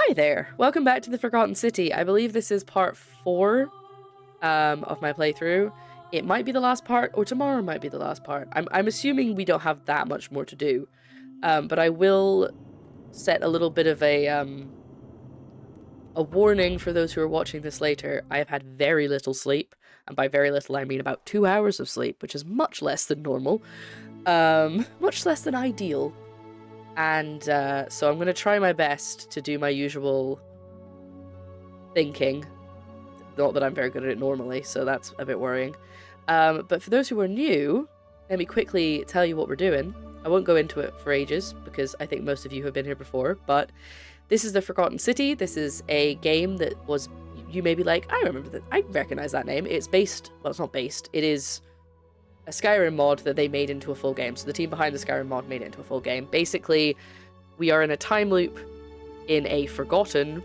Hi there, welcome back to the Forgotten City. I believe this is part 4 of my playthrough. It might be the last part, or tomorrow might be the last part. I'm assuming we don't have that much more to do, but I will set a little bit of a warning for those who are watching this later. I have had very little sleep, and by very little I mean about 2 hours of sleep, which is much less than normal, much less than ideal. And so I'm going to try my best to do my usual thinking. Not that I'm very good at it normally, so that's a bit worrying. But for those who are new, let me quickly tell you what we're doing. I won't go into it for ages, because I think most of you have been here before, but this is the Forgotten City. This is a game that was, you may be like, I remember that, I recognize that name. It's based, well, it's not based, it is a Skyrim mod that they made into a full game. So the team behind the Skyrim mod made it into a full game. Basically, we are in a time loop in a forgotten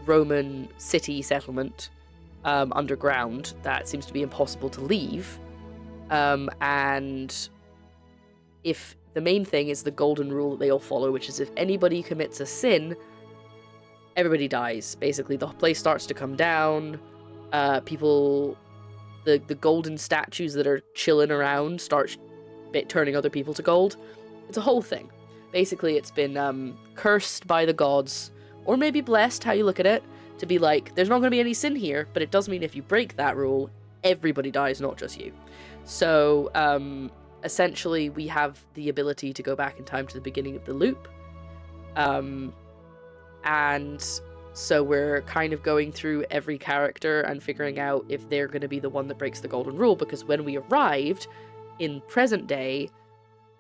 Roman city settlement underground that seems to be impossible to leave. And if the main thing is the golden rule that they all follow, which is if anybody commits a sin, everybody dies. Basically, the place starts to come down. People... The golden statues that are chilling around start turning other people to gold. It's a whole thing. Basically, it's been cursed by the gods, or maybe blessed, how you look at it, to be like, there's not going to be any sin here, but it does mean if you break that rule, everybody dies, not just you. So, essentially, we have the ability to go back in time to the beginning of the loop. And so we're kind of going through every character and figuring out if they're going to be the one that breaks the golden rule, because when we arrived in present day,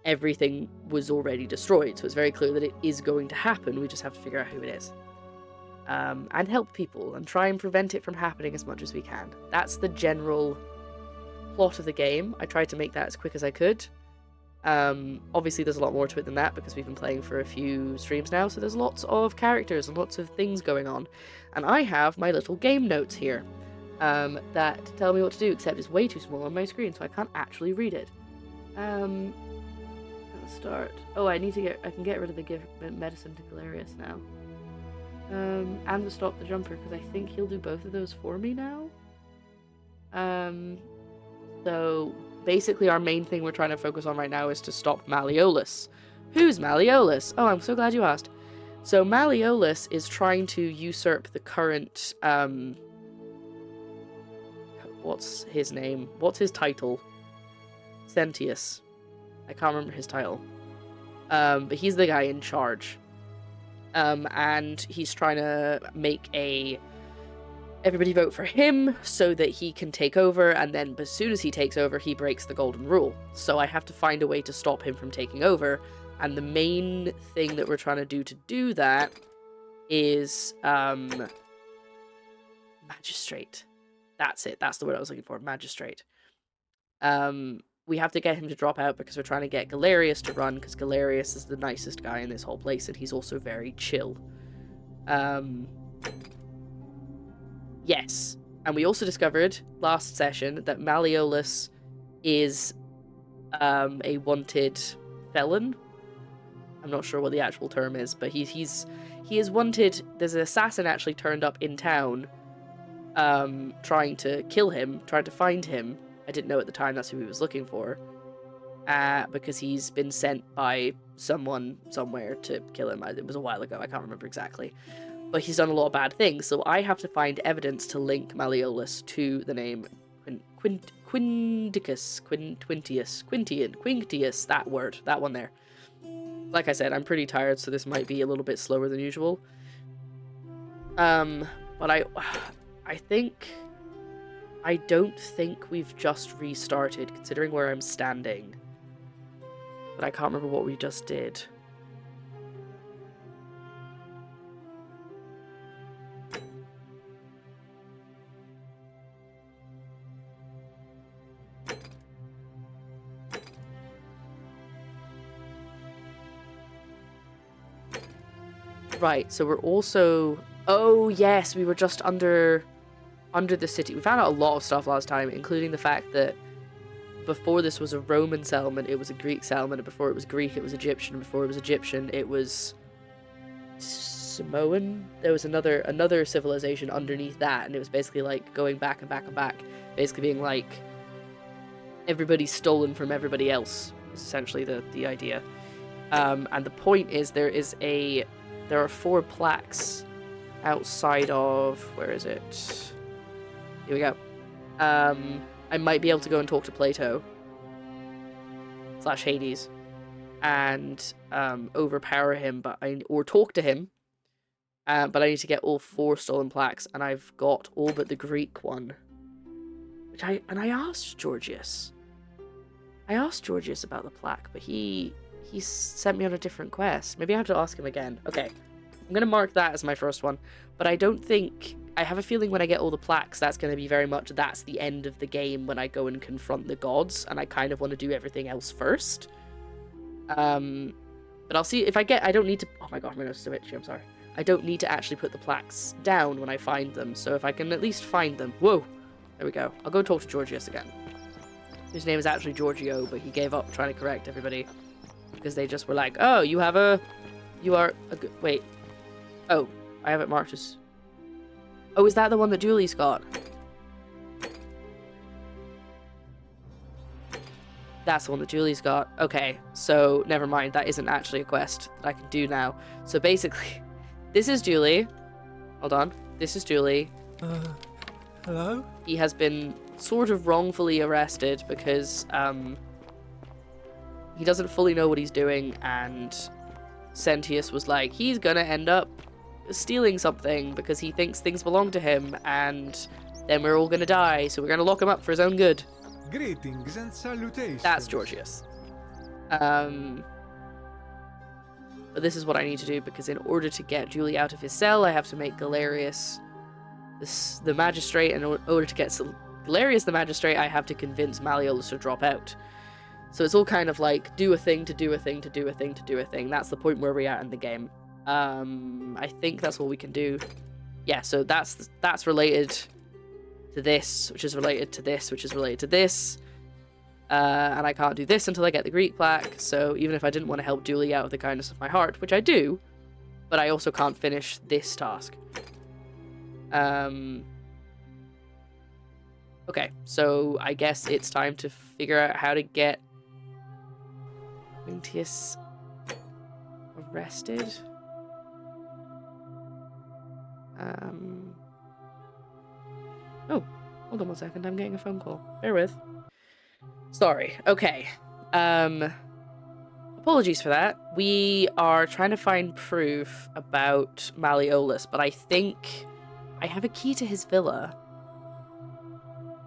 everything was already destroyed. So it's very clear that it is going to happen. We just have to figure out who it is. And help people and try and prevent it from happening as much as we can. That's the general plot of the game. I tried to make that as quick as I could. Obviously there's a lot more to it than that because we've been playing for a few streams now, so there's lots of characters and lots of things going on. And I have my little game notes here that tell me what to do, except it's way too small on my screen, so I can't actually read it. Let's start. Oh, I can get rid of the give medicine to Galerius now. And to stop the jumper, because I think he'll do both of those for me now. So basically our main thing we're trying to focus on right now is to stop Malleolus. Who's Malleolus? Oh, I'm so glad you asked. So Malleolus is trying to usurp the current, what's his name? What's his title? Sentius. I can't remember his title. But he's the guy in charge. And he's trying to make everybody vote for him so that he can take over, and then as soon as he takes over, he breaks the golden rule. So I have to find a way to stop him from taking over, and the main thing that we're trying to do that is magistrate. That's it. That's the word I was looking for. Magistrate. We have to get him to drop out because we're trying to get Galerius to run, because Galerius is the nicest guy in this whole place, and he's also very chill. Yes, and we also discovered last session that Malleolus is a wanted felon. I'm not sure what the actual term is, but he is wanted. There's an assassin actually turned up in town, trying to kill him, trying to find him. I didn't know at the time that's who he was looking for, because he's been sent by someone somewhere to kill him. It was a while ago. I can't remember exactly. But he's done a lot of bad things, so I have to find evidence to link Malleolus to the name Quintius, that one there. Like I said, I'm pretty tired, so this might be a little bit slower than usual. But I don't think we've just restarted, considering where I'm standing. But I can't remember what we just did. Right, so we're also... Oh, yes, we were just under the city. We found out a lot of stuff last time, including the fact that before this was a Roman settlement, it was a Greek settlement, and before it was Greek, it was Egyptian, and before it was Egyptian, it was Samoan. There was another civilization underneath that, and it was basically like going back and back and back, basically being like everybody's stolen from everybody else. Is essentially the idea. And the point is there are 4 plaques outside of, where is it? Here we go. I might be able to go and talk to Plato / Hades and overpower him, or talk to him. But I need to get all 4 stolen plaques, and I've got all but the Greek one. I asked Georgius. I asked Georgius about the plaque, but he sent me on a different quest. Maybe I have to ask him again. Okay, I'm gonna mark that as my first one, but I don't think... I have a feeling when I get all the plaques, that's going to be very much, that's the end of the game when I go and confront the gods, and I kind of want to do everything else first. But I'll see if I don't need to... Oh my god, my nose is so itchy, I'm sorry. I don't need to actually put the plaques down when I find them, so if I can at least find them... Whoa! There we go. I'll go talk to Georgius again. His name is actually Giorgio, but he gave up trying to correct everybody. Because they just were like, oh, you are a good... Wait. Oh, I have it marked as... Oh, is that the one that Julie's got? That's the one that Julie's got. Okay, so never mind. That isn't actually a quest that I can do now. So basically, this is Julie. Hold on. This is Julie. Hello? He has been sort of wrongfully arrested because he doesn't fully know what he's doing, and Sentius was like, he's gonna end up stealing something because he thinks things belong to him, and then we're all gonna die, so we're gonna lock him up for his own good. Greetings and salutations. That's Georgius. But this is what I need to do, because in order to get Julie out of his cell, I have to make Galerius the magistrate, and in order to get Galerius the magistrate, I have to convince Malleolus to drop out. So it's all kind of like, do a thing to do a thing to do a thing to do a thing. That's the point where we're at in the game. I think that's all we can do. Yeah, so that's related to this, which is related to this, which is related to this. And I can't do this until I get the Greek plaque, so even if I didn't want to help Julie out of the kindness of my heart, which I do, but I also can't finish this task. Okay, so I guess it's time to figure out how to get Quintius arrested. Oh, hold on 1 second, I'm getting a phone call. Bear with. Sorry. Okay. Apologies for that. We are trying to find proof about Malleolus, but I think I have a key to his villa.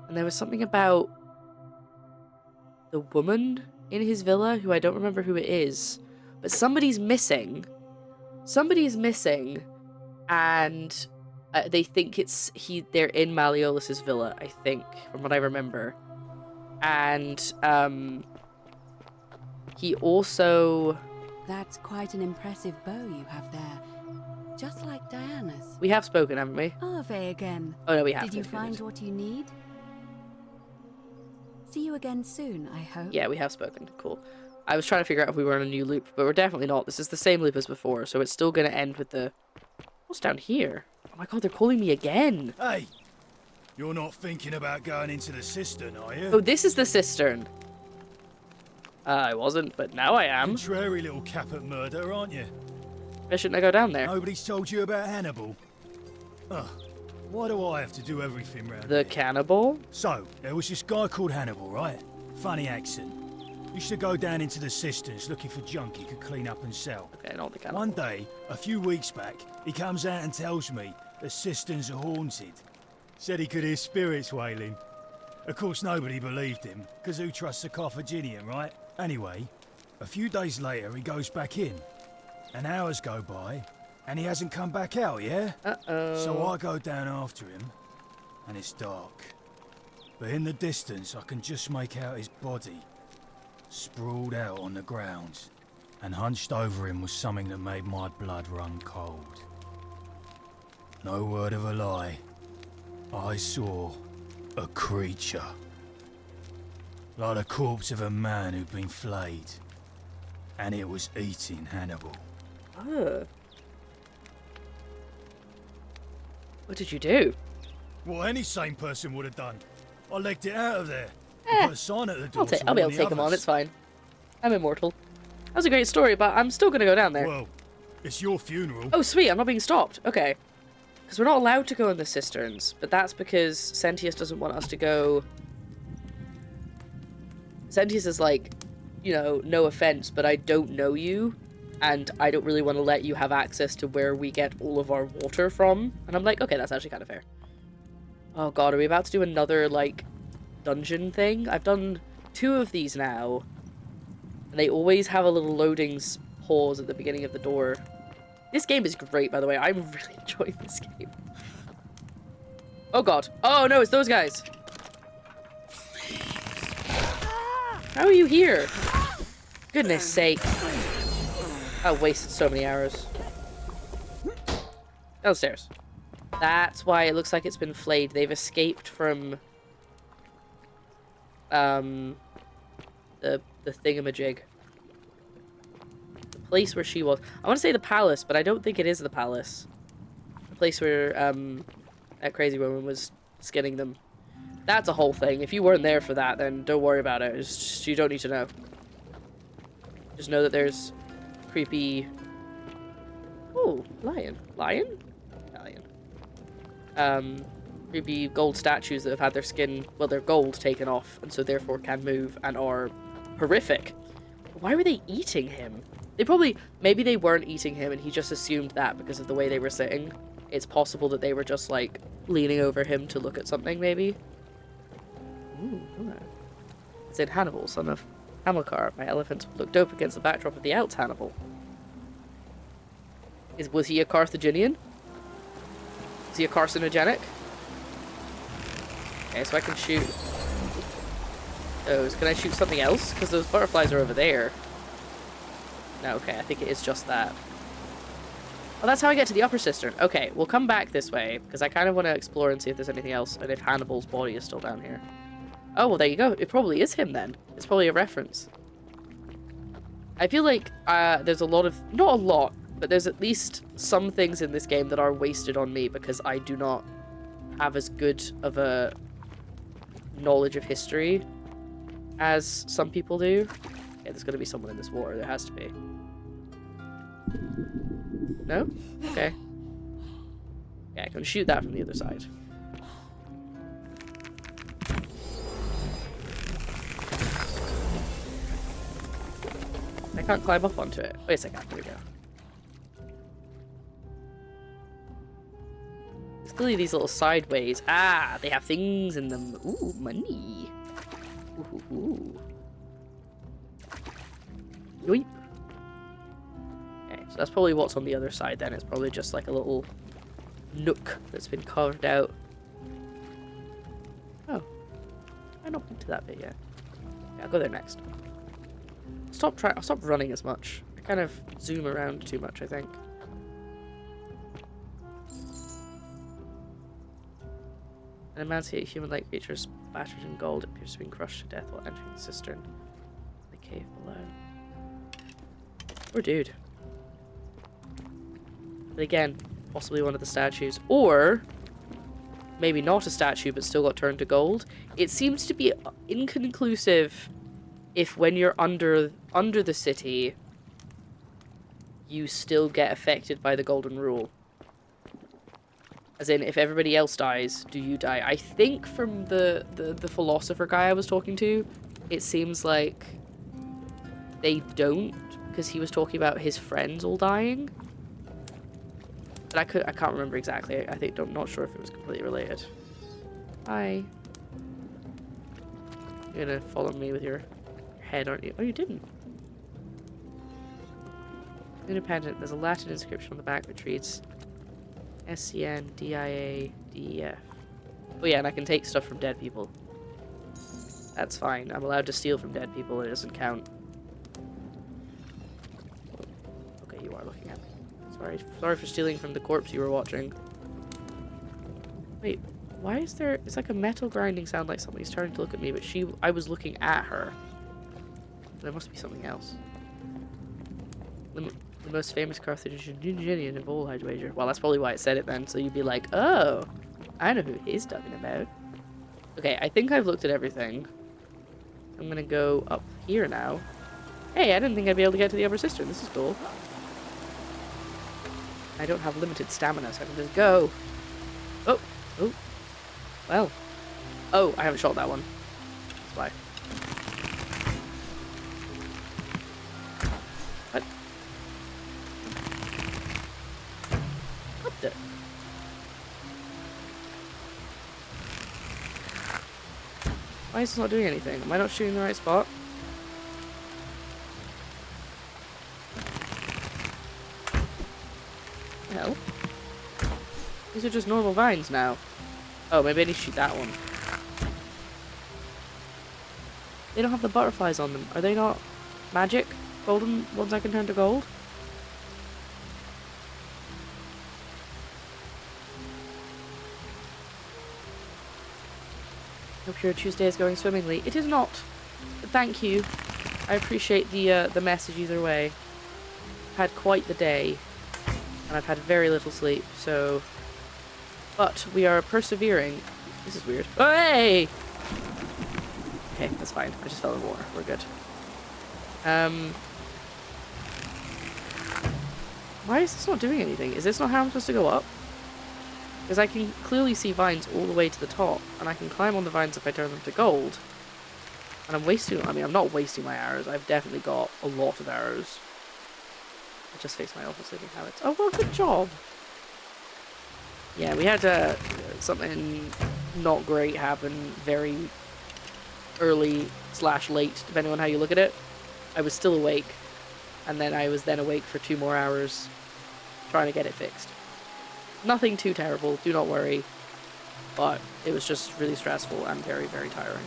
And there was something about the woman in his villa, who I don't remember who it is. But somebody's missing. Somebody's missing. And they think they're in Malleolus's villa, I think, from what I remember. And he also... That's quite an impressive bow you have there. Just like Diana's. We have spoken, haven't we? Ave again. Oh no, we have. Did you find what you need? See you again soon, I hope. Yeah, we have spoken. Cool. I was trying to figure out if we were in a new loop, but we're definitely not. This is the same loop as before, so it's still going to end with the... What's down here? Oh my god, they're calling me again. Hey, you're not thinking about going into the cistern, are you? Oh, this is the cistern. I wasn't, but now I am. Contrary little cap at murder, aren't you? Why shouldn't I go down there? Nobody's told you about Hannibal? Ugh, why do I have to do everything round The here? cannibal? So, there was this guy called Hannibal, right? Funny accent. Used to go down into the cisterns looking for junk he could clean up and sell. Okay, not the cannibal. One day, a few weeks back, he comes out and tells me the cisterns are haunted. Said he could hear spirits wailing. Of course, nobody believed him, because who trusts a Carthaginian, right? Anyway, a few days later, he goes back in. And hours go by, and he hasn't come back out, yeah? Uh-oh. So I go down after him, and it's dark. But in the distance, I can just make out his body, sprawled out on the ground, and hunched over him was something that made my blood run cold. No word of a lie. I saw a creature. Like the corpse of a man who'd been flayed. And it was eating Hannibal. What did you do? What any sane person would have done. I legged it out of there. And put a sign at the door to I'll be warn able to the take him on, others. it's fine. I'm immortal. That was a great story, but I'm still gonna go down there. Well, it's your funeral. Oh, sweet, I'm not being stopped. Okay. Because we're not allowed to go in the cisterns, but that's because Sentius doesn't want us to go... Sentius is like, you know, no offense, but I don't know you, and I don't really want to let you have access to where we get all of our water from. And I'm like, okay, that's actually kind of fair. Oh god, are we about to do another, like, dungeon thing? I've done 2 of these now, and they always have a little loading pause at the beginning of the door. This game is great, by the way. I'm really enjoying this game. Oh god. Oh no, it's those guys. How are you here? Goodness sake. I wasted so many arrows. Downstairs. That's why it looks like it's been flayed. They've escaped from the thingamajig. The place where she was. I want to say the palace, but I don't think it is the palace. The place where that crazy woman was skinning them. That's a whole thing. If you weren't there for that, then don't worry about it. It's just, you don't need to know. Just know that there's creepy... Oh, lion. Lion? Lion. Creepy gold statues that have had their skin, well, their gold taken off, and so therefore can move and are horrific. Why were they eating him? They probably... Maybe they weren't eating him and he just assumed that because of the way they were sitting. It's possible that they were just, like, leaning over him to look at something, maybe. Ooh, hello. It's in Hannibal, son of Hamilcar. My elephants would look dope against the backdrop of the Alps, Hannibal. Was he a Carthaginian? Is he a carcinogenic? Okay, so I can shoot those. Can I shoot something else? Because those butterflies are over there. No, okay, I think it is just that. Well, that's how I get to the upper cistern. Okay, we'll come back this way, because I kind of want to explore and see if there's anything else, and if Hannibal's body is still down here. Oh, well, there you go. It probably is him, then. It's probably a reference. I feel like there's a lot of... Not a lot, but there's at least some things in this game that are wasted on me, because I do not have as good of a knowledge of history as some people do. Yeah, there's going to be someone in this water. There has to be. No? Okay. Yeah, I can shoot that from the other side. I can't climb up onto it. Wait a second. Here we go. There's clearly these little sideways. Ah, they have things in them. Ooh, money. Ooh. Yoink. Okay, so that's probably what's on the other side then. It's probably just like a little nook that's been carved out. Oh. I've not been to that bit yet. Yeah, I'll go there next. I'll stop running as much. I kind of zoom around too much, I think. An emaciated human-like creature spattered in gold appears to have been crushed to death while entering the cistern. The cave below. Poor dude. But again, possibly one of the statues. Or maybe not a statue, but still got turned to gold. It seems to be inconclusive if when you're under the city, you still get affected by the golden rule. As in, if everybody else dies, do you die? I think from the philosopher guy I was talking to, it seems like they don't, because he was talking about his friends all dying. But I can't remember exactly. I'm not sure if it was completely related. Hi. You're gonna follow me with your head, aren't you? Oh, you didn't. Independent. There's a Latin inscription on the back which reads SCNDIADEF. Oh yeah, and I can take stuff from dead people. That's fine. I'm allowed to steal from dead people. It doesn't count. Okay, you are looking at me. Sorry for stealing from the corpse you were watching. Wait, why is there... It's like a metal grinding sound, like somebody's turning to look at me, but I was looking at her. There must be something else. Let most famous Carthaginian of all, I'd wager. Well, that's probably why it said it then, so you'd be like, oh, I know who he's talking about. Okay, I think I've looked at everything. I'm gonna go up here now. Hey, I didn't think I'd be able to get to the Upper Cistern. This is cool. I don't have limited stamina, so I can just go. Oh, oh, well. Oh, I haven't shot that one. That's why. What? What the? Why is this not doing anything? Am I not shooting the right spot? Hell. These are just normal vines now. Oh, maybe I need to shoot that one. They don't have the butterflies on them. Are they not magic? Golden ones I can turn to gold? Hope your Tuesday is going swimmingly. It is not. But thank you. I appreciate the message either way. I've had quite the day. And I've had very little sleep, so... But we are persevering. This is weird. Oh, hey! Okay, that's fine. I just fell in water. We're good. Why is this not doing anything? Is this not how I'm supposed to go up? Because I can clearly see vines all the way to the top, and I can climb on the vines if I turn them to gold. And I'm wasting... I mean, I'm not wasting my arrows. I've definitely got a lot of arrows. I just fixed my awful sleeping habits. Oh, well, good job. Yeah, we had something not great happen very early / late, depending on how you look at it. I was still awake, and then I was then awake for 2 more hours trying to get it fixed. Nothing too terrible, do not worry, but it was just really stressful and very, very tiring.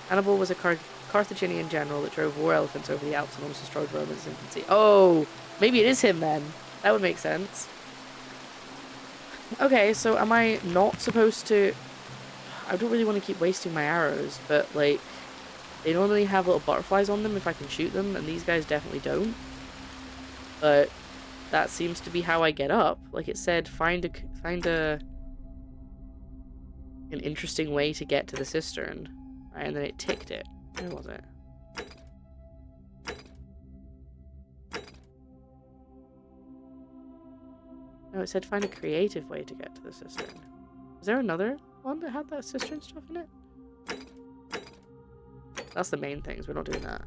Hannibal was a Carthaginian general that drove war elephants over the Alps and almost destroyed Rome's infancy. Oh, maybe it is him then. That would make sense. Okay, so am I not supposed to... I don't really want to keep wasting my arrows, but, like, they normally have little butterflies on them if I can shoot them, and these guys definitely don't. But that seems to be how I get up. Like it said, find an interesting way to get to the cistern. Right, and then it ticked it. Where was it? No, it said find a creative way to get to the cistern. Is there another one that had that cistern stuff in it? That's the main things. We're not doing that.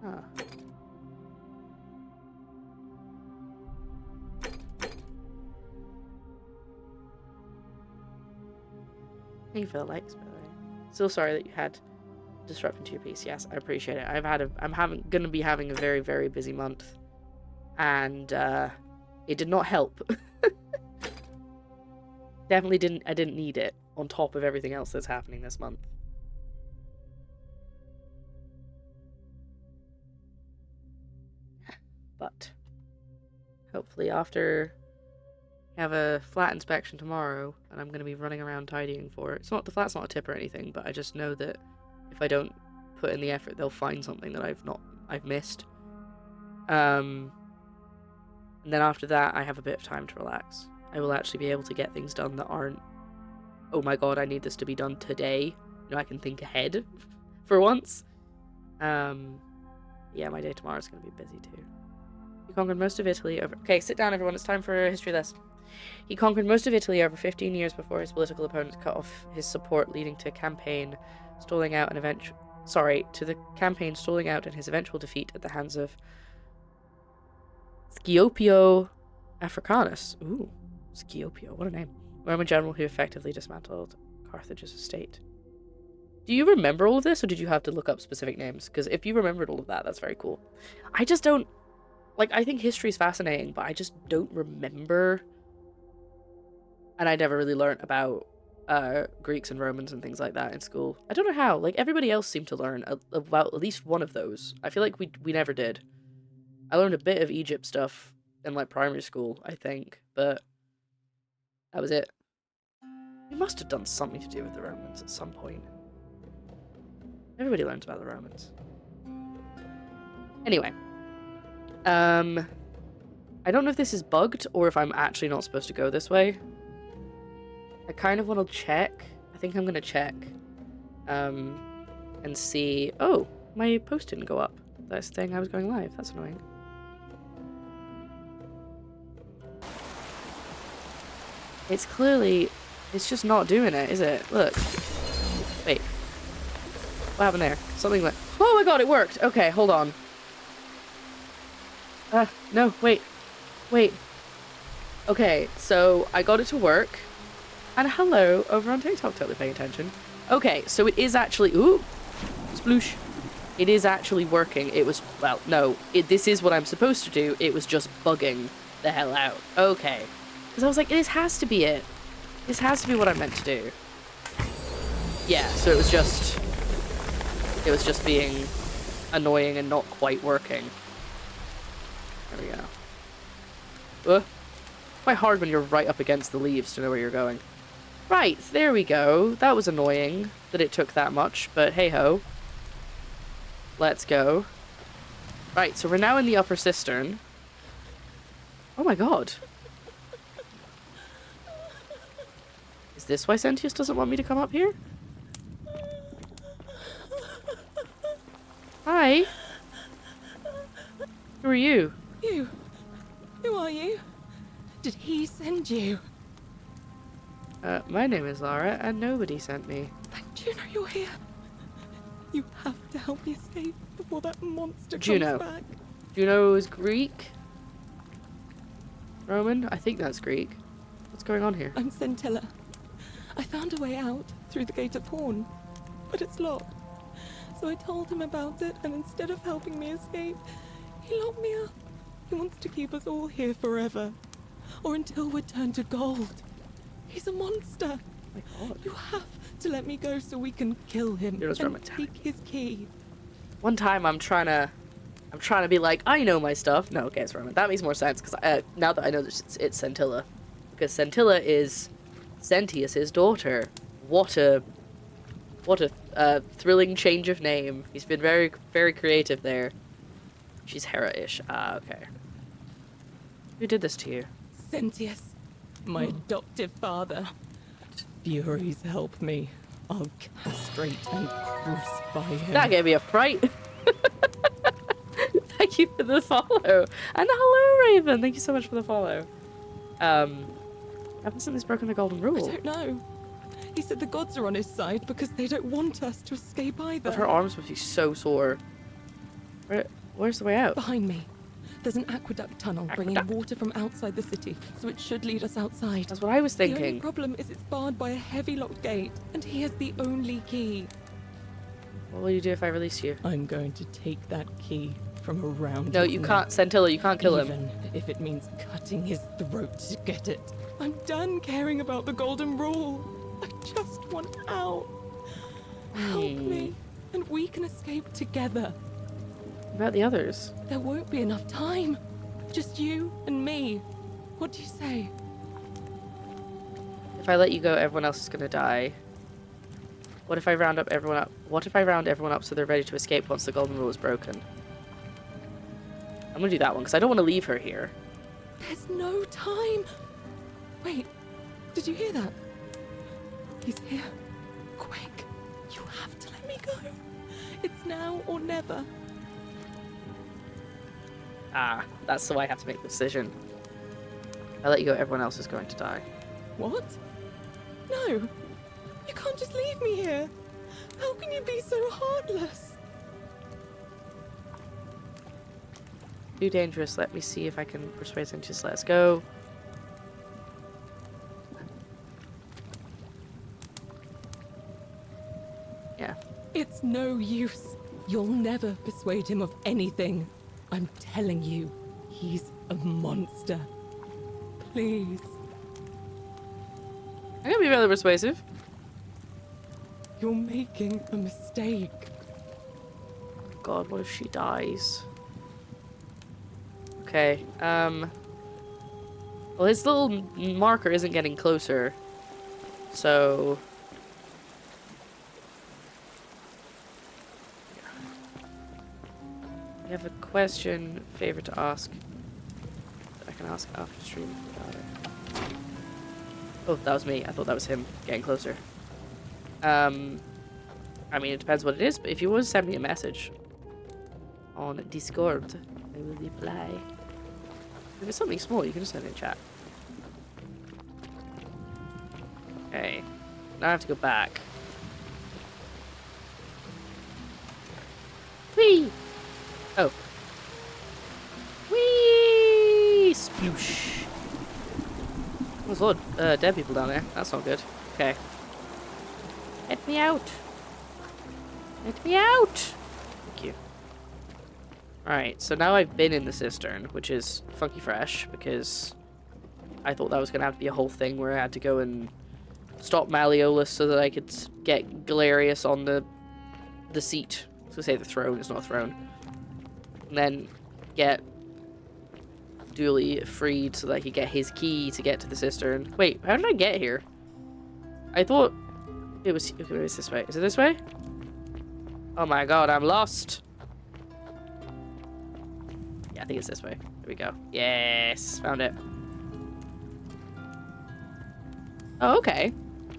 Huh. Thank you for the likes, by the way. Still sorry that you had disruption to your piece. Yes, I appreciate it. I'm gonna be having a very, very busy month, and it did not help. Definitely didn't. I didn't need it on top of everything else that's happening this month. But hopefully after I have a flat inspection tomorrow, and I'm going to be running around tidying for it. It's not, the flat's not a tip or anything, but I just know that if I don't put in the effort, they'll find something that I've missed. And then after that, I have a bit of time to relax. I will actually be able to get things done that aren't, oh my god, I need this to be done today. You know, I can think ahead for once. Yeah, my day tomorrow is going to be busy too. He conquered most of Italy over... Okay, sit down everyone, it's time for a history lesson. He conquered most of Italy over 15 years before his political opponents cut off his support, leading to a campaign stalling out and the campaign stalling out and his eventual defeat at the hands of Scipio Africanus. Ooh, Scipio, what a name. Roman general who effectively dismantled Carthage's estate. Do you remember all of this, or did you have to look up specific names? Because if you remembered all of that, that's very cool. I just don't... Like, I think history is fascinating, but I just don't remember. And I never really learned about Greeks and Romans and things like that in school. I don't know how. Like, everybody else seemed to learn about at least one of those. I feel like we never did. I learned a bit of Egypt stuff in, like, primary school, I think. But That was it. It must have done something to do with the Romans at some point. Everybody learns about the Romans. Anyway. I don't know if this is bugged or if I'm actually not supposed to go this way. I kind of want to check. I think I'm going to check. And see... Oh, my post didn't go up. That's saying I was going live. That's annoying. It's clearly... It's just not doing it, is it? Look. Wait. What happened there? Something went... Oh my god, it worked! Okay, hold on. No, wait. Wait. Okay, so I got it to work. And hello, over on TikTok, totally paying attention. Okay, so it is actually... Ooh! Sploosh. It is actually working. It was... Well, no. This is what I'm supposed to do. It was just bugging the hell out. Okay. Because I was like, this has to be it. This has to be what I meant to do. Yeah, so it was just... It was just being annoying and not quite working. There we go. Quite hard when you're right up against the leaves to know where you're going. Right, there we go. That was annoying that it took that much, but hey-ho. Let's go. Right, so we're now in the upper cistern. Oh my god. Is this why Sentius doesn't want me to come up here? Hi. Who are you? You. Who are you? Did he send you? My name is Lara, and nobody sent me. Thank Juno you're here. You have to help me escape before that monster Juno. comes back. Juno is Greek? Roman? I think that's Greek. What's going on here? I'm Scintilla. I found a way out through the Gate of Horn, but it's locked. So I told him about it, and instead of helping me escape, he locked me up. He wants to keep us all here forever, or until we're turned to gold. He's a monster. Oh my god. You have to let me go so we can kill him Heroes and Roman. take his key. One time I'm trying to be like, I know my stuff. No, okay, it's Roman. That makes more sense, because now that I know that it's Scintilla. Because Scintilla is Sentius's daughter. What a thrilling change of name. He's been very, very creative there. She's Hera-ish. Ah, okay. Who did this to you? Sentius, my adoptive father. Furies help me. I'll castrate and crucify him. That gave me a fright. Thank you for the follow. And hello, Raven. Thank you so much for the follow. Haven't something's broken the golden rule? I don't know. He said the gods are on his side because they don't want us to escape either. But her arms must be so sore. Where's the way out? Behind me, there's an aqueduct tunnel bringing water from outside the city, so it should lead us outside. That's what I was The only thinking. problem is it's barred by a heavy locked gate, and he has the only key. What will you do if I release you? I'm going to take that key from around No, his you neck, can't. Scintilla, you can't kill him. even if it means cutting his throat to get it. I'm done caring about the golden rule. I just want out. Help me, and we can escape together. What about the others? There won't be enough time. Just you and me. What do you say? If I let you go, everyone else is gonna die. What if I round up everyone up? What if I round everyone up so they're ready to escape once the golden rule is broken? I'm gonna do that one because I don't want to leave her here. There's no time. Wait, did you hear that? He's here. Quick, you have to let me go. It's now or never. Ah, that's the way I have to make the decision. If I let you go, everyone else is going to die. What? No, you can't just leave me here. How can you be so heartless? Too dangerous. Let me see if I can persuade him to just let us go. Yeah. It's no use. You'll never persuade him of anything. I'm telling you, he's a monster. Please. I'm gonna be really persuasive. You're making a mistake. God, what if she dies? Okay, Well, his little marker isn't getting closer. So... I have a question, favor to ask. That I can ask after stream about it. Oh, that was me. I thought that was him getting closer. I mean, it depends what it is, but if you want to send me a message on Discord, I will reply. If it's something small, you can just send it in chat. Okay. Now I have to go back. Whee! Oh. Whee! Sploosh. There's a lot of dead people down there. That's not good. Okay. Let me out. Let me out! Thank you. Alright, so now I've been in the cistern, which is funky fresh, because I thought that was going to have to be a whole thing where I had to go and stop Malleolus so that I could get Galerius on the seat. I was going to say the throne, it's not a throne. And then get Dooley freed so that I could get his key to get to the cistern. Wait, how did I get here? I thought it was... Okay, it's this way. Is it this way? Oh my god, I'm lost. Yeah, I think it's this way. There we go. Yes, found it. Oh, okay.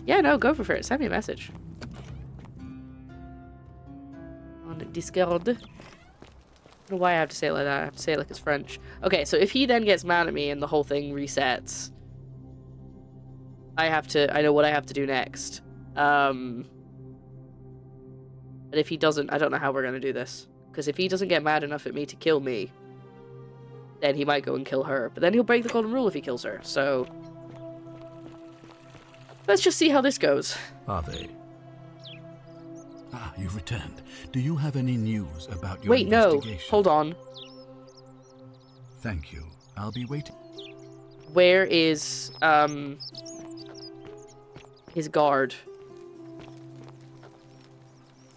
Yeah, no, go for it. Send me a message. On Discord. I don't know why I have to say it like that. I have to say it like it's French. Okay, so if he then gets mad at me and the whole thing resets, I know what I have to do next. But if he doesn't, I don't know how we're going to do this. Because if he doesn't get mad enough at me to kill me, then he might go and kill her. But then he'll break the golden rule if he kills her. So let's just see how this goes. Are they? Ah, you've returned. Do you have any news about your Wait, no. investigation? Hold on. Thank you. I'll be waiting. Where is, his guard?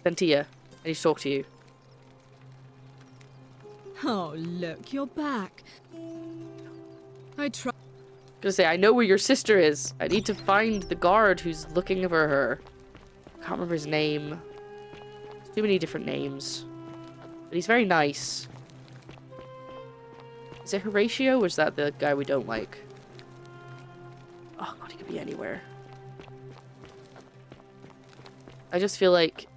Sentia, I need to talk to you. Oh, look, you're back. I try. Gonna say, I know where your sister is. I need to find the guard who's looking for her. Can't remember his name. There's too many different names. But he's very nice. Is it Horatio, or is that the guy we don't like? Oh god, he could be anywhere. I just feel like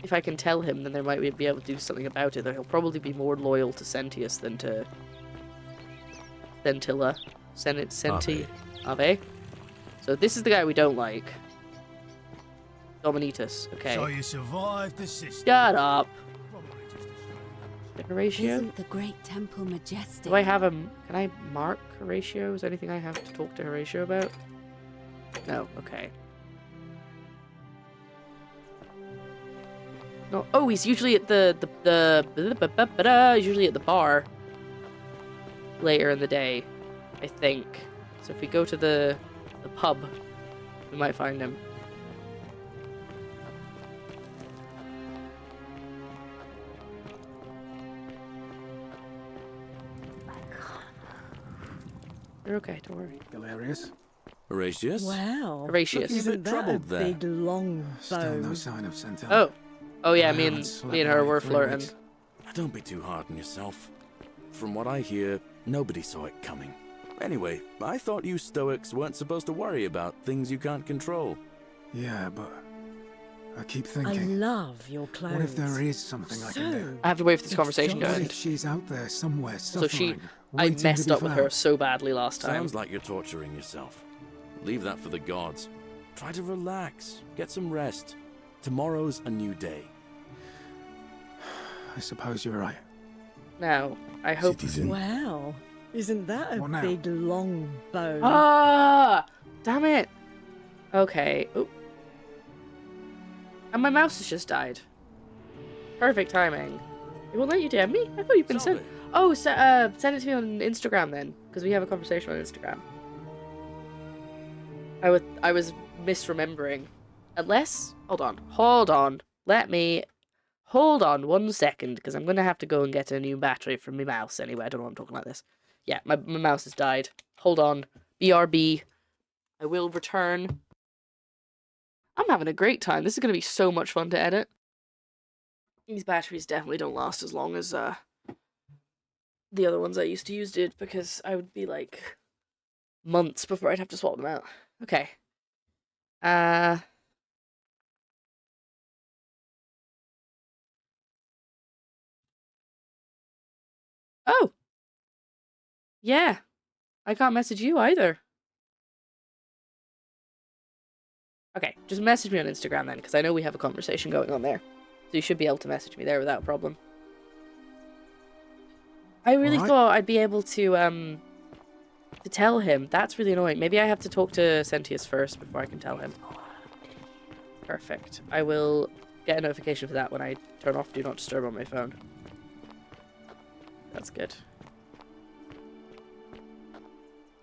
if I can tell him, then there might be able to do something about it. That he'll probably be more loyal to Sentius than to Sentilla. Senti. Ave. So this is the guy we don't like. Dominitus. Okay. So you survived the system. Shut up. Probably just a show. Horatio? Isn't the great temple majestic? Do I have him? Can I mark Horatio? Is there anything I have to talk to Horatio about? No. Okay. No. Oh, he's usually at he's usually at the bar later in the day, I think. So if we go to the pub, we might find him. You're okay, don't worry. Galerius? Horatius? Wow. Horatius. Looking a bit Isn't that troubled a there. big long Still no bow? sign of Sentinel. Oh. Oh yeah, I me haven't and slept her in were 3 flirting. weeks. Don't be too hard on yourself. From what I hear, nobody saw it coming. Anyway, I thought you Stoics weren't supposed to worry about things you can't control. Yeah, but I keep I thinking, love your clothes. what if there is something I can do? I have to wait for this conversation to What end. if she's out there somewhere So suffering, I waiting to messed be up with her found? so badly last time. Sounds like you're torturing yourself. Leave that for the gods. Try to relax, get some rest. Tomorrow's a new day. I suppose you're right. Now, I hope... Citizen. Wow. Isn't that a What now? big long bow? Ah! Damn it! Okay. Oop. And my mouse has just died. Perfect timing. It won't let you DM me? I thought you'd been sent... Salve. Oh, send it to me on Instagram then. Because we have a conversation on Instagram. I was misremembering. Unless... Hold on. Hold on 1 second, because I'm going to have to go and get a new battery for my mouse anyway. I don't know why I'm talking like this. Yeah, my mouse has died. Hold on. BRB. I will return. I'm having a great time. This is going to be so much fun to edit. These batteries definitely don't last as long as the other ones I used to use did, because I would be like months before I'd have to swap them out. Okay. Oh! Yeah. I can't message you either. Okay, just message me on Instagram then, because I know we have a conversation going on there. So you should be able to message me there without a problem. I really thought I'd be able to tell him. That's really annoying. Maybe I have to talk to Sentius first before I can tell him. Perfect. I will get a notification for that when I turn off Do Not Disturb on my phone. That's good.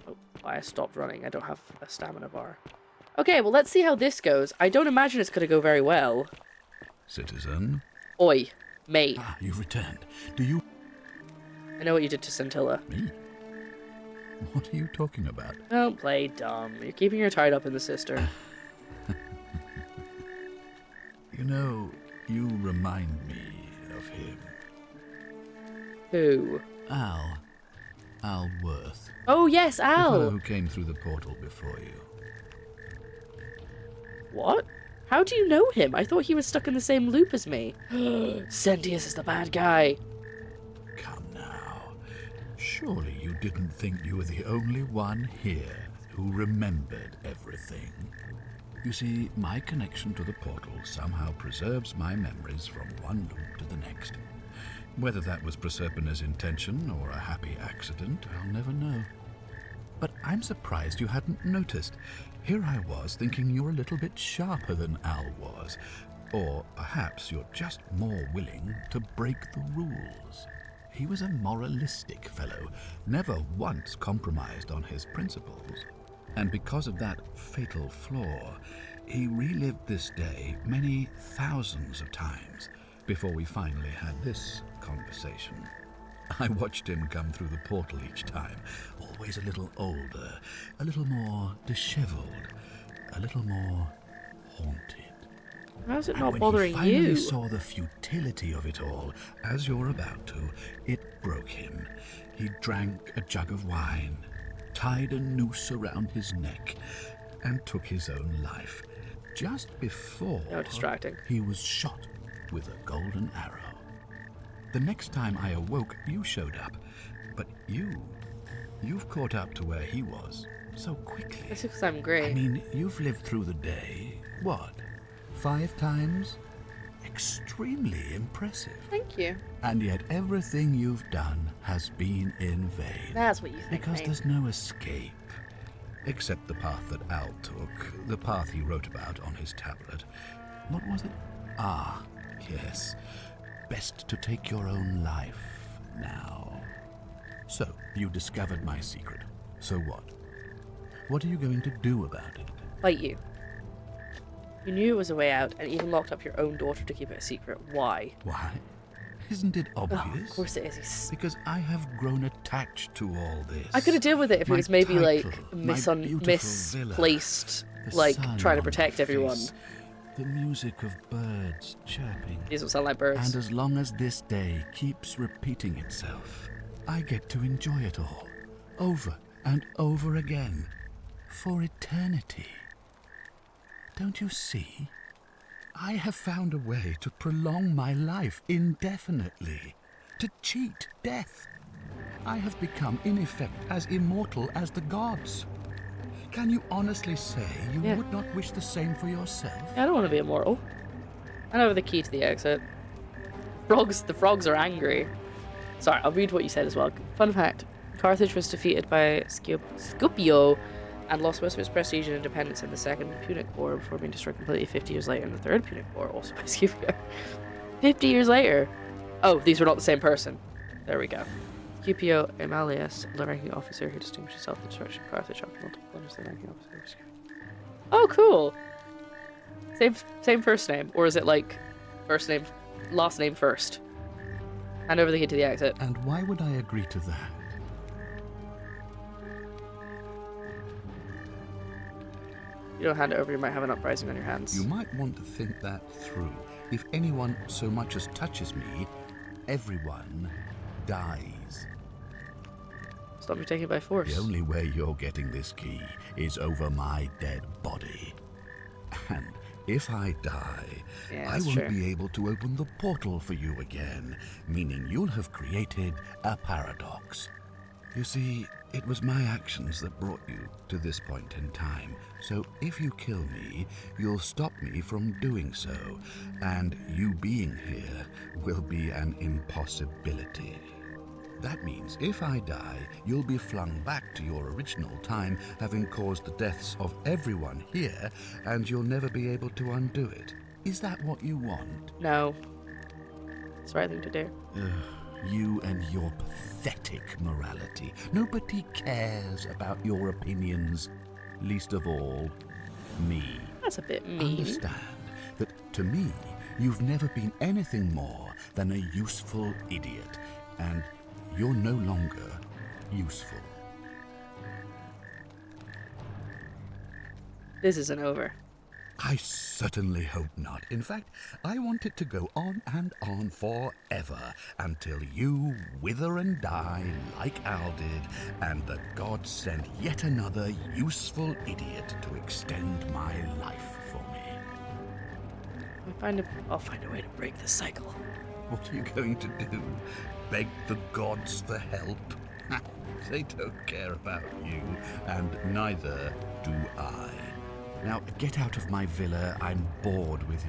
Oh, I stopped running. I don't have a stamina bar. Okay, well, let's see how this goes. I don't imagine it's going to go very well. Citizen? Oi, mate. Ah, you've returned. Do you... I know what you did to Scintilla. Me? What are you talking about? Don't play dumb. You're keeping her tied up in the cistern. You know, you remind me of him. Who? Al Worth. Oh, yes, The fellow Al! who came through the portal before you. What? How do you know him? I thought he was stuck in the same loop as me. Sentius is the bad guy. Come now. Surely you didn't think you were the only one here who remembered everything. You see, my connection to the portal somehow preserves my memories from one loop to the next. Whether that was Proserpina's intention or a happy accident, I'll never know. But I'm surprised you hadn't noticed. Here I was thinking you're a little bit sharper than Al was. Or perhaps you're just more willing to break the rules. He was a moralistic fellow, never once compromised on his principles. And because of that fatal flaw, he relived this day many thousands of times before we finally had this conversation. I watched him come through the portal each time, always a little older, a little more disheveled, a little more haunted. How's it And not when bothering he finally you? saw the futility of it all, as you're about to, it broke him. He drank a jug of wine, tied a noose around his neck, and took his own life. Just before No, distracting. he was shot with a golden arrow. The next time I awoke, you showed up. But you've caught up to where he was so quickly. That's because I'm great. I mean, you've lived through the day, what, 5 times? Extremely impressive. Thank you. And yet everything you've done has been in vain. That's what you think, Because mate. there's no escape. Except the path that Al took, the path he wrote about on his tablet. What was it? Ah, yes. Best to take your own life now. So, you discovered my secret. So what? What are you going to do about it? Fight you. You knew it was a way out, and even locked up your own daughter to keep it a secret. Why? Why? Isn't it Oh, obvious? of course it is. He's... Because I have grown attached to all this. I could have dealt with it if it My was maybe title, like my beautiful misplaced, villa, the like sun trying to on protect my everyone. face, the music of birds chirping. These don't sound like birds. And as long as this day keeps repeating itself, I get to enjoy it all, over and over again, for eternity. Don't you see? I have found a way to prolong my life indefinitely, to cheat death. I have become, in effect, as immortal as the gods. Can you honestly say you Yeah. would not wish the same for yourself? I don't want to be immortal. I know the key to the exit. The frogs are angry. Sorry, I'll read what you said as well. Fun fact. Carthage was defeated by Scipio and lost most of its prestige and independence in the Second Punic War before being destroyed completely 50 years later in the Third Punic War, also by Scipio. 50 years later. Oh, these were not the same person. There we go. Scipio Amalius, the ranking officer who distinguished himself in the destruction of Carthage after multiple blunders, the ranking officer. Oh, cool. Same first name, or is it like first name, last name first? Hand over the key to the exit. And why would I agree to that? You don't hand it over, you might have an uprising on your hands. You might want to think that through. If anyone so much as touches me, everyone dies. Stop me taking it by force. The only way you're getting this key is over my dead body. And if I die, Yeah, I that's won't true. be able to open the portal for you again, meaning you'll have created a paradox. You see, it was my actions that brought you to this point in time, so if you kill me, you'll stop me from doing so, and you being here will be an impossibility. That means if I die, you'll be flung back to your original time, having caused the deaths of everyone here, and you'll never be able to undo it. Is that what you want? No. It's the right thing to do. You and your pathetic morality. Nobody cares about your opinions, least of all, me. That's a bit mean. Understand that to me, you've never been anything more than a useful idiot, and you're no longer useful. This isn't over. I certainly hope not. In fact, I want it to go on and on forever until you wither and die like Al did, and the gods send yet another useful idiot to extend my life for me. I'll find a way to break this cycle. What are you going to do? Beg the gods for help? They don't care about you, and neither do I. Now, get out of my villa. I'm bored with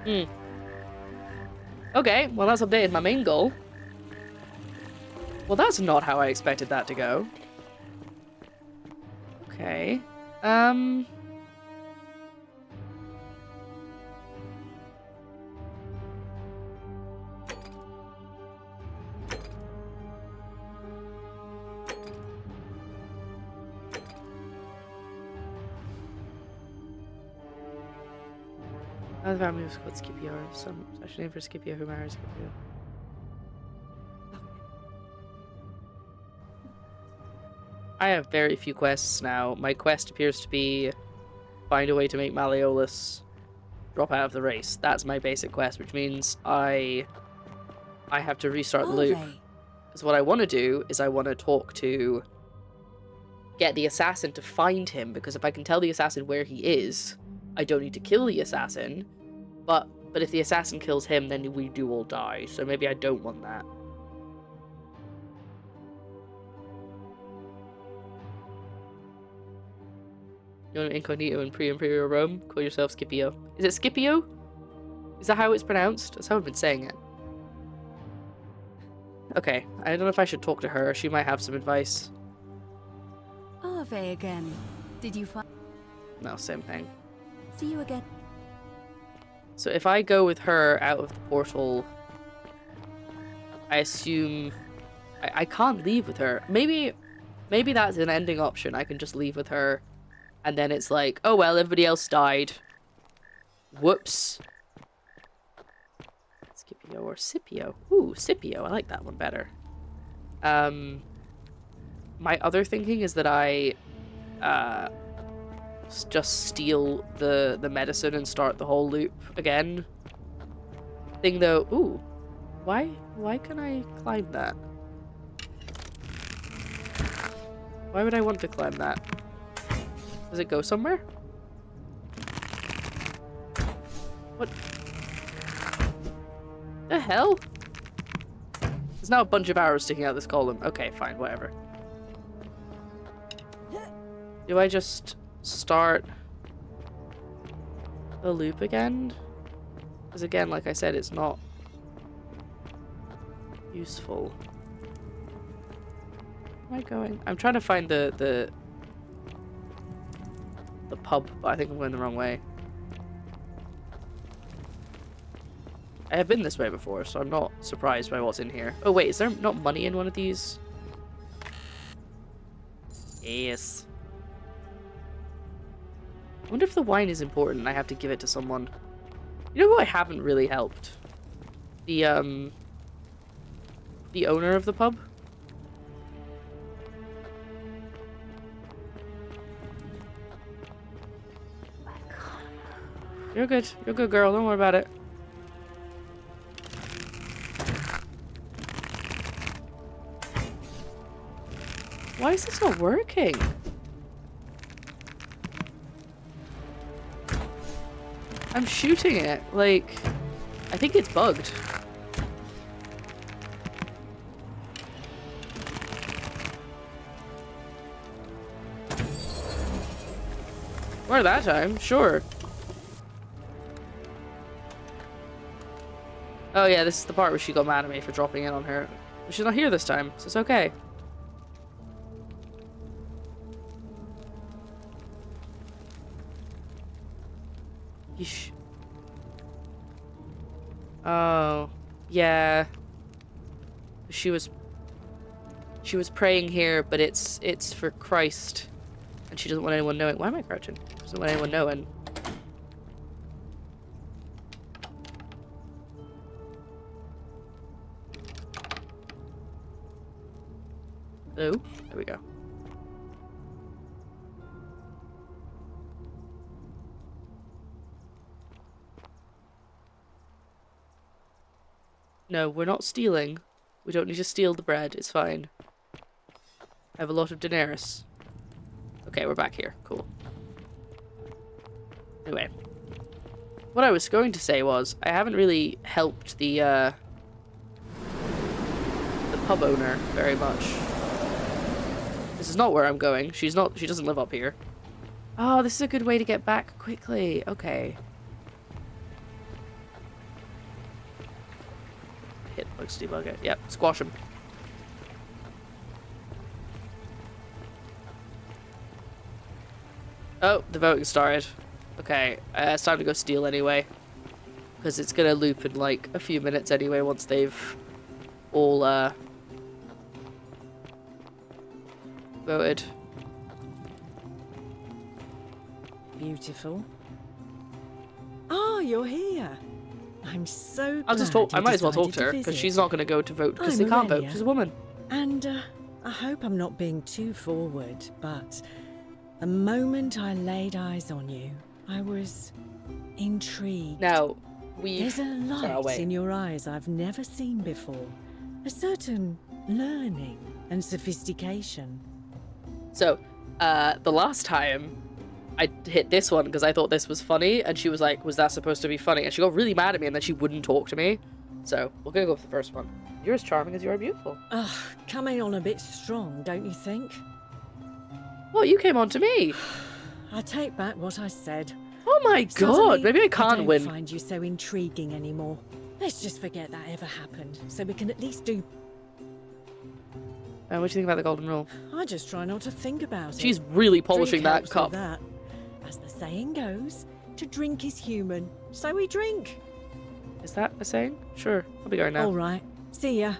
you. Okay, well that's updated my main goal. Well, that's not how I expected that to go. Okay. Other family was called Scipio, some special name for Scipio who marries Scipio. I have very few quests now. My quest appears to be find a way to make Malleolus drop out of the race. That's my basic quest, which means I have to restart the loop. Because what I want to do is I want to get the assassin to find him, because if I can tell the assassin where he is, I don't need to kill the assassin, but if the assassin kills him, then we do all die, so maybe I don't want that. You want an incognito in pre-Imperial Rome? Call yourself Scipio. Is it Scipio? Is that how it's pronounced? That's how I've been saying it. Okay, I don't know if I should talk to her. She might have some advice. Ave again. Did you find... No, same thing. See you again. So if I go with her out of the portal, I assume I can't leave with her. Maybe that's an ending option. I can just leave with her, and then it's like, oh well, everybody else died. Whoops. Scipio or Scipio? Ooh, Scipio. I like that one better. My other thinking is that I just steal the medicine and start the whole loop again. Thing though, ooh, why can I climb that? Why would I want to climb that? Does it go somewhere? What the hell? There's now a bunch of arrows sticking out this column. Okay, fine, whatever. Do I just start the loop again? Because again, like I said, it's not useful. Where am I going? I'm trying to find the pub, but I think I'm going the wrong way. I have been this way before, so I'm not surprised by what's in here. Oh wait, is there not money in one of these? Yes. I wonder if the wine is important and I have to give it to someone. You know who I haven't really helped? The owner of the pub? You're good. You're good, girl. Don't worry about it. Why is this not working? I'm shooting it. Like, I think it's bugged. Or that time, sure. Oh yeah, this is the part where she got mad at me for dropping in on her. But she's not here this time, so it's okay. Yeesh. Oh, yeah. She was praying here, but it's for Christ. And she doesn't want anyone knowing. Why am I crouching? She doesn't want anyone knowing. Oh, there we go. No, we're not stealing. We don't need to steal the bread. It's fine. I have a lot of Daenerys. Okay, we're back here. Cool. Anyway. What I was going to say was, I haven't really helped the pub owner very much. This is not where I'm going. She doesn't live up here. Oh, this is a good way to get back quickly. Okay. Hit bugs debug it. Yep, squash him. Oh, the voting started. Okay, it's time to go steal anyway. Because it's gonna loop in like a few minutes anyway once they've all voted. Beautiful. Oh, you're here. I'm so I'll just glad talk. I you might as well talk to decided her because visit. she's not gonna go to vote because I'm they can't vote. Aurelia. She's a woman. And I hope I'm not being too forward, but the moment I laid eyes on you, I was intrigued. Now, There's a light in your eyes I've never seen before. A certain learning and sophistication. So, the last time I hit this one because I thought this was funny, and she was like, "Was that supposed to be funny?" And she got really mad at me, and then she wouldn't talk to me. So we're gonna go for the first one. You're as charming as you are beautiful. Ugh, coming on a bit strong, don't you think? Well, you came on to me. I take back what I said. Oh my god, Suddenly, maybe I can't don't win. Find you so intriguing anymore. Let's just forget that ever happened, so we can at least do. What do you think about the golden rule? I just try not to think about it. She's really polishing Drink that helps with cup. that. As the saying goes, to drink is human, so we drink. Is that a saying? Sure, I'll be going now. All right, see ya.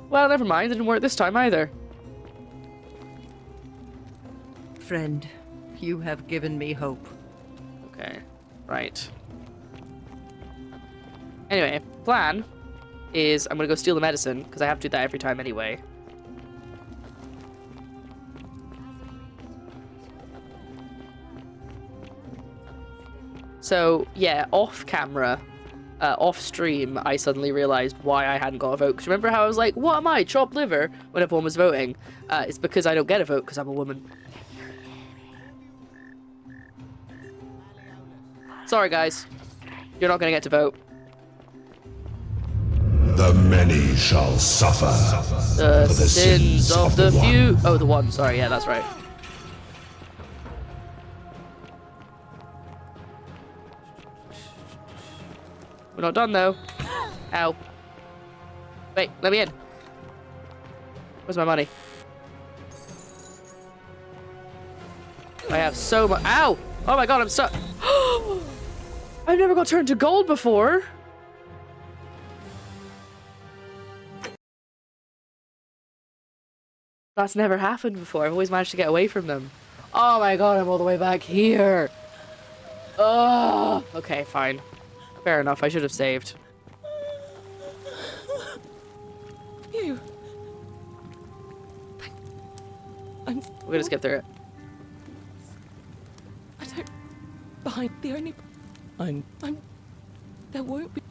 Well, never mind. It didn't work this time either. Friend, you have given me hope. Okay, right. Anyway, plan is I'm gonna go steal the medicine because I have to do that every time anyway. So yeah, off camera, off stream, I suddenly realized why I hadn't got a vote. Because remember how I was like, "What am I, chopped liver?" when everyone was voting? It's because I don't get a vote because I'm a woman. Sorry, guys, you're not gonna get to vote. The many shall suffer The for the sins of the one. few. Oh, the one. Sorry, yeah, that's right. We're not done though. Ow. Wait, let me in. Where's my money? I have so much. Ow! Oh my god, I'm stuck. I've never got turned to gold before. That's never happened before. I've always managed to get away from them. Oh my god, I'm all the way back here. Oh, okay, fine. Fair enough, I should have saved. You. We're gonna skip through it. I don't. Behind the only I'm... There won't be...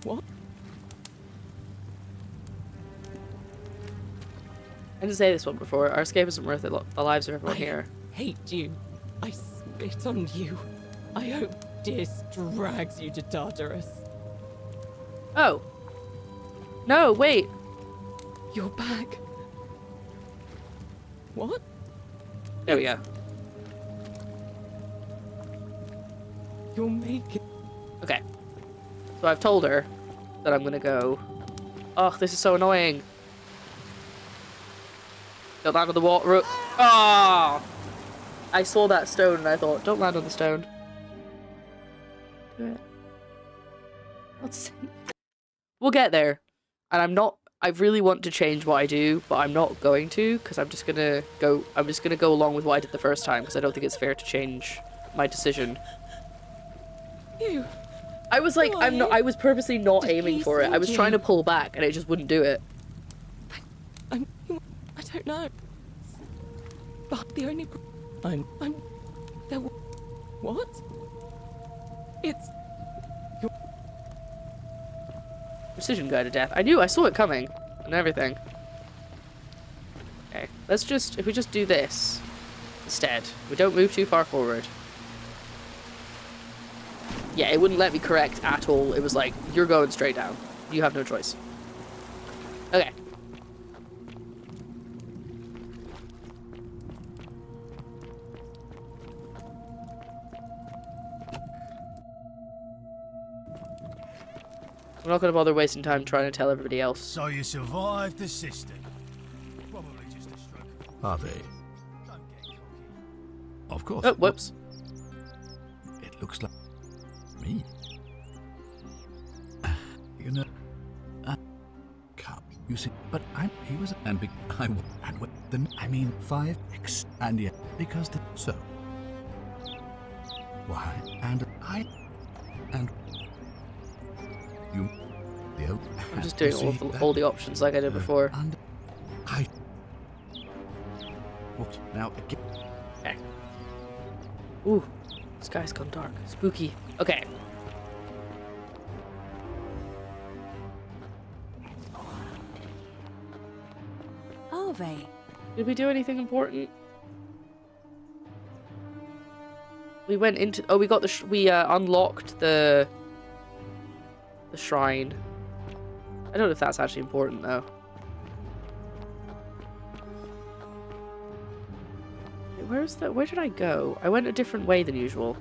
What? I didn't say this one before. Our escape isn't worth it. The lives of everyone here. I hate you. I spit on you. I hope Dis drags you to Tartarus. Oh. No, wait. You're back. What? There we go. You're making... Okay. So I've told her that I'm gonna go. Oh, this is so annoying. Don't land on the water. Oh! I saw that stone and I thought, don't land on the stone. Do it. Let's see. We'll get there. And I really want to change what I do, but I'm not going to, because I'm just gonna go along with what I did the first time, because I don't think it's fair to change my decision. You. I was like, I was purposely not aiming for it. I was trying to pull back and it just wouldn't do it. I don't know. But the only there. What? It's your precision guided death. I saw it coming and everything. Okay, if we just do this instead. We don't move too far forward. Yeah, it wouldn't let me correct at all. It was like, you're going straight down. You have no choice. Okay. I'm not going to bother wasting time trying to tell everybody else. So you survived the system. Probably just a stroke. Are they? Don't get cocky. Of course. Oh, whoops. It looks like me. You know, come. You see, but he was, and then I mean 5x, and yet because so. Why? And you. I'm just doing all the options like I did before. And what now again? Okay. Ooh, sky's gone dark. Spooky. Okay. Arve, Did we do anything important? We went into. Oh, we got we unlocked the shrine. I don't know if that's actually important though. Wait, where did I go? I went a different way than usual.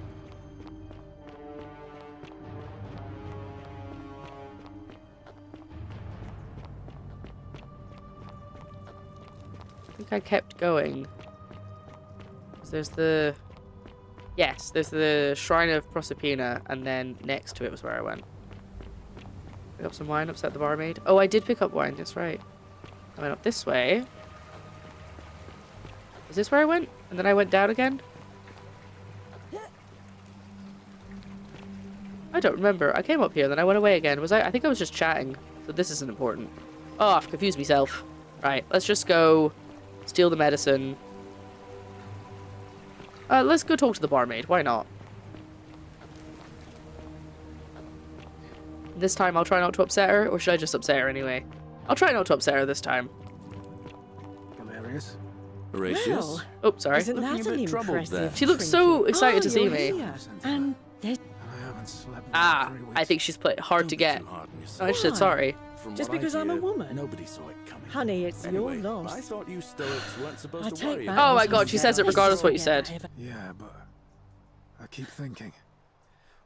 I think I kept going. There's the... Yes, there's the Shrine of Proserpina, and then next to it was where I went. Pick up some wine, upset the barmaid. Oh, I did pick up wine, that's right. I went up this way. Is this where I went? And then I went down again? I don't remember. I came up here, then I went away again. I think I was just chatting, so this isn't important. Oh, I've confused myself. Right, let's just go steal the medicine. Let's go talk to the barmaid. Why not? This time I'll try not to upset her, or should I just upset her anyway? I'll try not to upset her this time. Galerius? Horatius? Well, Oh, sorry. isn't Looking that a an bit troubled impressive there. She looks so trinket? excited to see you're me. here. And there's I haven't slept in Ah, 3 weeks. I think she's played hard Don't to be get. too hard on Oh, yourself. I just said Why? sorry. From Just what I because I'm a hear, woman. Nobody saw it coming. honey, it's Anyway, your loss. I thought you Stoics weren't supposed I to take worry back about Oh what my god, I she said. says it regardless of what you said. Yeah, but I keep thinking,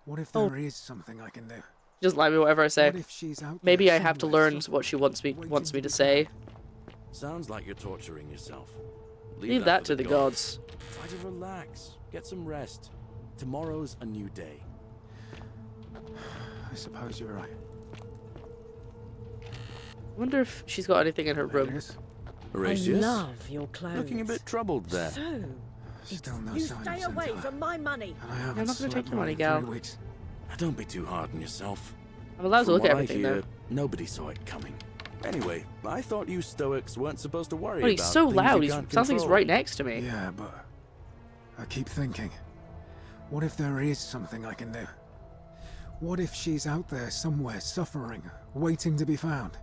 what if Oh. there is something I can do? She doesn't like me whatever I say. What if she's out Maybe there I have to somewhere, learn so- what she wants me to say. Sounds like you're torturing yourself. Leave that to the gods. Try to relax. Get some rest. Tomorrow's a new day. I suppose you're right. I wonder if she's got anything in her room. Galerius? Horatius? I love your clothes. Looking a bit troubled there. So, Still no you sign stay of away Cynthia. from my money. And I haven't I'm not gonna take slept your money, in gal. 3 weeks. Don't be too hard on yourself. I'm allowed to From look at what I everything hear, though. nobody saw it coming. Anyway, I thought you Stoics weren't supposed to worry Oh, he's about so things loud. you He can't sounds like he's control. right next to me. Yeah, but I keep thinking, what if there is something I can do? What if she's out there somewhere suffering, waiting to be found?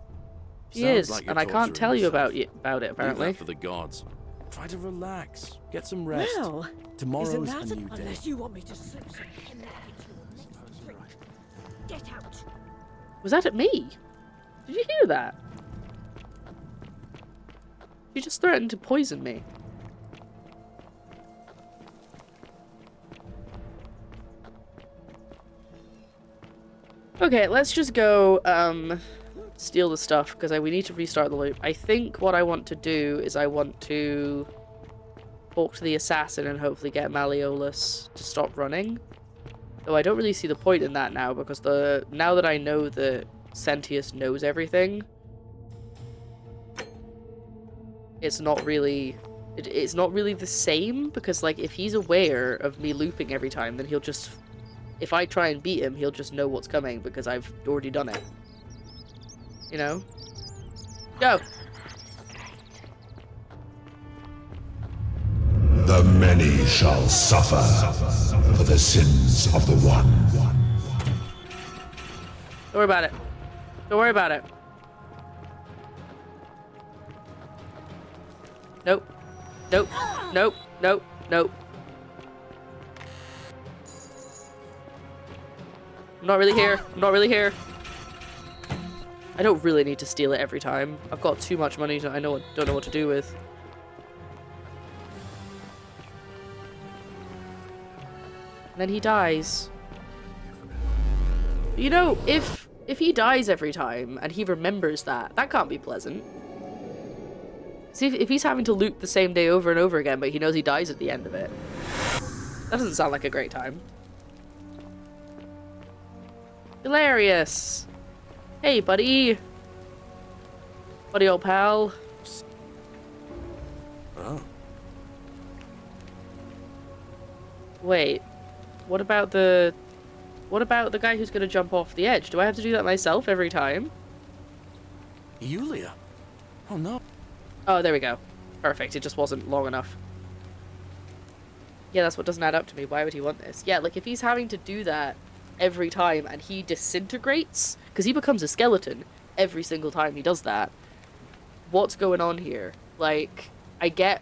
She Sounds is, like you're and I can't torturing tell you yourself. about it, Leave apparently. that for the gods. Try to relax. Get some rest. Well, Tomorrow's isn't a that new day. unless you want me to slip some hemlock into your next drink. Get out. Was that at me? Did you hear that? She just threatened to poison me. Okay, let's just go, steal the stuff, because we need to restart the loop. I think what I want to do is I want to talk to the assassin and hopefully get Malleolus to stop running. Though I don't really see the point in that now, because now that I know that Sentius knows everything, it's not really the same, because like if he's aware of me looping every time, then he'll just, if I try and beat him, he'll just know what's coming because I've already done it. You know? Go! The many shall suffer for the sins of the one. Don't worry about it. Don't worry about it. Nope. Nope. Nope. Nope. Nope. I'm not really here. I'm not really here. I don't really need to steal it every time. I've got too much money I don't know what to do with. And then he dies. You know, if he dies every time and he remembers that can't be pleasant. See, if he's having to loop the same day over and over again, but he knows he dies at the end of it, that doesn't sound like a great time. Hilarious. Hey, buddy. Buddy, old pal. Oh. Wait. What about the guy who's gonna jump off the edge? Do I have to do that myself every time? Yulia? Oh no. Oh, there we go. Perfect. It just wasn't long enough. Yeah, that's what doesn't add up to me. Why would he want this? Yeah, like if he's having to do that every time and he disintegrates, because he becomes a skeleton every single time he does that, what's going on here? Like, I get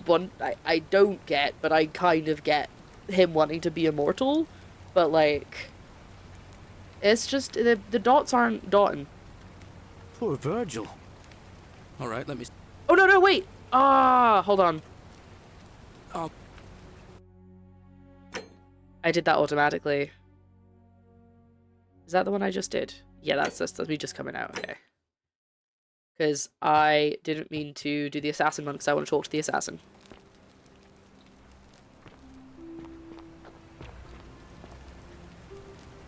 one, I don't get, but I kind of get him wanting to be immortal, but like, it's just, the dots aren't dotting. Poor Virgil. Alright, let me... Oh, no, wait! Ah, hold on. Oh. I did that automatically. Is that the one I just did? Yeah, that's me just coming out, okay. Because I didn't mean to do the assassin one, because I want to talk to the assassin.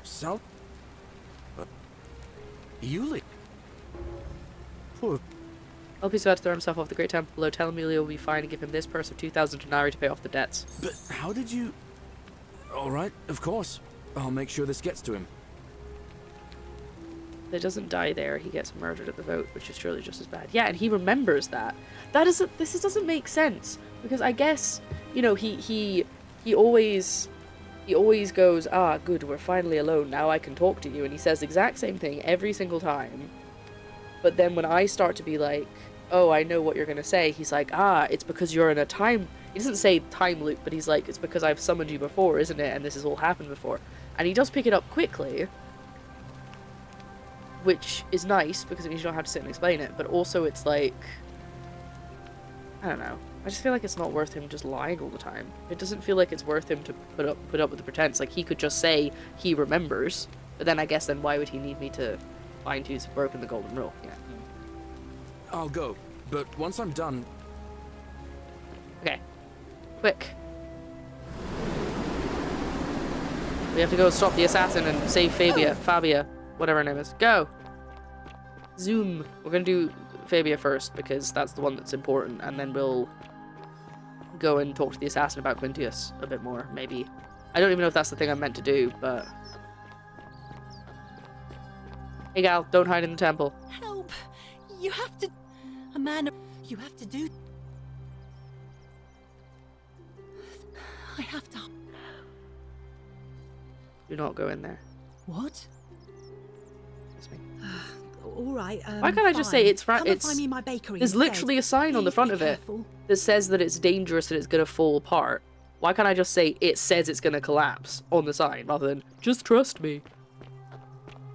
Sal... Yulia? Poor... Elpi's about to throw himself off the Great Temple below. Tell Amelia will be fine and give him this purse of 2,000 denarii to pay off the debts. But how did you... Alright, of course. I'll make sure this gets to him. If it doesn't die there, he gets murdered at the vote, which is surely just as bad. Yeah, and he remembers that. This doesn't make sense. Because I guess, you know, he always goes, ah, good, we're finally alone, now I can talk to you. And he says the exact same thing every single time. But then when I start to be like, oh, I know what you're going to say, he's like, ah, it's because you're in a time... He doesn't say time loop, but he's like, it's because I've summoned you before, isn't it? And this has all happened before. And he does pick it up quickly, which is nice, because it means you don't have to sit and explain it. But also it's like... I don't know. I just feel like it's not worth him just lying all the time. It doesn't feel like it's worth him to put up with the pretense. Like, he could just say he remembers, but then I guess then why would he need me to find who's broken the golden rule? Yeah. I'll go, but once I'm done... Okay. Quick. We have to go stop the assassin and save Fabia, whatever her name is. Go! Zoom. We're gonna do Fabia first, because that's the one that's important, and then we'll go and talk to the assassin about Quintius a bit more, maybe. I don't even know if that's the thing I'm meant to do, but... Hey gal, don't hide in the temple. Help! You have to... You have to do... I have to. Do not go in there. What? That's me. All right. Why can't I just say it's Come and it's find me in my bakery there's instead. literally a sign on the Please front be of it careful. that says that it's dangerous and it's gonna fall apart. Why can't I just say it says it's gonna collapse on the sign rather than just trust me?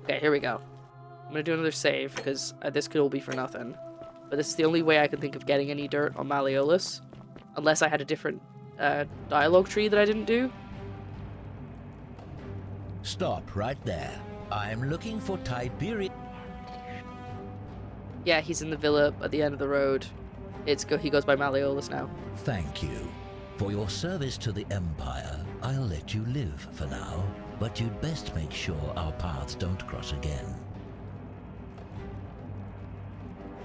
Okay, here we go. I'm gonna do another save because this could all be for nothing. But this is the only way I can think of getting any dirt on Malleolus, unless I had a different dialogue tree that I didn't do. Stop right there. I'm looking for Tiberius. Yeah, he's in the villa at the end of the road. He goes by Malleolus now. Thank you. For your service to the Empire, I'll let you live for now, but you'd best make sure our paths don't cross again.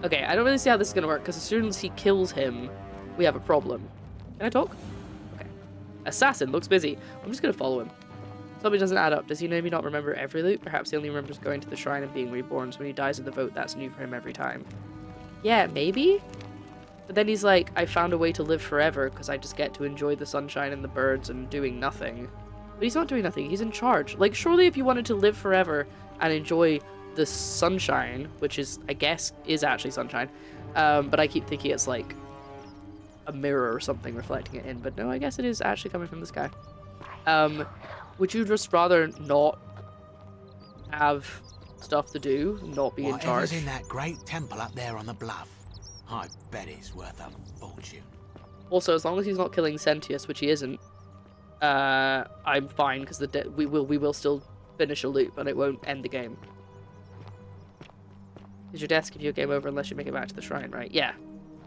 Okay, I don't really see how this is gonna work, because as soon as he kills him, we have a problem. Can I talk? Okay. Assassin looks busy. I'm just gonna follow him. Something doesn't add up. Does he maybe not remember every loop? Perhaps he only remembers going to the shrine and being reborn, so when he dies in the vote, that's new for him every time. Yeah, maybe? But then he's like, I found a way to live forever, because I just get to enjoy the sunshine and the birds and doing nothing. But he's not doing nothing, he's in charge. Like, surely if you wanted to live forever and enjoy the sunshine, which is, I guess, is actually sunshine, but I keep thinking it's like a mirror or something reflecting it in, but no, I guess it is actually coming from the sky. Would you just rather not have stuff to do, not be in charge? Whatever's in that great temple up there on the bluff, I bet it's worth a fortune. Also, as long as he's not killing Sentius, which he isn't, I'm fine, because we will still finish a loop, and it won't end the game. Is your death give you a game over unless you make it back to the shrine, right? Yeah.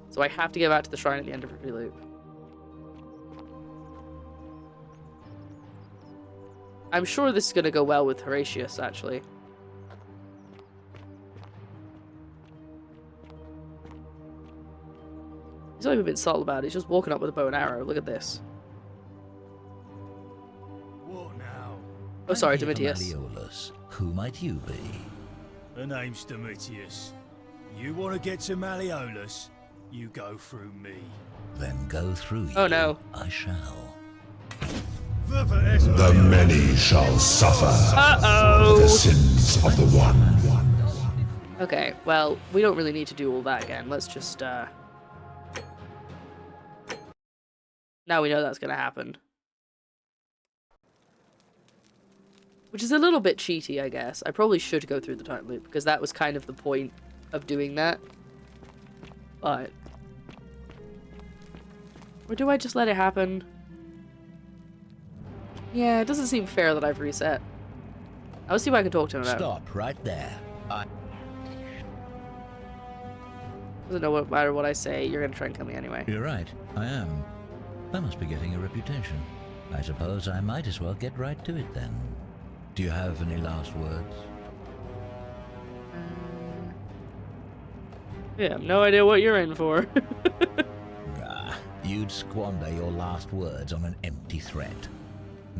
So I have to get back to the shrine at the end of every loop. I'm sure this is going to go well with Horatius, actually. He's not even been subtle about it. He's just walking up with a bow and arrow. Look at this. What now? Oh, sorry, I'm here for Domitius. Malleolus. Who might you be? The name's Domitius. You want to get to Malleolus? You go through me. Then go through you. Oh no. I shall. The many shall suffer for the sins of the one. Okay, well, we don't really need to do all that again. Let's just, now we know that's gonna happen. Which is a little bit cheaty, I guess. I probably should go through the time loop, because that was kind of the point of doing that. But... or do I just let it happen? Yeah, it doesn't seem fair that I've reset. I'll see what I can talk to him about. Stop right there. Doesn't know what matter what I say, you're gonna try and kill me anyway. You're right, I am. I must be getting a reputation. I suppose I might as well get right to it then. Do you have any last words? Yeah, I have no idea what you're in for. You'd squander your last words on an empty threat.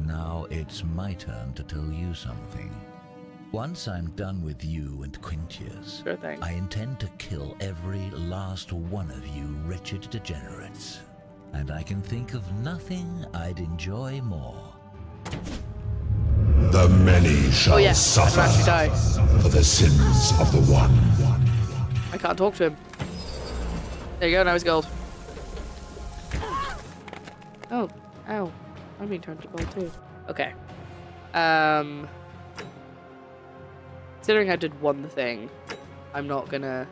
Now it's my turn to tell you something. Once I'm done with you and Quintius, Sure thing. I intend to kill every last one of you wretched degenerates. And I can think of nothing I'd enjoy more. The many shall suffer die. for the sins of the one. I can't talk to him. There you go, now he's gold. Oh, ow. I'm being turned to gold too. Okay. Considering I did one thing, I'm not gonna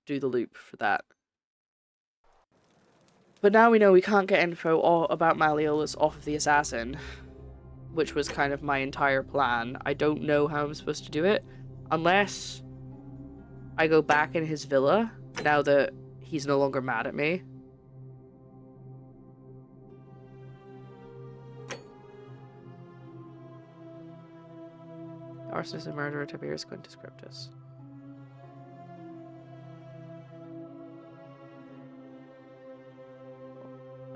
do the loop for that. But now we know we can't get info about Malleolus off of the assassin, which was kind of my entire plan. I don't know how I'm supposed to do it, unless I go back in his villa, now that he's no longer mad at me. Arsonist and murderer Tiberius Quintus Cryptus.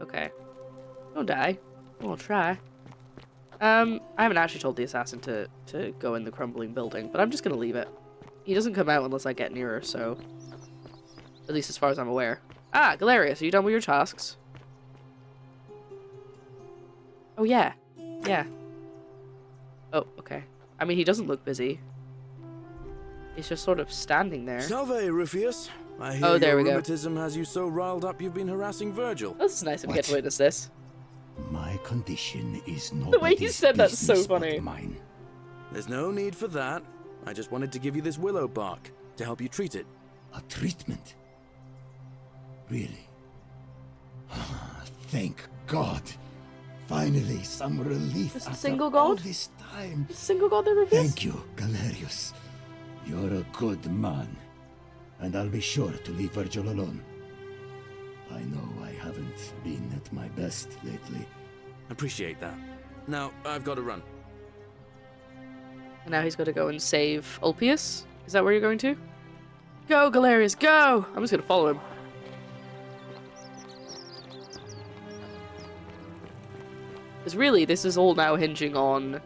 Okay. Don't die. We'll try. I haven't actually told the assassin to go in the crumbling building, but I'm just gonna leave it. He doesn't come out unless I get nearer, so... at least as far as I'm aware. Ah, Galerius, are you done with your tasks? Oh, yeah. Yeah. Oh, okay. I mean, he doesn't look busy. He's just sort of standing there. Salve, Rufus. I hear Oh, there your we go. rheumatism has you so riled up you've been harassing Virgil. That's nice if we get to witness this. My condition is The way he nobody's said that's so business but funny. mine. There's no need for that. I just wanted to give you this willow bark to help you treat it. A treatment? Really? Thank God. Finally, some relief Is it after single all god? this time. Is single god there, Rufus? Thank you, Galerius. You're a good man. And I'll be sure to leave Virgil alone. I know I haven't been at my best lately. Appreciate that. Now, I've got to run. And now he's got to go and save Ulpius? Is that where you're going to? Go, Galerius, go! I'm just going to follow him. Because really, this is all now hinging on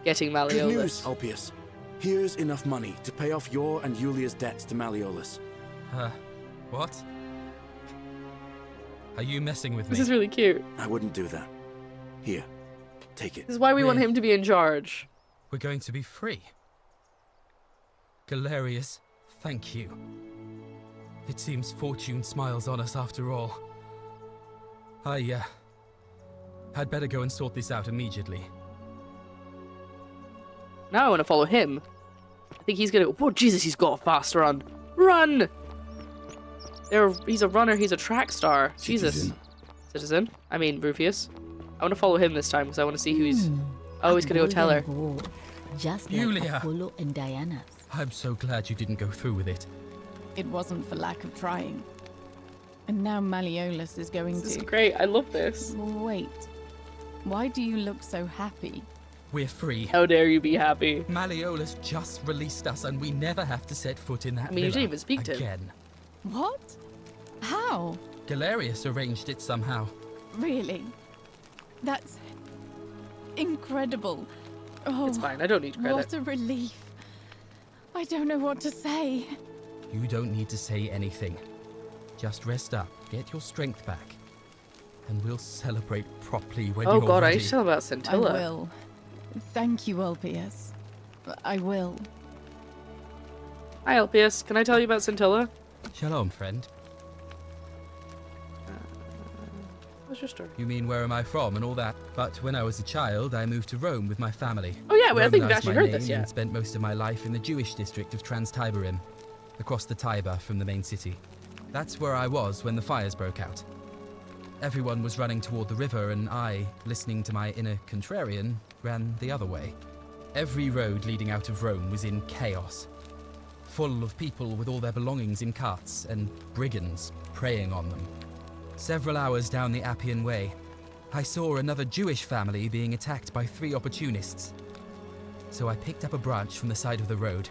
getting Good news, Malleolus. Ulpius. Here's enough money to pay off your and Julia's debts to Malleolus. What? Are you messing with me? This is really cute. I wouldn't do that. Here, take it. This is why we want him to be in charge. We're going to be free. Galerius, thank you. It seems fortune smiles on us after all. I'd better go and sort this out immediately. Now I want to follow him. I think he's gonna. Oh Jesus, he's got a fast run. Run! He's a runner. He's a track star. Jesus. Citizen. I mean Rufus. I want to follow him this time because I want to see who he's. Oh, he's gonna go tell her. Just Julia. like Apollo and Diana's. I'm so glad you didn't go through with it. It wasn't for lack of trying. And now Malleolus is going This to... is great. I love this. Wait. Why do you look so happy? We're free. How dare you be happy? Malleolus just released us and we never have to set foot in that I mean, you villa didn't even speak to him. again. What? How? Galerius arranged it somehow. Really? That's... incredible. Oh, It's fine. I don't need credit. what a relief. I don't know what to say. You don't need to say anything. Just rest up, get your strength back, and we'll celebrate properly when Oh you're God, I ready. need to tell about Scintilla. I will. Thank you, Ulpius. I will. Hi, Ulpius. Can I tell you about Scintilla? Shalom, friend. What's your story? You mean where am I from and all that? But when I was a child, I moved to Rome with my family. Oh yeah, well, I think we've Romanised actually my heard this name yet. And spent most of my life in the Jewish district of Trans-Tiberim, across the Tiber from the main city. That's where I was when the fires broke out. Everyone was running toward the river, and I, listening to my inner contrarian, ran the other way. Every road leading out of Rome was in chaos, full of people with all their belongings in carts, and brigands preying on them. Several hours down the Appian Way, I saw another Jewish family being attacked by 3 opportunists. So I picked up a branch from the side of the road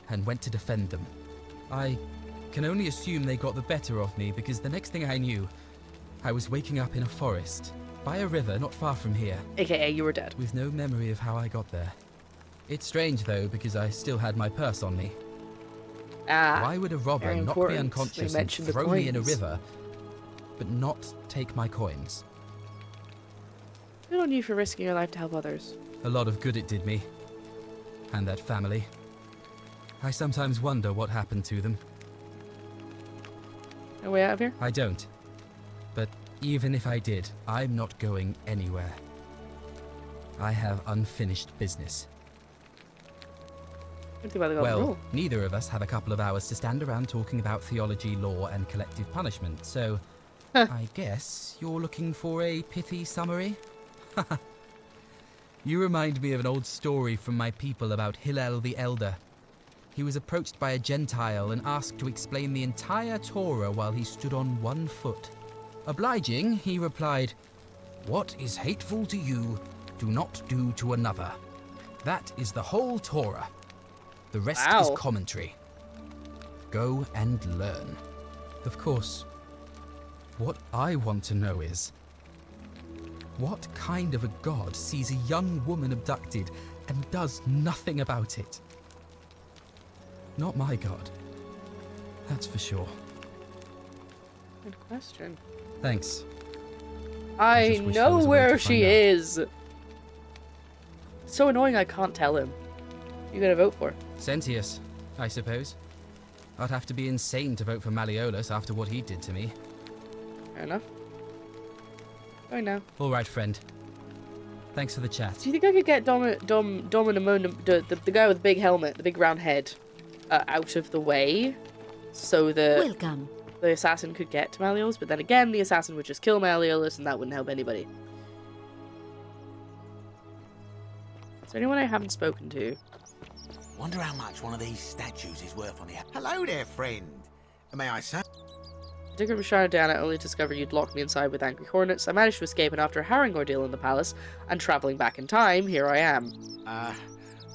and went to defend them. I can only assume they got the better of me because the next thing I knew, I was waking up in a forest, by a river not far from here. AKA, you were dead. With no memory of how I got there. It's strange though, because I still had my purse on me. Ah. Why would a robber very knock me important. unconscious They and mentioned the throw me in a coins. river, but not take my coins? Good on you for risking your life to help others. A lot of good it did me. And that family. I sometimes wonder what happened to them. No way out of here? I don't. But even if I did, I'm not going anywhere. I have unfinished business. What do you think about the golden Well, rule? neither of us have a couple of hours to stand around talking about theology, law, and collective punishment, so I guess you're looking for a pithy summary? You remind me of an old story from my people about Hillel the Elder. He was approached by a Gentile and asked to explain the entire Torah while he stood on one foot. Obliging, he replied, "What is hateful to you, do not do to another. That is the whole Torah. The rest is commentary. Go and learn." Of course, what I want to know is, what kind of a god sees a young woman abducted and does nothing about it? Not my god. That's for sure. Good question. Thanks. I just wish there know was a way where to she find out. is. So annoying I can't tell him. Who you gonna vote for? Sentius, I suppose. I'd have to be insane to vote for Malleolus after what he did to me. Fair enough. Going now. All right, friend. Thanks for the chat. Do you think I could get the guy with the big helmet, the big round head, out of the way, so that Welcome. the assassin could get to Malleolus? But then again, the assassin would just kill Malleolus, and that wouldn't help anybody. Is there anyone I haven't spoken to? Wonder how much one of these statues is worth on the... Hello there, friend. May I say? Digger was shouted down. I only discovered you'd locked me inside with angry hornets. I managed to escape, and after a harrowing ordeal in the palace and travelling back in time, here I am.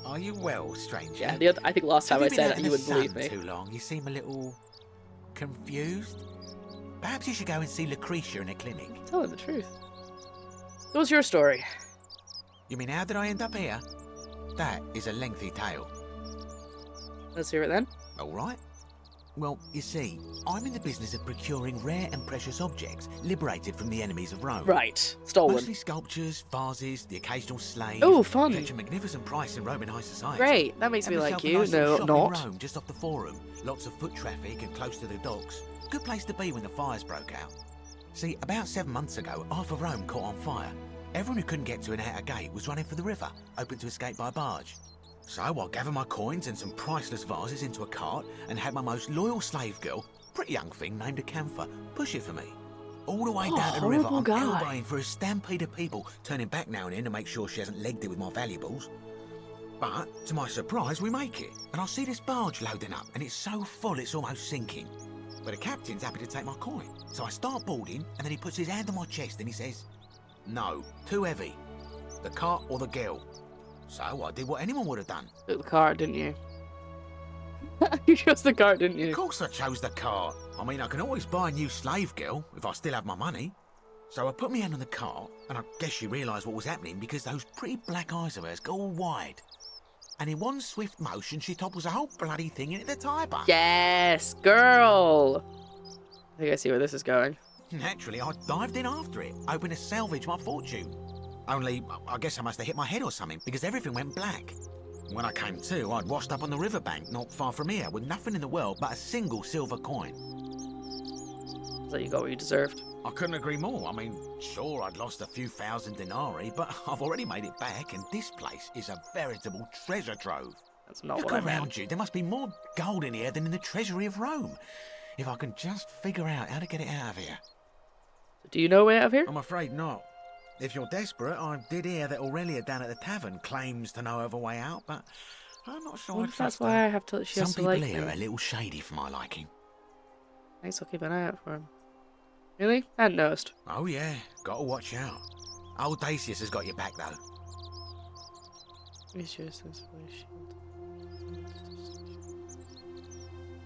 Are you well, stranger? Yeah, I think last time I said it, you wouldn't believe me. Too long. You seem a little confused. Perhaps you should go and see Lucretia in a clinic. Tell her the truth. What's your story? You mean how did I end up here? That is a lengthy tale. Let's hear it then. All right. Well, you see, I'm in the business of procuring rare and precious objects liberated from the enemies of Rome. Right. Stolen. Mostly sculptures, vases, the occasional slave. Oh, fun. Fetch a magnificent price in Roman high society. Great. That makes me like myself a you. nice little No, shop not. in Rome, just off the Forum. Lots of foot traffic and close to the docks. Good place to be when the fires broke out. See, about 7 months ago, half of Rome caught on fire. Everyone who couldn't get to an outer gate was running for the river, open to escape by barge. So I gathered my coins and some priceless vases into a cart and had my most loyal slave girl, pretty young thing named Acantha, push it for me. All the way down to the river, I'm elbowing for a stampede of people, turning back now and then to make sure she hasn't legged it with my valuables. But, to my surprise, we make it, and I see this barge loading up, and it's so full it's almost sinking. But the captain's happy to take my coin, so I start boarding, and then he puts his hand on my chest and he says, "No, too heavy. The cart or the girl." So I did what anyone would have done. Took the cart, didn't you? You chose the cart, didn't you? Of course I chose the cart. I mean, I can always buy a new slave girl if I still have my money. So I put my hand on the cart, and I guess she realised what was happening because those pretty black eyes of hers go all wide. And in one swift motion, she topples the whole bloody thing into the Tiber. Yes, girl! I think I see where this is going. Naturally, I dived in after it, hoping to salvage my fortune. Only, I guess I must have hit my head or something, because everything went black. When I came to, I'd washed up on the riverbank, not far from here, with nothing in the world but a single silver coin. So you got what you deserved. I couldn't agree more. I mean, sure, I'd lost a few thousand denarii, but I've already made it back, and this place is a veritable treasure trove. That's not Look what I around meant. you. There must be more gold in here than in the treasury of Rome. If I can just figure out how to get it out of here. Do you know way out of here? I'm afraid not. If you're desperate, I did hear that Aurelia down at the tavern claims to know of a way out, but I'm not sure Well, I that's trust why her. I have to. She has Some to people like here me. are a little shady for my liking. Thanks, I'll keep an eye out for him. Really? I hadn't noticed. Oh yeah, gotta watch out. Old Dacius has got your back though. He's just this way shield.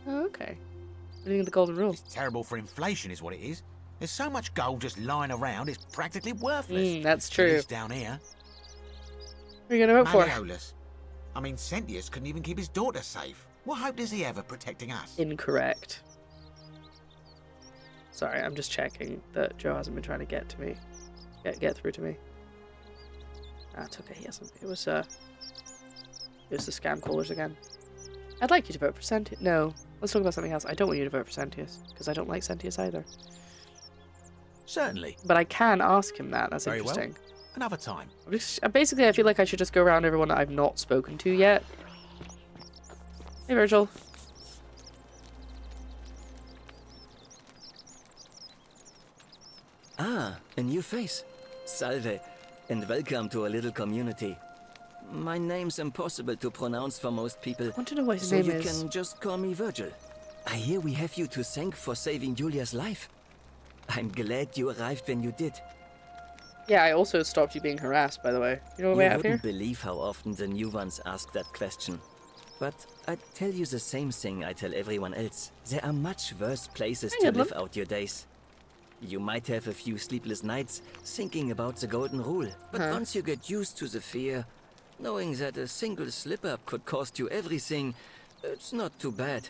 Oh, okay. What do you think of the golden rule? It's terrible for inflation is what it is. There's so much gold just lying around, it's practically worthless. That's At true. least down here. Who are you gonna vote for? Malleolus. I mean, Sentius couldn't even keep his daughter safe. What hope does he have of protecting us? Incorrect. Sorry, I'm just checking that Joe hasn't been trying to get to me. Get through to me. Ah, it's okay, he hasn't. It was the scam callers again. I'd like you to vote for Sentius. No, let's talk about something else. I don't want you to vote for Sentius, because I don't like Sentius either. Certainly. But I can ask him that. That's Very well. interesting. Another time. Basically, I feel like I should just go around everyone that I've not spoken to yet. Hey, Virgil. Ah, a new face. Salve, and welcome to a little community. My name's impossible to pronounce for most people. I want to know what his so name you is. can just call me Virgil. I hear we have you to thank for saving Julia's life. I'm glad you arrived when you did. Yeah, I also stopped you being harassed, by the way. You know a way You out of here? wouldn't believe how often the new ones ask that question. But I tell you the same thing I tell everyone else. There are much worse places Hey, to live Edmund. out your days. You might have a few sleepless nights thinking about the golden rule, but once you get used to the fear, knowing that a single slip-up could cost you everything, it's not too bad.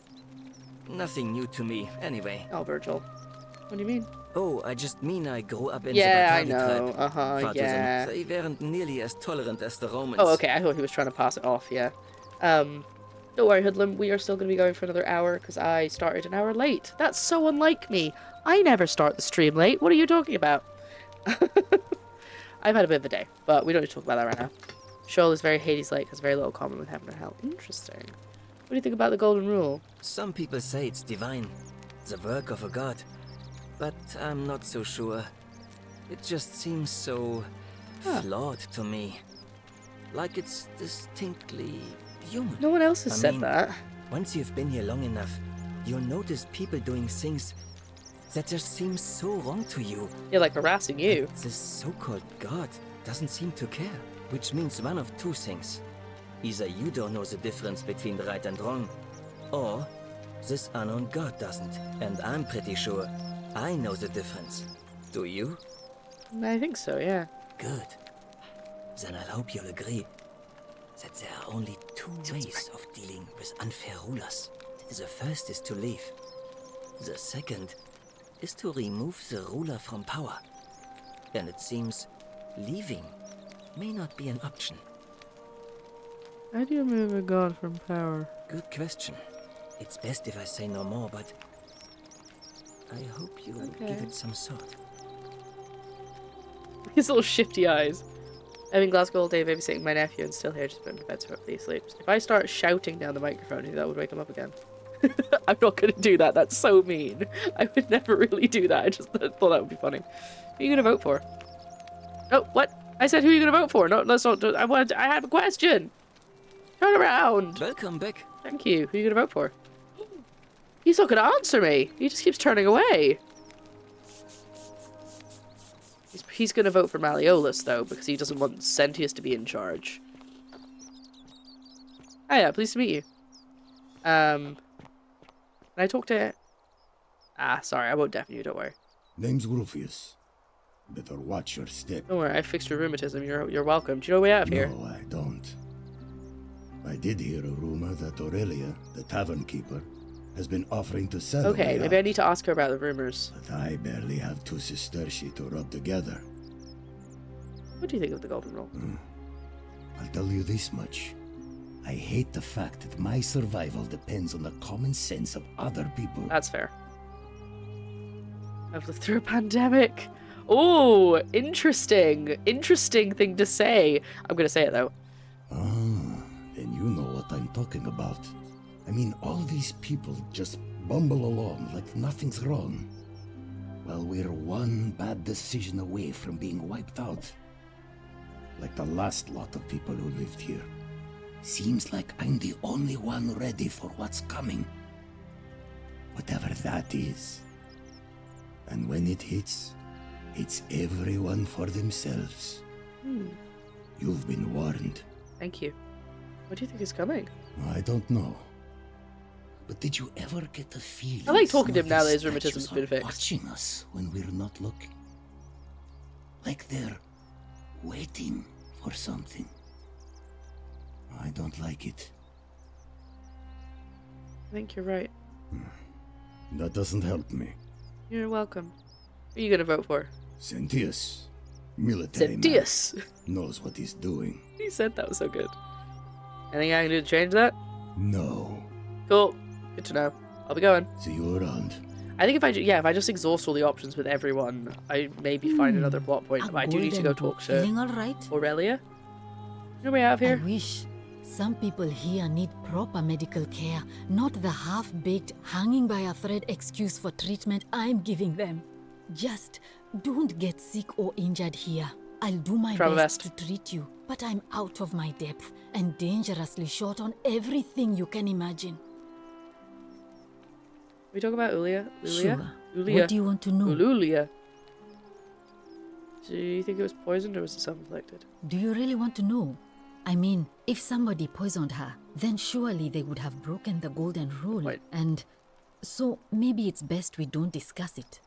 Nothing new to me, anyway. Oh, Virgil. What do you mean? Oh, I just mean I grew up in Yeah, I the know. Batavi tribe. Vater Yeah. They weren't nearly as tolerant as the Romans. Oh, okay. I thought he was trying to pass it off, yeah. Don't worry, Hoodlum. We are still going to be going for another hour because I started an hour late. That's so unlike me. I never start the stream late. What are you talking about? I've had a bit of a day, but we don't need to talk about that right now. Shoal is very Hades-like, has very little common with heaven and hell. Interesting. What do you think about the Golden Rule? Some people say it's divine, the work of a god. But I'm not so sure. It just seems so flawed to me. Like it's distinctly human. No one else has said mean, that. Once you've been here long enough, you'll notice people doing things that just seem so wrong to you. Yeah, like harassing you. But this so-called god doesn't seem to care. Which means one of two things. Either you don't know the difference between right and wrong, or this unknown god doesn't. And I'm pretty sure I know the difference. Do you? I think so, yeah. Good. Then I hope you'll agree that there are only two ways of dealing with unfair rulers. The first is to leave. The second is to remove the ruler from power. And it seems leaving may not be an option. How do you remove a god from power? Good question. It's best if I say no more, but I hope you'll give it some thought. His little shifty eyes. I'm in Glasgow all day babysitting my nephew and still here just put him to bed so hopefully he sleeps. If I start shouting down the microphone, do you think that would wake him up again? I'm not going to do that. That's so mean. I would never really do that. I just thought that would be funny. Who are you going to vote for? Oh, what? I said who are you going to vote for? No, let's not do I have a question. Turn around. Welcome back. Thank you. Who are you going to vote for? He's not going to answer me. He just keeps turning away. He's going to vote for Malleolus, though, because he doesn't want Sentius to be in charge. Oh, yeah, pleased to meet you. Can I talk to... Ah, sorry, I won't deafen you, don't worry. Name's Rufius. Better watch your step. Don't worry, I fixed your rheumatism. You're welcome. Do you know a way out of here? No, I don't. I did hear a rumor that Aurelia, the tavern keeper, has been offering to sell. Okay, maybe I need to ask her about the rumors. But I barely have two sesterci to rub together. What do you think of the Golden Rule? I'll tell you this much. I hate the fact that my survival depends on the common sense of other people. That's fair. I've lived through a pandemic. Oh, interesting. Interesting thing to say. I'm going to say it, though. Ah, then you know what I'm talking about. I mean, all these people just bumble along like nothing's wrong. Well, we're one bad decision away from being wiped out. Like the last lot of people who lived here. Seems like I'm the only one ready for what's coming. Whatever that is. And when it hits, it's everyone for themselves. You've been warned. Thank you. What do you think is coming? I don't know. But did you ever get the feeling I like talking to him now that his some of rheumatism's these been statues are fixed. watching us when we're not looking? Like they're waiting for something. I don't like it. I think you're right. That doesn't help me. You're welcome. Who are you going to vote for? Sentius, military Sentius! man, knows what he's doing. He said that was so good. Anything I can do to change that? No. Cool. Good to know. I'll be going. See you around. I think if I just exhaust all the options with everyone, I maybe find another plot point. But I do need to go talk to Feeling all right? Aurelia. No way out of here. I wish. Some people here need proper medical care, not the half-baked, hanging by a thread excuse for treatment I'm giving them. Just don't get sick or injured here. I'll do my best to treat you, but I'm out of my depth and dangerously short on everything you can imagine. We talk about Ulia? Sure. Ulia. What do you want to know? Ululia. Do you think it was poisoned or was it self-inflicted? Do you really want to know? I mean, if somebody poisoned her, then surely they would have broken the golden rule. Wait. And so maybe it's best we don't discuss it.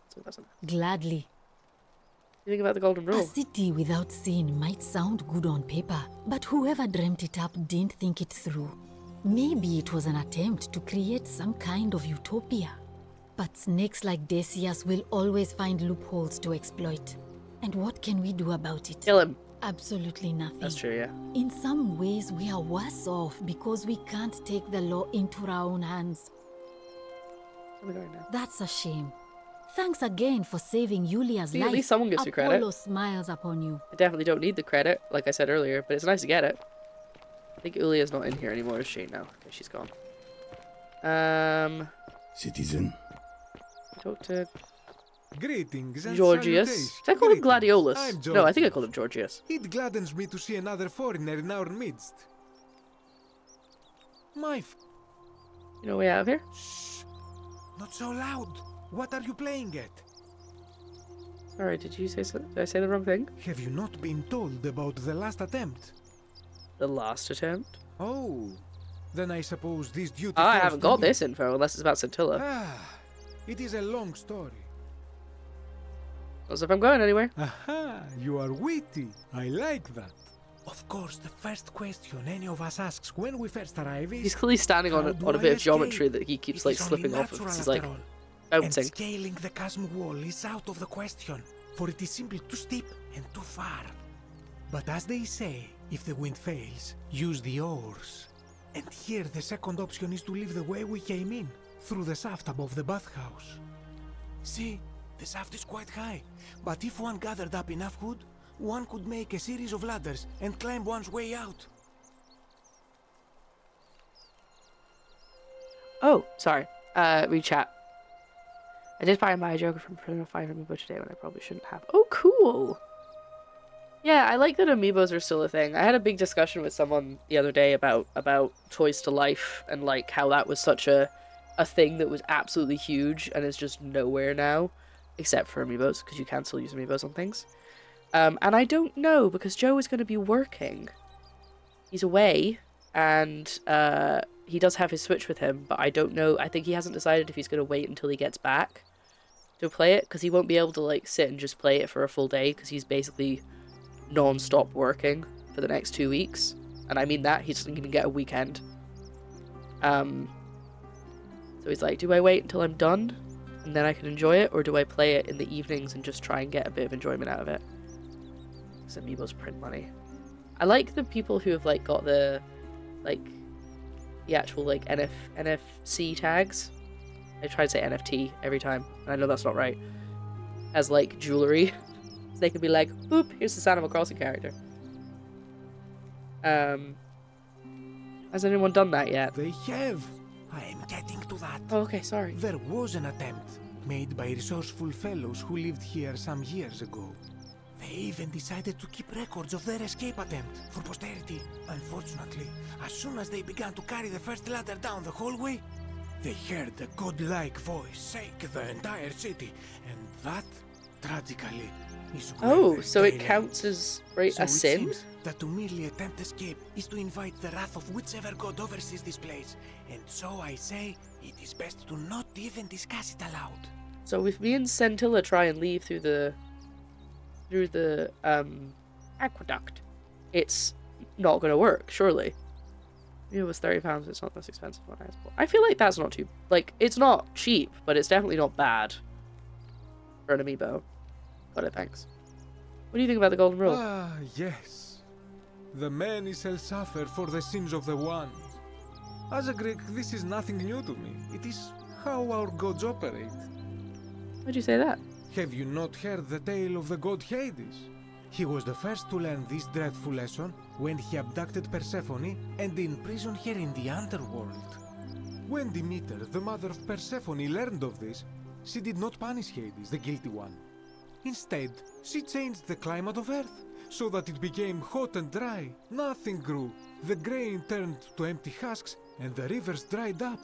So it doesn't. Gladly. What do you think about the golden rule? A city without sin might sound good on paper, but whoever dreamt it up didn't think it through. Maybe it was an attempt to create some kind of utopia. But snakes like Decius will always find loopholes to exploit. And what can we do about it? Kill him. Absolutely nothing. That's true, yeah. In some ways, we are worse off because we can't take the law into our own hands. Where are we going now? That's a shame. Thanks again for saving Yulia's See, life. at least someone gives you credit. Apollo smiles upon you. I definitely don't need the credit, like I said earlier, but it's nice to get it. I think Ulia's not in here anymore, is she? No. Okay, she's gone. Citizen. Talk to Greetings and Georgius. salutations. Did I call him Greetings. Gladiolus? I'm No, I think I Georgius. called him Georgius. It gladdens me to see another foreigner in our midst. You know, way out of here? Shh! Not so loud. What are you playing at? Sorry, did I say the wrong thing? Have you not been told about the last attempt? The last attempt? Oh, then I suppose this duty. I falls haven't to got me. this info unless it's about Scintilla. It is a long story. As if I'm going anywhere. Aha, you are witty. I like that. Of course, the first question any of us asks when we first arrive is... He's clearly standing on how a do bit I of geometry escape? that he keeps It like is slipping only off of. natural He's like after all. bouncing. And scaling the chasm wall is out of the question, for it is simply too steep and too far. But as they say, if the wind fails, use the oars. And here the second option is to leave the way we came in, through the shaft above the bathhouse. See, the shaft is quite high, but if one gathered up enough wood, one could make a series of ladders and climb one's way out. Oh, sorry. Read chat. I did find my Joker from Prison 5 Amiibo today when I probably shouldn't have. Oh, cool! Yeah, I like that amiibos are still a thing. I had a big discussion with someone the other day about Toys to Life and like how that was such a thing that was absolutely huge and is just nowhere now, except for amiibos, because you can still use amiibos on things. And I don't know, because Joe is going to be working. He's away, and he does have his Switch with him, but I don't know. I think he hasn't decided if he's going to wait until he gets back to play it, because he won't be able to like sit and just play it for a full day, because he's basically non-stop working for the next 2 weeks. And I mean that, he doesn't even get a weekend. So he's like, do I wait until I'm done and then I can enjoy it, or do I play it in the evenings and just try and get a bit of enjoyment out of it? Because amiibos print money. I like the people who have like got the actual like NFC tags. I try to say NFT every time, and I know that's not right. As like jewelry. So they could be like, boop, here's this Animal Crossing character. Has anyone done that yet? They have. I am getting to that. Oh, okay, sorry. There was an attempt made by resourceful fellows who lived here some years ago. They even decided to keep records of their escape attempt for posterity. Unfortunately, as soon as they began to carry the first ladder down the hallway, they heard a godlike voice shake the entire city, and that, tragically, is where Oh, they so it died. counts as So a it sin? seems that to merely attempt escape is to invite the wrath of whichever god oversees this place, and so I say it is best to not even discuss it aloud. So if me and Scintilla try and leave through the aqueduct, it's not going to work, surely. It was £30, it's not the most expensive one I bought. I feel like that's not too, like, it's not cheap, but it's definitely not bad for an amiibo. Got it, thanks. What do you think about the Golden Rule? Ah, yes. The many shall suffer for the sins of the one. As a Greek, this is nothing new to me. It is how our gods operate. Why'd you say that? Have you not heard the tale of the god Hades? He was the first to learn this dreadful lesson when he abducted Persephone and imprisoned her in the underworld. When Demeter, the mother of Persephone, learned of this, she did not punish Hades, the guilty one. Instead, she changed the climate of Earth so that it became hot and dry. Nothing grew. The grain turned to empty husks and the rivers dried up.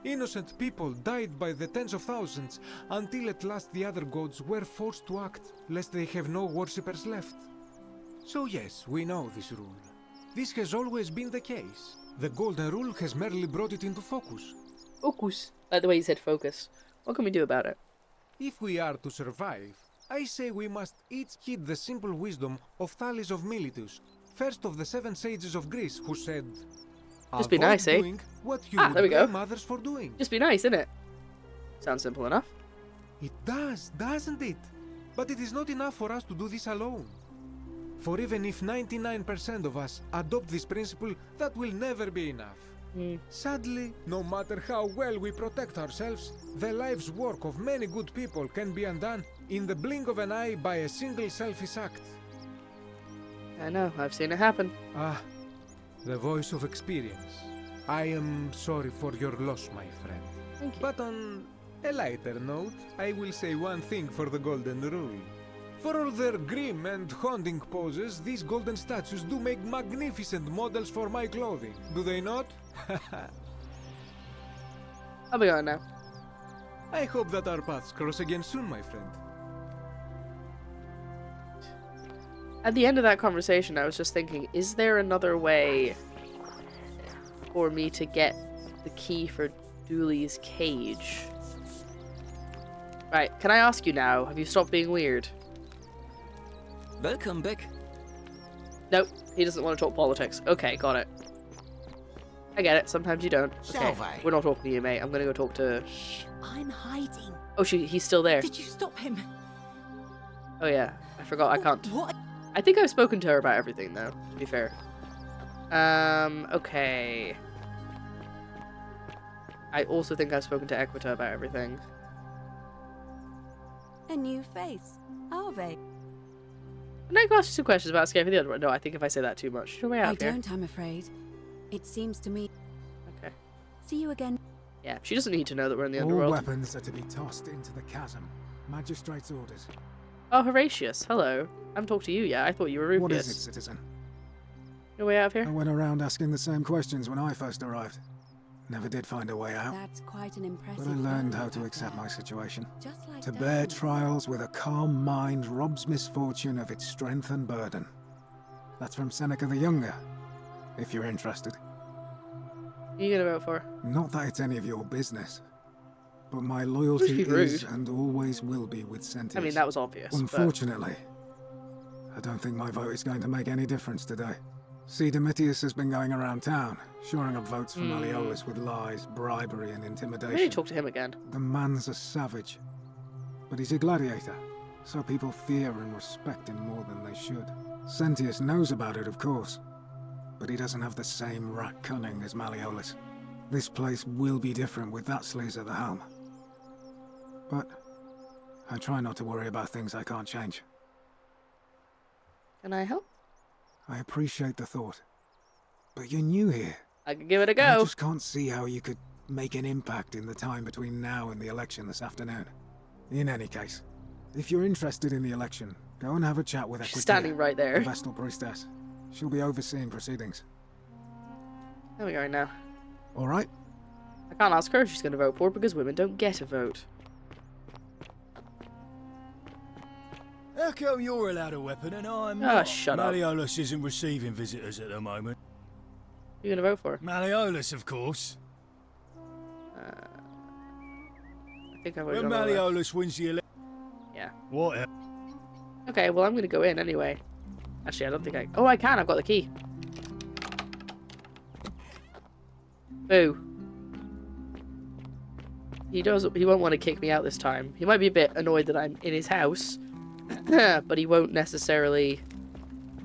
Innocent people died by the tens of thousands until at last the other gods were forced to act, lest they have no worshippers left. So yes, we know this rule. This has always been the case. The Golden Rule has merely brought it into focus. Focus. Like the way you said focus. What can we do about it? If we are to survive, I say we must each heed the simple wisdom of Thales of Miletus, first of the 7 sages of Greece, who said, Just be "Avoid nice, eh? doing what you Ah, would there we go. blame others for doing." Just be nice, innit? Sounds simple enough. It does, doesn't it? But it is not enough for us to do this alone. For even if 99% of us adopt this principle, that will never be enough. Sadly, no matter how well we protect ourselves, the life's work of many good people can be undone in the blink of an eye by a single selfish act. I know, I've seen it happen. Ah, the voice of experience. I am sorry for your loss, my friend. Thank you. But on a lighter note, I will say one thing for the Golden Rule. For all their grim and haunting poses, these golden statues do make magnificent models for my clothing, do they not? I'll be going now. I hope that our paths cross again soon, my friend. At the end of that conversation, I was just thinking, is there another way for me to get the key for Dooley's cage? Right, can I ask you now, have you stopped being weird? Welcome back. Nope, he doesn't want to talk politics. Okay, got it. I get it, sometimes you don't. Okay, Salve. we're not talking to you, mate. I'm gonna go talk to... Shh, I'm hiding. Oh, he's still there. Did you stop him? Oh yeah, I forgot, I can't. What? I think I've spoken to her about everything, though, to be fair. Okay. I also think I've spoken to Equita about everything. A new face. Ave. And I can ask you some questions about escaping the underworld. No, I think if I say that too much, you're way out I here. don't, I'm afraid. It seems to me... Okay. See you again. Yeah, she doesn't need to know that we're in the All underworld. weapons are to be tossed into the chasm. Magistrate's orders. Oh, Horatius, hello. I haven't talked to you yet. I thought you were Rufius. What is it, citizen? Your way out of here? I went around asking the same questions when I first arrived. Never did find a way out. That's quite an impressive... But I learned bow how you to have accept there. my situation. Just like To that. bear trials with a calm mind robs misfortune of its strength and burden. That's from Seneca the Younger, if you're interested. Who are you gonna vote for? Not that it's any of your business, but my Who's loyalty be rude? is and always will be with Sentius. I mean, that was obvious. but- Unfortunately, I don't think my vote is going to make any difference today. See, Domitius has been going around town, shoring up votes for Malleolus with lies, bribery, and I intimidation. need to talk to him again. The man's a savage, but he's a gladiator, so people fear and respect him more than they should. Sentius knows about it, of course, but he doesn't have the same rat cunning as Malleolus. This place will be different with that sleaze at the helm. But I try not to worry about things I can't change. Can I help? I appreciate the thought, but you're new here. I can give it a I go. just can't see how you could make an impact in the time between now and the election this afternoon. In any case, if you're interested in the election, go and have a chat with She's Equitia, standing right there. the Vestal Priestess. She'll be overseeing proceedings. There we go now. All right? I can't ask her if she's gonna vote for it because women don't get a vote. How come you're allowed a weapon and I'm Ah, not? shut up. Malleolus isn't receiving visitors at the moment. Who you gonna vote for? Malleolus, of course. I think I voted When on the left. Malleolus wins the election... Yeah. What? Okay, well, I'm gonna go in anyway. Actually, I don't think I... Oh, I can. I've got the key. Boo. He won't want to kick me out this time. He might be a bit annoyed that I'm in his house. But he won't necessarily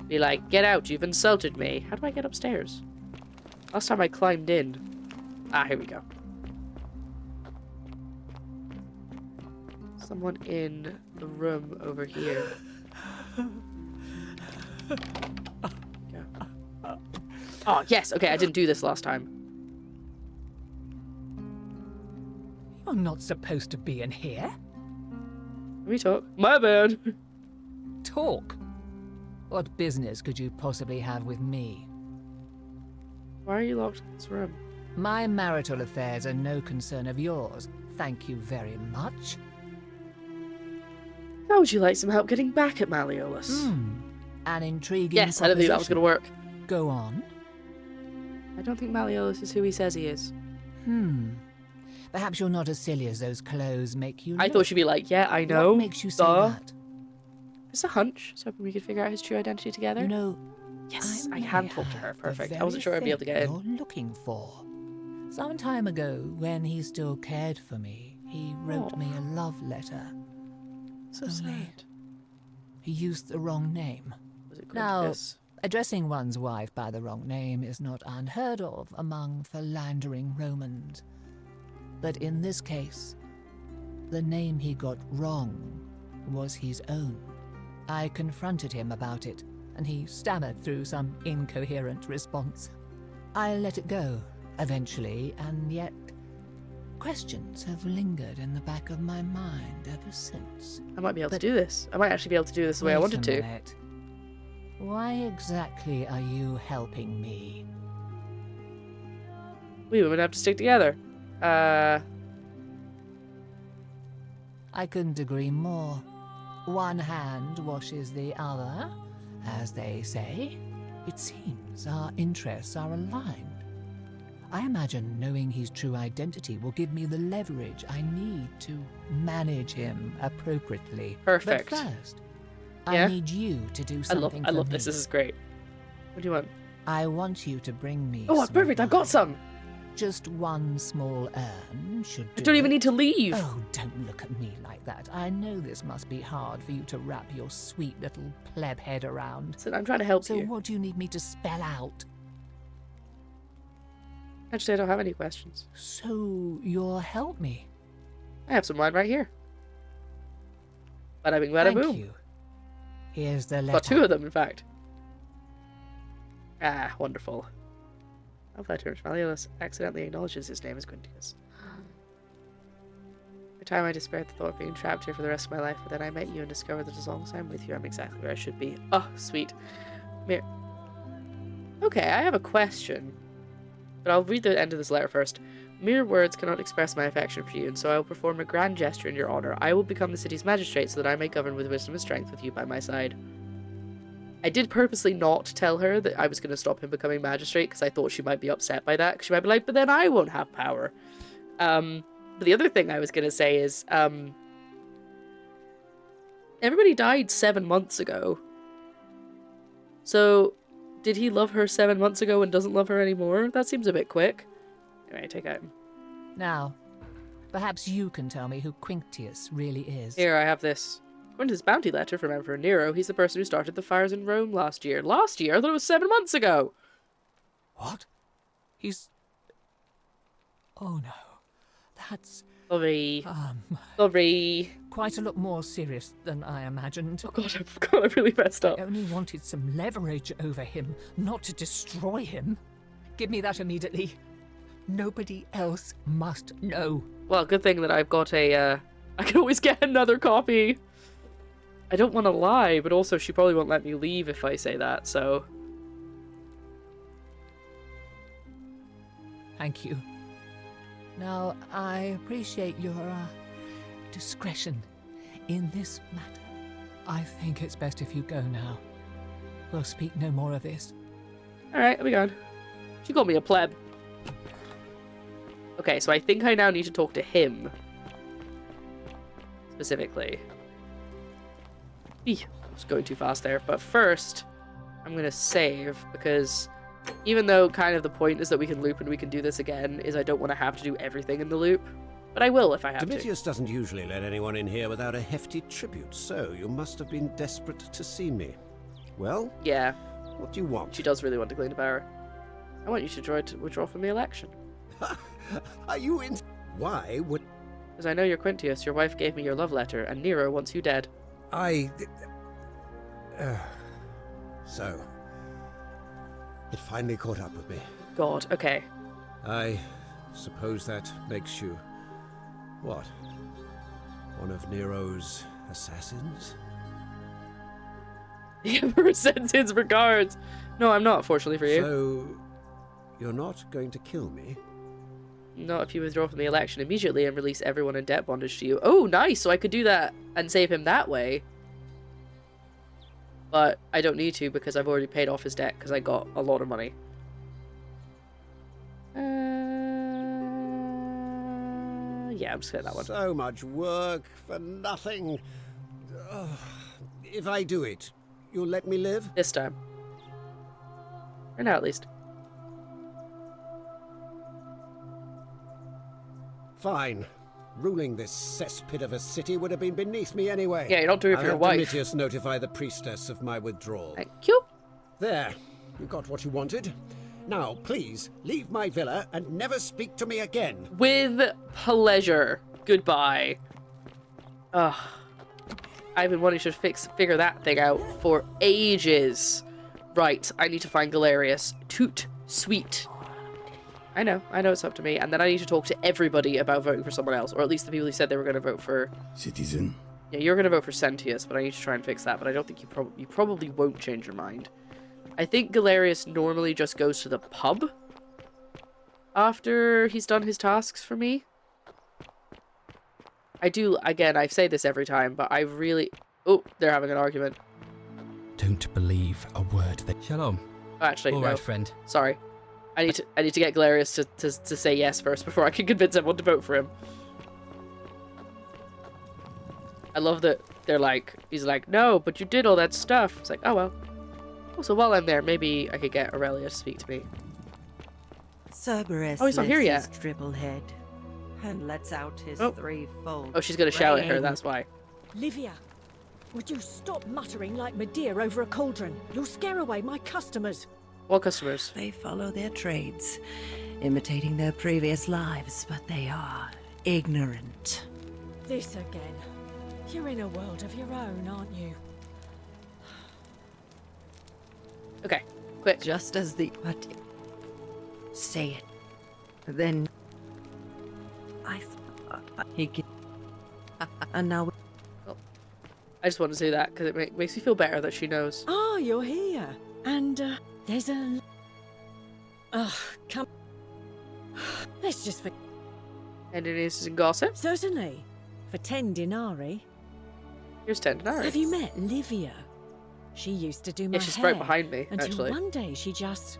be like, get out, you've insulted me. How do I get upstairs? Last time I climbed in. Ah, here we go. Someone in the room over here. Go. Oh, yes. Okay, I didn't do this last time. You're not supposed to be in here. Let me talk. My bad. Talk? What business could you possibly have with me? Why are you locked in this room? My marital affairs are no concern of yours. Thank you very much. How would you like some help getting back at Malleolus? An intriguing Yes, I don't think that was going to work. Go on. I don't think Malleolus is who he says he is. Perhaps you're not as silly as those clothes make you I look. thought she'd be like, yeah, I know. What makes you say duh. that? It's a hunch. So hoping we could figure out his true identity together. You know, yes, I may can talk to her. have the Perfect. I very wasn't sure I'd be able to get thing in. You're looking for. Some time ago, when he still cared for me, He wrote me a love letter. So Only sad. he used the wrong name. Was it Now, Quintus? addressing one's wife by the wrong name is not unheard of among philandering Romans. But in this case, the name he got wrong was his own. I confronted him about it, and he stammered through some incoherent response. I let it go, eventually, and yet questions have lingered in the back of my mind ever since. I might be able to do this. I might actually be able to do this the way I wanted to. Minute. Why exactly are you helping me? We would have to stick together. I couldn't agree more. One hand washes the other, as they say. It seems our interests are aligned. I imagine knowing his true identity will give me the leverage I need to manage him appropriately. Perfect. But first, Yeah? I need you to do something I love for this. me. This is great. What do you want? I want you to bring me Oh, some perfect. I've got some. Just one small urn should do I don't even it. need to leave. Oh, don't look at me like that. I know this must be hard for you to wrap your sweet little pleb head around. So I'm trying to help you. So what do you need me to spell out? Actually, I don't have any questions. So you'll help me? I have some wine right here. Bada bing, bada boom. Thank you. Here's the letter. Got two of them, in fact. Ah, wonderful. Alpha Malleolus accidentally acknowledges his name as Quintus. Every time I despair at the thought of being trapped here for the rest of my life, but then I met you and discovered that as long as I'm with you, I'm exactly where I should be. Oh, sweet. Okay, I have a question. But I'll read the end of this letter first. Mere words cannot express my affection for you, and so I will perform a grand gesture in your honor. I will become the city's magistrate so that I may govern with wisdom and strength with you by my side. I did purposely not tell her that I was going to stop him becoming magistrate because I thought she might be upset by that. She might be like, but then I won't have power. But the other thing I was going to say is, everybody died 7 months ago. So, did he love her 7 months ago and doesn't love her anymore? That seems a bit quick. Anyway, take out. Now, perhaps you can tell me who Quintius really is. Here, I have this. According to his bounty letter from Emperor Nero, he's the person who started the fires in Rome last year. Last year? I thought it was 7 months ago! What? He's... Oh no. That's... Sorry. Sorry. Quite a lot more serious than I imagined. Oh god, I forgot I really messed up. I only wanted some leverage over him, not to destroy him. Give me that immediately. Nobody else must know. Well, good thing that I've got a, I can always get another copy. I don't want to lie, but also she probably won't let me leave if I say that, so... Thank you. Now, I appreciate your discretion in this matter. I think it's best if you go now. We'll speak no more of this. Alright, I'll be gone. She called me a pleb. Okay, so I think I now need to talk to him. Specifically. Eeh, I was going too fast there. But first, I'm going to save, because even though kind of the point is that we can loop and we can do this again, is I don't want to have to do everything in the loop. But I will if I have to. Domitius doesn't usually let anyone in here without a hefty tribute, so you must have been desperate to see me. Well? Yeah. What do you want? She does really want to clean the power. I want you to withdraw from the election. Are you in... Why would... Because I know you're Quintius. Your wife gave me your love letter, and Nero wants you dead. So... It finally caught up with me. God, okay. I suppose that makes you... What? One of Nero's assassins? The Emperor sends his regards. No, I'm not, fortunately for you. So... You're not going to kill me? Not if you withdraw from the election immediately and release everyone in debt bondage to you. Oh, nice! So I could do that and save him that way. But I don't need to because I've already paid off his debt because I got a lot of money. Yeah, I'm just getting that one. So much work for nothing. Ugh. If I do it, you'll let me live? This time. For now, at least. Fine. Ruling this cesspit of a city would have been beneath me anyway. Yeah, you don't do it for your wife. Domitius notify the priestess of my withdrawal. Thank you. There, you got what you wanted. Now, please, leave my villa and never speak to me again. With pleasure. Goodbye. Ugh. I've been wanting to figure that thing out for ages. Right, I need to find Galerius. Toot sweet. I know it's up to me. And then I need to talk to everybody about voting for someone else. Or at least the people who said they were going to vote for... Citizen. Yeah, you're going to vote for Sentius, but I need to try and fix that. But I don't think you probably won't change your mind. I think Galerius normally just goes to the pub after he's done his tasks for me. I do, again, I say this every time, but I really... Oh, they're having an argument. Don't believe a word that... Shalom. Oh, actually, All no. right, friend. Sorry. I need to get Galerius to say yes first before I can convince everyone to vote for him. I love that he's like, no, but you did all that stuff. It's like, oh well. Oh, so while I'm there, maybe I could get Aurelia to speak to me. Cerberus he's not here yet. his dribble head and lets out his threefold. Oh, she's gonna shout at her, that's why. Livia, would you stop muttering like Medea over a cauldron? You'll scare away my customers. What customers? They follow their trades, imitating their previous lives, but they are ignorant. This again. You're in a world of your own, aren't you? Okay, quick. Just as the... What? Say it. Then... He can... And now... Oh, I just want to say that, because it makes me feel better that she knows. Oh, you're here. And, there's a... Ugh, come... Let's just... And it is in gossip? Certainly. For 10 denarii. Here's 10 denarii. Have you met Livia? She used to do my hair. Yeah, she's right behind me, until actually. One day she just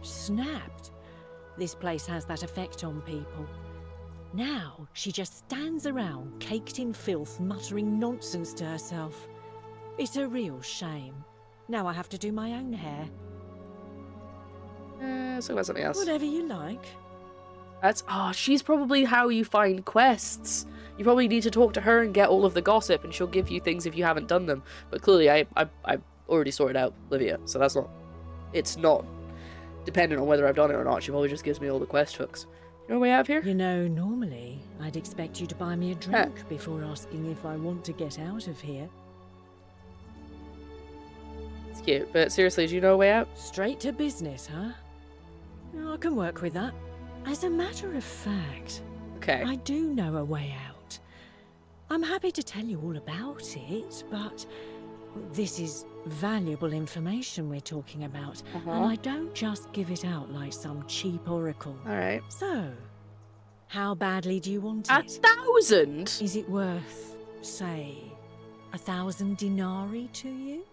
snapped. This place has that effect on people. Now she just stands around, caked in filth, muttering nonsense to herself. It's a real shame. Now I have to do my own hair. Let's talk about something else. Whatever you like. She's probably how you find quests. You probably need to talk to her and get all of the gossip, and she'll give you things if you haven't done them. But clearly, I already sorted out Livia, so that's not... It's not dependent on whether I've done it or not. She probably just gives me all the quest hooks. You know a way out of here? You know, normally, I'd expect you to buy me a drink before asking if I want to get out of here. It's cute, but seriously, do you know a way out? Straight to business, huh? I can work with that. As a matter of fact, okay, I do know a way out. I'm happy to tell you all about it, but this is valuable information we're talking about, and I don't just give it out like some cheap oracle. All right. So, how badly do you want it? 1,000? Is it worth, say, 1,000 denarii to you?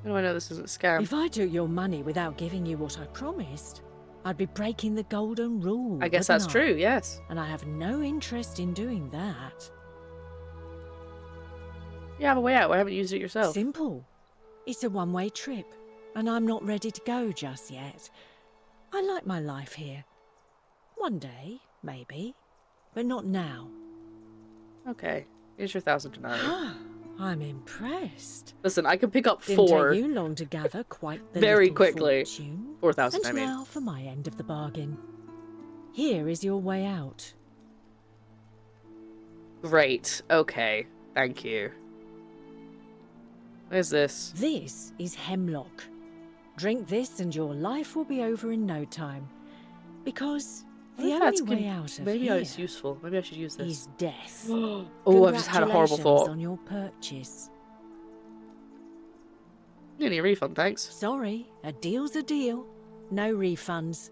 How do I know this isn't a scam? If I took your money without giving you what I promised, I'd be breaking the golden rule. I guess that's true, yes. And I have no interest in doing that. You have a way out. Why haven't you used it yourself? Simple. It's a one-way trip, and I'm not ready to go just yet. I like my life here. One day, maybe, but not now. Okay, here's your 1,000 denarii. I'm impressed. Listen, I can pick up Didn't 4 take you long to gather quite the very little quickly. fortune. 4,000, I And mean. now for my end of the bargain. Here is your way out. Great. Okay. Thank you. What is this? This is hemlock. Drink this and your life will be over in no time. Because the only way out of maybe here it's useful. Maybe I should use this. is death. Oh, I've just had a horrible thought. Congratulations on your purchase. Need a refund, thanks. Sorry, a deal's a deal. No refunds.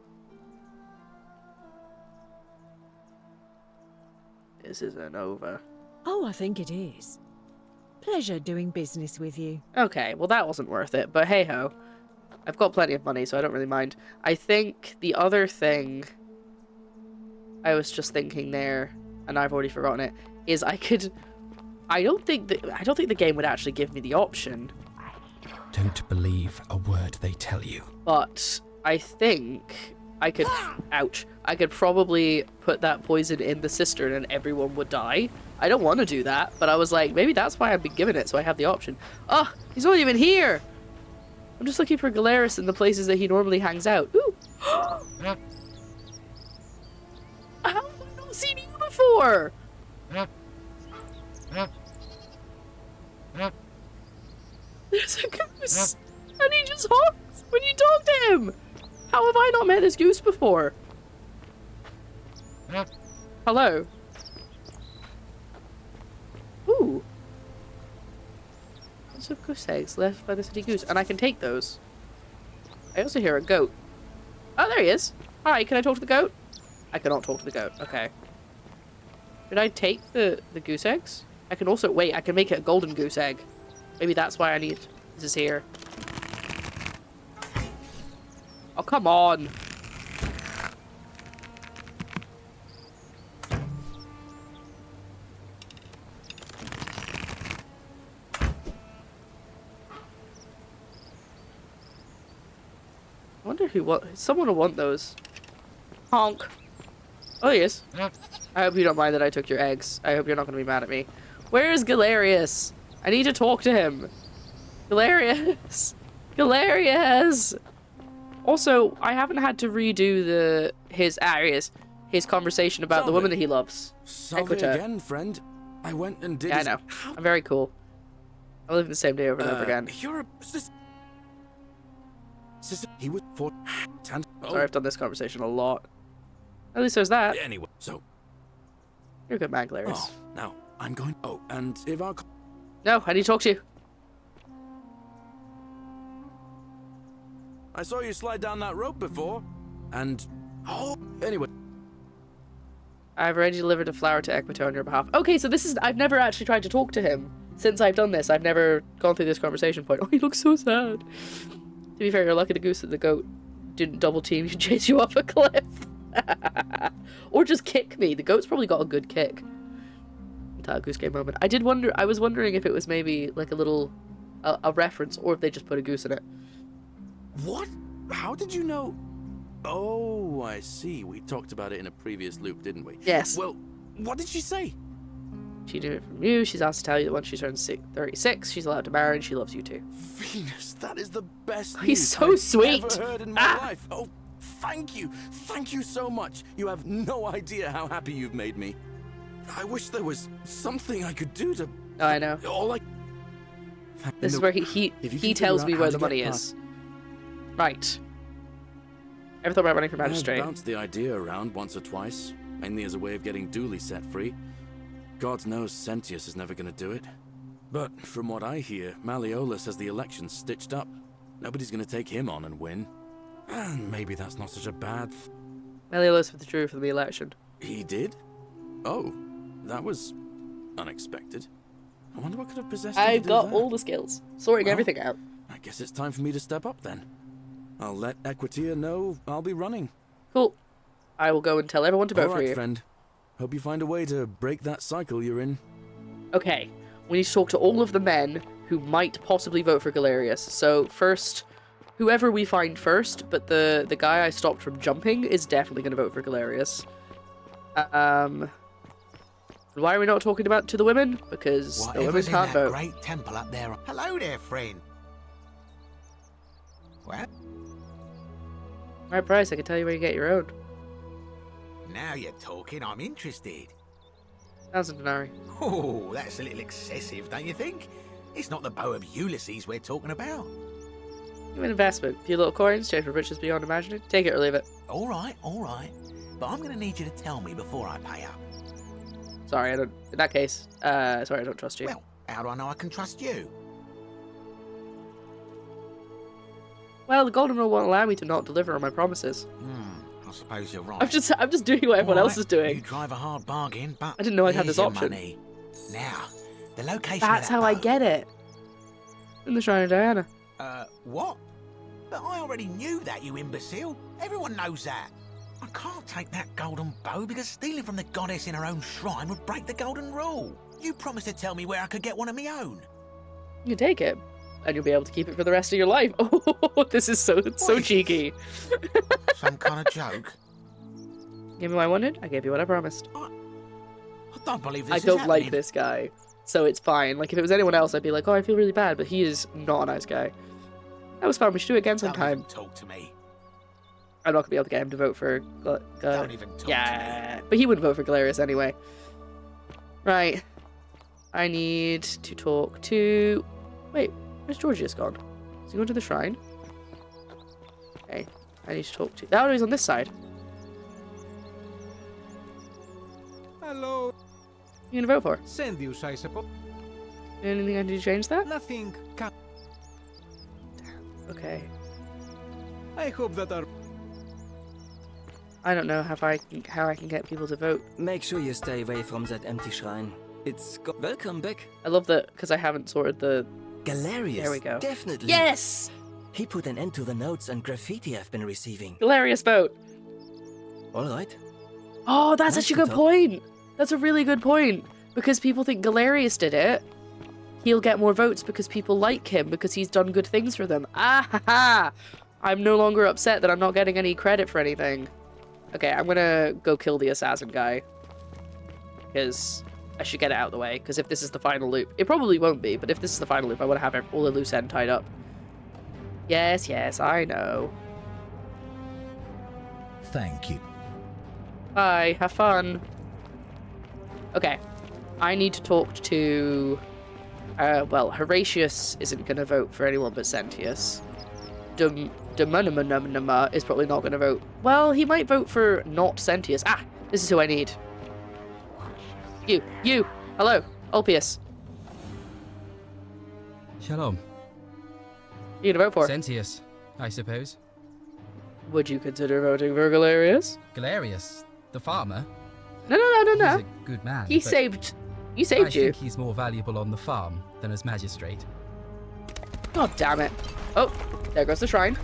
This isn't over. Oh, I think it is. Pleasure doing business with you. Okay, well that wasn't worth it, but hey-ho. I've got plenty of money, so I don't really mind. I think the other thing I was just thinking there, and I've already forgotten it, is I don't think the game would actually give me the option. Don't believe a word they tell you. But I think I could... Ouch. I could probably put that poison in the cistern and everyone would die. I don't want to do that, but I was like, maybe that's why I've been given it, so I have the option. Oh, he's not even here! I'm just looking for Galerius in the places that he normally hangs out. Ooh! How have I not seen you before? There's a goose! And he just honks when you talk to him! How have I not met this goose before? Hello? Ooh. Lots of goose eggs left by the city goose, and I can take those. I also hear a goat. Oh, there he is. Hi, can I talk to the goat? I cannot talk to the goat. Okay. Did I take the goose eggs? I can also... Wait, I can make it a golden goose egg. Maybe that's why I need... This is here. Oh, come on. I wonder who want... Someone will want those. Honk. Oh, yes. I hope you don't mind that I took your eggs. I hope you're not going to be mad at me. Where is Galerius? I need to talk to him. Galerius. Galerius. Also, I haven't had to redo his conversation about the woman that he loves. Sorry again, friend. I went and did... Yeah, I know. I'm very cool. I live in the same day over and over again. You're a... He was for... Sorry, I've done this conversation a lot. At least there's that. Anyway, so... You're a good man, Galerius. Oh, now, I'm going... Oh, and if I'll... No, I need to talk to you. I saw you slide down that rope before, and... Oh, anyway. I've already delivered a flower to Equito on your behalf. Okay, so this is... I've never actually tried to talk to him. Since I've done this, I've never gone through this conversation point. Oh, he looks so sad. To be fair, you're lucky the goose that the goat didn't double team you and chase you off a cliff. Or just kick me. The goat's probably got a good kick. Entire goose game moment. I was wondering if it was maybe like a little... a reference, or if they just put a goose in it. What? How did you know? Oh, I see. We talked about it in a previous loop, didn't we? Yes. Well, what did she say? She knew it from you. She's asked to tell you that once she turns 36, she's allowed to marry and she loves you too. Venus, that is the best He's news so I've sweet. ever heard in my life. Oh, thank you. Thank you so much. You have no idea how happy you've made me. I wish there was something I could do to... Oh, I know. All I... This is where he tells me where the money is. Right. Ever thought about running for magistrate? I've bounced the idea around once or twice, mainly as a way of getting Dooley set free. God knows Sentius is never going to do it. But from what I hear, Malleolus has the election stitched up. Nobody's going to take him on and win. And maybe that's not such a bad... Malleolus withdrew from the election. He did? Oh, that was unexpected. I wonder what could have possessed him to I've do got that. all the skills. Sorting everything out. I guess it's time for me to step up then. I'll let Equitia know I'll be running. Cool. I will go and tell everyone to vote for you. Friend. Hope you find a way to break that cycle you're in. Okay. We need to talk to all of the men who might possibly vote for Galerius. So first, whoever we find first, but the guy I stopped from jumping is definitely going to vote for Galerius. Why are we not talking about to the women? Because the women can't vote. Great temple up there. Hello there, friend. What? Right price, I can tell you where you get your own. Now you're talking, I'm interested. 1,000 denarii. Oh, that's a little excessive, don't you think? It's not the bow of Ulysses we're talking about. An investment. A few little coins, change for riches beyond imagining. Take it or leave it. All right. But I'm going to need you to tell me before I pay up. Sorry, I don't... In that case, sorry, I don't trust you. Well, how do I know I can trust you? Well, the golden rule won't allow me to not deliver on my promises. I suppose you're right. I'm just doing what everyone else is doing. You drive a hard bargain, but I didn't know I had this here's your option. money. Now, the location That's of that how I boat. get it. In the Shrine of Diana. What? But I already knew that, you imbecile. Everyone knows that. I can't take that golden bow because stealing from the goddess in her own shrine would break the golden rule. You promised to tell me where I could get one of my own. You can take it. and you'll be able to keep it for the rest of your life. Oh, this is so cheeky. Some kind of joke? Give me what I wanted. I gave you what I promised. I don't believe this I is don't happening. like this guy, so it's fine. Like, if it was anyone else, I'd be like, oh, I feel really bad, but he is not a nice guy. That was fun. We should do it again sometime. Don't even talk to me. I'm not going to be able to get him to vote for... Don't even talk to me. But he wouldn't vote for Galerius anyway. Right. I need to talk to... Wait, where's Georgius gone? Is he going to the shrine? Okay, I need to talk to... Oh, he's on this side. Hello. You gonna vote for? Sendius, I suppose. Anything I need to change that? Nothing. Okay. I hope that our... I don't know how I can get people to vote. Make sure you stay away from that empty shrine. Welcome back. I love that because I haven't sorted the... Galerius. There we go. Definitely. Yes! He put an end to the notes and graffiti I've been receiving. Galerius vote. All right. Oh, that's Nice actually to a good talk. point. That's a really good point. Because people think Galerius did it. He'll get more votes because people like him because he's done good things for them. Ah ha ha! I'm no longer upset that I'm not getting any credit for anything. Okay, I'm gonna go kill the assassin guy. Because I should get it out of the way. Because if this is the final loop, it probably won't be, but if this is the final loop, I want to have all the loose end tied up. Yes, yes, I know. Thank you. Bye, have fun. Okay, I need to talk to... well, Horatius isn't going to vote for anyone but Sentius. Demunama is probably not going to vote. Well, he might vote for not Sentius. Ah, this is who I need. You, hello, Ulpius. Shalom. You gonna vote for? Sentius, I suppose. Would you consider voting for Galerius? Galerius, the farmer. No. He's a good man. He but saved you. I think he's more valuable on the farm than as magistrate. God damn it. Oh, there goes the shrine.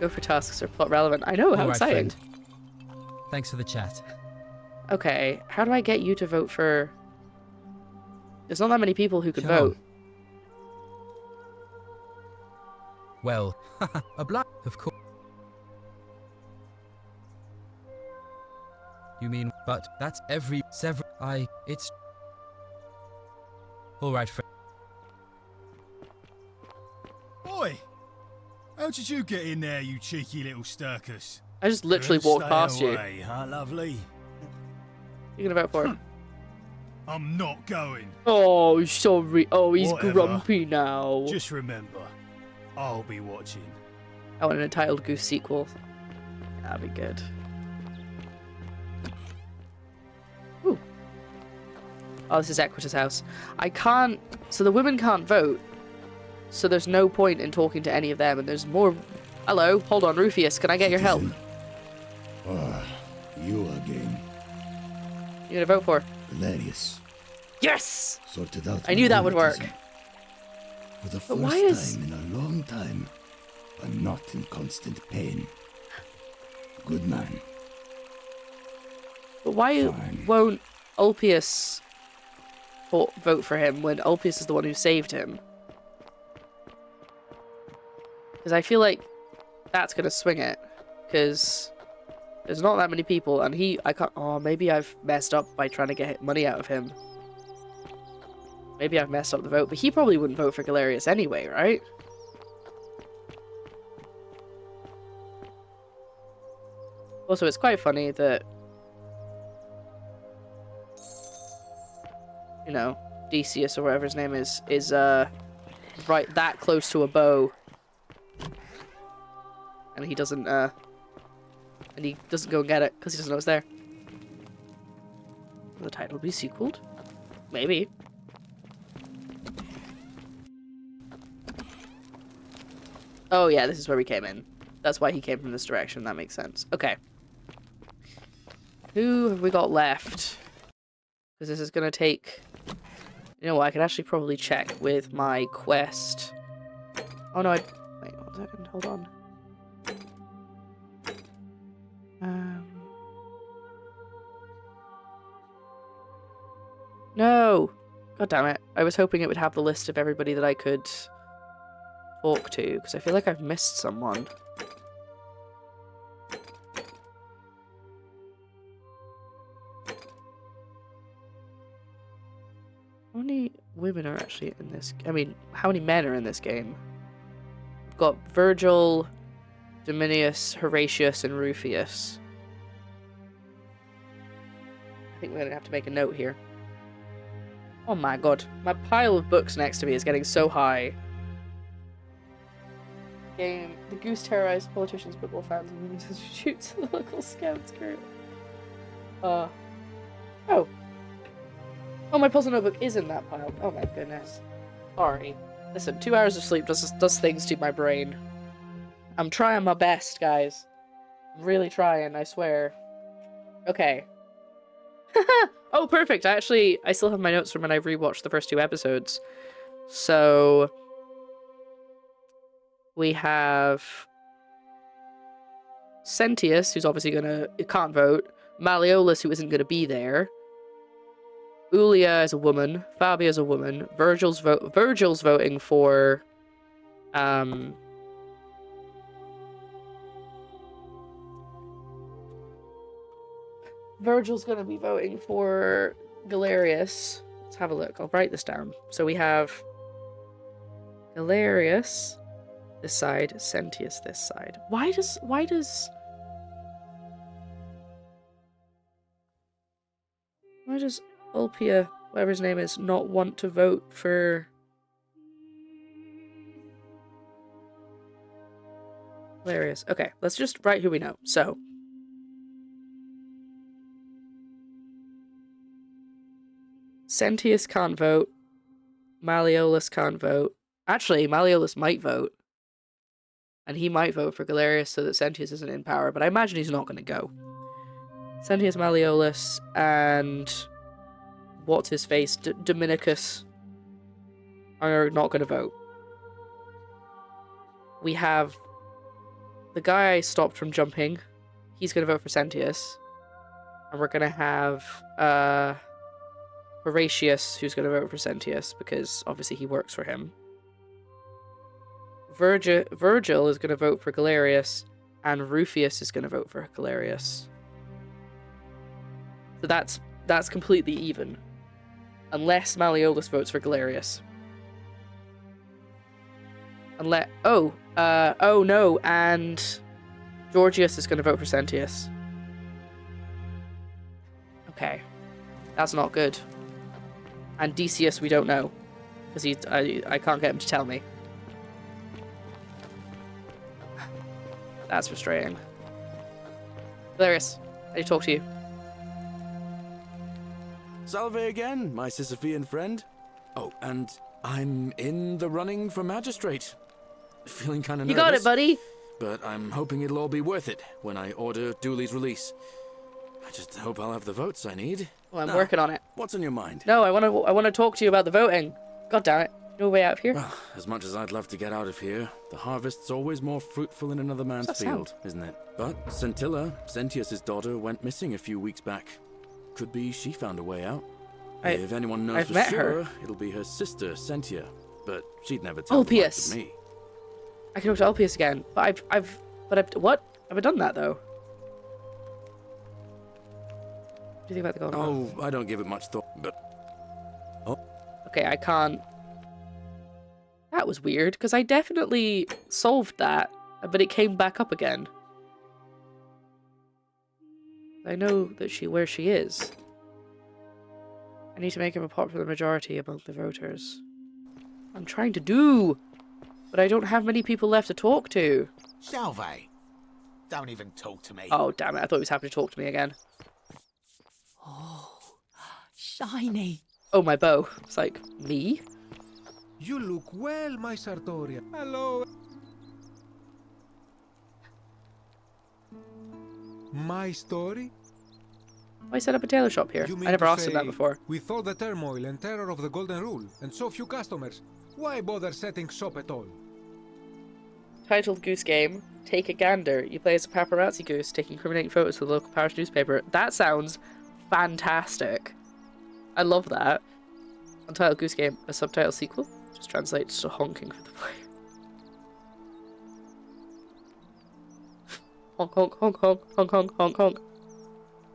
Go for tasks or plot relevant. I know, how All right, exciting. friend. Thanks for the chat. Okay, how do I get you to vote for... There's not that many people who could Shalom. vote. Well, a black, of course. You mean, but that's several. It's. All right, friend. Oi! How did you get in there, you cheeky little stirkus? I just literally walked past you. Stay away, huh, lovely? You're gonna vote for him. I'm not going. Oh, sorry. Oh, he's Whatever. grumpy now. Just remember, I'll be watching. I want an Entitled Goose sequel. That'd be good. Ooh. Oh, this is Equitas' house. I can't... So the women can't vote. So there's no point in talking to any of them. And there's more... Hello, hold on, Rufius. Can I get your help? Ah, you again. You gonna vote for? Hilarious. Yes! Sorted out. I knew that would work. For the But why first is- time in a long time, I'm not in constant pain. Good man. But why won't Ulpius vote for him when Ulpius is the one who saved him? Because I feel like that's gonna swing it. Because there's not that many people, and I can't. Oh, maybe I've messed up by trying to get money out of him. Maybe I've messed up the vote, but he probably wouldn't vote for Galerius anyway, right? Also, it's quite funny that, you know, Decius or whatever his name is right that close to a bow. And he doesn't go and get it because he doesn't know it's there. Will the title be sequeled? Maybe. Oh yeah, this is where we came in. That's why he came from this direction. That makes sense. Okay. Who have we got left? Because this is going to take... You know what, I could actually probably check with my quest. Oh no, wait, 1 second, hold on. No! God damn it. I was hoping it would have the list of everybody that I could talk to, because I feel like I've missed someone. How many women are actually in this? I mean, how many men are in this game? We've got Virgil, Dominius, Horatius, and Rufius. I think we're going to have to make a note here. Oh my god, my pile of books next to me is getting so high. Game. The goose terrorized politicians, football fans, and moving shoots the local scouts group. Oh. Oh, my puzzle notebook is in that pile. Oh my goodness. Sorry. Listen, 2 hours of sleep does things to my brain. I'm trying my best, guys. I'm really trying, I swear. Okay. Oh, perfect. I still have my notes from when I rewatched the first 2 episodes. So we have Sentius, who's obviously can't vote. Malleolus, who isn't gonna be there. Ulia is a woman. Fabia is a woman. Virgil's voting for Virgil's gonna be voting for Galerius. Let's have a look. I'll write this down. So we have Galerius this side, Sentius this side. Why does Ulpia, whatever his name is, not want to vote for Galerius? Okay, let's just write who we know. So Sentius can't vote. Malleolus can't vote. Actually, Malleolus might vote. And he might vote for Galerius so that Sentius isn't in power, but I imagine he's not going to go. Sentius, Malleolus, and what's-his-face, Dominicus are not going to vote. We have the guy I stopped from jumping. He's going to vote for Sentius. And we're going to have Horatius, who's going to vote for Sentius, because obviously he works for him. Virgil is going to vote for Galerius, and Rufius is going to vote for Galerius. So that's completely even. Unless Malleolus votes for Galerius. Oh no, and Georgius is going to vote for Sentius. Okay. That's not good. And Decius we don't know. Because I can't get him to tell me. That's frustrating. Galerius, I need to talk to you. Salve again, my Sisyphean friend. Oh, and I'm in the running for magistrate. Feeling kind of nervous. You got it, buddy. But I'm hoping it'll all be worth it when I order Dooley's release. I just hope I'll have the votes I need. Well, I'm working on it. What's on your mind? No, I want to talk to you about the voting. God damn it. No way out of here. Well, as much as I'd love to get out of here, the harvest's always more fruitful in another man's field, isn't it? But Scintilla, Sentius's daughter, went missing a few weeks back. Could be she found a way out. If anyone knows for sure, it'll be her sister, Sentia. But she'd never tell the likes of me. I can talk to Ulpius again, but what? Have I done that though? What do you think about the golden rule? I don't give it much thought, but... Oh. Okay, I can't... That was weird, because I definitely solved that, but it came back up again. I know that where she is. I need to make him a popular majority among the voters. I'm trying to do, but I don't have many people left to talk to. Salve. Don't even talk to me. Oh, damn it. I thought he was happy to talk to me again. Oh, shiny. Oh, my bow. It's like, me? You look well, my Sartoria. Hello. My story? Why set up a tailor shop here? I never asked him that before. With all the turmoil and terror of the Golden Rule, and so few customers, why bother setting shop at all? Titled Goose Game. Take a gander. You play as a paparazzi goose, taking incriminating photos for the local parish newspaper. That sounds fantastic. I love that. Untitled Goose Game, a subtitle sequel, just translates to honking for the player. Honk, honk, honk, honk, honk, honk, honk, honk.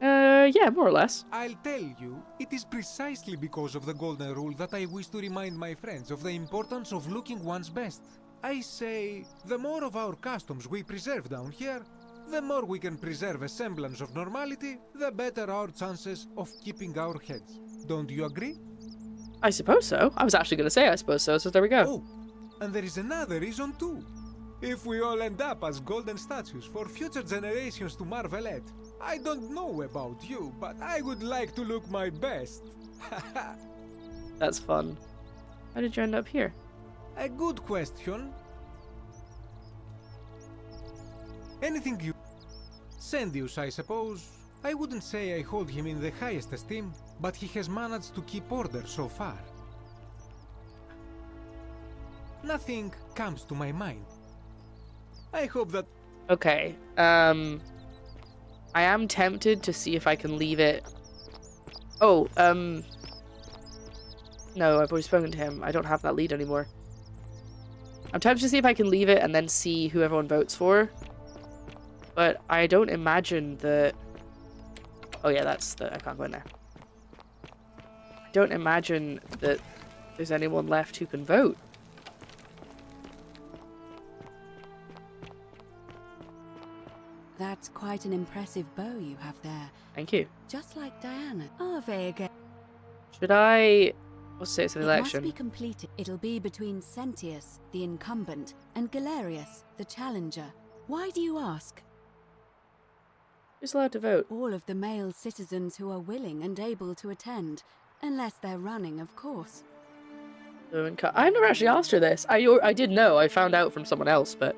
Yeah, more or less. I'll tell you, it is precisely because of the golden rule that I wish to remind my friends of the importance of looking one's best. I say, the more of our customs we preserve down here, the more we can preserve a semblance of normality, the better our chances of keeping our heads. Don't you agree? I suppose so. I was actually going to say I suppose so, so there we go. Oh, and there is another reason too. If we all end up as golden statues for future generations to marvel at, I don't know about you, but I would like to look my best. That's fun. How did you end up here? A good question. Anything you... Sendius, I suppose. I wouldn't say I hold him in the highest esteem, but he has managed to keep order so far. Nothing comes to my mind. I hope that... Okay, I am tempted to see if I can leave it... Oh, no, I've already spoken to him. I don't have that lead anymore. I'm tempted to see if I can leave it and then see who everyone votes for. But I don't imagine that... Oh yeah, that's the... I can't go in there. I don't imagine that there's anyone left who can vote. That's quite an impressive bow you have there. Thank you. Just like Diana. Are they again? Should I... What's the election? It must be completed. It'll be between Sentius, the incumbent, and Galerius, the challenger. Why do you ask? Who's allowed to vote? All of the male citizens who are willing and able to attend. Unless they're running, of course. I've never actually asked her this. I did know. I found out from someone else, but...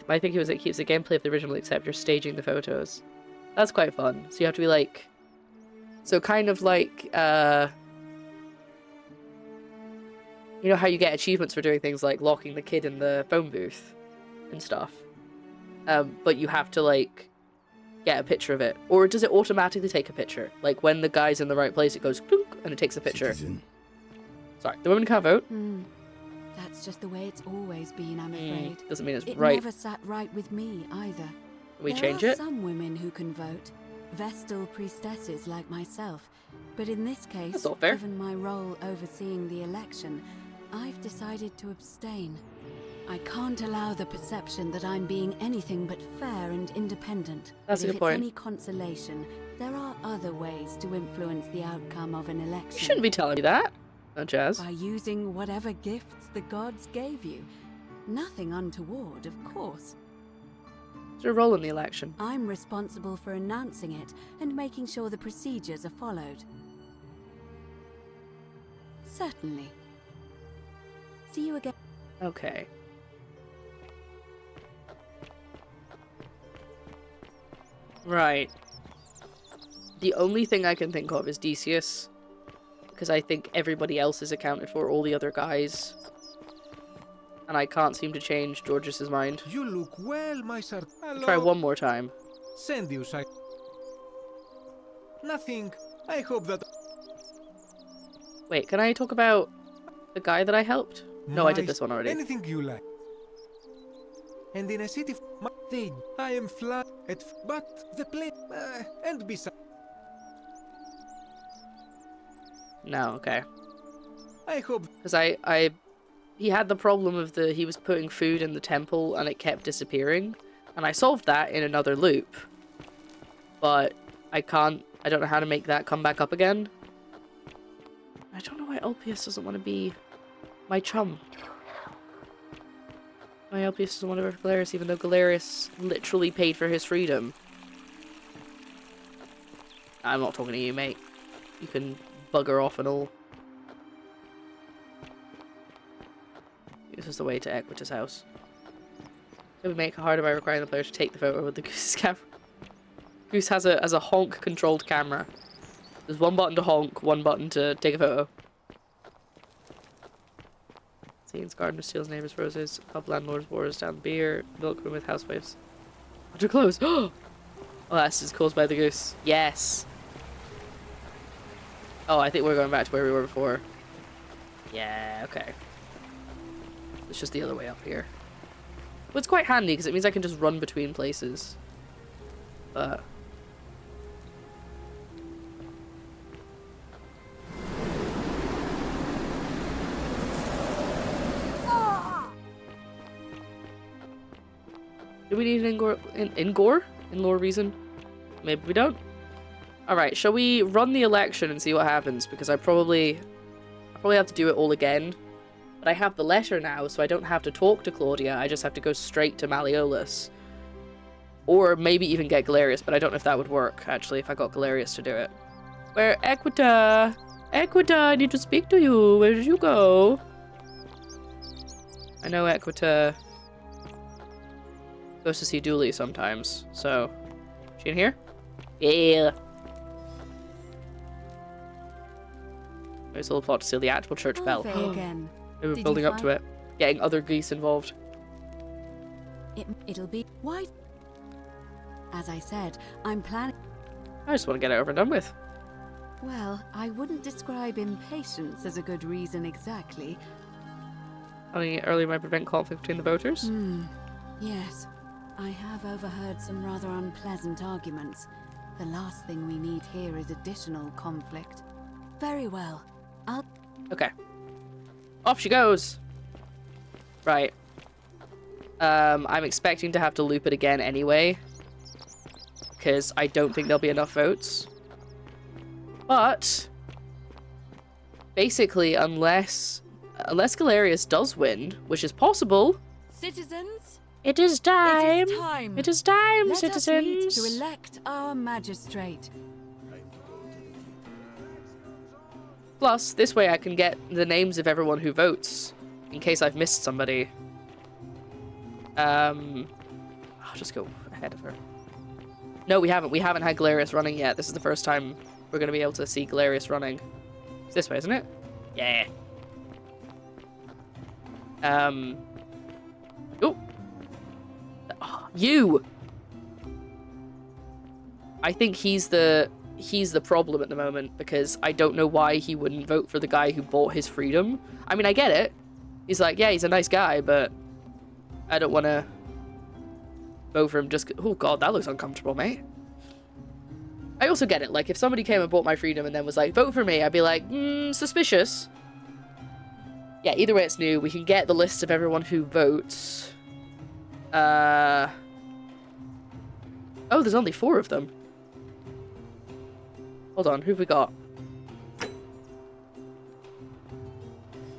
I think it keeps the gameplay of the original, except you're staging the photos. That's quite fun. So you have to be like... So kind of like, you know how you get achievements for doing things like locking the kid in the phone booth and stuff? But you have to, like, get a picture of it. Or does it automatically take a picture? Like, when the guy's in the right place, it goes clunk, and it takes a picture. Citizen. Sorry, the women can't vote. That's just the way it's always been, I'm afraid. Doesn't mean it's it right. It never sat right with me, either. Can we change There are it? some women who can vote. Vestal priestesses like myself. But in this case, That's all fair. given my role overseeing the election, I've decided to abstain. I can't allow the perception that I'm being anything but fair and independent. That's a But good if point. it's any consolation, there are other ways to influence the outcome of an election. You shouldn't be telling me that. Oh, Jazz. By using whatever gifts the gods gave you. Nothing untoward, of course. What's your role in the election? I'm responsible for announcing it and making sure the procedures are followed. Certainly. See you again. Okay. Right. The only thing I can think of is Decius. Because I think everybody else is accounted for, all the other guys. And I can't seem to change Georgis's mind. You look well, my sir. Hello. Try one more time. Sendius, Nothing. I hope that... Wait, can I talk about the guy that I helped? No, I did this one already. Anything you like. And in a city... I am flat at... But the place... and besides... No, okay. I hope... Because he had the problem of he was putting food in the temple and it kept disappearing. And I solved that in another loop. But I don't know how to make that come back up again. I don't know why Ulpius doesn't want to be my chum. Why Ulpius doesn't want to work for Galerius, even though Galerius literally paid for his freedom. I'm not talking to you, mate. You can bugger off and all. This is the way to Equitas' house. It would make it harder by requiring the player to take the photo with the Goose's camera. Goose has a honk-controlled camera. There's one button to honk, one button to take a photo. Scenes, gardener steals neighbor's roses, pub landlords waters down beer, milk room with housewives. Under clothes. Oh, this is caused by the goose. Yes. Oh, I think we're going back to where we were before. Yeah, okay. It's just the other way up here. Well, it's quite handy because it means I can just run between places. But... Do we need an in-lore reason? Maybe we don't. Alright, shall we run the election and see what happens? Because I probably have to do it all again. But I have the letter now, so I don't have to talk to Claudia. I just have to go straight to Malleolus. Or maybe even get Galerius, but I don't know if that would work, actually, if I got Galerius to do it. Where? Equita! Equita, I need to speak to you. Where did you go? I know Equita goes to see Dooley sometimes, so... She in here? Yeah. There's a little plot to steal the actual church bell. Again. They were building up to it. Getting other geese involved. It'll be... Why? As I said, I'm planning... I just want to get it over and done with. Well, I wouldn't describe impatience as a good reason exactly. Planning it early might prevent conflict between the voters? Yes. I have overheard some rather unpleasant arguments. The last thing we need here is additional conflict. Very well. Okay. Off she goes! Right. I'm expecting to have to loop it again anyway. Because I don't think there'll be enough votes. But... basically, unless Galerius does win, which is possible... Citizens? It is time! It is time! It is time, Let citizens! us meet to elect our magistrate. Plus, this way I can get the names of everyone who votes, in case I've missed somebody. I'll just go ahead of her. No, we haven't. We haven't had Galerius running yet. This is the first time we're going to be able to see Galerius running. It's this way, isn't it? Yeah. Oh. You! I think he's the problem at the moment, because I don't know why he wouldn't vote for the guy who bought his freedom. I mean, I get it. He's like, yeah, he's a nice guy, but I don't want to vote for him just... Oh god, that looks uncomfortable, mate. I also get it. Like, if somebody came and bought my freedom and then was like, vote for me, I'd be like, suspicious. Yeah, either way, it's new. We can get the list of everyone who votes. Oh, there's only 4 of them. Hold on, who've we got?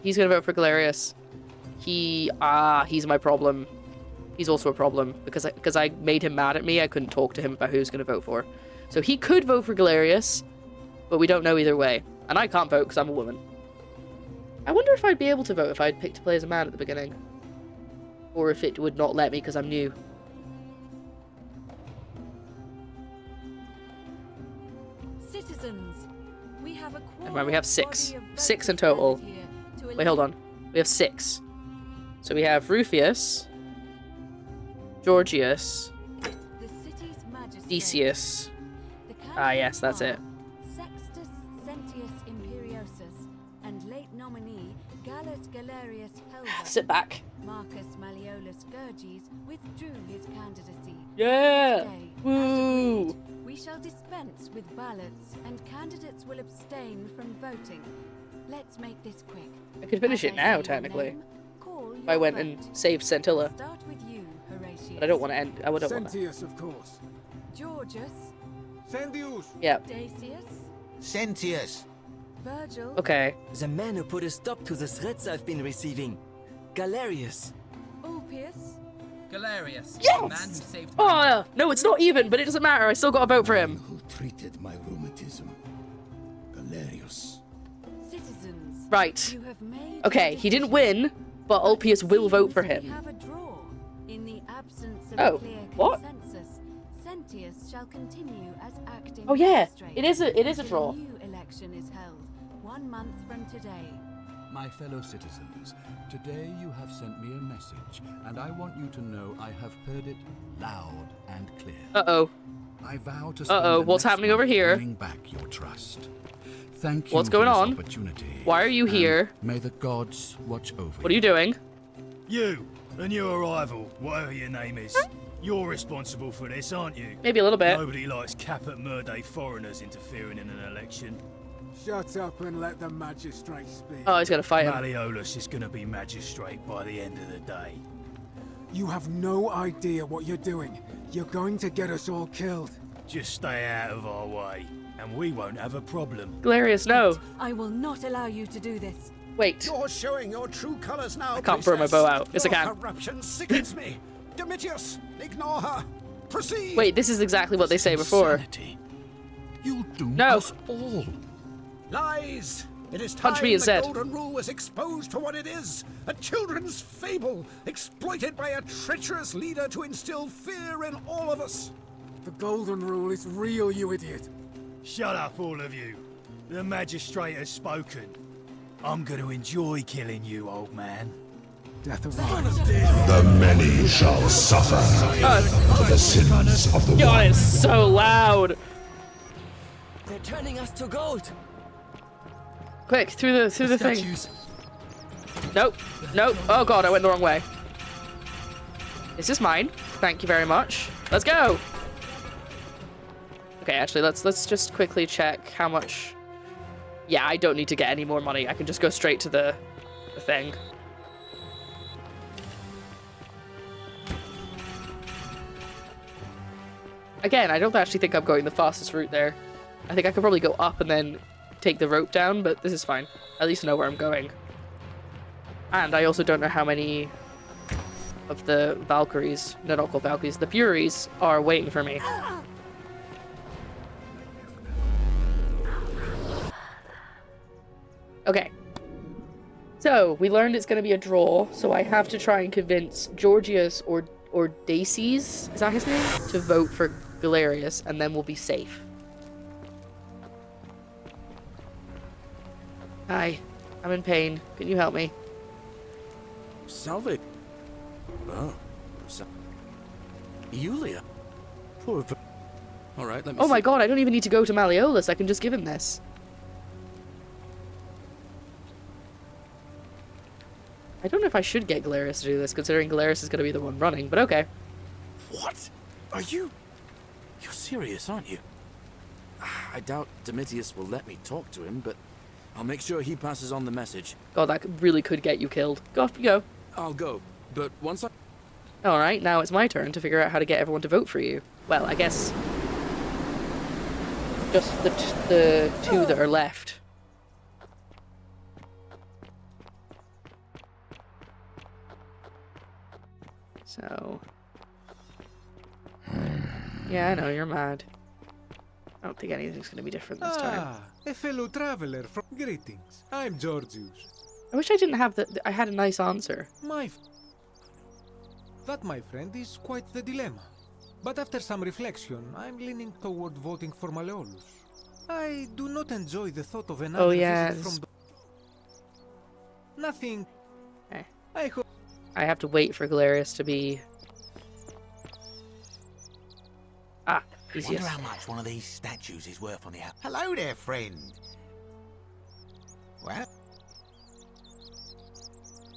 He's gonna vote for Galerius. He's my problem. He's also a problem because I made him mad at me. I couldn't talk to him about who he was gonna vote for. So he could vote for Galerius, but we don't know either way. And I can't vote because I'm a woman. I wonder if I'd be able to vote if I'd picked to play as a man at the beginning. Or if it would not let me because I'm new. Citizens, we have a Never mind, we have 6. 6 in total. Wait, hold on. We have 6. So we have Rufius, Georgius, Decius. Ah, yes, that's it. Sextus Sentius Imperiosus and late nominee Gallus Galerius Helva. Sit back. Marcus Malleolus Gurges withdrew his candidacy. Yeah! Today, Woo! as agreed, we shall dispense with ballots and candidates will abstain from voting. Let's make this quick. I could finish it now, technically. If I went and saved Centilla. Start with you, Horatius. But I don't want to end. I wouldn't want to. Sentius, of course. Georgius. Sentius. Yeah. Dacius. Sentius. Virgil. Okay. The man who put a stop to the threats I've been receiving. Galerius. Ulpius. Galerius. Yes! The man who saved Oh, no, it's not even, but it doesn't matter. I still got to vote for him. Who treated my rheumatism? Galerius. Citizens. Right. You have made Okay, he didn't win, but Ulpius will vote for him. We have a draw. In the absence of Oh, a clear what? consensus, Sentius shall continue as acting Oh yeah, magistrate it is a until draw. A new election is held 1 month from today. My fellow citizens, today you have sent me a message, and I want you to know I have heard it loud and clear. Uh-oh. I vow to spend Uh-oh, the what's next happening over month here? winning back your trust. Thank you What's for going this on? opportunity, Why are you and here? May the gods watch over What are you doing? You and your arrival, whatever your name is. You're responsible for this, aren't you? Maybe a little bit. Nobody likes Caput Murday foreigners interfering in an election. Shut up and let the magistrate speak. Oh, he's gonna fight him. Malleolus is gonna be magistrate by the end of the day. You have no idea what you're doing. You're going to get us all killed. Just stay out of our way, and we won't have a problem. Galerius, no. I will not allow you to do this. Wait. You're showing your true colors now. I can't burn my bow out. Yes, I Your can. corruption sickens me. Domitius, ignore her. Proceed. Wait, this is exactly what they say before. You'll doom No. us all. Lies. It is time Punch me the instead. Golden Rule was exposed for what it is. A children's fable, exploited by a treacherous leader to instill fear in all of us. The Golden Rule is real, you idiot. Shut up, all of you. The magistrate has spoken. I'm going to enjoy killing you, old man. Death of The many shall suffer for the sins of the God, one. it's so loud. They're turning us to gold. Quick, through the thing. Nope. Nope. Oh god, I went the wrong way. Is this mine? Thank you very much. Let's go. Okay, actually, let's just quickly check how much. Yeah, I don't need to get any more money. I can just go straight to the thing. Again, I don't actually think I'm going the fastest route there. I think I could probably go up and then take the rope down, but this is fine. At least I know where I'm going. And I also don't know how many of the Valkyries, no, not called Valkyries, the Furies are waiting for me. Okay. So, we learned it's going to be a draw, so I have to try and convince Georgius or Demise, is that his name? To vote for Galerius, and then we'll be safe. Hi, I'm in pain. Can you help me? Salve. Oh. Yulia. Poor. Alright, let me Oh my see. god, I don't even need to go to Malleolus. I can just give him this. I don't know if I should get Galerius to do this, considering Galerius is going to be the one running, but okay. What? Are you... You're serious, aren't you? I doubt Domitius will let me talk to him, but I'll make sure he passes on the message. God, that really could get you killed. Go off you go. I'll go, but once I... Alright, now it's my turn to figure out how to get everyone to vote for you. Well, I guess... just the two that are left. So... Yeah, I know, you're mad. I don't think anything's going to be different this time. Ah, a fellow traveler from... Greetings. I'm Georgius. I wish I didn't have I had a nice answer. That, my friend, is quite the dilemma. But after some reflection, I'm leaning toward voting for Malleolus. I do not enjoy the thought of another visit from the... Nothing... I hope... I have to wait for Galerius to be... Ah, I wonder how much one of these statues is worth on the out. Hello there, friend. Well?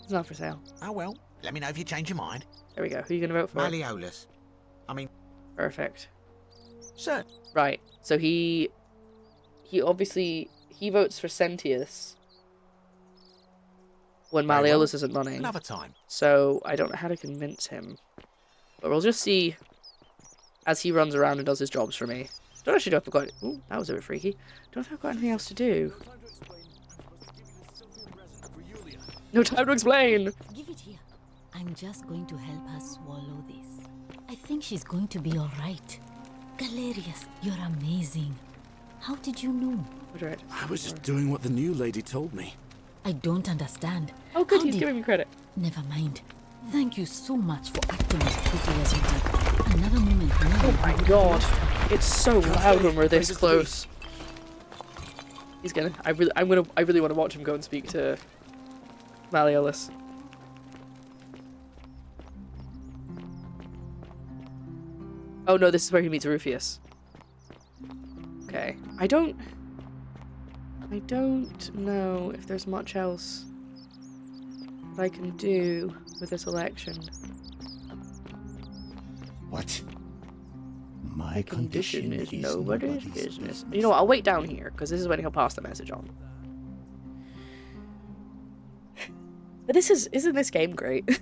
It's not for sale. Oh well. Let me know if you change your mind. There we go. Who are you going to vote for? Malleolus. I mean... Perfect. Sir. Right. So he obviously... He votes for Sentius. When Very Malleolus well. isn't running. Another time. So I don't know how to convince him. But we'll just see as he runs around and does his jobs for me. Don't actually know if I've got... Ooh, that was a bit freaky. Don't know if I've got anything else to do. No time to explain! Give it here. I'm just going to help her swallow this. I think she's going to be alright. Galerius, you're amazing. How did you know? I was just doing what the new lady told me. I don't understand. Oh good, How he's did- giving me credit. Never mind. Thank you so much for acting as quickly as you did. Another moment. Oh my god. It's so loud when we're this close. He's gonna... I really want to watch him go and speak to Malleolus. Oh no, this is where he meets Rufius. Okay. I don't... I don't know if there's much else that I can do with this election. What? My condition is nobody's business. You know what, I'll wait down here, because this is when he'll pass the message on. But isn't this game great?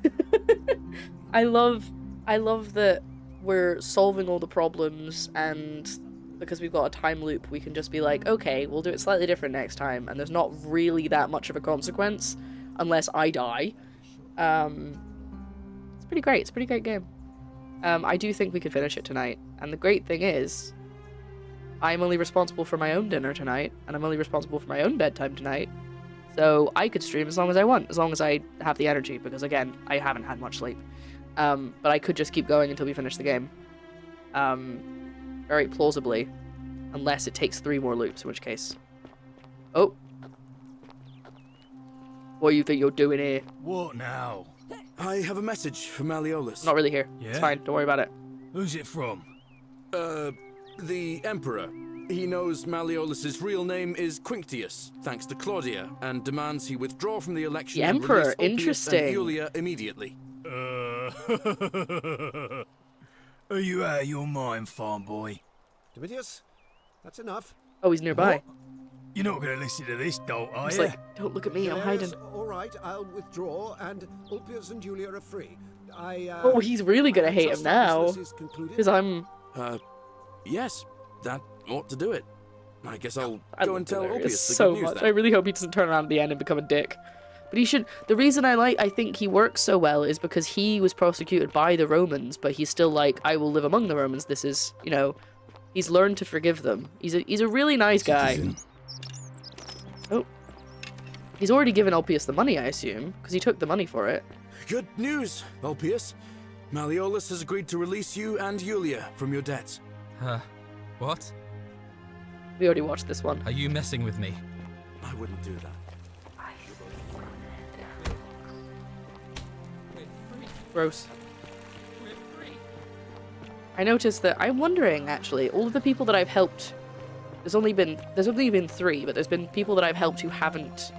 I love that we're solving all the problems, and because we've got a time loop, we can just be like, okay, we'll do it slightly different next time, and there's not really that much of a consequence, unless I die. It's pretty great. It's a pretty great game. I do think we could finish it tonight, and the great thing is, I'm only responsible for my own dinner tonight, and I'm only responsible for my own bedtime tonight, so I could stream as long as I want, as long as I have the energy, because again, I haven't had much sleep. But I could just keep going until we finish the game. Very plausibly, unless it takes 3 more loops, in which case... Oh! What do you think you're doing here? What now? I have a message from Malleolus. Not really here. Yeah? It's fine, don't worry about it. Who's it from? The Emperor. He knows Malleolus's real name is Quinctius, thanks to Claudia, and demands he withdraw from the election The and Emperor, release Ulpius interesting. and Julia immediately. Are you out of your mind, farm boy? Domitius, that's enough. Oh, he's nearby. What? You're not going to listen to this dolt, are He's you? like, don't look at me, I'm Galerius, hiding. All right, I'll withdraw, and Ulpius and Julia are free. Oh, he's really gonna hate him now. Because I'm... Yes, that ought to do it. I guess I'll I go love and tell Galerius Ulpius the so good news much. then. I really hope he doesn't turn around at the end and become a dick. But he should... The reason I think he works so well is because he was prosecuted by the Romans, but he's still like, I will live among the Romans. This is, you know... He's learned to forgive them. He's a really nice guy. Oh. He's already given Ulpius the money, I assume, because he took the money for it. Good news, Ulpius. Malleolus has agreed to release you and Julia from your debts. What? We already watched this one. Are you messing with me? I wouldn't do that. Gross. I noticed that I'm wondering actually, all of the people that I've helped, there's only been 3, but there's been people that I've helped who haven't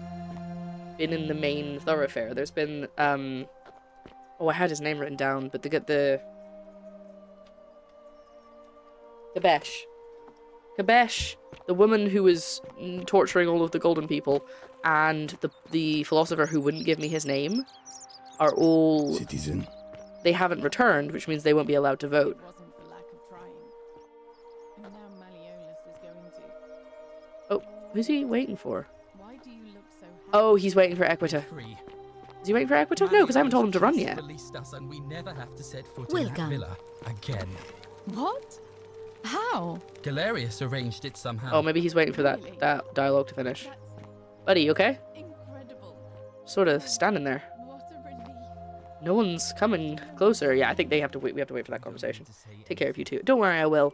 been in the main thoroughfare. There's been oh, I had his name written down, but the Kabesh, the woman who was torturing all of the golden people, and the philosopher who wouldn't give me his name, are all citizen. They haven't returned, which means they won't be allowed to vote. Oh, who's he waiting for? Oh, he's waiting for Equita. Is he waiting for Equita? No, because I haven't told him to run yet. Released us and we never have to set foot in that Welcome. villa again. What? How? Galerius arranged it somehow. Oh, maybe he's waiting for that dialogue to finish. Buddy, you okay? Sort of standing there. No one's coming closer. Yeah, I think they have to wait. We have to wait for that conversation. Take care of you two. Don't worry, I will.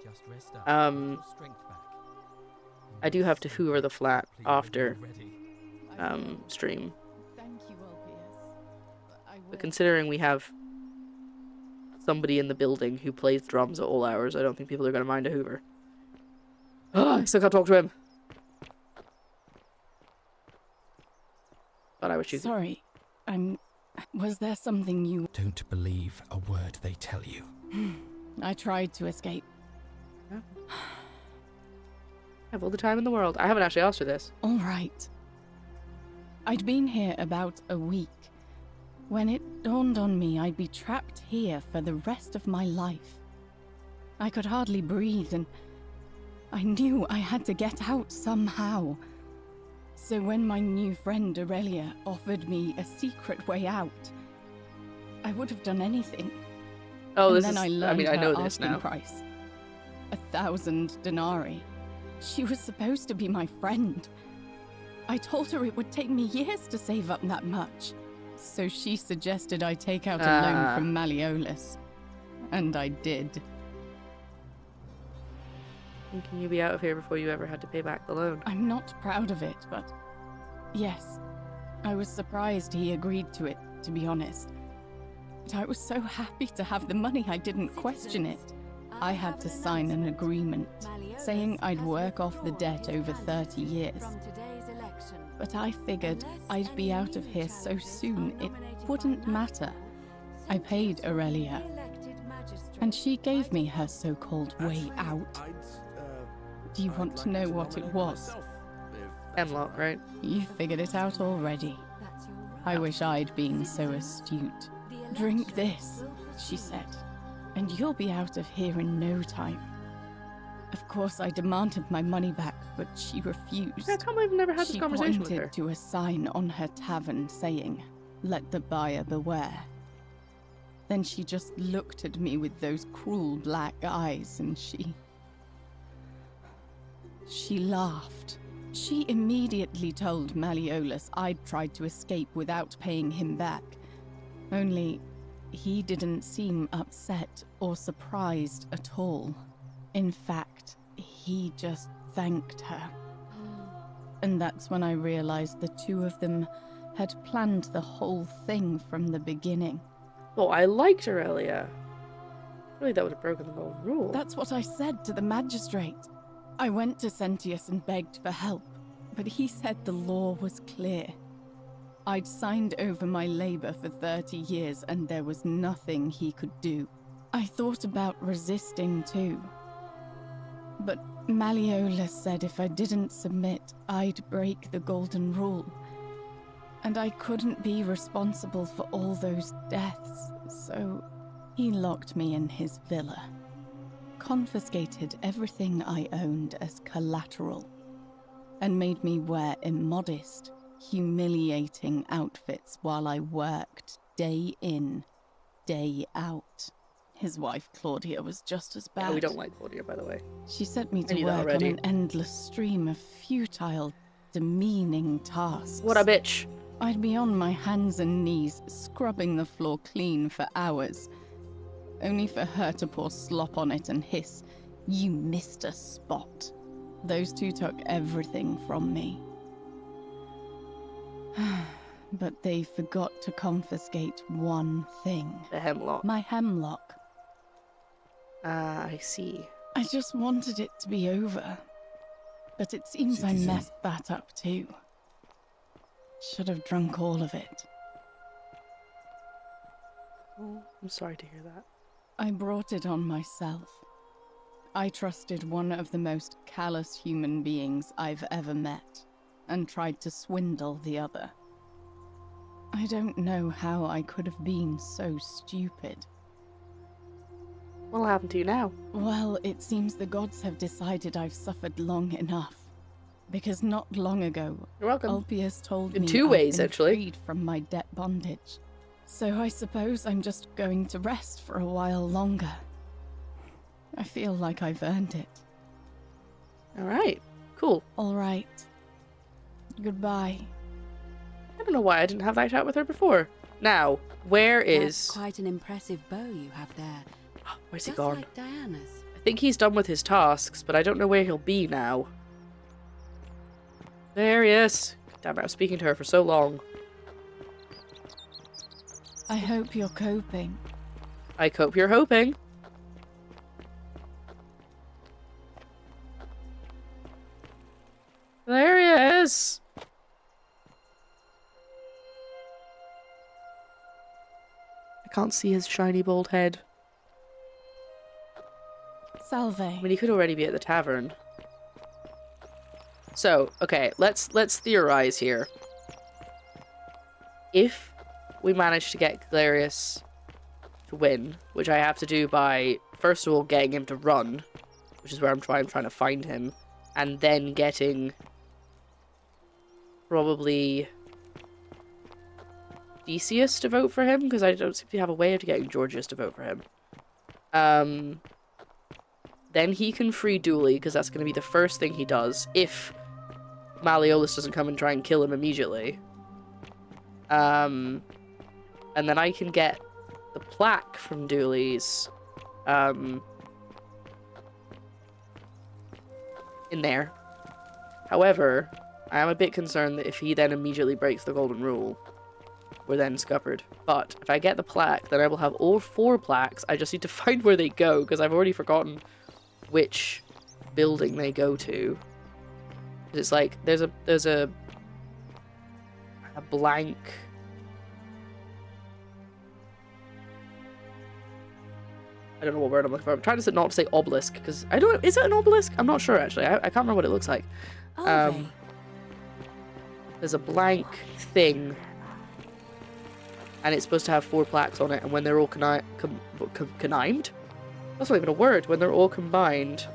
I do have to hoover the flat after stream. But considering we have somebody in the building who plays drums at all hours, I don't think people are going to mind a hoover. Oh, I still can't talk to him. But I was choosing. Sorry, was there something you... Don't believe a word they tell you. I tried to escape. I have all the time in the world. I haven't actually asked her this. All right. I'd been here about a week when it dawned on me I'd be trapped here for the rest of my life. I could hardly breathe, and I knew I had to get out somehow. So when my new friend Aurelia offered me a secret way out, I would have done anything. Oh, and this then is... I learned I know her this asking now. price. 1,000 denarii. She was supposed to be my friend. I told her it would take me years to save up that much. So she suggested I take out a loan from Malleolus. And I did. Thinking you'd be out of here before you ever had to pay back the loan. I'm not proud of it, but yes, I was surprised he agreed to it, to be honest. But I was so happy to have the money I didn't question it. I had to sign an agreement saying I'd work off the debt over 30 years. but I figured I'd be out of here so soon it wouldn't matter. I paid Aurelia, and she gave me her so-called way out. Do you want to know what it was? Hemlock, right? You figured it out already. I wish I'd been so astute. Drink this, she said, and you'll be out of here in no time. Of course, I demanded my money back, but she refused. How come I've never had this conversation with her? She pointed to a sign on her tavern saying, "Let the buyer beware." Then she just looked at me with those cruel black eyes and she laughed. She immediately told Malleolus I'd tried to escape without paying him back. Only, he didn't seem upset or surprised at all. In fact, he just thanked her. And that's when I realized the two of them had planned the whole thing from the beginning. Oh, I liked Aurelia. Really, that would have broken the golden rule. That's what I said to the magistrate. I went to Sentius and begged for help, but he said the law was clear. I'd signed over my labor for 30 years and there was nothing he could do. I thought about resisting too. But Malleolus said if I didn't submit, I'd break the golden rule. And I couldn't be responsible for all those deaths, so he locked me in his villa. Confiscated everything I owned as collateral, and made me wear immodest, humiliating outfits while I worked day in, day out. His wife, Claudia, was just as bad. Yeah, we don't like Claudia, by the way. She sent me to work on an endless stream of futile, demeaning tasks. What a bitch. I'd be on my hands and knees, scrubbing the floor clean for hours, only for her to pour slop on it and hiss, "You missed a spot." Those two took everything from me. But they forgot to confiscate one thing. The hemlock. My hemlock. I see. I just wanted it to be over. But it seems I messed that up too. Should have drunk all of it. Oh, I'm sorry to hear that. I brought it on myself. I trusted one of the most callous human beings I've ever met, and tried to swindle the other. I don't know how I could have been so stupid. What'll happen to you now? Well, it seems the gods have decided I've suffered long enough. Because not long ago, you're welcome. Ulpius told me in two ways, I've been actually, freed from my debt bondage. So I suppose I'm just going to rest for a while longer. I feel like I've earned it. All right, cool. All right. Goodbye. I don't know why I didn't have that chat with her before. Now, where is... That's quite an impressive bow you have there. Where's he Just gone? like Diana's. I think he's done with his tasks, but I don't know where he'll be now. There he is. Damn it, I was speaking to her for so long. I hope you're coping. I cope you're hoping. There he is. I can't see his shiny bald head. Salve. I mean, he could already be at the tavern. So, okay, let's theorize here. If we manage to get Galerius to win, which I have to do by, first of all, getting him to run, which is where I'm trying to find him, and then getting probably Decius to vote for him, because I don't seem to have a way of getting Georgius to vote for him. Then he can free Dooley, because that's going to be the first thing he does, if Malleolus doesn't come and try and kill him immediately. And then I can get the plaque from Dooley's in there. However, I am a bit concerned that if he then immediately breaks the golden rule, we're then scuppered. But if I get the plaque, then I will have all 4 plaques. I just need to find where they go, because I've already forgotten which building they go to. It's like there's a a blank. I don't know what word I'm looking for. I'm trying to not say obelisk because I don't. Is it an obelisk? I'm not sure actually. I can't remember what it looks like. There's a blank thing, and it's supposed to have 4 plaques on it. And when they're all connived, that's not even a word. When they're all combined,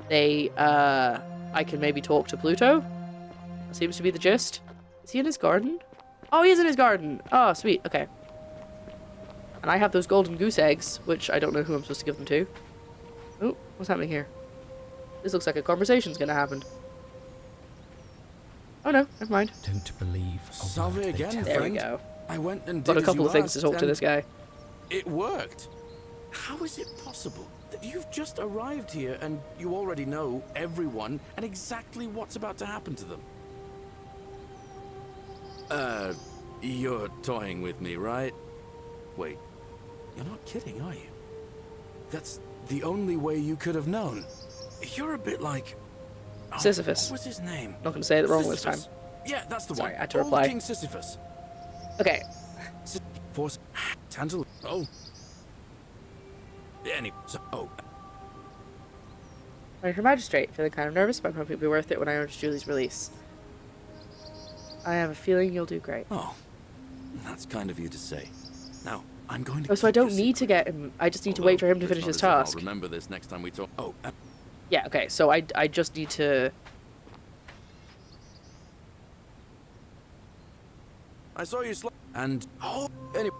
they I can maybe talk to Pluto. That seems to be the gist. Is he in his garden? Oh, he is in his garden. Oh, sweet. Okay. And I have those golden goose eggs, which I don't know who I'm supposed to give them to. Oh, what's happening here? This looks like a conversation's gonna happen. Oh no, never mind. Don't believe a Salve word they again, tell There friend. we go. I went and Got did a couple as of you things to asked, talk to and this guy. It worked. How is it possible that you've just arrived here and you already know everyone and exactly what's about to happen to them? You're toying with me, right? Wait, you're not kidding, are you? That's the only way you could have known. You're a bit like... Sisyphus. What was his name? Not going to say it wrong this time. Sisyphus. Yeah, that's the Sorry, one. I had to Old reply. King Sisyphus. Okay. Force... Tantal... Oh. Anyway, so... Oh. Her Magistrate, feeling kind of nervous, but I'm hoping it'll be worth it when I urge Julie's release. I have a feeling you'll do great. Oh. That's kind of you to say. Now, I'm going to... Oh, so I don't need to get him. I just need to wait for him to finish his task. I'll remember this next time we talk. Oh. Yeah, okay, so I just need to... I saw you and... Oh, anyway...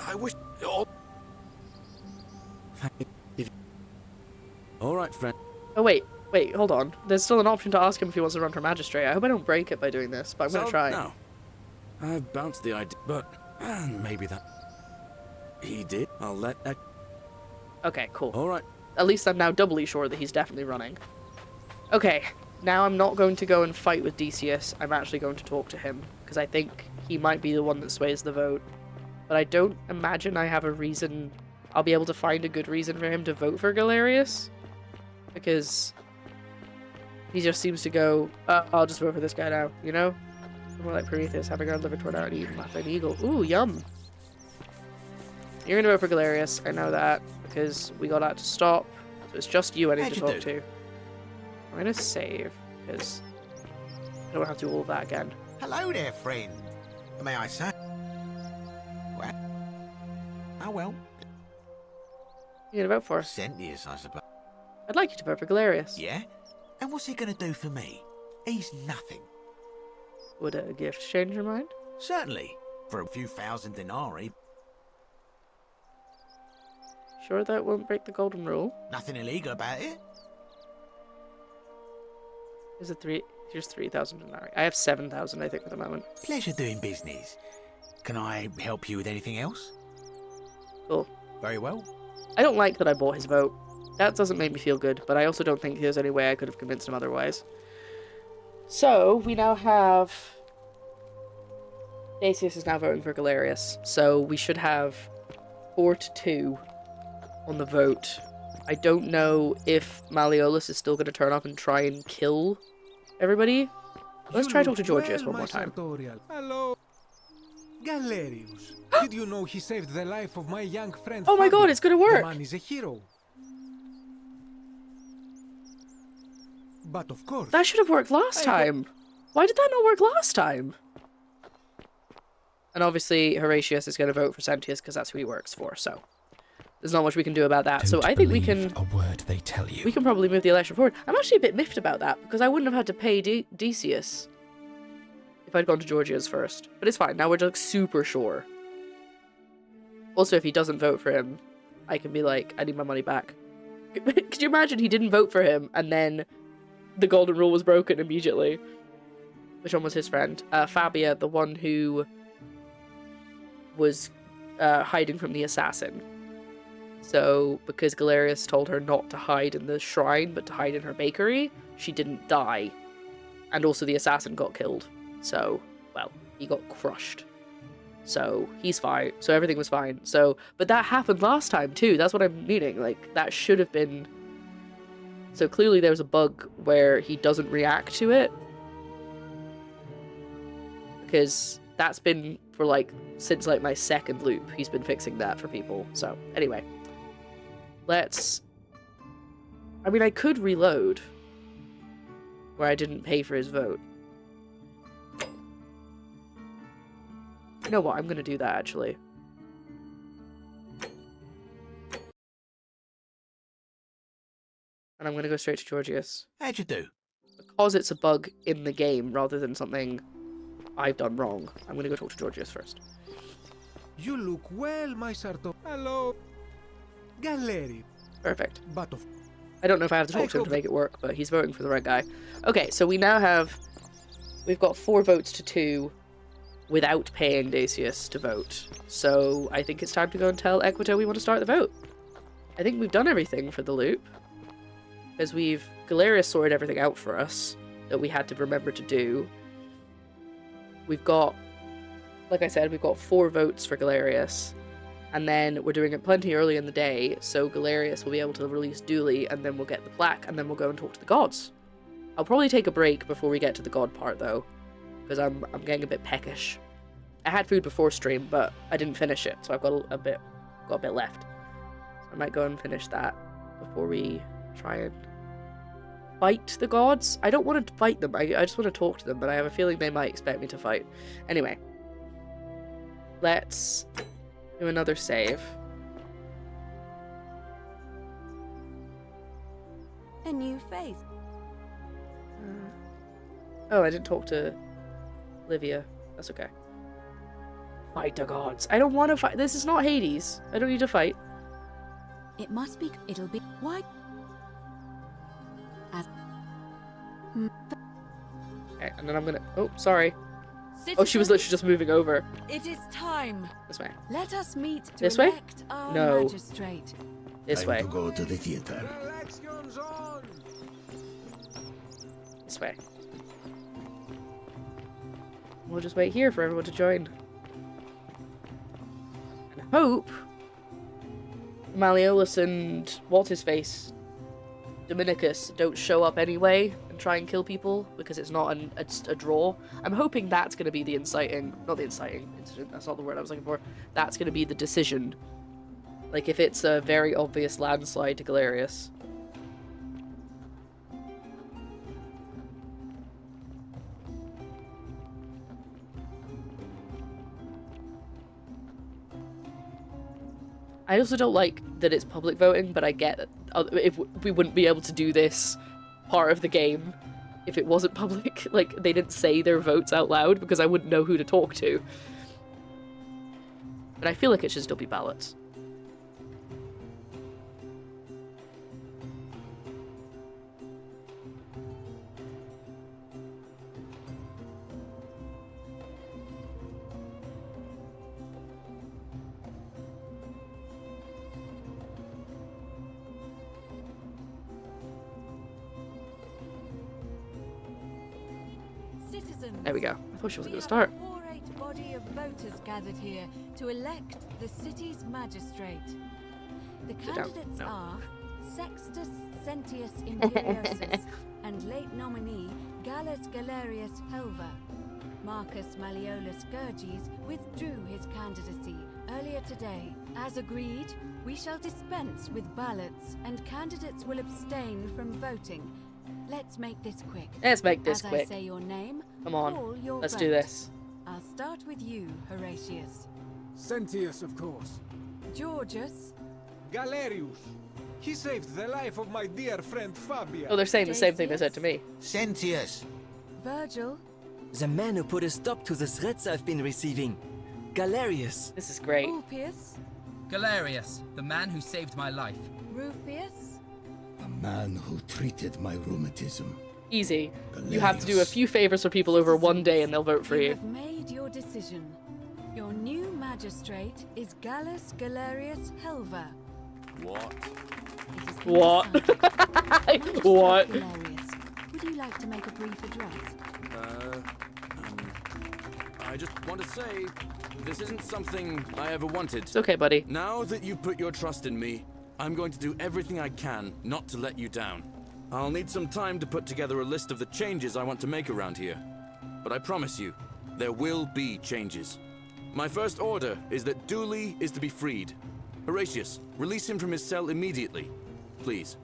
I wish... Oh. Alright, friend. Oh, wait, hold on. There's still an option to ask him if he wants to run for Magistrate. I hope I don't break it by doing this, but I'm going to try. No. I've bounced the idea, but... maybe that... He did. I'll let that... Okay, cool. Alright. At least I'm now doubly sure that he's definitely running. Okay, now I'm not going to go and fight with Decius. I'm actually going to talk to him, because I think he might be the one that sways the vote. But I don't imagine I have a reason... I'll be able to find a good reason for him to vote for Galerius. Because... he just seems to go, I'll just vote for this guy now, you know? More like Prometheus, having our liver torn out and eaten by an eagle. Ooh, yum! You're gonna vote for Galerius, I know that, because we got out to stop. So it's just you I need to talk to. I'm gonna save, because I don't have to do all of that again. Hello there, friend. May I say? Well, oh well. You gonna vote for? Sentius, I suppose. I'd like you to vote for Galerius. Yeah? And what's he gonna do for me? He's nothing. Would a gift change your mind? Certainly. For a few thousand denarii. Sure that won't break the golden rule? Nothing illegal about it. Is it here's 3,000 denarii. I have 7,000, I think, at the moment. Pleasure doing business. Can I help you with anything else? Cool. Very well. I don't like that I bought his vote. That doesn't make me feel good, but I also don't think there's any way I could have convinced him otherwise. So, we now have... Decius is now voting for Galerius, so we should have 4-2 on the vote. I don't know if Malleolus is still going to turn up and try and kill everybody. Let's try to talk to Georgius one more time. Hello. Galerius. Did you know he saved the life of my young friend? Oh my god, it's gonna work! The man is a hero. But of course... That should have worked last time! Why did that not work last time? And obviously, Horatius is going to vote for Sentius because that's who he works for, so... There's not much we can do about that, so I think we can... a word they tell you. We can probably move the election forward. I'm actually a bit miffed about that, because I wouldn't have had to pay Decius if I'd gone to Georgia's first. But it's fine, now we're just super sure. Also, if he doesn't vote for him, I can be like, I need my money back. Could you imagine he didn't vote for him, and then the golden rule was broken immediately? Which one was his friend? Fabia, the one who was hiding from the assassin. So, because Galerius told her not to hide in the shrine, but to hide in her bakery, she didn't die. And also the assassin got killed. So, well, he got crushed. So, he's fine. So, everything was fine. So, but that happened last time, too. That's what I'm meaning. Like, that should have been... So, clearly there's a bug where he doesn't react to it. because that's been for like since like my second loop. He's been fixing that for people. So anyway, let's. I mean, I could reload where I didn't pay for his vote. You know what? I'm gonna do that actually. And I'm gonna go straight to Georgius. How'd you do? Because it's a bug in the game rather than something I've done wrong. I'm gonna go talk to Georgius first. You look well, my Sarto. Hello. Galeri. Perfect. But of I don't know if I have to talk to him to make it work, but he's voting for the right guy. Okay, so we've got 4 votes to 2 without paying Dacius to vote. So I think it's time to go and tell Equito we want to start the vote. I think we've done everything for the loop. Because Galerius sorted everything out for us that we had to remember to do. We've got, like I said, we've got 4 votes for Galerius. And then we're doing it plenty early in the day, so Galerius will be able to release Dooley, and then we'll get the plaque, and then we'll go and talk to the gods. I'll probably take a break before we get to the god part, though, because I'm getting a bit peckish. I had food before stream, but I didn't finish it, so I've got a bit left. So I might go and finish that before we try and fight the gods. I don't want to fight them. I just want to talk to them, but I have a feeling they might expect me to fight. Anyway, let's do another save. A new face. Oh, I didn't talk to Livia. That's okay. Fight the gods. I don't want to fight. This is not Hades. I don't need to fight. It must be. It'll be. Why? Okay, and then I'm gonna. Oh, sorry. Citizens, oh, she was literally just moving over. It is time. This way. Let us meet to This way? elect our No. magistrate. This Time way. to go to the theater. This way. We'll just wait here for everyone to join. And hope Malleolus and what's-his-face, Dominicus, don't show up anyway and try and kill people, because it's not a draw. I'm hoping that's going to be the inciting, not the inciting incident, that's not the word I was looking for. That's going to be the decision. Like, if it's a very obvious landslide to Galerius. I also don't like that it's public voting, but I get that if we wouldn't be able to do this part of the game if it wasn't public. Like, they didn't say their votes out loud because I wouldn't know who to talk to. But I feel like it should still be ballots. There we go. I thought she wasn't going to start. We have a quorate body of voters gathered here to elect the city's magistrate. The candidates are Sextus Sentius Imperiosus and late nominee Gallus Galerius Helver. Marcus Malleolus Gurges withdrew his candidacy earlier today. As agreed, we shall dispense with ballots and candidates will abstain from voting. Let's make this quick. Let's make this As quick. I say your name, Come on, call your let's vote. do this. I'll start with you, Horatius. Sentius, of course. Georgius. Galerius. He saved the life of my dear friend Fabia. Oh, they're saying the same thing they said to me. Sentius. Virgil. The man who put a stop to the threats I've been receiving. Galerius. This is great. Ulpius. Galerius, the man who saved my life. Rufius. The man who treated my rheumatism. Easy. You have to do a few favors for people over one day and they'll vote for You you. have made your decision. Your new magistrate is Gallus Galerius Helver. What? What? What? Galerius, would you like to make a brief address? I just want to say, this isn't something I ever wanted. It's okay, buddy. Now that you put your trust in me, I'm going to do everything I can not to let you down. I'll need some time to put together a list of the changes I want to make around here. But I promise you, There will be changes. My first order is that Dooley is to be freed. Horatius, release him from his cell immediately. Please.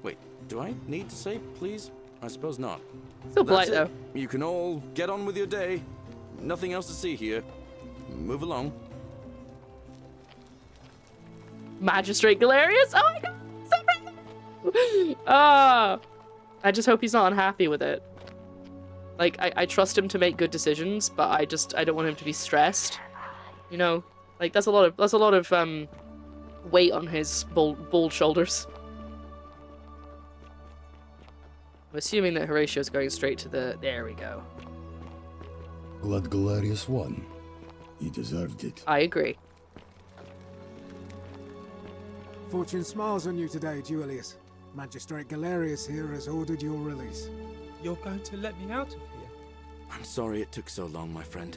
Wait, do I need to say please? I suppose not. Still polite, though. You can all get on with your day. Nothing else to see here. Move along. Magistrate Galerius? Oh my god! Ah, I just hope he's not unhappy with it. Like, I trust him to make good decisions, but I don't want him to be stressed. You know, like that's a lot of weight on his bald shoulders. I'm assuming that Horatio's going straight to the. There we go. Glad Galerius won. He deserved it. I agree. Fortune smiles on you today, Julius. Magistrate Galerius here has ordered your release. You're going to let me out of here? I'm sorry it took so long, my friend.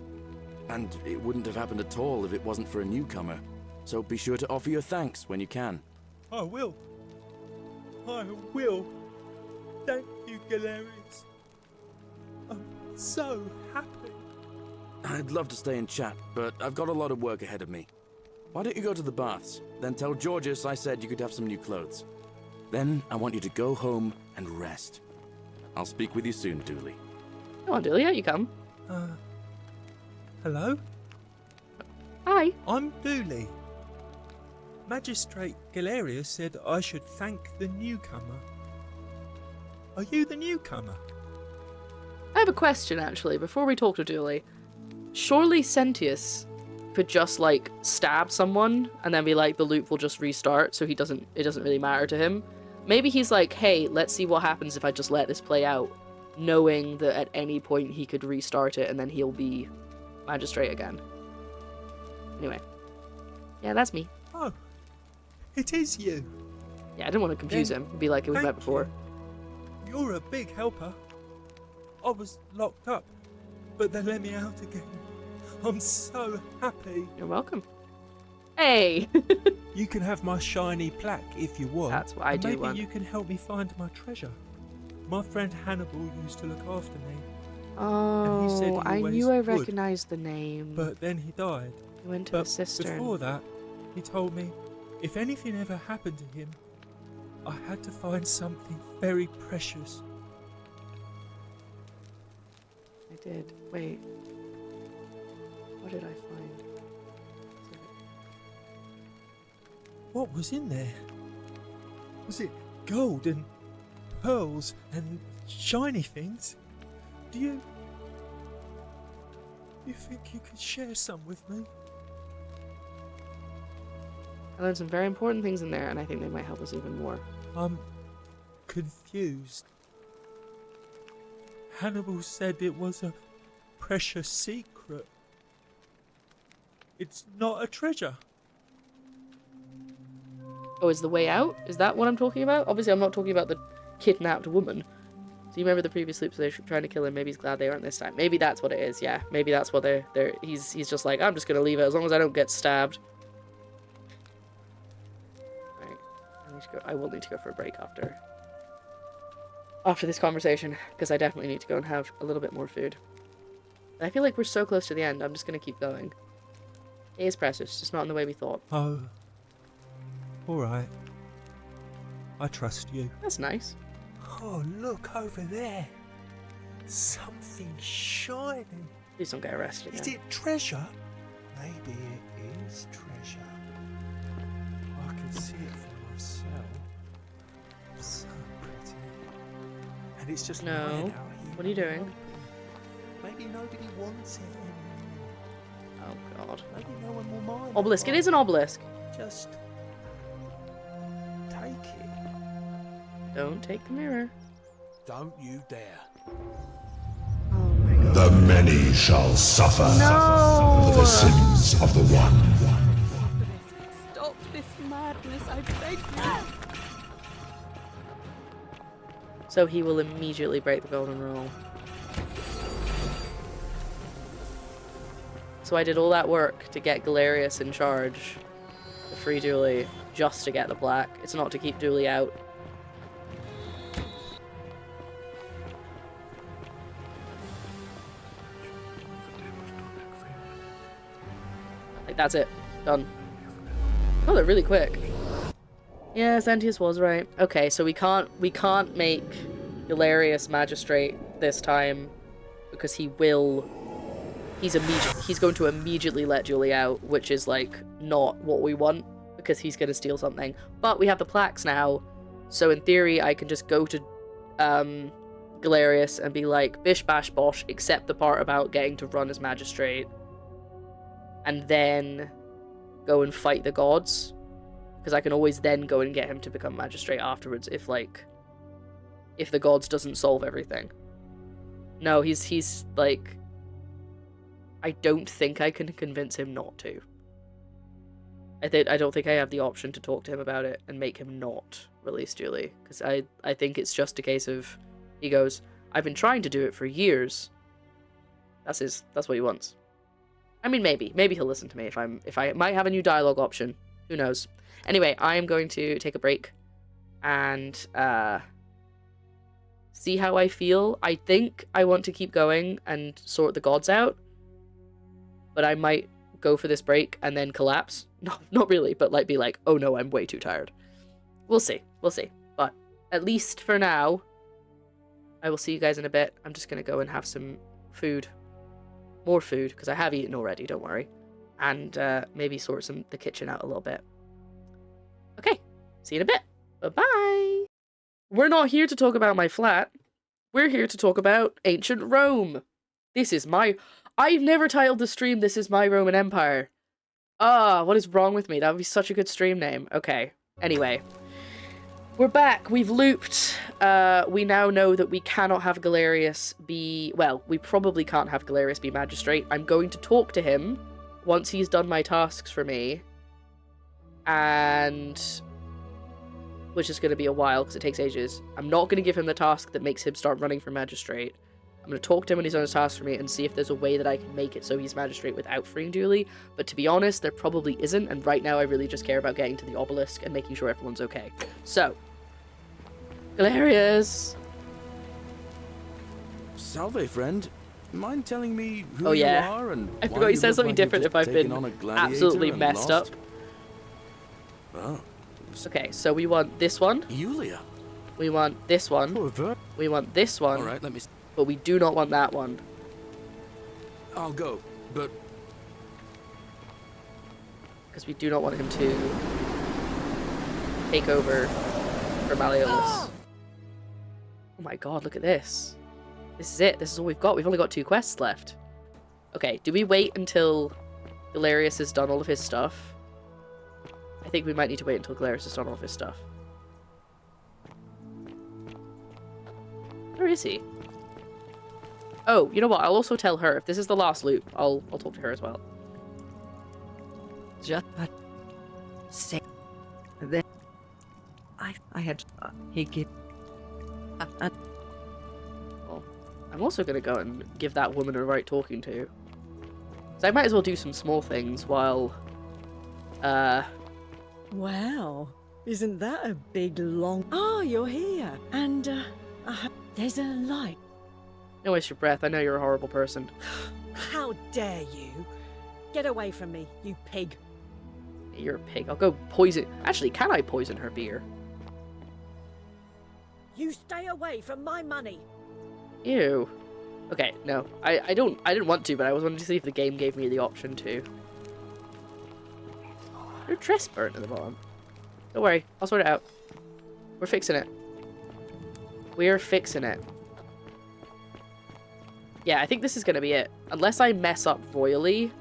And it wouldn't have happened at all if it wasn't for a newcomer. So be sure to offer your thanks when you can. I will. I will. Thank you, Galerius. I'm so happy. I'd love to stay and chat, but I've got a lot of work ahead of me. Why don't you go to the baths? Then tell Georgius I said you could have some new clothes. Then I want you to go home and rest. I'll speak with you soon, Dooley. Come on, Dooley, out you come. Hello? Hi. I'm Dooley. Magistrate Galerius said I should thank the newcomer. Are you the newcomer? I have a question, actually, before we talk to Dooley. Surely Sentius could just, like, stab someone and then be like, the loop will just restart, so it doesn't really matter to him. Maybe he's like, hey, let's see what happens if I just let this play out, knowing that at any point he could restart it and then he'll be magistrate again. Anyway. Yeah, that's me. Oh, it is you. Yeah, I didn't want to confuse him. Be like it was met before. You're a big helper. I was locked up, but they let me out again. I'm so happy. You're welcome. Hey! You can have my shiny plaque if you want. That's what I do want. Maybe you can help me find my treasure. My friend Hannibal used to look after me. Oh, and he said he I always knew I would, recognized the name. But then he died. He went to but the cistern. Before that, he told me if anything ever happened to him, I had to find something very precious. I did. Wait. What did I find? What was in there? Was it gold and pearls and shiny things? Do you think you could share some with me? I learned some very important things in there, and I think they might help us even more. I'm confused. Hannibal said it was a precious secret. It's not a treasure. Oh, is the way out? Is that what I'm talking about? Obviously, I'm not talking about the kidnapped woman. So you remember the previous loops they were trying to kill him? Maybe he's glad they aren't this time. Maybe that's what it is, yeah. Maybe that's what he's just like, I'm just gonna leave it as long as I don't get stabbed. Right. I will need to go for a break after this conversation, because I definitely need to go and have a little bit more food. I feel like we're so close to the end, I'm just gonna keep going. It is precious, just not in the way we thought. Oh. Alright. I trust you. That's nice. Oh, look over there. Something shiny. Please don't get arrested again. Is it treasure? Maybe it is treasure. I can see it for myself. So pretty. And it's just lying out here. What are you doing? Maybe nobody wants it anymore. Oh god. Maybe no one will mind. Obelisk. It is an obelisk. Just take it. Don't take the mirror. Don't you dare. The many shall suffer for the sins of the one. Stop this madness, I beg you. So he will immediately break the golden rule. So I did all that work to get Galerius in charge, to free Dooley, just to get the plaque. It's not to keep Dooley out. Like, that's it. Done. Oh, they're really quick. Yeah, Sentius was right. Okay, so we can't make Galerius Magistrate this time because he's going to immediately let Julie out, which is like not what we want because he's going to steal something. But we have the plaques now, so in theory I can just go to Galerius and be like, bish bash bosh, accept the part about getting to run as magistrate, and then go and fight the gods, because I can always then go and get him to become magistrate afterwards if the gods doesn't solve everything. No, he's like, I don't think I can convince him not to. I don't think I have the option to talk to him about it and make him not release Julie, because I think it's just a case of, he goes, I've been trying to do it for years. That's what he wants. I mean, maybe he'll listen to me if I might have a new dialogue option. Who knows? Anyway, I am going to take a break and see how I feel. I think I want to keep going and sort the gods out, but I might go for this break and then collapse. No, not really, but like be like, oh no, I'm way too tired. We'll see. But at least for now, I will see you guys in a bit. I'm just gonna go and have some food. More food, because I have eaten already, don't worry. And maybe sort the kitchen out a little bit. Okay, see you in a bit. Bye-bye. We're not here to talk about my flat. We're here to talk about ancient Rome. I've never titled the stream, This Is My Roman Empire. What is wrong with me? That would be such a good stream name. Okay, anyway. We're back. We've looped. We now know that we cannot have Galerius be... Well, we probably can't have Galerius be magistrate. I'm going to talk to him once he's done my tasks for me. And... which is going to be a while, because it takes ages. I'm not going to give him the task that makes him start running for magistrate. I'm going to talk to him when he's done his task for me and see if there's a way that I can make it so he's magistrate without freeing Julie. But to be honest, there probably isn't, and right now I really just care about getting to the obelisk and making sure everyone's okay. So, Galerius! Salve, friend. Mind telling me who Oh you yeah, are and I why forgot he you said look something like you've different just if I've taken been on a gladiator absolutely and messed lost? up. Oh. Okay, so we want this one. Yulia. We want this one. We want this one. Alright, let me... But we do not want that one. I'll go, but... because we do not want him to take over for Malleolus. Oh my god, look at this. This is it. This is all we've got. We've only got 2 quests left. Okay, do we wait until Galerius has done all of his stuff? I think we might need to wait until Galerius has done all of his stuff. Where is he? Oh, you know what? I'll also tell her. If this is the last loop, I'll talk to her as well. Just say that I had he give. Well, I'm also gonna go and give that woman a right talking to. So I might as well do some small things while. Wow, isn't that a big long... Oh, you're here. And, there's a light. No waste your breath. I know you're a horrible person. How dare you? Get away from me, you pig. You're a pig. I'll go poison... Actually, can I poison her beer? You stay away from my money. Ew. Okay, no. I didn't want to, but I was wanting to see if the game gave me the option to. Your dress burnt at the bottom. Don't worry, I'll sort it out. We're fixing it. We're fixing it. Yeah, I think this is going to be it. Unless I mess up royally,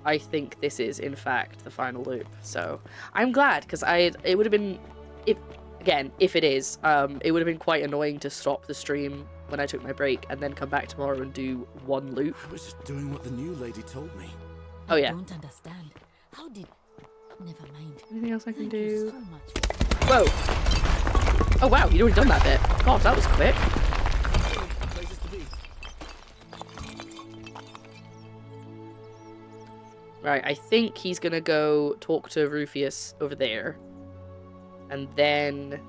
I think this is, in fact, the final loop. So, I'm glad, because it would have been... If it is, it would have been quite annoying to stop the stream when I took my break and then come back tomorrow and do one loop. I was just doing what the new lady told me. Oh, yeah. I don't understand. How did... Never mind. Anything else I can Thank you do? so much. Whoa! Oh wow, you'd already done that bit. God, that was quick. Places to be. Right, I think he's gonna go talk to Rufius over there. And then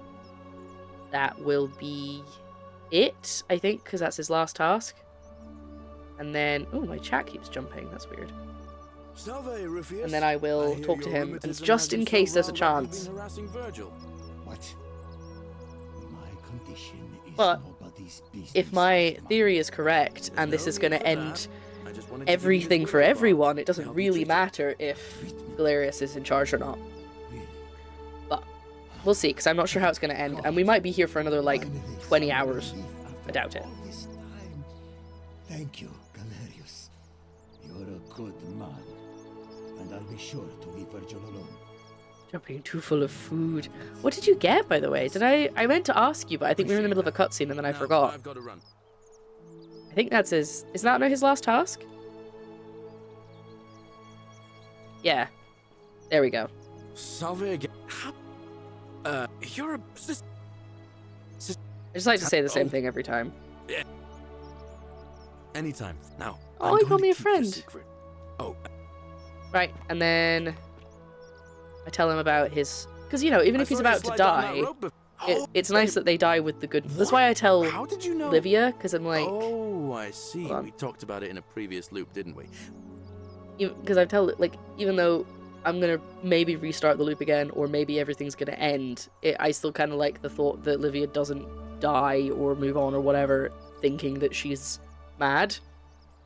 that will be it, I think, because that's his last task. And then... Oh, my chat keeps jumping. That's weird. Salve, Rufius. And then I will talk to him, and just in case there's a chance. What? My condition is But nobody's business. if my theory is correct, and this is going to end everything for everyone, it doesn't really matter if Galerius is in charge or not. But we'll see, because I'm not sure how it's going to end, and we might be here for another, like, 20 hours. I doubt it. Thank you, Galerius. You're a good man, and I'll be sure to leave Virgil alone. You're being too full of food. What did you get, by the way? I meant to ask you, but I think we were in the middle of a cutscene and then I forgot. I've got to run. I think that's his... Is that not his last task? Yeah. There we go. Salve again. You're a... I just like to say the same thing every time. Yeah. Anytime. Now. Oh, he called me a friend. Secret. Oh. Right, and then I tell him about his... Because, you know, even if he's about to die, it's nice that they die with the good... That's why I tell Livia, because I'm like... Oh, I see. We talked about it in a previous loop, didn't we? Because I tell, like, even though I'm going to maybe restart the loop again, or maybe everything's going to end, I still kind of like the thought that Livia doesn't die or move on or whatever, thinking that she's mad,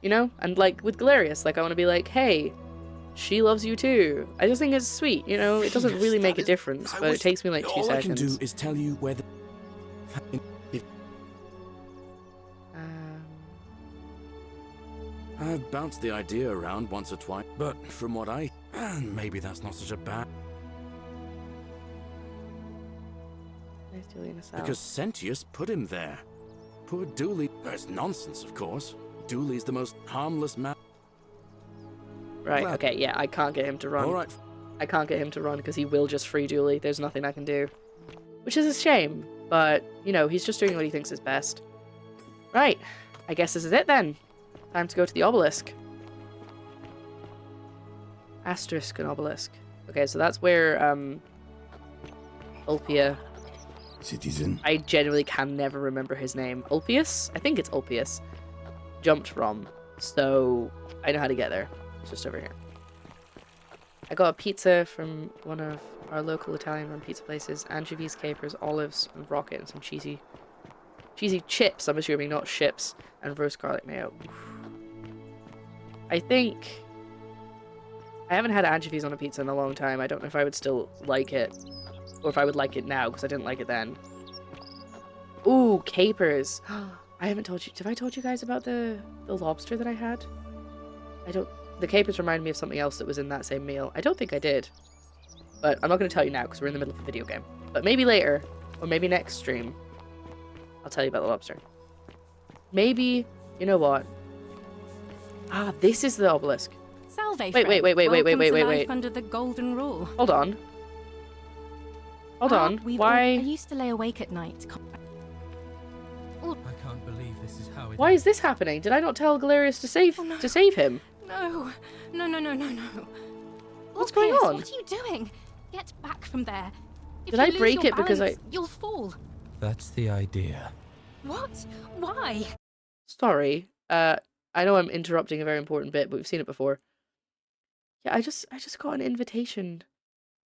you know? And, like, with Galerius, like, I want to be like, hey, she loves you too. I just think it's sweet, you know? It doesn't really make a difference, but it takes me, like, 2 seconds. All I can do is tell you where the... I've bounced the idea around once or twice, but from what maybe that's not such a bad... Because Sentius put him there. Poor Dooley. It's nonsense, of course. Dooley's the most harmless man. Right, okay, yeah, I can't get him to run. All right. I can't get him to run because he will just free Dooley. There's nothing I can do. Which is a shame, but, you know, he's just doing what he thinks is best. Right, I guess this is it then. Time to go to the obelisk. Asterisk and obelisk. Okay, so that's where, Ulpia... Citizen. I genuinely can never remember his name. Ulpius? I think it's Ulpius. Jumped from. So, I know how to get there. It's just over here. I got a pizza from one of our local Italian-run pizza places. Anchovies, capers, olives, and rocket, and some cheesy chips, I'm assuming, not ships, and roast garlic mayo. I think... I haven't had anchovies on a pizza in a long time. I don't know if I would still like it. Or if I would like it now, because I didn't like it then. Ooh, capers. I haven't told you... Have I told you guys about the lobster that I had? I don't... The capers remind me of something else that was in that same meal. I don't think I did. But I'm not going to tell you now, because we're in the middle of a video game. But maybe later, or maybe next stream, I'll tell you about the lobster. Maybe... You know what? Ah, this is the obelisk. Salve, wait. Life under the golden rule. Hold on. Hold on. Why? I used to lay awake at night. I can't believe this is how it... Why is this happening? Did I not tell Galerius to save him? No. What's going on? What are you doing? Get back from there. If Did you I lose break your it because balance, you'll fall. That's the idea. What? Why? Sorry. I know I'm interrupting a very important bit, but we've seen it before. Yeah, I just got an invitation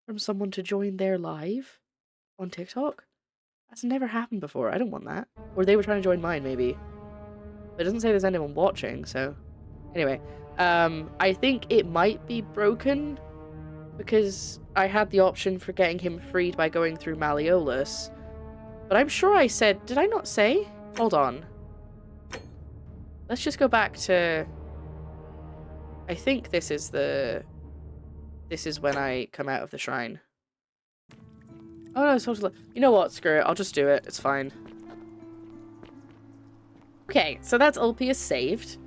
from someone to join their live on TikTok. That's never happened before. I don't want that. Or they were trying to join mine, maybe. But it doesn't say there's anyone watching, so... Anyway, I think it might be broken because I had the option for getting him freed by going through Malleolus. But I'm sure I said... Did I not say? Hold on. Let's just go back to... I think this is the... This is when I come out of the shrine. Oh no, it's totally... You know what? Screw it. I'll just do it. It's fine. Okay, so that's Ulpius saved.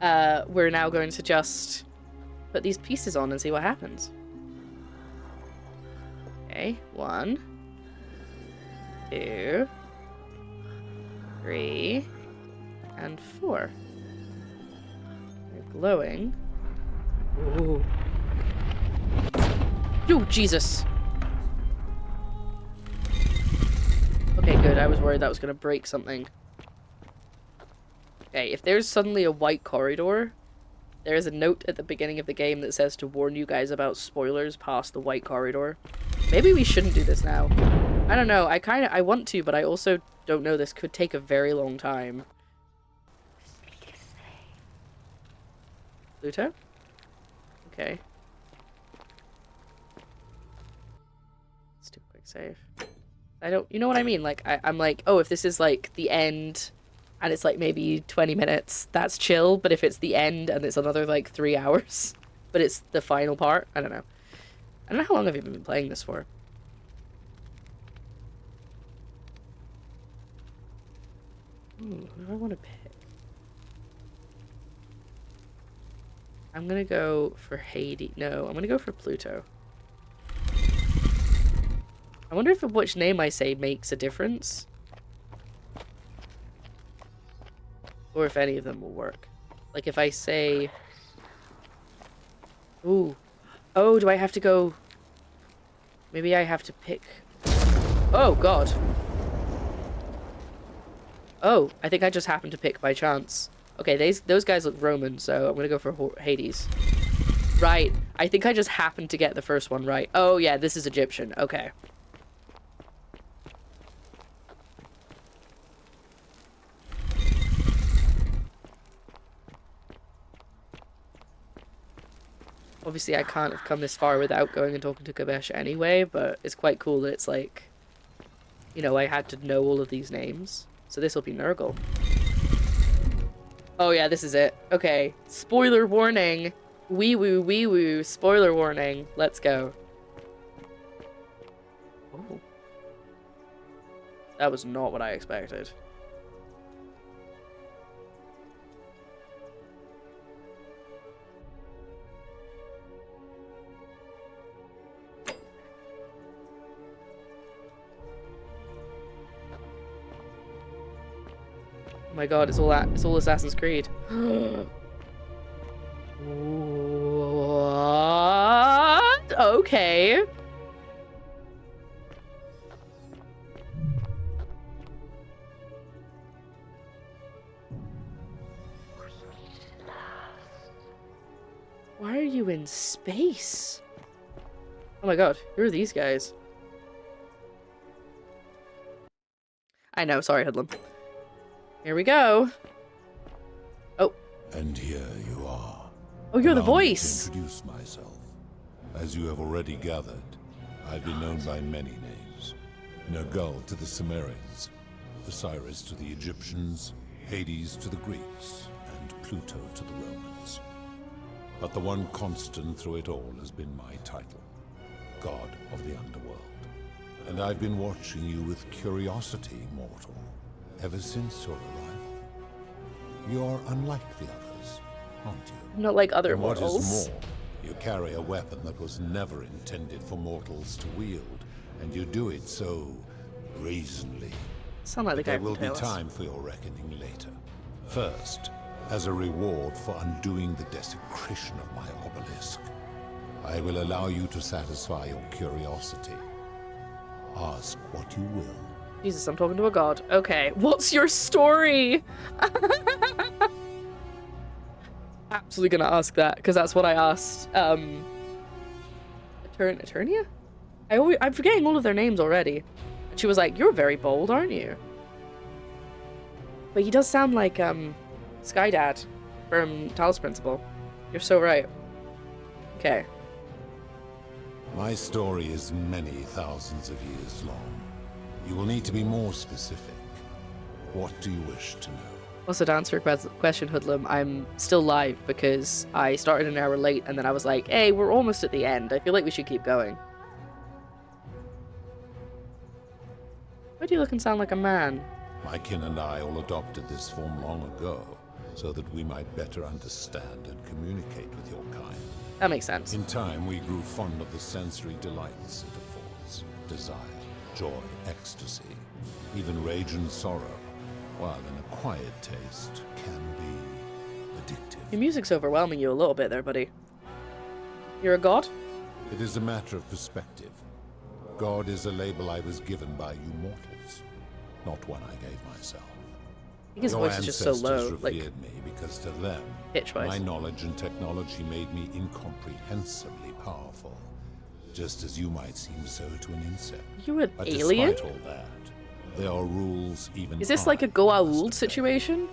We're now going to just put these pieces on and see what happens. Okay, 1, 2, 3, and 4. They're glowing. Ooh. Oh, Jesus. Okay, good. I was worried that was going to break something. Okay, if there's suddenly a white corridor, There's a note at the beginning of the game that says to warn you guys about spoilers past the white corridor. Maybe we shouldn't do this now. I don't know. I want to, but I also don't know. This could take a very long time. Pluto? Okay. Let's do a quick save. I don't, you know what I mean? Like, I'm like, oh, if this is like the end and it's like maybe 20 minutes, that's chill. But if it's the end and it's another like 3 hours, but it's the final part, I don't know. I don't know how long have you been playing this for? Ooh, who do I want to pick? I'm gonna go for Hades. No, I'm gonna go for Pluto. I wonder if which name I say makes a difference. Or if any of them will work. Like if I say... Ooh. Oh, do I have to go... Maybe I have to pick... Oh, God. Oh, I think I just happened to pick by chance. Okay, those guys look Roman, so I'm gonna go for Hades. Right. I think I just happened to get the first one right. Oh, yeah, this is Egyptian. Okay. Obviously, I can't have come this far without going and talking to Kabesh anyway, but it's quite cool that it's like, you know, I had to know all of these names. So this will be Nurgle. Oh yeah, this is it. Okay. Spoiler warning. Wee woo, wee woo. Spoiler warning. Let's go. Oh. That was not what I expected. Oh my god, it's all Assassin's Creed. What? Okay. Why are you in space? Oh my god, who are these guys? I know, sorry, Hoodlum. Here we go. Oh. And here you are. Oh, you're the Allow me to voice. introduce myself. As you have already gathered, I've been known by many names. Nergal to the Sumerians, Osiris to the Egyptians, Hades to the Greeks, and Pluto to the Romans. But the one constant through it all has been my title, God of the Underworld. And I've been watching you with curiosity, mortal. Ever since your arrival. You're unlike the others, aren't you? Not like other and what mortals. is more, you carry a weapon that was never intended for mortals to wield, and you do it so brazenly. Sound like the guy There from will be Tales. time for your reckoning later. First, as a reward for undoing the desecration of my obelisk, I will allow you to satisfy your curiosity. Ask what you will. Jesus, I'm talking to a god. Okay, what's your story? Absolutely gonna ask that, because that's what I asked. Eternia? I'm forgetting all of their names already. And she was like, you're very bold, aren't you? But he does sound like, Skydad from Talos Principle. You're so right. Okay. My story is many thousands of years long. You will need to be more specific. What do you wish to know? Also, to answer your question, Hoodlum, I'm still live because I started an hour late and then I was like, hey, we're almost at the end. I feel like we should keep going. Why do you look and sound like a man? My kin and I all adopted this form long ago, so that we might better understand and communicate with your kind. That makes sense. In time, we grew fond of the sensory delights it affords. Desire, joy, ecstasy, even rage and sorrow, while an acquired taste can be addictive. Your music's overwhelming you a little bit there, buddy. You're a god? It is a matter of perspective. God is a label I was given by you mortals, not one I gave myself. think his voice is just so low, like revered me because to them, pitch-wise. my knowledge and technology made me incomprehensibly powerful, just as you might seem so to an insect. You an but alien? Despite all that, there are rules even. Is this like a Goa'uld situation?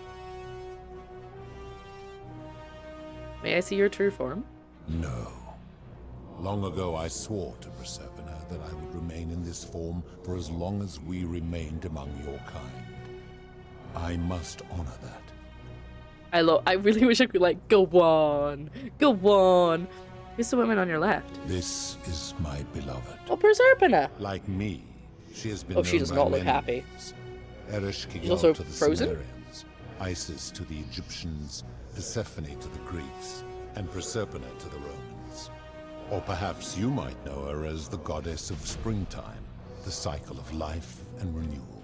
May I see your true form? No. Long ago I swore to Proserpina that I would remain in this form for as long as we remained among your kind. I must honor that. I really wish I could like go on. Who's the woman on your left? This is my beloved. Oh, Proserpina. Like me, she has been. Oh, she does not look happy. She's also to the frozen. Sumerians, Isis to the Egyptians, Persephone to the Greeks, and Proserpina to the Romans. Or perhaps you might know her as the goddess of springtime, the cycle of life and renewal.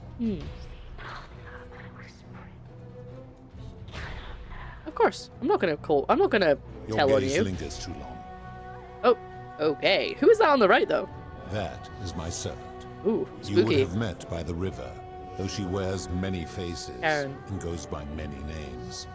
Of course, I'm not gonna tell on Your you. gaze lingers too long. Oh, okay. Who is that on the right, though? That is my servant. Ooh, You would spooky. have met by the river, though she wears many faces Karen. and goes by many names.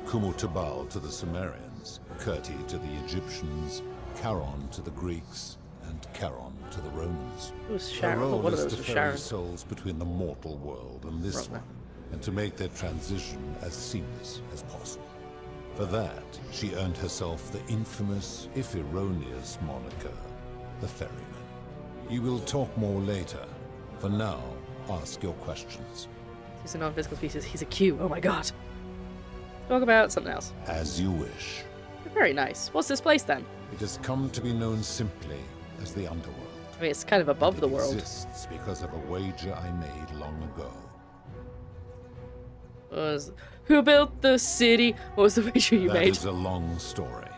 Kumutabal to the Sumerians, Kirti to the Egyptians, Charon to the Greeks, and Charon to the Romans. Who's Her Sharon? role One of is those to was ferry Sharon. souls between the mortal world and this Wrong one, and to make their transition as seamless as possible. For that, she earned herself the infamous, if erroneous, moniker, the Ferryman. You will talk more later. For now, ask your questions. He's a non-physical species. He's a Q. Oh my god. Talk about something else. As you wish. Very nice. What's this place then? It has come to be known simply as the Underworld. I mean, it's kind of above And the it world. exists because of a wager I made long ago. Who built the city? What was the wager you That made? is a long story.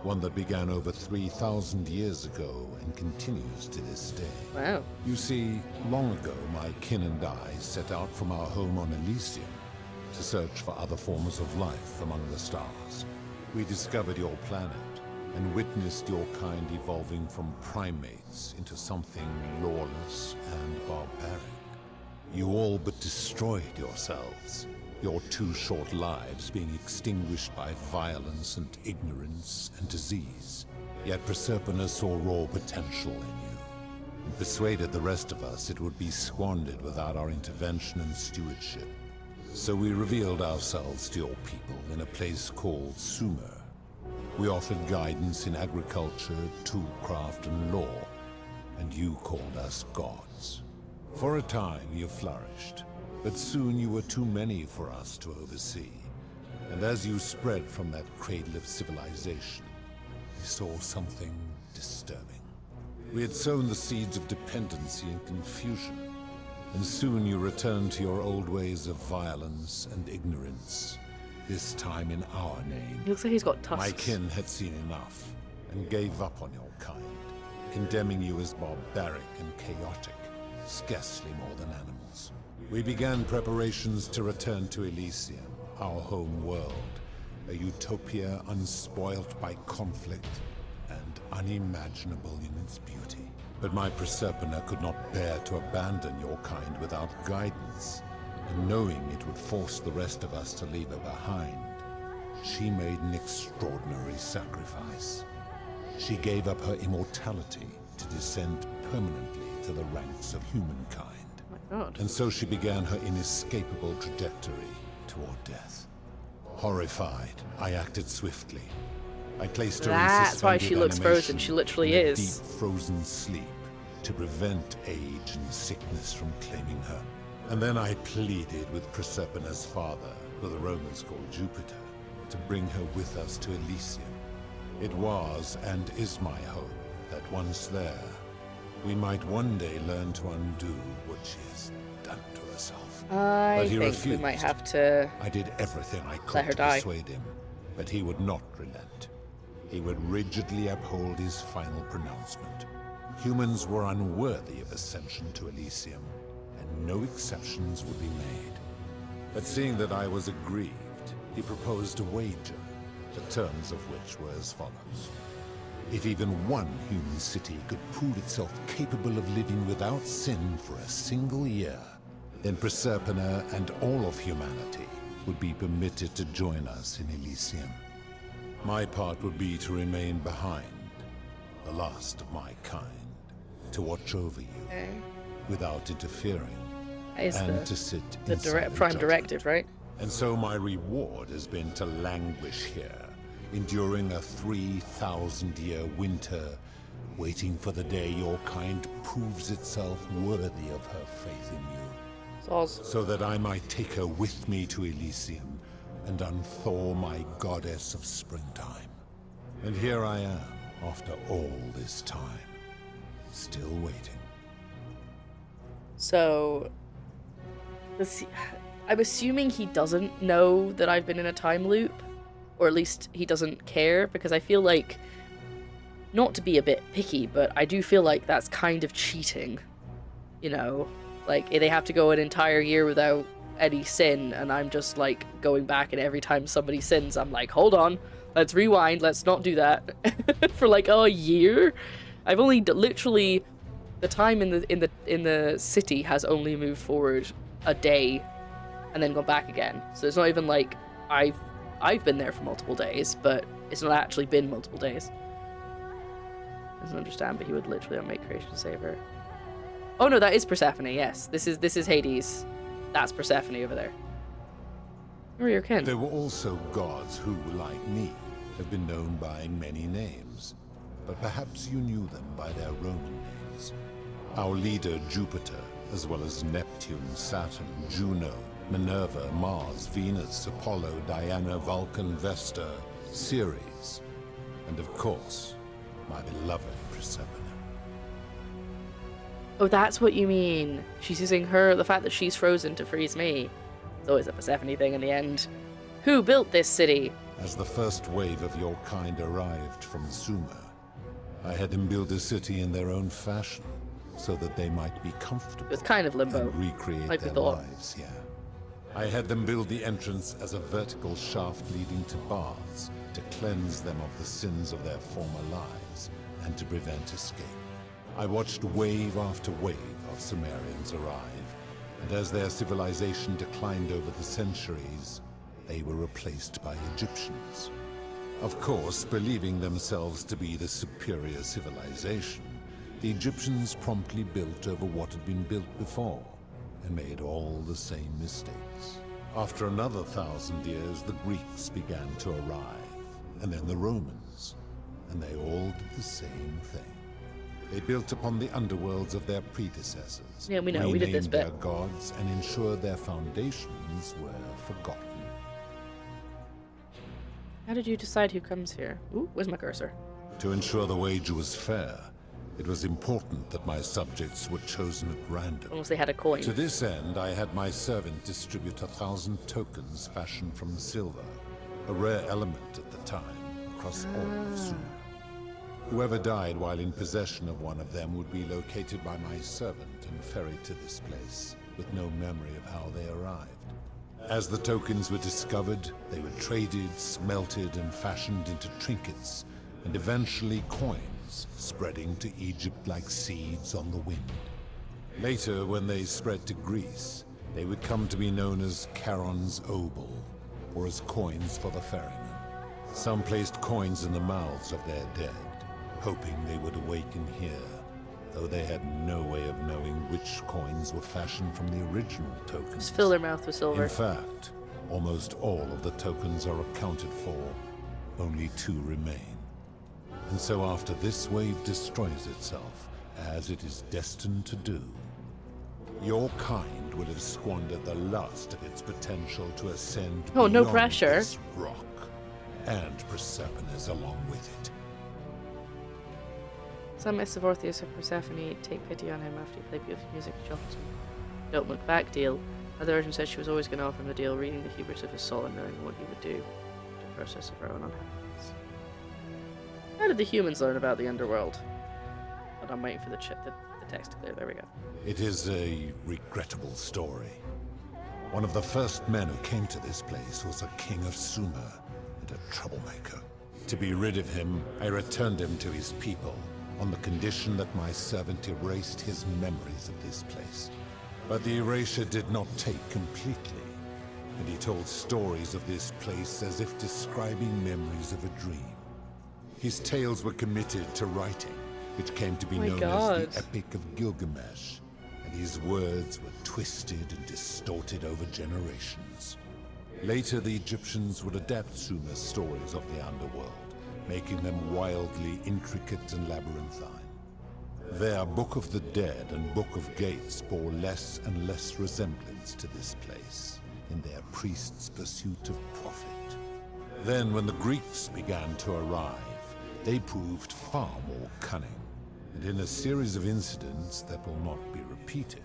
One that began over 3,000 years ago and continues to this day. Wow. You see, long ago, my kin and I set out from our home on Elysium to search for other forms of life among the stars. We discovered your planet and witnessed your kind evolving from primates into something lawless and barbaric. You all but destroyed yourselves, your 2 short lives being extinguished by violence and ignorance and disease. Yet Proserpina saw raw potential in you, and persuaded the rest of us it would be squandered without our intervention and stewardship. So we revealed ourselves to your people in a place called Sumer. We offered guidance in agriculture, toolcraft, and law, and you called us gods. For a time you flourished, but soon you were too many for us to oversee. And as you spread from that cradle of civilization, we saw something disturbing. We had sown the seeds of dependency and confusion, and soon you returned to your old ways of violence and ignorance, this time in our name. He looks like he's got tusks. My kin had seen enough, and gave up on your kind, condemning you as barbaric and chaotic, scarcely more than animals. We began preparations to return to Elysium, our home world, a utopia unspoilt by conflict and unimaginable in its beauty. But my Proserpina could not bear to abandon your kind without guidance, and knowing it would force the rest of us to leave her behind, she made an extraordinary sacrifice. She gave up her immortality to descend permanently to the ranks of humankind. God. And so she began her inescapable trajectory toward death. Horrified, I acted swiftly. I placed her in That's why she suspended looks frozen. animation She literally in a is. deep frozen sleep to prevent age and sickness from claiming her. And then I pleaded with Proserpina's father, who the Romans called Jupiter, to bring her with us to Elysium. It was and is my hope that once there, we might one day learn to undo what she has done to herself. I But he think refused. we might have to I did everything I could let her to die. persuade him, but he would not relent. He would rigidly uphold his final pronouncement. Humans were unworthy of ascension to Elysium, and no exceptions would be made. But seeing that I was aggrieved, he proposed a wager, the terms of which were as follows. If even one human city could prove itself capable of living without sin for a single year, then Proserpina and all of humanity would be permitted to join us in Elysium. My part would be to remain behind, the last of my kind, to watch over you without interfering, and to sit inside Prime judgment. Directive, right? And so my reward has been to languish here, enduring a 3,000-year winter, waiting for the day your kind proves itself worthy of her faith in you. So that I might take her with me to Elysium and unthaw my goddess of springtime. And here I am, after all this time, still waiting. So, I'm assuming he doesn't know that I've been in a time loop, or at least he doesn't care, because I feel like, not to be a bit picky, but I do feel like that's kind of cheating, you know? Like, they have to go an entire year without any sin, and I'm just, like, going back, and every time somebody sins, I'm like, hold on, let's rewind, let's not do that. For, like, a year? I've only literally... The time in the city has only moved forward a day, and then gone back again. So it's not even like I've been there for multiple days, but it's not actually been multiple days. Doesn't understand, but he would literally unmake creation to save her. Oh no, that is Persephone. Yes, this is Hades. That's Persephone over there. Who are your kin? There were also gods who, like me, have been known by many names, but perhaps you knew them by their Roman names. Our leader Jupiter, as well as Neptune, Saturn, Juno, Minerva, Mars, Venus, Apollo, Diana, Vulcan, Vesta, Ceres, and of course, my beloved Proserpina. Oh, that's what you mean. She's using the fact that she's frozen to freeze me. It's always a Persephone thing in the end. Who built this city? As the first wave of your kind arrived from Sumer, I had them build a city in their own fashion, so that they might be comfortable. It's kind of limbo, and recreate like we their thought. lives here. I had them build the entrance as a vertical shaft leading to baths, to cleanse them of the sins of their former lives, and to prevent escape. I watched wave after wave of Sumerians arrive, and as their civilization declined over the centuries, they were replaced by Egyptians. Of course, believing themselves to be the superior civilization, the Egyptians promptly built over what had been built before, and made all the same mistakes. After another 1,000 years, the Greeks began to arrive, and then the Romans, and they all did the same thing. They built upon the underworlds of their predecessors. Yeah, we know, we did this bit. Renamed their gods and ensured their foundations were forgotten. How did you decide who comes here? Ooh, where's my cursor? To ensure the wager was fair, it was important that my subjects were chosen at random. Unless they had a coin. To this end, I had my servant distribute 1,000 tokens fashioned from silver, a rare element at the time, across all of Sumer. Whoever died while in possession of one of them would be located by my servant and ferried to this place, with no memory of how they arrived. As the tokens were discovered, they were traded, smelted, and fashioned into trinkets, and eventually coins, spreading to Egypt like seeds on the wind. Later, when they spread to Greece, they would come to be known as Charon's obol, or as coins for the ferryman. Some placed coins in the mouths of their dead, hoping they would awaken here, though they had no way of knowing which coins were fashioned from the original tokens. Just fill their mouth with silver. In fact, almost all of the tokens are accounted for. Only 2 remain. And so after this wave destroys itself, as it is destined to do, your kind will have squandered the last of its potential to ascend no beyond pressure. this rock, and Proserpina's along with it. Some miss of Orpheus or Persephone take pity on him after he played beautiful music which offers him. Don't look back deal. Another version says she was always going to offer him a deal, reading the hubris of his soul and knowing what he would do. The process of her own unhappiness. How did the humans learn about the underworld? But I'm waiting for the text to clear. There we go. It is a regrettable story. One of the first men who came to this place was a king of Sumer and a troublemaker. To be rid of him, I returned him to his people, on the condition that my servant erased his memories of this place. But the erasure did not take completely, and he told stories of this place as if describing memories of a dream. His tales were committed to writing, which came to be known as the Epic of Gilgamesh, and his words were twisted and distorted over generations. Later, the Egyptians would adapt Sumer's stories of the underworld, making them wildly intricate and labyrinthine. Their Book of the Dead and Book of Gates bore less and less resemblance to this place in their priests' pursuit of profit. Then, when the Greeks began to arrive, they proved far more cunning, and in a series of incidents that will not be repeated,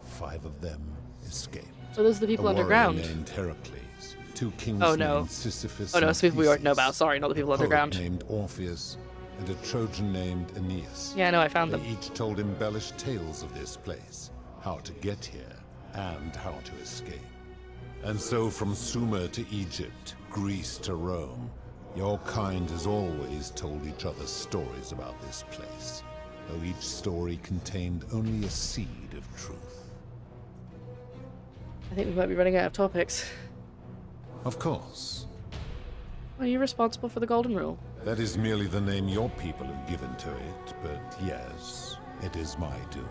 5 of them escaped. So those are the people underground. Named Heracles, 2 kings named Sisyphus. Oh no, and it's people we already know Theseus, about. Sorry, not the people a poet underground. named Orpheus, and a Trojan named Aeneas. Yeah, I know, I found them. They each told embellished tales of this place, how to get here, and how to escape. And so from Sumer to Egypt, Greece to Rome, your kind has always told each other stories about this place, though each story contained only a seed of truth. I think we might be running out of topics. Of course. Are you responsible for the Golden Rule? That is merely the name your people have given to it, but yes, it is my doing.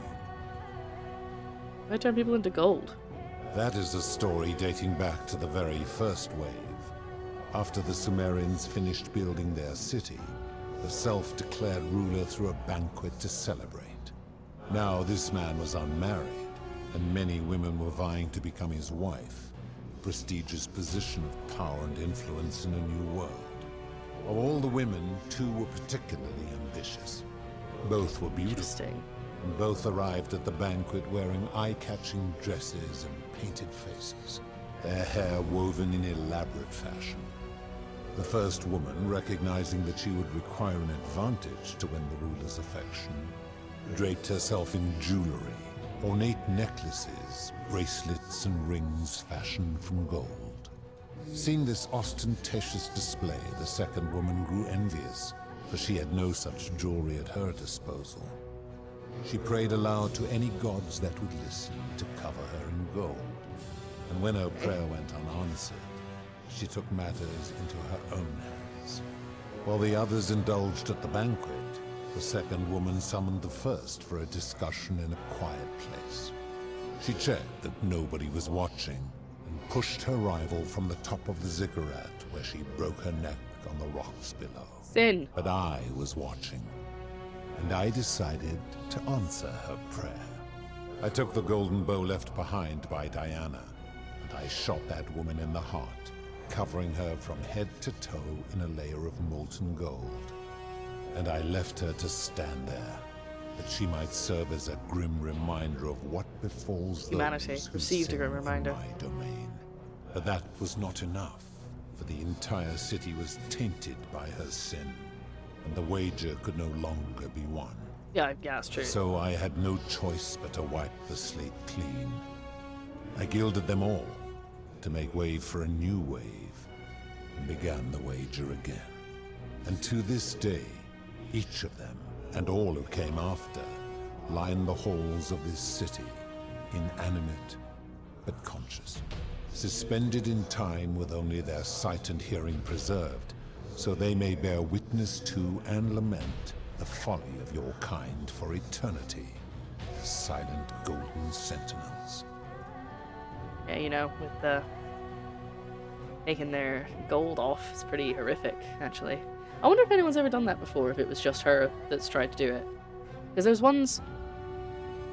I turn people into gold. That is a story dating back to the very first wave. After the Sumerians finished building their city, the self-declared ruler threw a banquet to celebrate. Now this man was unmarried, and many women were vying to become his wife, a prestigious position of power and influence in a new world. Of all the women, 2 were particularly ambitious. Both were beautiful, and both arrived at the banquet wearing eye-catching dresses and painted faces, their hair woven in elaborate fashion. The first woman, recognizing that she would require an advantage to win the ruler's affection, draped herself in jewelry, ornate necklaces, bracelets, and rings fashioned from gold. Seeing this ostentatious display, the second woman grew envious, for she had no such jewelry at her disposal. She prayed aloud to any gods that would listen to cover her in gold, and when her prayer went unanswered, she took matters into her own hands. While the others indulged at the banquet, the second woman summoned the first for a discussion in a quiet place. She checked that nobody was watching, and pushed her rival from the top of the ziggurat, where she broke her neck on the rocks below. Sin. But I was watching, and I decided to answer her prayer. I took the golden bow left behind by Diana, and I shot that woman in the heart, covering her from head to toe in a layer of molten gold. And I left her to stand there, that she might serve as a grim reminder of what befalls Humanity those who received a grim sin reminder. from my domain. But that was not enough, for the entire city was tainted by her sin, and the wager could no longer be won. Yeah, that's true. So I had no choice but to wipe the slate clean. I gilded them all, to make way for a new wave, and began the wager again. And to this day, each of them, and all who came after, line the halls of this city, inanimate but conscious, suspended in time with only their sight and hearing preserved, so they may bear witness to and lament the folly of your kind for eternity, the silent golden sentinels. Yeah, you know, with the taking their gold off, it's pretty horrific, actually. I wonder if anyone's ever done that before, if it was just her that's tried to do it. Because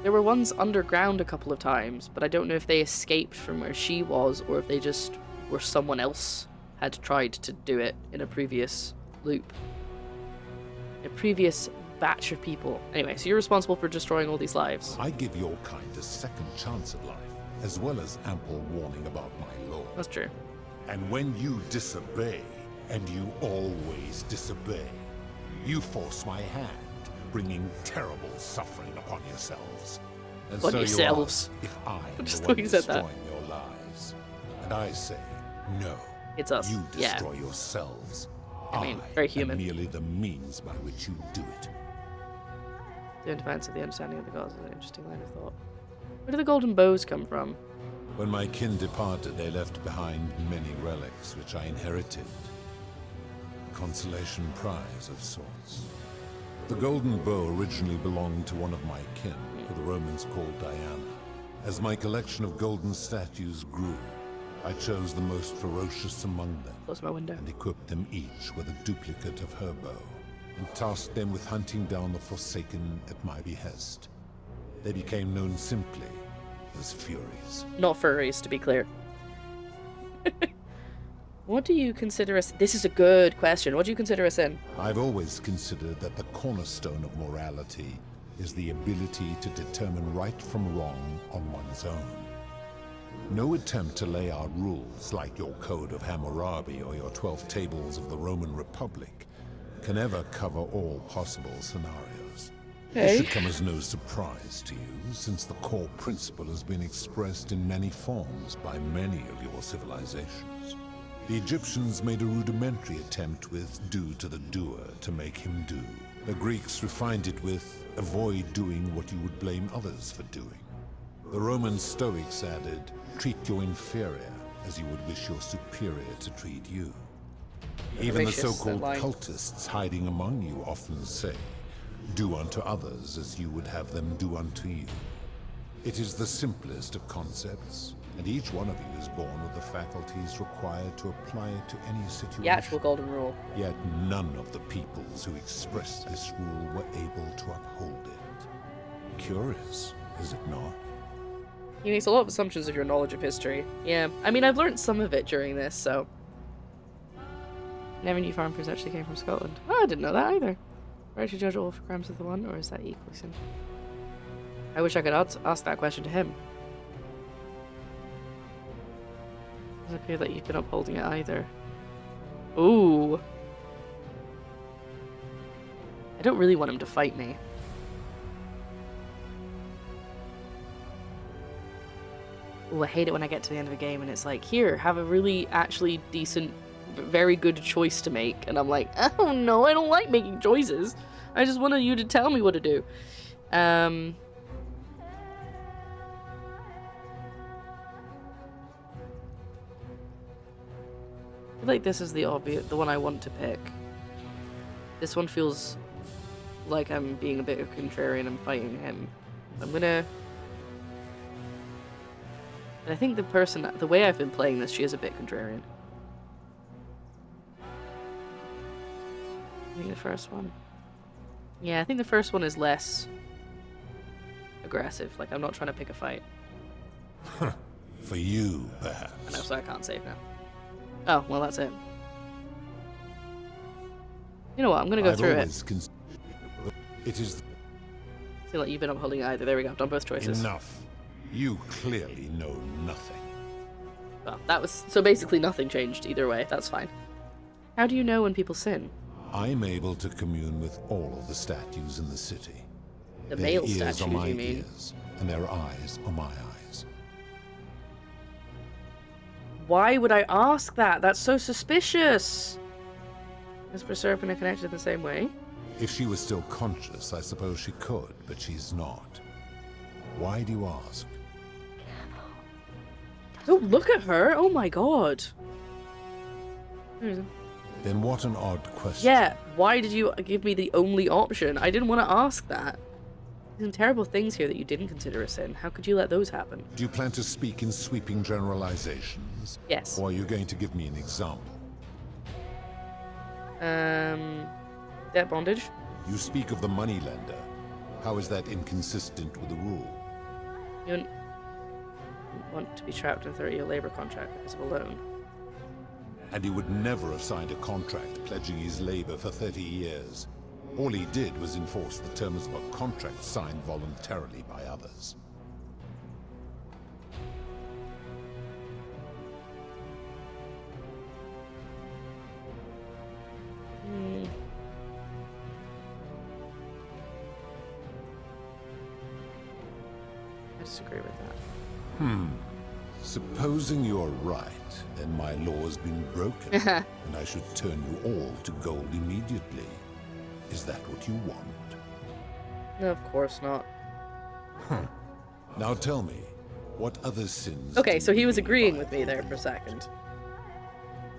there were ones underground a couple of times, but I don't know if they escaped from where she was, or if they just were someone else had tried to do it in a previous loop. A previous batch of people. Anyway, so you're responsible for destroying all these lives. I give your kind a second chance at life, as well as ample warning about my law. That's true. And when you disobey, and you always disobey, you force my hand, bringing terrible suffering upon yourselves. And On so yourselves. you ask if I am Just the the one way you said that. destroying your lives. And I say, no. It's us. You Yeah. destroy yourselves. I mean, very human. am merely the means by which you do it. The defense of the understanding of the gods is an interesting line of thought. Where do the golden bows come from? When my kin departed, they left behind many relics which I inherited. A consolation prize of sorts. The golden bow originally belonged to one of my kin, who the Romans called Diana. As my collection of golden statues grew, I chose the most ferocious among them. Close my window. And equipped them each with a duplicate of her bow, and tasked them with hunting down the Forsaken at my behest. They became known simply as Furies. Not furries, to be clear. What do you consider a... This is a good question. What do you consider a sin? I've always considered that the cornerstone of morality is the ability to determine right from wrong on one's own. No attempt to lay out rules like your Code of Hammurabi or your 12 Tables of the Roman Republic can ever cover all possible scenarios. This should come as no surprise to you, since the core principle has been expressed in many forms by many of your civilizations. The Egyptians made a rudimentary attempt with do to the doer to make him do. The Greeks refined it with avoid doing what you would blame others for doing. The Roman Stoics added, treat your inferior as you would wish your superior to treat you. Even the so-called cultists hiding among you often say, do unto others as you would have them do unto you. It is the simplest of concepts, and each one of you is born with the faculties required to apply it to any situation. The actual golden rule. Yet none of the peoples who expressed this rule were able to uphold it. Curious, is it not? He makes a lot of assumptions of your knowledge of history. Yeah, I mean, I've learned some of it during this, so... Never knew farm fruits actually came from Scotland. Oh, I didn't know that either. Right to judge all for crimes of the one, or is that equally simple? I wish I could ask that question to him. Doesn't appear that you've been upholding it either. Ooh. I don't really want him to fight me. Ooh, I hate it when I get to the end of a game and it's like, here, have a really actually decent, very good choice to make. And I'm like, oh no, I don't like making choices. I just wanted you to tell me what to do. I feel like this is the one I want to pick. This one feels like I'm being a bit of a contrarian and fighting him. I'm gonna... And I think the way I've been playing this, she is a bit contrarian. I think the first one. Yeah, I think the first one is less aggressive. Like, I'm not trying to pick a fight. For you, perhaps. I know, so I can't save now. Oh, well, that's it. You know what? I'm gonna go through it. It is. I feel like you've been upholding either. There we go. I've done both choices. Enough. You clearly know nothing. Well, that was... So basically nothing changed either way. That's fine. How do you know when people sin? I'm able to commune with all of the statues in the city. The their male ears statues, are my you mean? ears, and their eyes are my eyes. Why would I ask that? That's so suspicious. Is Proserpina connected in the same way? If she was still conscious, I suppose she could, but she's not. Why do you ask? Oh, look at her! Oh my god. Then what an odd question. Yeah, why did you give me the only option? I didn't want to ask that. There's some terrible things here that you didn't consider a sin. How could you let those happen? Do you plan to speak in sweeping generalizations? Yes. Or are you going to give me an example? Debt bondage. You speak of the moneylender. How is that inconsistent with the rule? You don't want to be trapped in a 30-year labor contract because of a loan. And he would never have signed a contract pledging his labor for 30 years. All he did was enforce the terms of a contract signed voluntarily by others. I disagree with that. Supposing you're right, then my law has been broken, and I should turn you all to gold immediately. Is that what you want? No, of course not. Now tell me, what other sins... Okay, do so he you was agreeing revive? with me there for a second.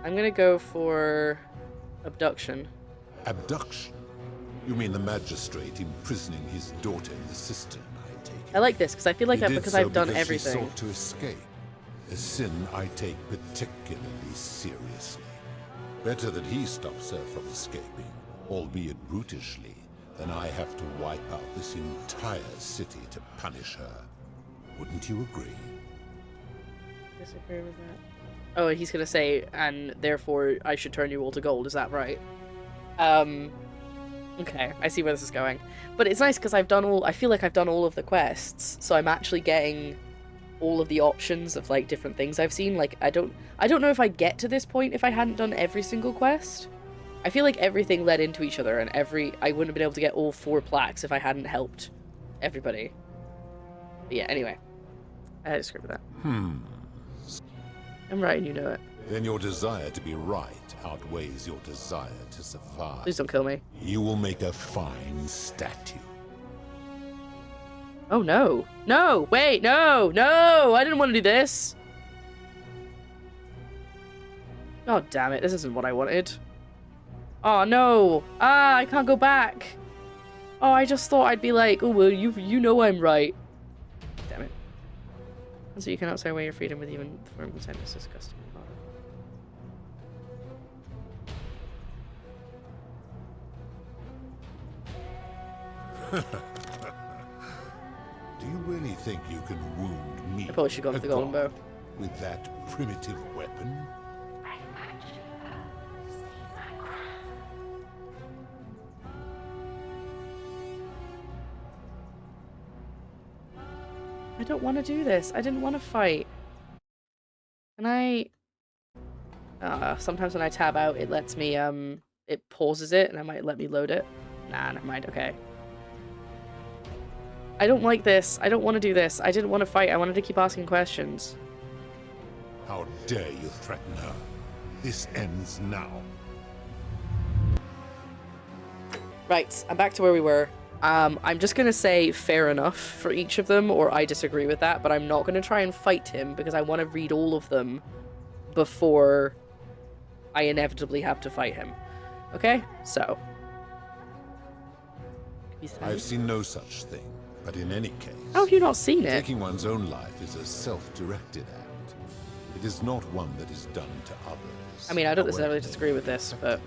I'm gonna go for abduction. Abduction? You mean the magistrate imprisoning his daughter in the cistern, I take it? I like this, because I feel like He that did because so I've done because everything. She sought to escape. A sin I take particularly seriously. Better that he stops her from escaping, albeit brutishly, than I have to wipe out this entire city to punish her. Wouldn't you agree? Disagree with that. Oh, and he's gonna say, and therefore I should turn you all to gold, is that right? Okay, I see where this is going. But it's nice because I feel like I've done all of the quests, so I'm actually getting all of the options of like different things I've seen. Like I don't know if I'd get to this point if I hadn't done every single quest. I feel like everything led into each other, and I wouldn't have been able to get all 4 plaques if I hadn't helped everybody. But yeah, anyway. I disagree with that. I'm right and you know it. Then your desire to be right outweighs your desire to survive. Please don't kill me. You will make a fine statue. Oh no. No! Wait, no! No! I didn't want to do this! Oh damn it, this isn't what I wanted. Oh no! Ah, I can't go back! Oh, I just thought I'd be like, oh well, you know I'm right. Damn it. And so you cannot say away your freedom with even firm consent is disgusting. Do you really think you can wound me? I probably should go with the golden bow. With that primitive weapon? I don't want to do this. I didn't want to fight. Can I... sometimes when I tab out, it lets me, it pauses it, and it might let me load it. Nah, never mind. Okay. I don't like this. I don't want to do this. I didn't want to fight. I wanted to keep asking questions. How dare you threaten her? This ends now. Right, I'm back to where we were. I'm just gonna say fair enough for each of them, or I disagree with that, but I'm not gonna try and fight him because I want to read all of them before I inevitably have to fight him. Okay? So. I've seen no such thing, but in any case... How have you not seen it? Taking one's own life is a self-directed act. It is not one that is done to others. I mean, I don't necessarily disagree with this, but...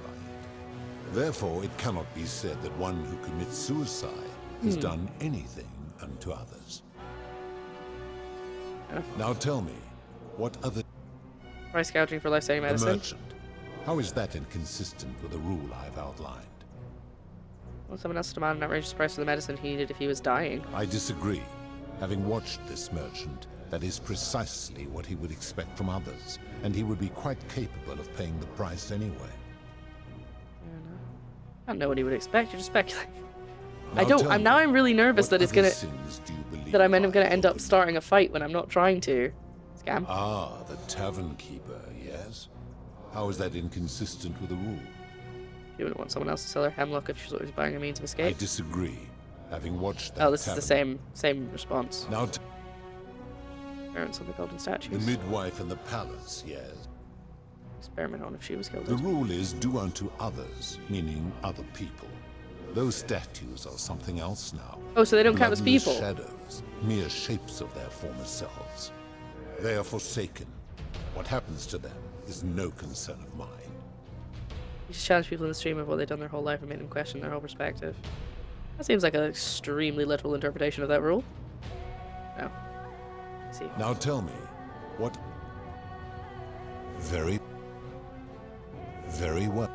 Therefore, it cannot be said that one who commits suicide has done anything unto others. Now tell me, what other... Price gouging for life-saving The medicine? merchant. How is that inconsistent with the rule I've outlined? Well, someone else demanded an outrageous price for the medicine he needed if he was dying. I disagree. Having watched this merchant, that is precisely what he would expect from others, and he would be quite capable of paying the price anyway. I don't know what he would expect. You're just speculating. Now I'm really nervous that it's other gonna... sins do you believe that I'm gonna end up starting a fight when I'm not trying to. Scam. Ah, the tavern keeper, yes? How is that inconsistent with the rule? You wouldn't want someone else to sell her hemlock if she thought he was buying a means of I escape. disagree. Having watched that Oh, this is the tavern- same response. Now Parents on the golden the statues. midwife in the palace, yes. Experiment on if she was killed. The rule is do unto others, meaning other people. Those statues are something else now. Oh, so they don't count as Bloodless people? shadows, mere shapes of their former selves. They are forsaken. What happens to them is no concern of mine. You just challenge people in the stream of what they've done their whole life and made them question their whole perspective. That seems like an extremely literal interpretation of that rule. No. Let's see. Now tell me, what... Very well.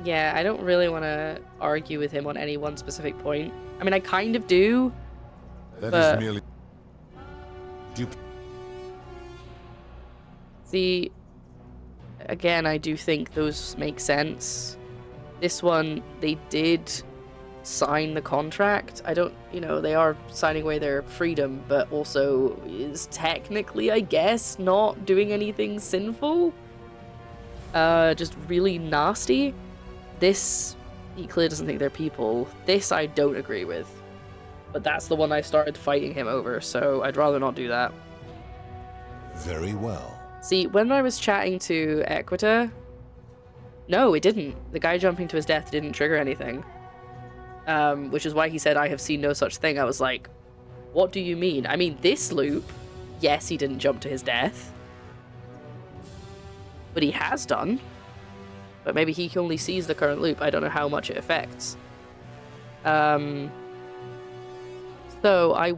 Yeah, I don't really want to argue with him on any one specific point. I mean, I kind of do. That but... is merely... See, again, I do think those make sense. This one, they did sign the contract. I don't, they are signing away their freedom, but also is technically, I guess, not doing anything sinful. Just really nasty. This, he clearly doesn't think they're people. This I don't agree with. But that's the one I started fighting him over, so I'd rather not do that. Very well. See, when I was chatting to Equita, no, it didn't. The guy jumping to his death didn't trigger anything. Which is why he said, I have seen no such thing. I was like, what do you mean? I mean, this loop, yes, he didn't jump to his death. But he has done. But maybe he only sees the current loop. I don't know how much it affects. So I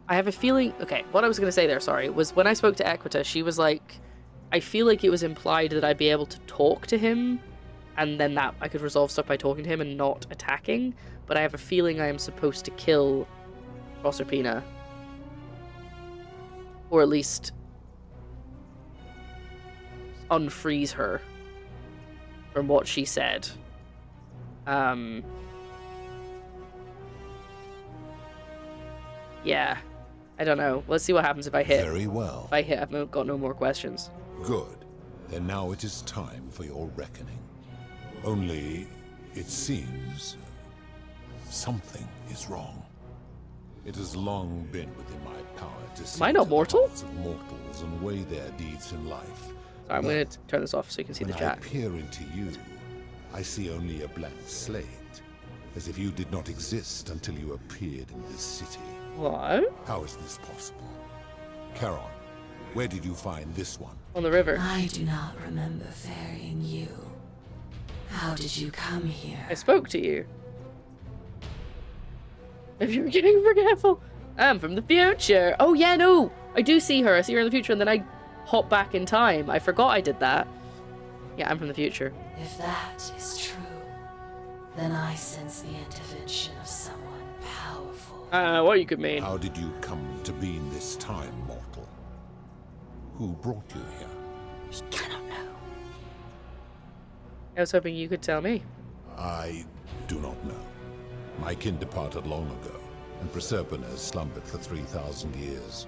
have a feeling... Okay, what I was going to say there, sorry, was when I spoke to Equita, she was like, I feel like it was implied that I'd be able to talk to him, and then that I could resolve stuff by talking to him and not attacking, but I have a feeling I am supposed to kill Proserpina. Or at least unfreeze her from what she said. Yeah. I don't know. Let's see what happens if I hit. Very well. If I hit, I've got no more questions. Good. Then now it is time for your reckoning. Only, it seems, something is wrong. It has long been within my power to see Am I not mortal? of mortals and weigh their deeds in life. Sorry, I'm going to turn this off so you can see the When chat. I peer into you, I see only a blank slate, as if you did not exist until you appeared in this city. What? How is this possible? Charon, where did you find this one? On the river. I do not remember ferrying you. How did you come here? I spoke to you. If you're getting forgetful. I'm from the future. Oh yeah, no. I do see her. I see her in the future and then I hop back in time. I forgot I did that. Yeah, I'm from the future. If that is true, then I sense the intervention of someone powerful. What you could mean. How did you come to be in this time, mortal? Who brought you here? We cannot know. I was hoping you could tell me. I do not know. My kin departed long ago, and Proserpina has slumbered for 3,000 years.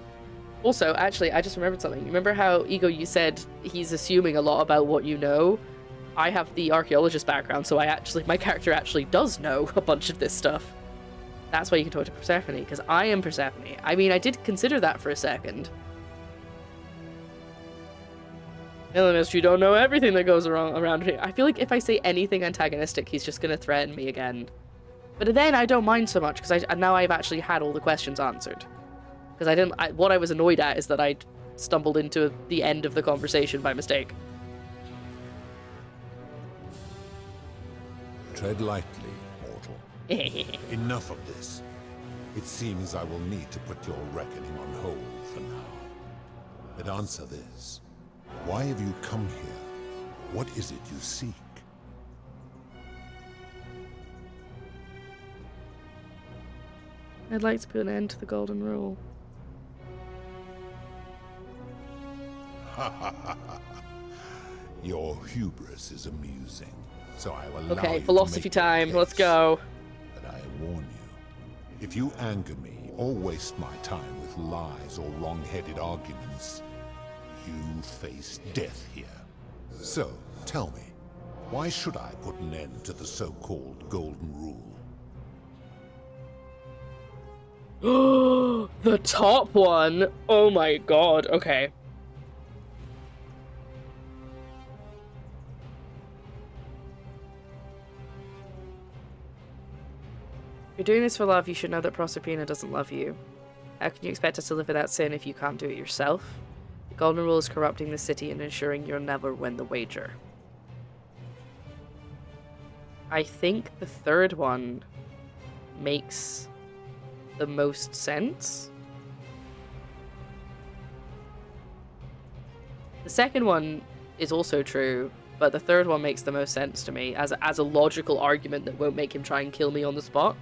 Also, actually, I just remembered something. Remember how, Ego, you said he's assuming a lot about what you know? I have the archaeologist background, so my character actually does know a bunch of this stuff. That's why you can talk to Persephone, because I am Persephone. I mean, I did consider that for a second. Illuminist, you don't know everything that goes around here. I feel like if I say anything antagonistic, he's just going to threaten me again. But then I don't mind so much, because now I've actually had all the questions answered. Because what I was annoyed at is that I'd stumbled into the end of the conversation by mistake. Tread lightly, mortal. Enough of this. It seems I will need to put your reckoning on hold for now. But answer this. Why have you come here? What is it you seek? I'd like to put an end to the golden rule. Your hubris is amusing, so I will allow Okay, you philosophy to make time. your Let's case. go. But I warn you, if you anger me or waste my time with lies or wrong-headed arguments, you face death here. So, tell me, why should I put an end to the so-called golden rule? The top one? Oh my god, okay. If you're doing this for love, you should know that Proserpina doesn't love you. How can you expect us to live without sin if you can't do it yourself? The golden rule is corrupting the city and ensuring you'll never win the wager. I think the third one makes the most sense. The second one is also true, but the third one makes the most sense to me as a logical argument that won't make him try and kill me on the spot.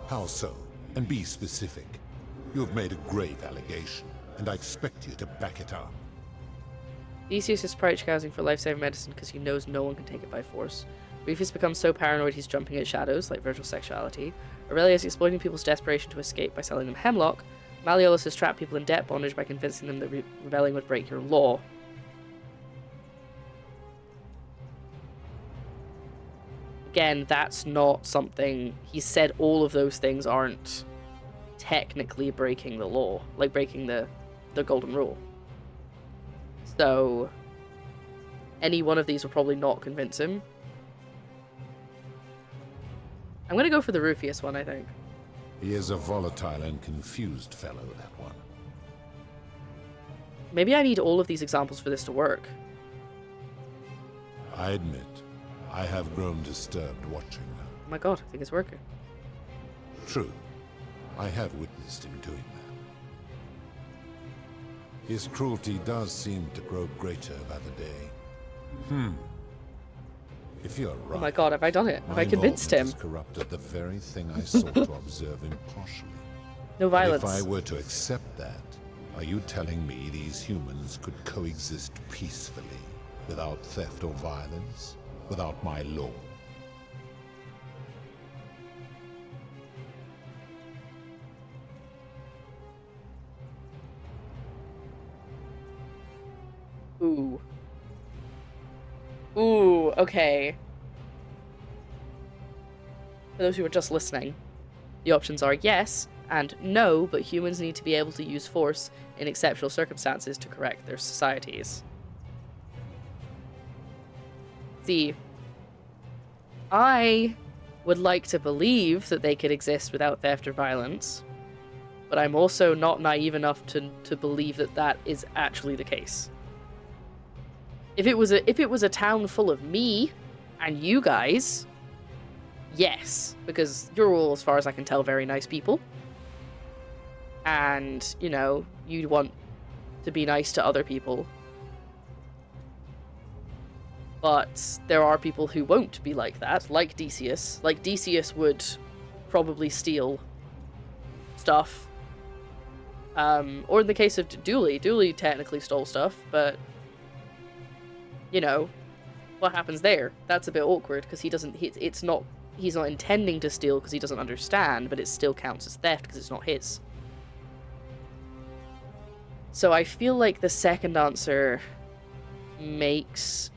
How so? And be specific. You have made a grave allegation, and I expect you to back it up. Theseus is prioritizing for life-saving medicine because he knows no one can take it by force. Rufus becomes so paranoid he's jumping at shadows, like Virgil's sexuality. Aurelia is exploiting people's desperation to escape by selling them hemlock. Malleolus has trapped people in debt bondage by convincing them that rebelling would break your law. again, that's not something... He said all of those things aren't technically breaking the law, like breaking the golden rule. So any one of these will probably not convince him. I'm gonna go for the Rufius one, I think. He is a volatile and confused fellow, that one. Maybe I need all of these examples for this to work. I admit, I have grown disturbed watching her. Oh my god, I think it's working. True, I have witnessed him doing that. His cruelty does seem to grow greater by the day. If you're right... Oh my god, have I done it? Have I my convinced him? involvement has corrupted the very thing I sought to observe impartially. No violence. If I were to accept that, are you telling me these humans could coexist peacefully, without theft or violence, without my law? Ooh. Ooh, okay. For those who are just listening, the options are yes and no, but humans need to be able to use force in exceptional circumstances to correct their societies. See, I would like to believe that they could exist without theft or violence, but I'm also not naive enough to believe that that is actually the case. If it was a town full of me and you guys, yes, because you're all, as far as I can tell, very nice people. And, you know, you'd want to be nice to other people. But there are people who won't be like that, like Decius. Like, Decius would probably steal stuff. Or in the case of Dooley, Dooley technically stole stuff, but... you know, what happens there? That's a bit awkward, because he doesn't, he's not intending to steal because he doesn't understand, but it still counts as theft because it's not his. So I feel like the second answer makes,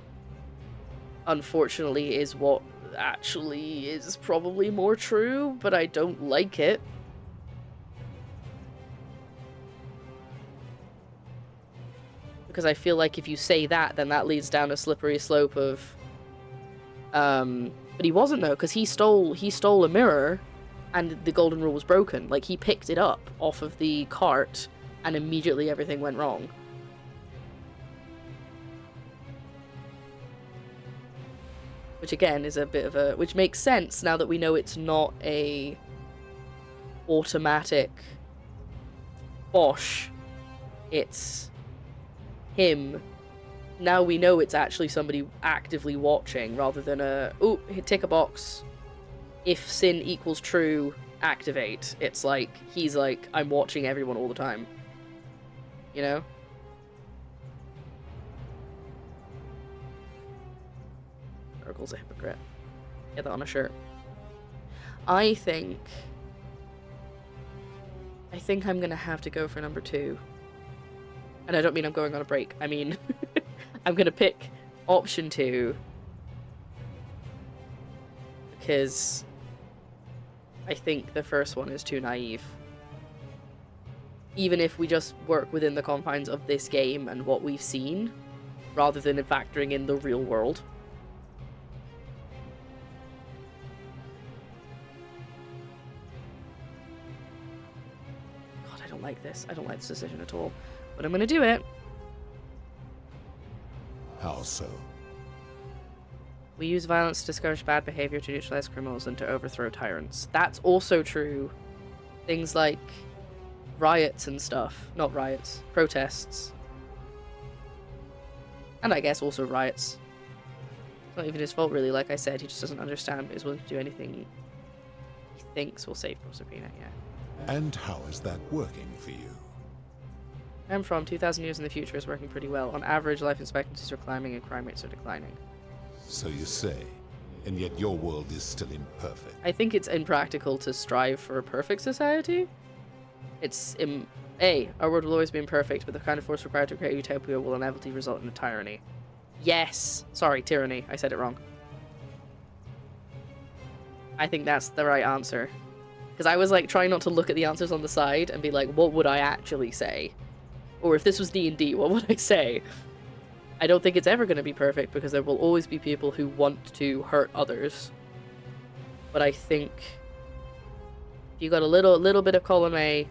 unfortunately, is what actually is probably more true, but I don't like it. Because I feel like if you say that, then that leads down a slippery slope of... but he wasn't, though, because he stole a mirror, and the golden rule was broken. Like, he picked it up off of the cart, and immediately everything went wrong. Which, again, is a bit of a... which makes sense now that we know it's not a automatic Bosch. It's... him. Now we know it's actually somebody actively watching rather than a, oh, tick a box. If sin equals true, activate. It's like, he's like, I'm watching everyone all the time. You know? Urkel's a hypocrite. Get that on a shirt. I think I'm gonna have to go for number 2. And I don't mean I'm going on a break. I mean, I'm going to pick option 2. Because I think the first one is too naive. Even if we just work within the confines of this game and what we've seen, rather than factoring in the real world. God, I don't like this. I don't like this decision at all. But I'm gonna do it. How so? We use violence to discourage bad behavior, to neutralize criminals, and to overthrow tyrants. That's also true. Things like riots and stuff. Not riots. Protests. And I guess also riots. It's not even his fault, really. Like I said, he just doesn't understand, but he's willing to do anything he thinks will save Proserpina, yeah. And how is that working for you? I'm from 2,000 years in the future is working pretty well. On average, life expectancies are climbing and crime rates are declining. So you say, and yet your world is still imperfect. I think it's impractical to strive for a perfect society. It's, our world will always be imperfect, but the kind of force required to create utopia will inevitably result in a tyranny. Yes! Sorry, tyranny. I said it wrong. I think that's the right answer. Because I was like trying not to look at the answers on the side and be like, what would I actually say? Or if this was D&D, what would I say? I don't think it's ever going to be perfect because there will always be people who want to hurt others. But I think if you got a little bit of column A,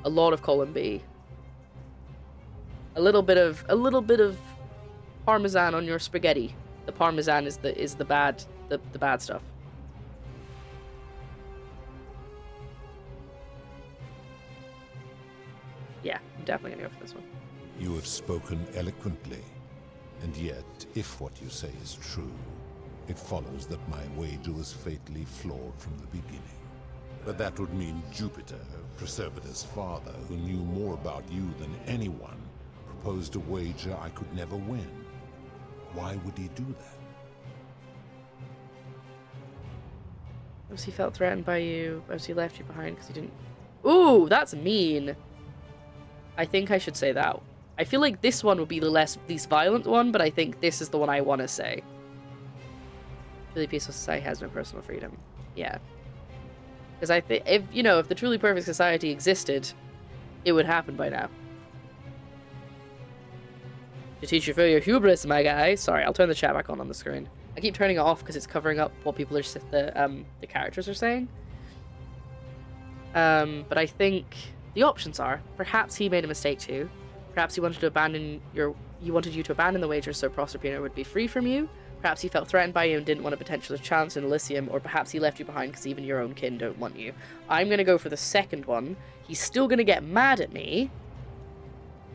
a lot of column B, a little bit of parmesan on your spaghetti. The parmesan is the bad stuff. Yeah, I'm definitely gonna go for this one. You have spoken eloquently, and yet, if what you say is true, it follows that my wager was fatally flawed from the beginning. But that would mean Jupiter, Proserpina's father, who knew more about you than anyone, proposed a wager I could never win. Why would he do that? Perhaps he felt threatened by you. Perhaps he left you behind because he didn't... Ooh, that's mean. I think I should say that. I feel like this one would be the least violent one, but I think this is the one I want to say. Truly peaceful society has no personal freedom. Yeah. Because I think, if the truly perfect society existed, it would happen by now. To teach you for your hubris, my guy. Sorry, I'll turn the chat back on the screen. I keep turning it off because it's covering up what people are the characters are saying. But I think the options are: perhaps he made a mistake too. Perhaps he wanted to abandon you to abandon the wager so Proserpina would be free from you. Perhaps he felt threatened by you and didn't want a potential chance in Elysium, or perhaps he left you behind because even your own kin don't want you. I'm gonna go for the second one. He's still gonna get mad at me,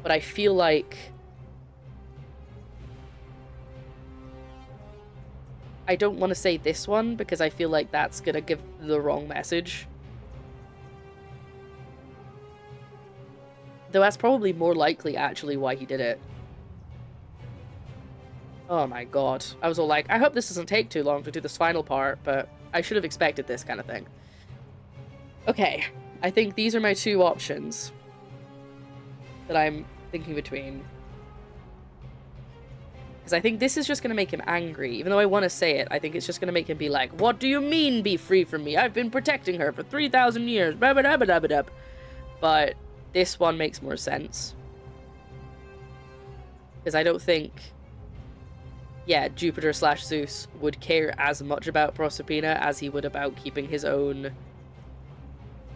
but I feel like I don't want to say this one because I feel like that's gonna give the wrong message. Though that's probably more likely actually why he did it. Oh my god. I was all like, I hope this doesn't take too long to do this final part, but I should have expected this kind of thing. Okay, I think these are my two options that I'm thinking between. Because I think this is just going to make him angry. Even though I want to say it, I think it's just going to make him be like, what do you mean be free from me? I've been protecting her for 3,000 years. But this one makes more sense. Because I don't think... yeah, Jupiter/Zeus would care as much about Proserpina as he would about keeping his own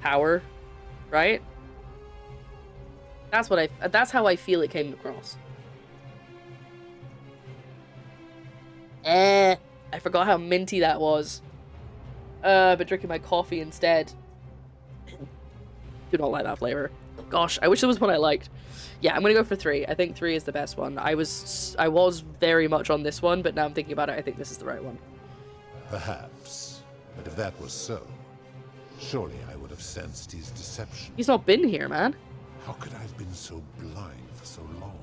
power, right? That's how I feel it came across. I forgot how minty that was. But drinking my coffee instead. Do not like that flavor. Gosh, I wish there was one I liked. Yeah, I'm gonna go for 3. I think 3 is the best one. I was very much on this one, but now I'm thinking about it, I think this is the right one. Perhaps. But if that was so, surely I would have sensed his deception. He's not been here, man. How could I have been so blind for so long?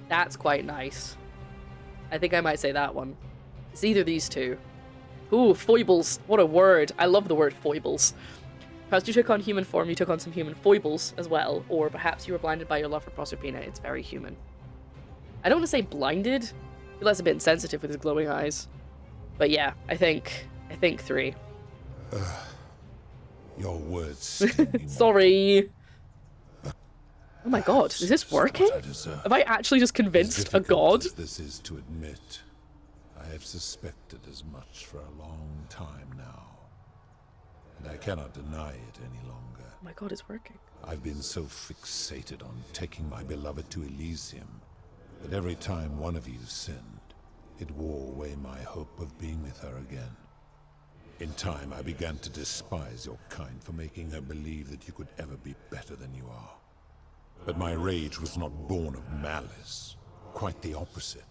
That's quite nice. I think I might say that one. It's either these two. Ooh, foibles. What a word. I love the word foibles. Perhaps you took on human form, you took on some human foibles as well. Or perhaps you were blinded by your love for Proserpina. It's very human. I don't want to say blinded. I feel that's a bit insensitive with his glowing eyes. But yeah, I think 3. Your words. Sorry. Oh my god, is this working? Have I actually just convinced a god? As this is to admit. I have suspected as much for a long time now. And I cannot deny it any longer. Oh my god, it's working. I've been so fixated on taking my beloved to Elysium that every time one of you sinned, it wore away my hope of being with her again. In time, I began to despise your kind for making her believe that you could ever be better than you are. But my rage was not born of malice. Quite the opposite.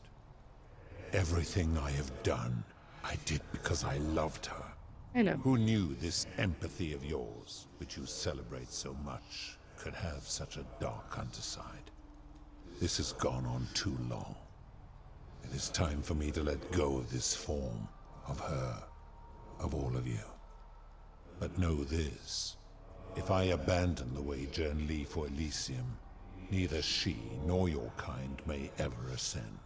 Everything I have done, I did because I loved her. I know. Who knew this empathy of yours, which you celebrate so much, could have such a dark underside? This has gone on too long. It is time for me to let go of this form, of her, of all of you. But know this. If I abandon the wager and leave for Elysium, Neither she nor your kind may ever ascend.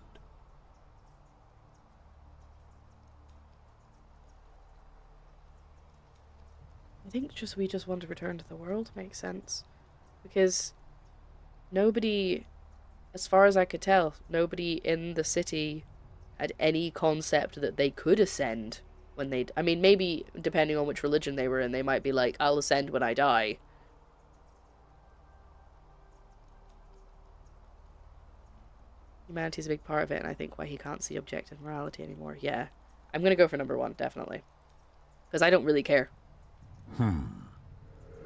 I think we just want to return to the world makes sense. Because nobody, as far as I could tell, nobody in the city had any concept that they could ascend when they... I mean, maybe depending on which religion they were in, they might be like, I'll ascend when I die. Humanity's a big part of it, and I think why he can't see objective morality anymore. Yeah. I'm gonna go for number 1, definitely. Because I don't really care.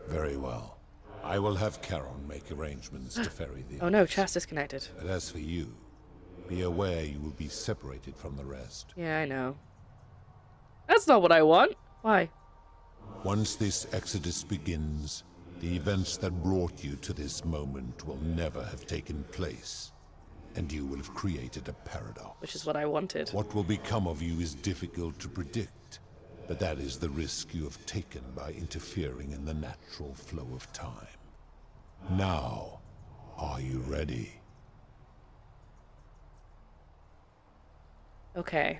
Very well. I will have Charon make arrangements to ferry the Oh no, chat's disconnected. But as for you, be aware you will be separated from the rest. Yeah, I know. That's not what I want. Why? Once this exodus begins, the events that brought you to this moment will never have taken place, and you will have created a paradox. Which is what I wanted. What will become of you is difficult to predict, but that is the risk you have taken by interfering in the natural flow of time. Now, are you ready? Okay.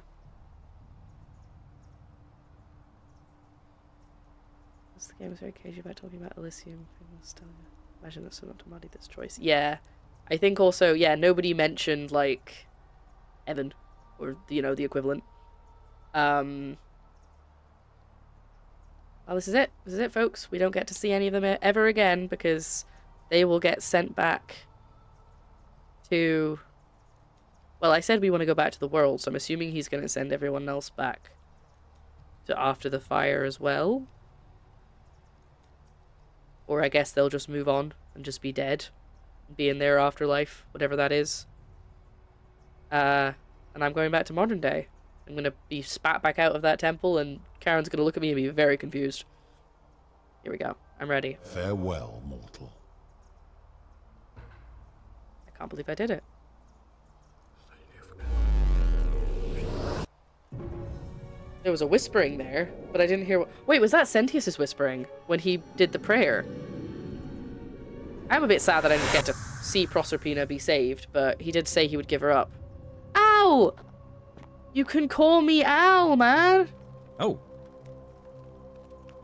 This game is very cagey about talking about Elysium. Imagine that's not to muddy this choice. Yeah. I think also, yeah, nobody mentioned, like, Evan. Or, you know, the equivalent. Oh, this is it. This is it, folks. We don't get to see any of them ever again because they will get sent back to... Well, I said we want to go back to the world, so I'm assuming he's going to send everyone else back to after the fire as well. Or I guess they'll just move on and just be dead. Be in their afterlife, whatever that is. And I'm going back to modern day. I'm going to be spat back out of that temple, and Karen's going to look at me and be very confused. Here we go. I'm ready. Farewell, mortal. I can't believe I did it. There was a whispering there, but I didn't hear what... Wait, was that Sentius's whispering when he did the prayer? I'm a bit sad that I didn't get to see Proserpina be saved, but he did say he would give her up. Ow! You can call me Al, man! Oh.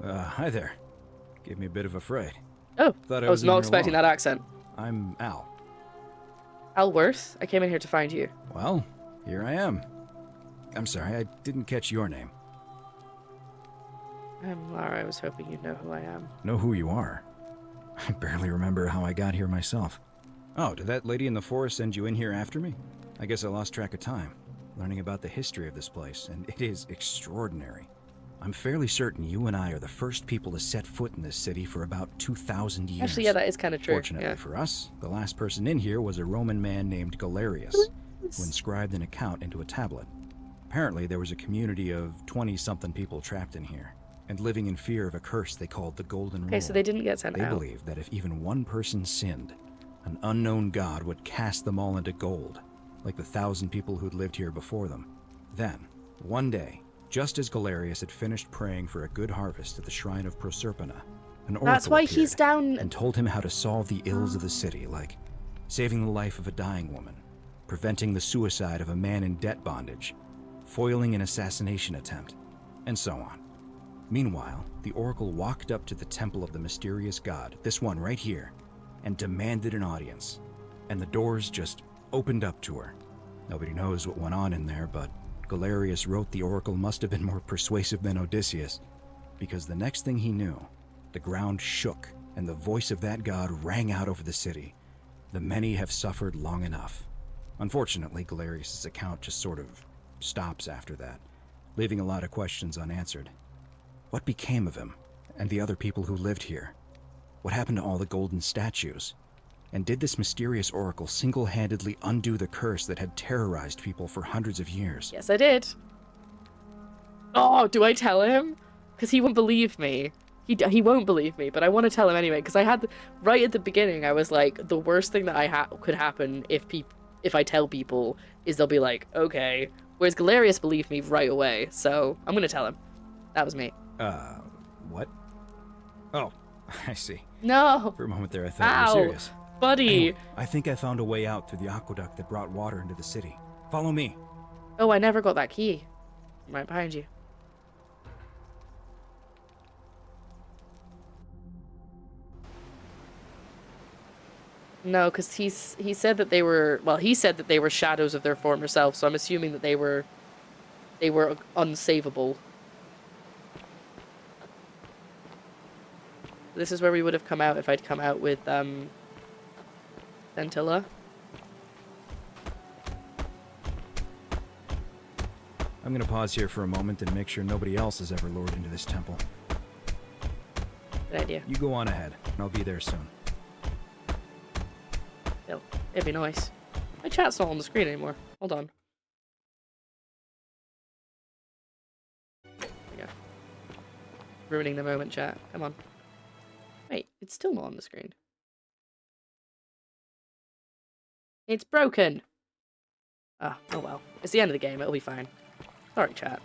Hi there. Gave me a bit of a fright. Oh, Thought I was not expecting that accent. I'm Al. Al Worth? I came in here to find you. Well, here I am. I'm sorry, I didn't catch your name. I'm Lara. I was hoping you'd know who I am. Know who you are? I barely remember how I got here myself. Oh, did that lady in the forest send you in here after me? I guess I lost track of time, learning about the history of this place, and it is extraordinary. I'm fairly certain you and I are the first people to set foot in this city for about 2,000 years. Actually, yeah, that is kind of true. Fortunately for us, the last person in here was a Roman man named Galerius, who inscribed an account into a tablet. Apparently, there was a community of 20-something people trapped in here, and living in fear of a curse they called the Golden Rule. Okay, so they didn't get sent out. They believed that if even one person sinned, an unknown god would cast them all into gold, like the 1,000 people who'd lived here before them. Then, one day, just as Galerius had finished praying for a good harvest at the shrine of Proserpina, an oracle That's why appeared he's down... and told him how to solve the ills of the city, like saving the life of a dying woman, preventing the suicide of a man in debt bondage, foiling an assassination attempt, and so on. Meanwhile, the oracle walked up to the temple of the mysterious god, this one right here, and demanded an audience. And the doors just opened up to her. Nobody knows what went on in there, but Galerius wrote the oracle must have been more persuasive than Odysseus, because the next thing he knew, the ground shook, and the voice of that god rang out over the city. The many have suffered long enough. Unfortunately, Galerius' account just sort of stops after that, leaving a lot of questions unanswered. What became of him, and the other people who lived here? What happened to all the golden statues? And did this mysterious oracle single-handedly undo the curse that had terrorized people for hundreds of years? Yes, I did. Oh, do I tell him? Because he won't believe me. He won't believe me, but I want to tell him anyway, because I had... right at the beginning, I was like, the worst thing that could happen if I tell people is they'll be like, okay. Whereas Galerius believed me right away, so I'm going to tell him. That was me. What? Oh, I see. No. For a moment there, I thought you were serious. buddy. Anyway, I think I found a way out through the aqueduct that brought water into the city. Follow me. Oh, I never got that key. I'm right behind you. No, because he said that they were, well, he said that they were shadows of their former self, so I'm assuming that they were unsavable. This is where we would have come out if I'd come out with Centilla. I'm gonna pause here for a moment and make sure nobody else has ever lured into this temple. Good idea. You go on ahead, and I'll be there soon. It'd be nice. My chat's not on the screen anymore. Hold on. There we go. Ruining the moment, chat. Come on. Wait, it's still not on the screen. It's broken! Ah, oh well. It's the end of the game, it'll be fine. Sorry, chat.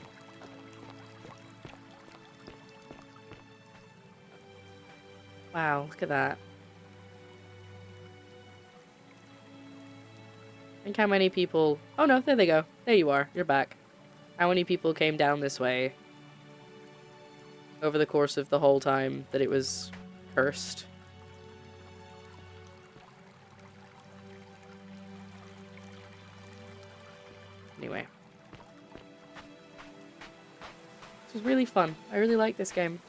Wow, look at that. Think how many people... Oh no, there they go. There you are. You're back. How many people came down this way over the course of the whole time that it was cursed? Anyway. This was really fun. I really like this game.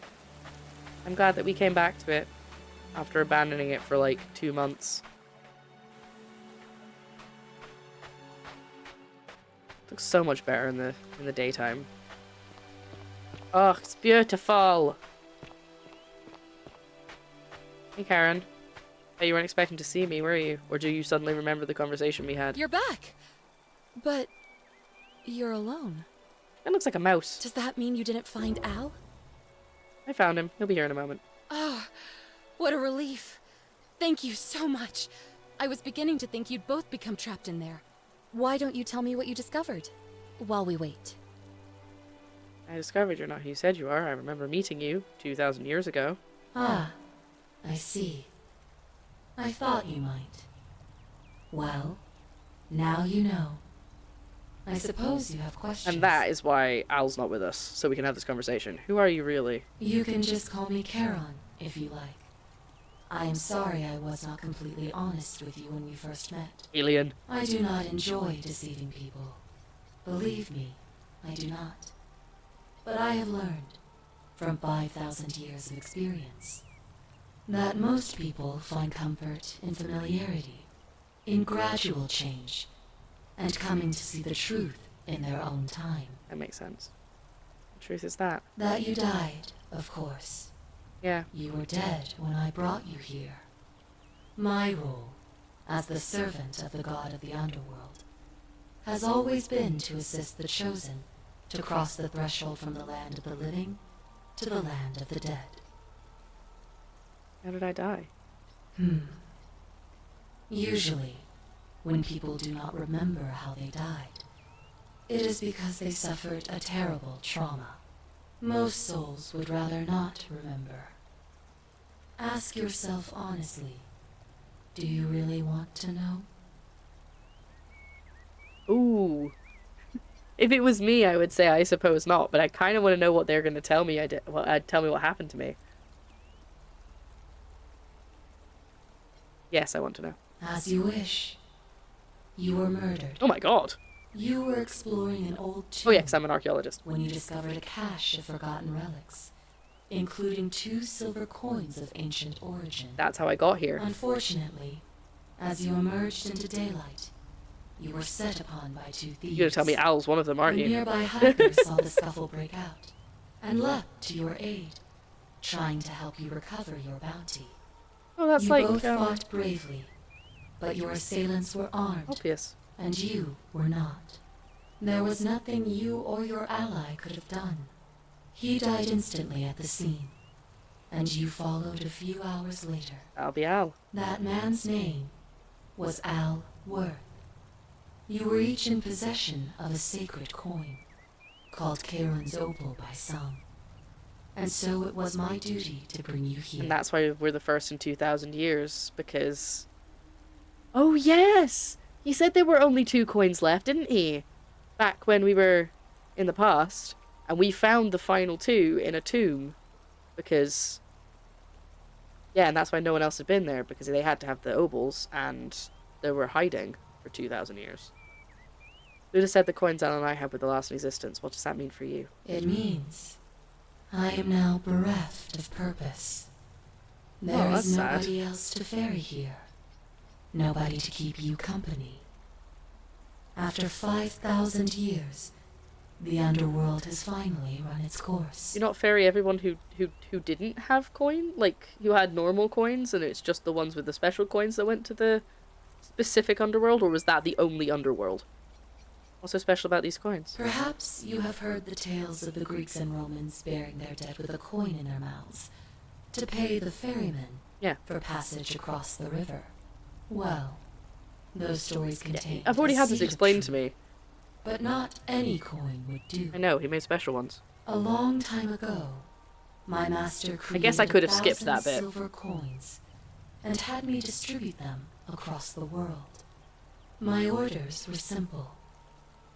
I'm glad that we came back to it after abandoning it for like 2 months. Looks so much better in the daytime. Oh, it's beautiful. Hey, Karen. Oh, you weren't expecting to see me, were you? Or do you suddenly remember the conversation we had? You're back! But you're alone. That looks like a mouse. Does that mean you didn't find Al? I found him. He'll be here in a moment. Oh, what a relief. Thank you so much. I was beginning to think you'd both become trapped in there. Why don't you tell me what you discovered while we wait? I discovered you're not who you said you are. I remember meeting you 2,000 years ago. Ah, I see. I thought you might. Well, now you know. I suppose you have questions. And that is why Al's not with us, so we can have this conversation. Who are you really? You can just call me Charon, if you like. I am sorry I was not completely honest with you when we first met. Alien. I do not enjoy deceiving people. Believe me, I do not. But I have learned, from 5,000 years of experience, that most people find comfort in familiarity, in gradual change, and coming to see the truth in their own time. That makes sense. The truth is that. That you died, of course. Yeah. You were dead when I brought you here. My role, as the servant of the god of the underworld, has always been to assist the chosen to cross the threshold from the land of the living to the land of the dead. How did I die? Usually, when people do not remember how they died, it is because they suffered a terrible trauma. Most souls would rather not remember. Ask yourself honestly, do you really want to know? Ooh. If it was me, I would say I suppose not, but I kind of want to know what they're going to tell me. Tell me what happened to me. Yes, I want to know. As you wish. You were murdered. Oh my god. You were exploring an old tomb. Oh yeah, 'cause I'm an archaeologist. When you discovered a cache of forgotten relics, including 2 silver coins of ancient origin. That's how I got here. Unfortunately, as you emerged into daylight, you were set upon by 2 thieves. You're gonna tell me Al's one of them, aren't you? A nearby hiker saw the scuffle break out and leapt to your aid, trying to help you recover your bounty. Oh, that's you like both fought bravely, but your assailants were armed. Obvious. And you were not. There was nothing you or your ally could have done. He died instantly at the scene, and you followed a few hours later. I'll be Al. That man's name was Al Worth. You were each in possession of a sacred coin, called Charon's Opal by some. And so it was my duty to bring you here. And that's why we're the first in 2,000 years, because Oh, yes! He said there were only 2 coins left, didn't he? Back when we were in the past. And we found the final 2 in a tomb. Because... yeah, and that's why no one else had been there. Because they had to have the obols, and they were hiding for 2,000 years. Luda said the coins Al and I had were the last in existence. What does that mean for you? It means I am now bereft of purpose. There is nobody else to ferry here. Nobody to keep you company. After 5,000 years, the underworld has finally run its course. You not ferry everyone who didn't have coin? Like, who had normal coins, and it's just the ones with the special coins that went to the specific underworld? Or was that the only underworld? What's so special about these coins? Perhaps you have heard the tales of the Greeks and Romans burying their dead with a coin in their mouths to pay the ferryman for passage across the river. Well, those stories contain. I've already had this explained to me. But not any coin would do. I know, he made special ones. A long time ago, my master created I guess I could have skipped that 1,000 bit. silver coins and had me distribute them across the world. My orders were simple.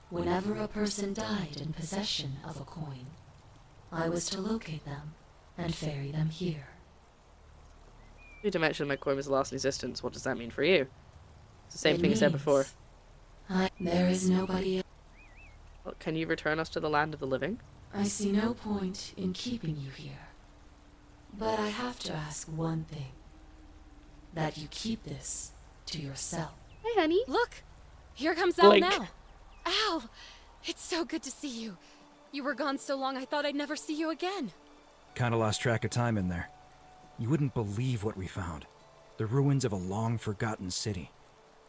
Whenever a person died in possession of a coin, I was to locate them and ferry them here. You did mention my coin was the last in existence. What does that mean for you? It's the same thing I said before. There is nobody else. Well, can you return us to the land of the living? I see no point in keeping you here. But I have to ask one thing. That you keep this to yourself. Hey, honey. Look! Here comes Al Blink. now. Al! It's so good to see you. You were gone so long I thought I'd never see you again. Kinda lost track of time in there. You wouldn't believe what we found. The ruins of a long-forgotten city.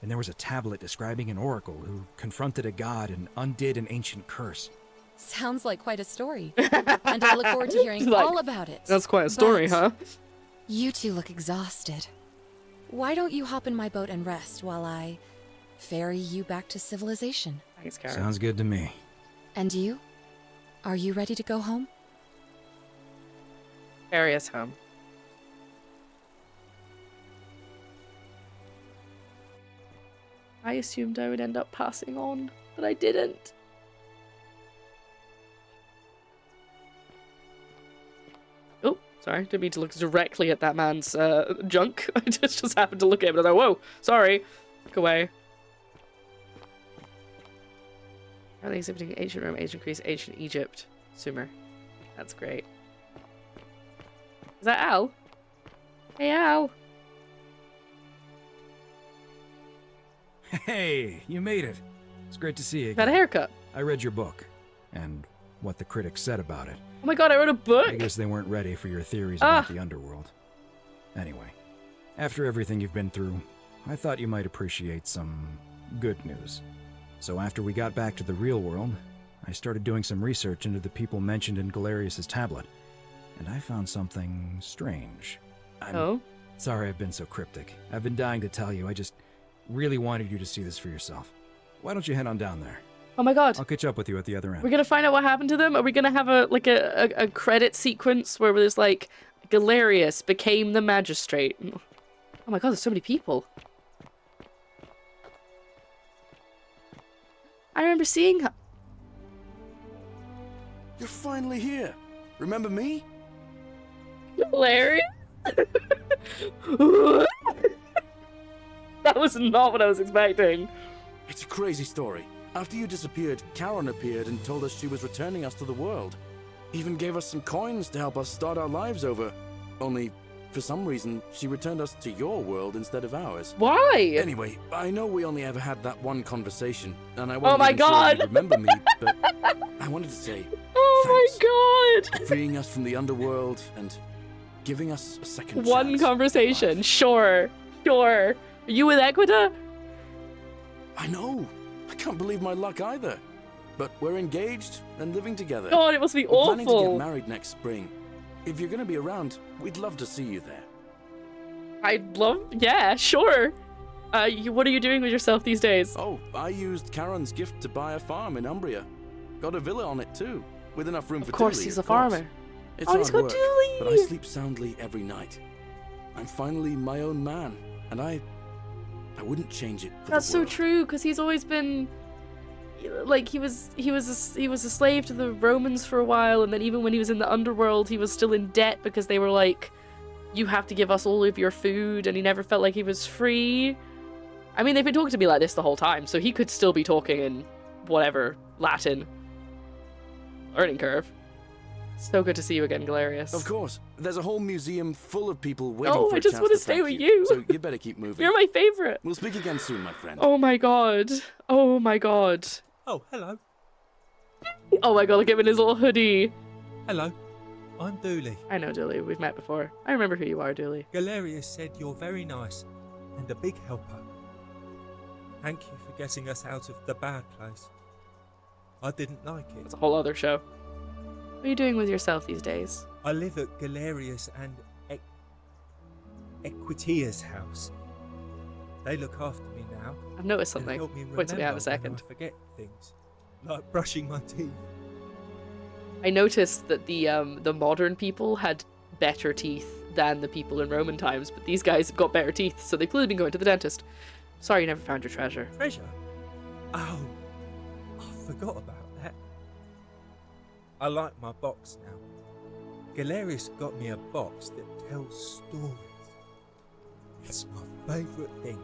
And there was a tablet describing an oracle who confronted a god and undid an ancient curse. Sounds like quite a story. And I look forward to hearing all about it. That's quite a story, huh? You two look exhausted. Why don't you hop in my boat and rest while I ferry you back to civilization? Thanks, Karen. Sounds good to me. And you? Are you ready to go home? Ferry us home. I assumed I would end up passing on, but I didn't. Oh, sorry, didn't mean to look directly at that man's junk. I just happened to look at him and I was like, whoa, sorry. Look away. Currently exhibiting ancient Rome, ancient Greece, ancient Egypt. Sumer. That's great. Is that Al? Hey, Al. Hey, you made it. It's great to see you again. Got a haircut. I read your book, and what the critics said about it. Oh my god, I wrote a book! I guess they weren't ready for your theories about the underworld. Anyway, after everything you've been through, I thought you might appreciate some good news. So after we got back to the real world, I started doing some research into the people mentioned in Galerius's tablet, and I found something strange. I'm sorry I've been so cryptic. I've been dying to tell you, I just really wanted you to see this for yourself. Why don't you head on down there? Oh my god. I'll catch up with you at the other end. We're gonna find out what happened to them? Are we gonna have a credit sequence where there's like, Galerius became the magistrate? Oh my god, there's so many people. I remember seeing her. You're finally here. Remember me? Galerius? That was not what I was expecting. It's a crazy story. After you disappeared, Karen appeared and told us she was returning us to the world. Even gave us some coins to help us start our lives over. Only, for some reason, she returned us to your world instead of ours. Why? Anyway, I know we only ever had that one conversation, and I Oh wasn't my even sure god! if you'd remember me, but I wanted to say oh my god! for freeing us from the underworld and giving us a second One chance. conversation, sure. Are you with Equita? I know. I can't believe my luck either. But we're engaged and living together. God, it must be We're planning to awful. get married next spring. If you're going to be around, we'd love to see you there. I'd love, yeah, sure. What are you doing with yourself these days? Oh, I used Karen's gift to buy a farm in Umbria. Got a villa on it too, with enough room for Dooley. Of course, he's a farmer. It's Oh, he's hard got work, Dooley! but I sleep soundly every night. I'm finally my own man, and I I wouldn't change it for That's the so world. true, because he's always been like he was a slave to the Romans for a while, and then even when he was in the underworld, he was still in debt because they were like, you have to give us all of your food, and he never felt like he was free. I mean, they've been talking to me like this the whole time, so he could still be talking in whatever Latin. Learning curve. So good to see you again, Galerius. Of course. There's a whole museum full of people waiting Oh, for I a just chance want to to stay thank with you. you. So you better keep moving. You're my favorite. We'll speak again soon, my friend. Oh my god. Oh my god. Oh, hello. Oh my god, look at him in his little hoodie. Hello. I'm Dooley. I know Dooley, we've met before. I remember who you are, Dooley. Galerius said you're very nice and a big helper. Thank you for getting us out of the bad place. I didn't like it. It's a whole other show. What are you doing with yourself these days? I live at Galerius and Equitia's house. They look after me now. I've noticed and something. help me Wait till we have a remember second. when I forget things, like brushing my teeth. I noticed that the modern people had better teeth than the people in Roman times, but these guys have got better teeth, so they've clearly been going to the dentist. Sorry you never found your treasure. Treasure? Oh, I forgot about that. I like my box now. Galerius got me a box that tells stories. It's my favourite thing.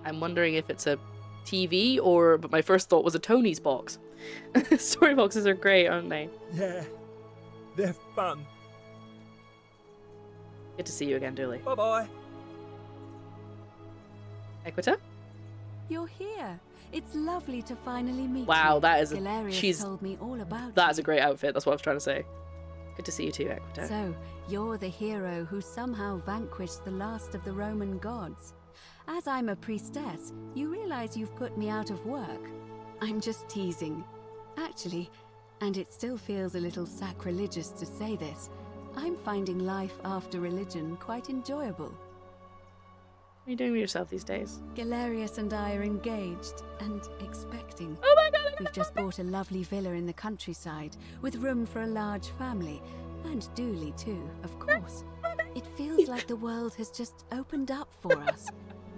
I'm wondering if it's a TV or, but my first thought was a Tony's box. Story boxes are great, aren't they? Yeah, they're fun. Good to see you again, Dooley. Bye-bye. Equita? You're here. It's lovely to finally meet you. Wow, that is Galerius told me all about That is a great outfit, that's what I was trying to say. Good to see you too, Equita. So, you're the hero who somehow vanquished the last of the Roman gods. As I'm a priestess, you realize you've put me out of work. I'm just teasing. Actually, and it still feels a little sacrilegious to say this, I'm finding life after religion quite enjoyable. What are you doing with yourself these days? Galerius and I are engaged and expecting. Oh my god! We've just bought a lovely villa in the countryside with room for a large family, and Dooley too, of course. It feels like the world has just opened up for us.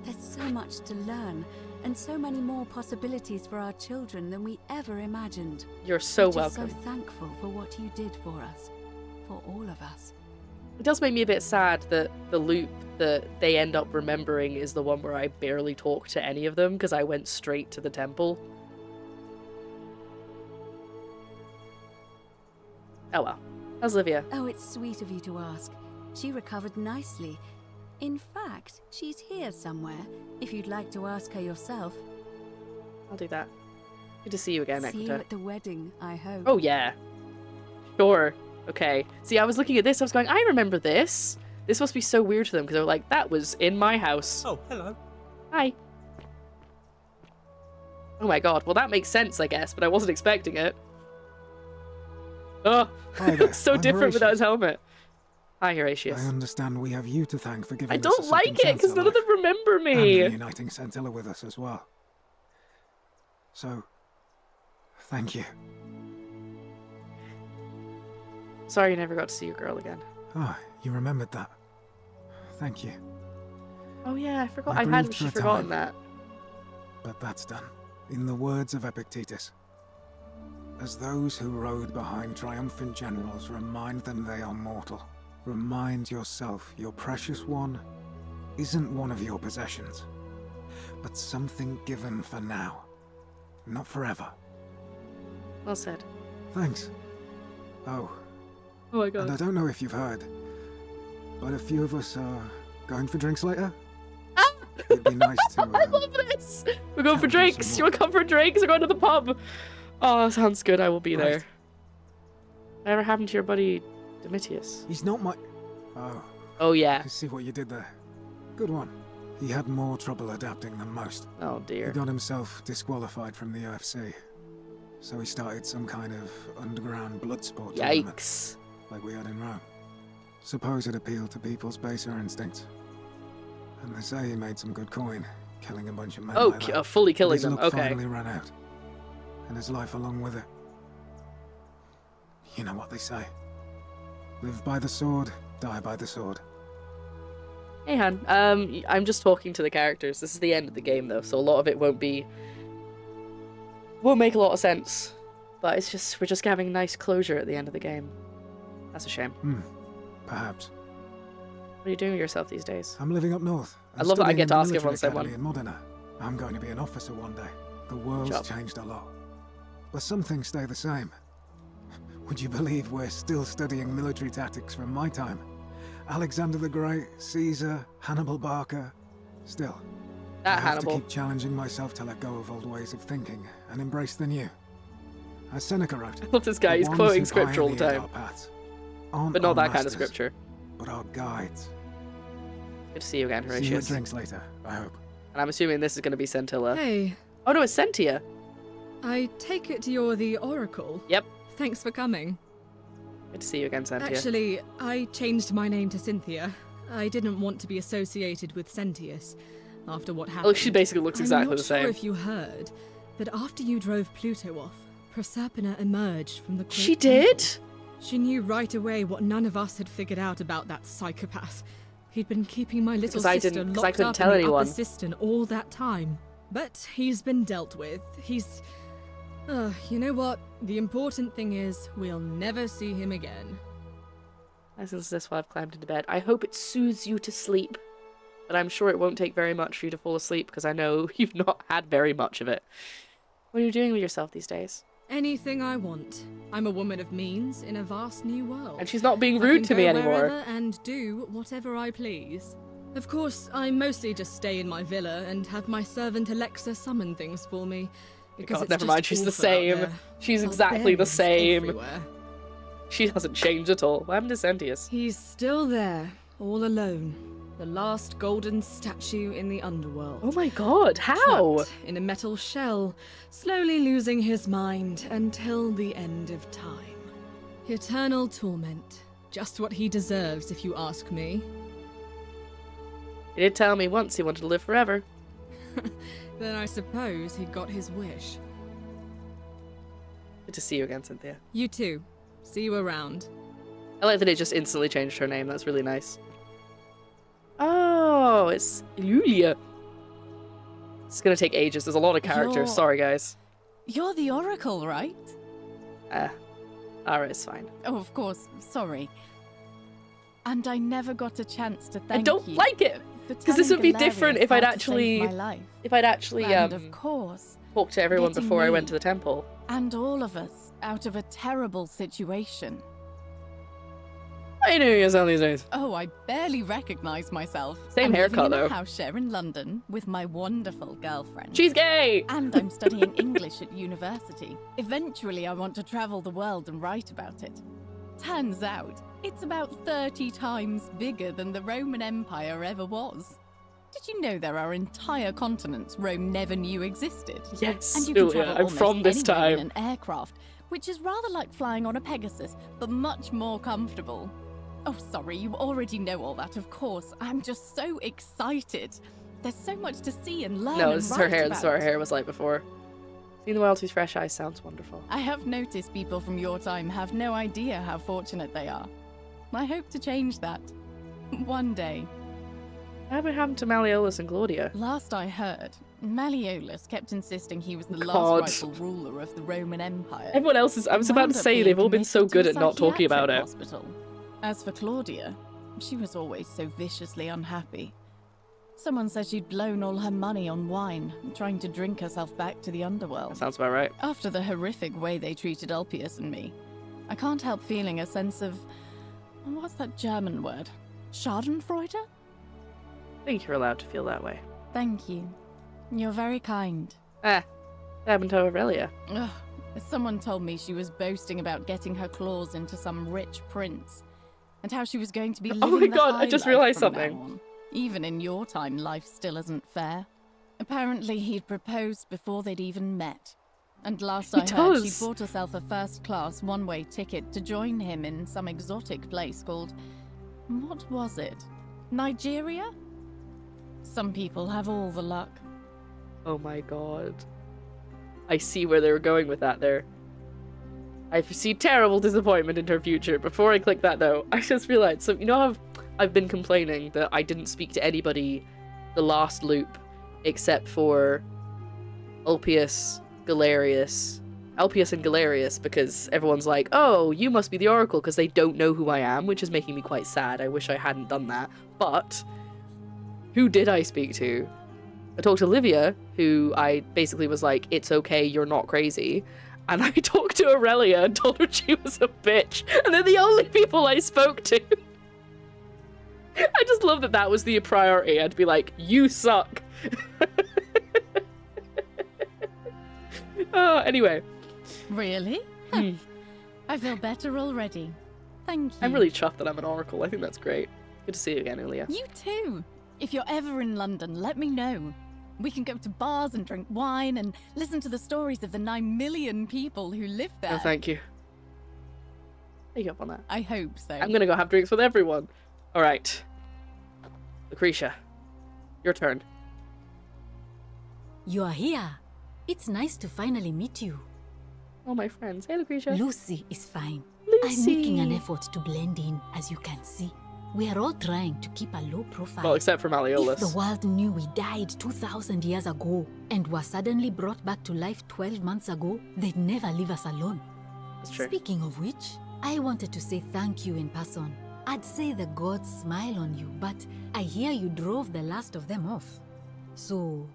There's so much to learn, and so many more possibilities for our children than we ever imagined. You're so We're just welcome. so thankful for what you did for us, for all of us. It does make me a bit sad that the loop that they end up remembering is the one where I barely talked to any of them because I went straight to the temple. Oh well. How's Livia? Oh, it's sweet of you to ask. She recovered nicely. In fact, she's here somewhere, if you'd like to ask her yourself. I'll do that. Good to see you again, See you Equita. at the wedding, I hope. Oh yeah. Sure. Okay. See, I was looking at this, I was going, I remember this. This must be so weird to them, because they were like, that was in my house. Oh, hello. Hi. Oh my god. Well, that makes sense, I guess, but I wasn't expecting it. Oh, Hi he there, looks so I'm different without Horatius. his helmet. Hi, Horatius. I understand we have you to thank for giving I us don't a like second it, chance because at none of life, them remember and me. reuniting Scintilla with us as well. So, thank you. Sorry you never got to see your girl again. Ah, you remembered that. Thank you. Oh yeah, I forgot. I I grieved hadn't for a forgotten time. that. But that's done. In the words of Epictetus, as those who rode behind triumphant generals remind them they are mortal, remind yourself your precious one isn't one of your possessions, but something given for now, not forever. Well said. Thanks. Oh, Oh my god. and I don't know if you've heard, but a few of us are going for drinks later. It'd be nice to. I love this! We're going for Have drinks! some You want to come for drinks? We're going to the pub! Oh, sounds good. I will be there. Right. Whatever happened to your buddy, Domitius? He's not my. Oh. Oh, yeah. I see what you did there. Good one. He had more trouble adapting than most. Oh, dear. He got himself disqualified from the UFC. So he started some kind of underground blood sport tournament, Yikes. like we had in Rome. Suppose it appealed to people's baser instincts. And they say he made some good coin, killing a bunch of men. Oh, like that. fully But killing his them. luck Okay. finally ran out. And his life along with it. You know what they say. Live by the sword, die by the sword. Hey, Han. I'm just talking to the characters. This is the end of the game, though, so a lot of it won't make a lot of sense. But it's just, we're just having nice closure at the end of the game. That's a shame. Perhaps. What are you doing with yourself these days? I'm living up north. I love that I get to ask everyone the same one. In Modena. I'm going to be an officer one day. The world's changed a lot. But some things stay the same. Would you believe we're still studying military tactics from my time? Alexander the Great, Caesar, Hannibal Barca. Still, I have to keep challenging myself to let go of old ways of thinking and embrace the new. As Seneca wrote, I love this guy, he's quoting scripture all the time. But not that kind of masters, scripture. But our guides. Good to see you again, Horatius. See you at drinks later, I hope. And I'm assuming this is going to be Centilla. Hey. Oh no, it's Sentia. I take it you're the Oracle? Yep. Thanks for coming. Good to see you again, Sentia. Actually, I changed my name to Cynthia. I didn't want to be associated with Sentius after what happened. Oh, she basically looks exactly the same. I'm not sure if you heard, but after you drove Pluto off, Proserpina emerged from the Great She did? Temple. She knew right away what none of us had figured out about that psychopath. He'd been keeping my little sister locked up in the upper cistern all that time. But he's been dealt with. He's... you know what? The important thing is, we'll never see him again. I listen to this while I've climbed into bed. I hope it soothes you to sleep. But I'm sure it won't take very much for you to fall asleep, because I know you've not had very much of it. What are you doing with yourself these days? Anything I want. I'm a woman of means in a vast new world. And she's not being rude to me anymore. And do whatever I please. Of course, I mostly just stay in my villa and have my servant Alexa summon things for me. Because God, never mind, she's the same. She's exactly the same. Everywhere. She hasn't changed at all. What happened to Sentius? He's still there, all alone. The last golden statue in the underworld. Oh my god, how? Trapped in a metal shell, slowly losing his mind until the end of time. Eternal torment. Just what he deserves, if you ask me. He did tell me once he wanted to live forever. Then I suppose he got his wish. Good to see you again, Cynthia. You too. See you around. I like that it just instantly changed her name. That's really nice. Oh, it's Lulia. It's gonna take ages. There's a lot of characters. Sorry, guys. You're the Oracle, right? Alright, it's fine. Oh, of course. Sorry. And I never got a chance to thank you. I don't like it! Because this would be different if I'd actually... And of course, talked to everyone before I went to the temple. And all of us out of a terrible situation. How are you doing yourself these days? Oh, I barely recognize myself. Same haircut, though. I'm living in a house share in London with my wonderful girlfriend. She's gay! And I'm studying English at university. Eventually, I want to travel the world and write about it. Turns out, it's about 30 times bigger than the Roman Empire ever was. Did you know there are entire continents Rome never knew existed? Yes, and you can travel I'm from this anywhere time. in an aircraft, which is rather like flying on a Pegasus, but much more comfortable. Oh, sorry, you already know all that, of course. I'm just so excited. There's so much to see and learn. No, this is her hair. This is what her hair was like before. Seeing the world through fresh eyes sounds wonderful. I have noticed people from your time have no idea how fortunate they are. I hope to change that. One day. What happened to Malleolus and Claudia? Last I heard, Malleolus kept insisting he was the last rightful ruler of the Roman Empire. Everyone else is... I was about to say, they've all been so good at not talking about it. Hospital. As for Claudia, she was always so viciously unhappy. Someone said she'd blown all her money on wine, trying to drink herself back to the underworld. That sounds about right. After the horrific way they treated Ulpius and me, I can't help feeling a sense of... what's that German word? Schadenfreude? I think you're allowed to feel that way. Thank you. You're very kind. What happened to Aurelia? Ugh. Someone told me she was boasting about getting her claws into some rich prince, and how she was going to be living Oh my the god, high I just life realized from something. now on. Even in your time, life still isn't fair. Apparently, he'd proposed before they'd even met. And last I heard, she bought herself a first-class one-way ticket to join him in some exotic place called... what was it? Nigeria? Some people have all the luck. Oh my god. I see where they were going with that there. I foresee terrible disappointment in her future. Before I click that though, I just realized, so you know how I've been complaining that I didn't speak to anybody the last loop except for Ulpius and Galerius, because everyone's like, oh, you must be the Oracle, because they don't know who I am, which is making me quite sad. I wish I hadn't done that. But who did I speak to? I talked to Livia, who I basically was like, it's okay, you're not crazy. And I talked to Aurelia and told her she was a bitch. And they're the only people I spoke to. I just love that that was the priority. I'd be like, you suck. Oh, anyway. Really? I feel better already. Thank you. I'm really chuffed that I'm an Oracle. I think that's great. Good to see you again, Ilya. You too. If you're ever in London, let me know. We can go to bars and drink wine and listen to the stories of the 9 million people who live there. Oh, thank you. Take you up on that. I hope so. I'm gonna go have drinks with everyone. Alright. Lucretia, your turn. You are here. It's nice to finally meet you. Oh, my friends. Hey, Lucretia. Lucy is fine. Lucy. I'm making an effort to blend in, as you can see. We are all trying to keep a low profile. Well, except for Malleolus. If the world knew we died 2,000 years ago and were suddenly brought back to life 12 months ago, they'd never leave us alone. That's true. Speaking of which, I wanted to say thank you in person. I'd say the gods smile on you, but I hear you drove the last of them off. So...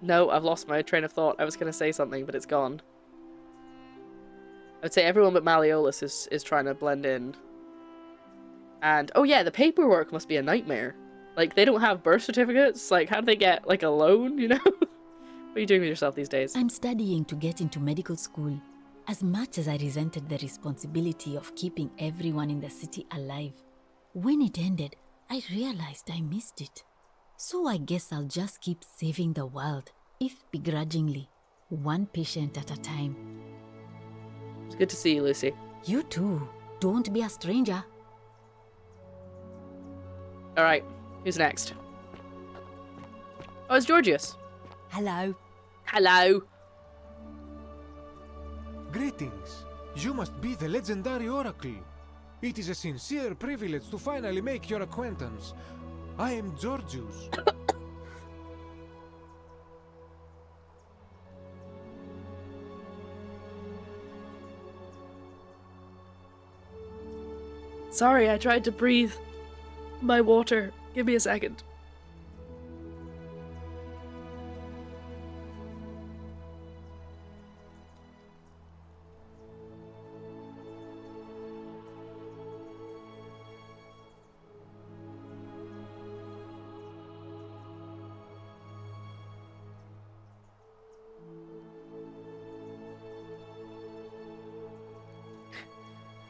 No, I've lost my train of thought. I was going to say something, but it's gone. I'd say everyone but Malleolus is trying to blend in. And, oh yeah, the paperwork must be a nightmare. Like, they don't have birth certificates? Like, how do they get, like, a loan, you know? What are you doing with yourself these days? I'm studying to get into medical school. As much as I resented the responsibility of keeping everyone in the city alive, when it ended, I realized I missed it. So I guess I'll just keep saving the world, if begrudgingly, one patient at a time. It's good to see you, Lucy. You too. Don't be a stranger. Alright, who's next? Oh, it's Georgius. Hello. Hello. Greetings. You must be the legendary Oracle. It is a sincere privilege to finally make your acquaintance. I am Georgius. Sorry, I tried to breathe my water. Give me a second.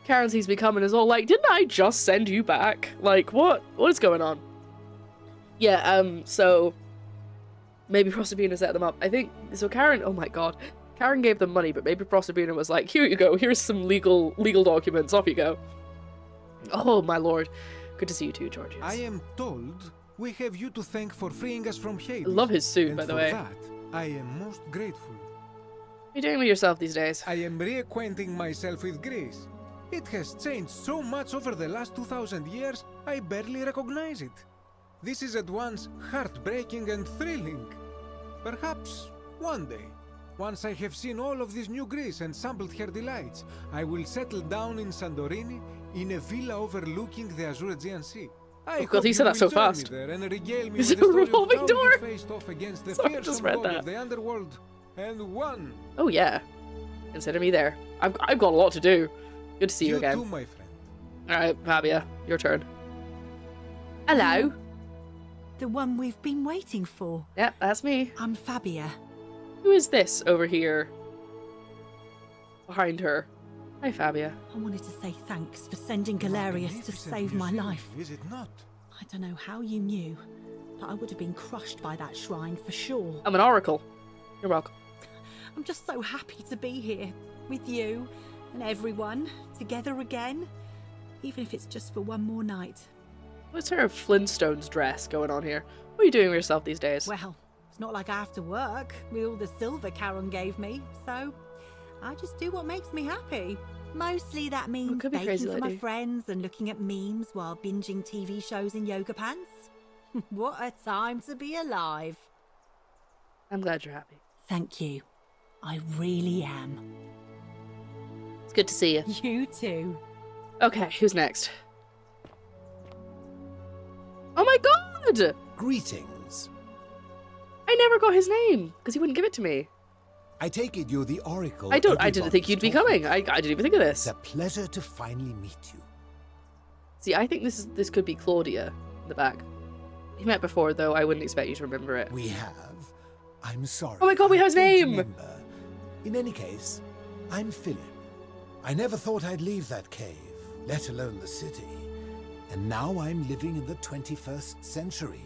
Karen sees me coming is all like, didn't I just send you back? Like, what? What is going on? Yeah, so maybe Proserpina set them up. I think, so Karen, oh my god. Karen gave them money, but maybe Proserpina was like, here you go, here's some legal documents, off you go. Oh my lord. Good to see you too, Georgius. I am told we have you to thank for freeing us from Hades. I love his suit, by the way. For that, I am most grateful. What are you doing with yourself these days? I am reacquainting myself with Greece. It has changed so much over the last 2,000 years, I barely recognize it. This is at once heartbreaking and thrilling. Perhaps one day, once I have seen all of this new Greece and sampled her delights, I will settle down in Santorini in a villa overlooking the Azure Aegean Sea. Oh god, he said that so fast. Is it a revolving door? Faced off against the fearsome god of the underworld and won. Oh yeah, consider me there. I've got a lot to do. Good to see you again. You too, my friend. Alright, Fabia, your turn. Hello. The one we've been waiting for. Yep, that's me. I'm Fabia. Who is this over here? Behind her. Hi, Fabia. I wanted to say thanks for sending Galerius to save my life. Is it not? I don't know how you knew, but I would have been crushed by that shrine for sure. I'm an oracle. You're welcome. I'm just so happy to be here with you and everyone together again, even if it's just for one more night. What's her Flintstones dress going on here? What are you doing with yourself these days? Well, it's not like I have to work with all the silver Karen gave me, so I just do what makes me happy. Mostly that means could be baking crazy for my lady. friends and looking at memes while binging TV shows in yoga pants. What a time to be alive. I'm glad you're happy. Thank you. I really am. It's good to see you. You too. Okay, who's next? Oh my god! Greetings. I never got his name, because he wouldn't give it to me. I take it you're the Oracle. I didn't think you'd be coming. I didn't even think of this. It's a pleasure to finally meet you. See, I think this could be Claudia in the back. He met before, though. I wouldn't expect you to remember it. We have. I'm sorry. Oh my god, we have his name! Remember. In any case, I'm Philip. I never thought I'd leave that cave, let alone the city. And now I'm living in the 21st century.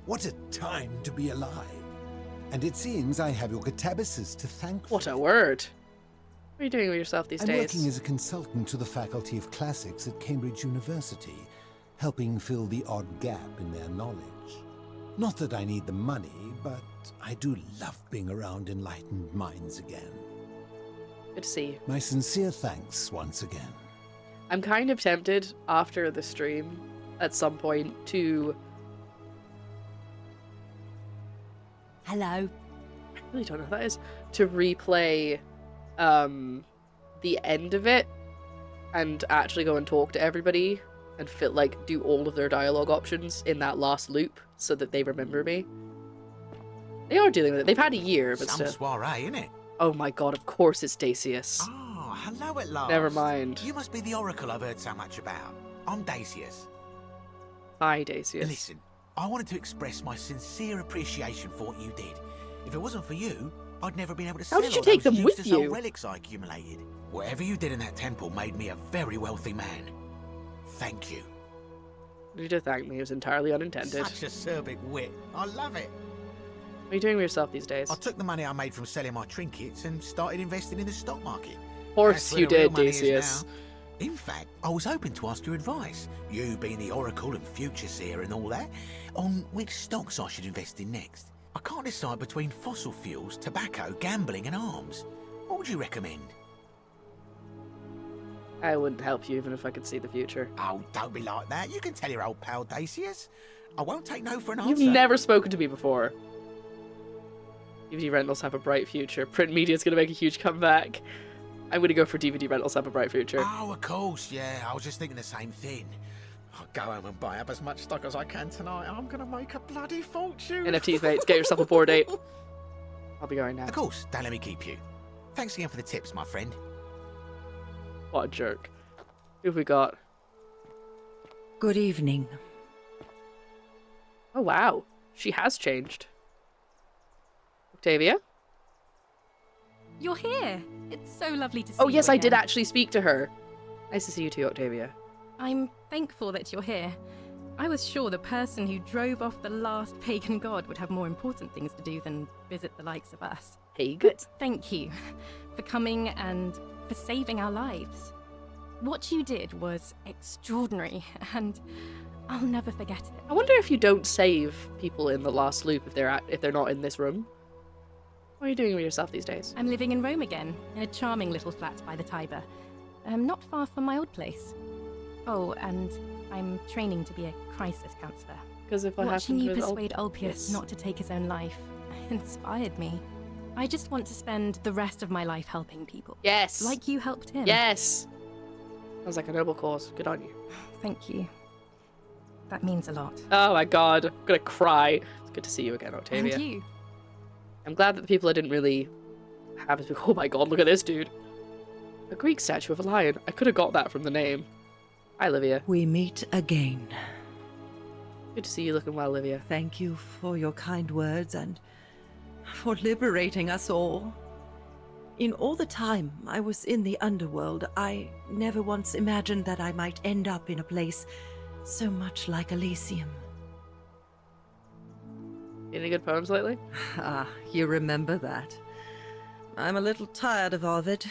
What a time to be alive. And it seems I have your catabasis to thank for. What a word. What are you doing with yourself these I'm days? working as a consultant to the Faculty of Classics at Cambridge University, helping fill the odd gap in their knowledge. Not that I need the money, but I do love being around enlightened minds again. Good to see you. My sincere thanks once again. I'm kind of tempted after the stream at some point to... Hello. I really don't know what that is. To replay the end of it and actually go and talk to everybody and do all of their dialogue options in that last loop so that they remember me. They are dealing with it. They've had a year, but Some still. soiree, innit? Oh my god, of course it's Dacius. Oh, hello at last. Never mind. You must be the Oracle I've heard so much about. I'm Dacius. Hi, Dacius. Listen, I wanted to express my sincere appreciation for what you did. If it wasn't for you, I'd never been able to sell How did you all take those them with useless old you? relics I accumulated. Whatever you did in that temple made me a very wealthy man. Thank you. You did thank me. It was entirely unintended. Such acerbic wit. I love it. What are you doing with yourself these days? I took the money I made from selling my trinkets and started investing in the stock market. Of course That's where you the real did, money is Dacius. now. In fact, I was hoping to ask your advice, you being the Oracle and Future Seer and all that, on which stocks I should invest in next. I can't decide between fossil fuels, tobacco, gambling and arms. What would you recommend? I wouldn't help you even if I could see the future. Oh, don't be like that. You can tell your old pal Dacius. I won't take no for an answer. You've never spoken to me before. DVD rentals have a bright future. Print media's gonna make a huge comeback. I'm gonna go for DVD rentals have a bright future. Oh, of course, yeah. I was just thinking the same thing. I'll go home and buy up as much stock as I can tonight. I'm gonna make a bloody fortune. NFTs, mates. Get yourself a board ape. I'll be going now. Of course. Don't let me keep you. Thanks again for the tips, my friend. What a jerk. Who have we got? Good evening. Oh, wow. She has changed. Octavia? You're here. It's so lovely to see you. Oh, yes, I did again. actually speak to her. Nice to see you too, Octavia. I'm thankful that you're here. I was sure the person who drove off the last pagan god would have more important things to do than visit the likes of us. Pagan? But thank you for coming and for saving our lives. What you did was extraordinary, and I'll never forget it. I wonder if you don't save people in the last loop if they're not in this room. What are you doing with yourself these days? I'm living in Rome again, in a charming little flat by the Tiber. Not far from my old place. Oh, and I'm training to be a crisis counsellor. Because if I Watching happened you with persuade Ulpius not to take his own life inspired me. I just want to spend the rest of my life helping people. Yes. Like you helped him. Yes. Sounds like a noble cause. Good on you. Thank you. That means a lot. Oh my god. I'm gonna cry. It's good to see you again, Octavia. And you. I'm glad that the people I didn't really have is oh my god, look at this dude. A Greek statue of a lion. I could have got that from the name. Hi, Livia. We meet again. Good to see you looking well, Livia. Thank you for your kind words and for liberating us all. In all the time I was in the underworld, I never once imagined that I might end up in a place so much like Elysium. Any good poems lately? Ah, you remember that. I'm a little tired of Ovid,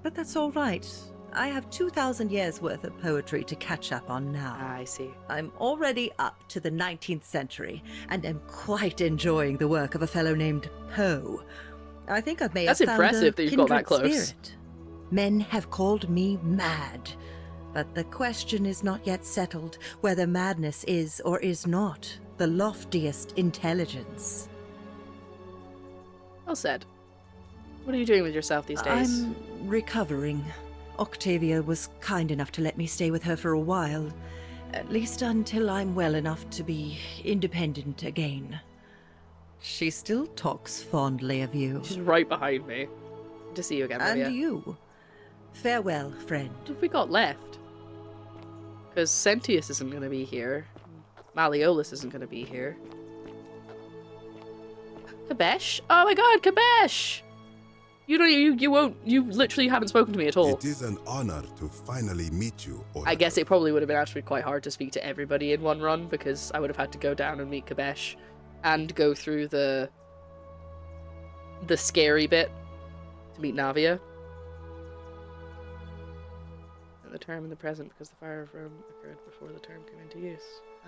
but that's all right. I have 2,000 years worth of poetry to catch up on now. I see. I'm already up to the 19th century, and am quite enjoying the work of a fellow named Poe. I think I may That's have found impressive a that you've got that kindred close. spirit. Men have called me mad, but the question is not yet settled whether madness is or is not the loftiest intelligence. Well said. What are you doing with yourself these days? I'm recovering. Octavia was kind enough to let me stay with her for a while, at least until I'm well enough to be independent again. She still talks fondly of you. She's right behind me. Good to see you again, Maria. And you. Farewell, friend. What have we got left? Because Sentius isn't going to be here. Malleolus isn't going to be here. Kabesh? Oh my god, Kabesh! You literally haven't spoken to me at all. It is an honor to finally meet you, Oracle. I guess it probably would have been actually quite hard to speak to everybody in one run, because I would have had to go down and meet Kabesh and go through the scary bit to meet Navia. The term in the present because the fire of Rome occurred before the term came into use.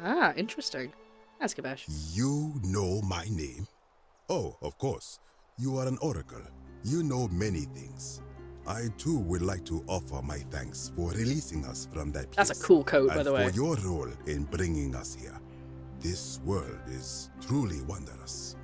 Ah, interesting. That's Kabesh. You know my name? Oh, of course. You are an oracle. You know many things. I too would like to offer my thanks for releasing us from that place. That's a cool code, by the way. And for your role in bringing us here. This world is truly wondrous.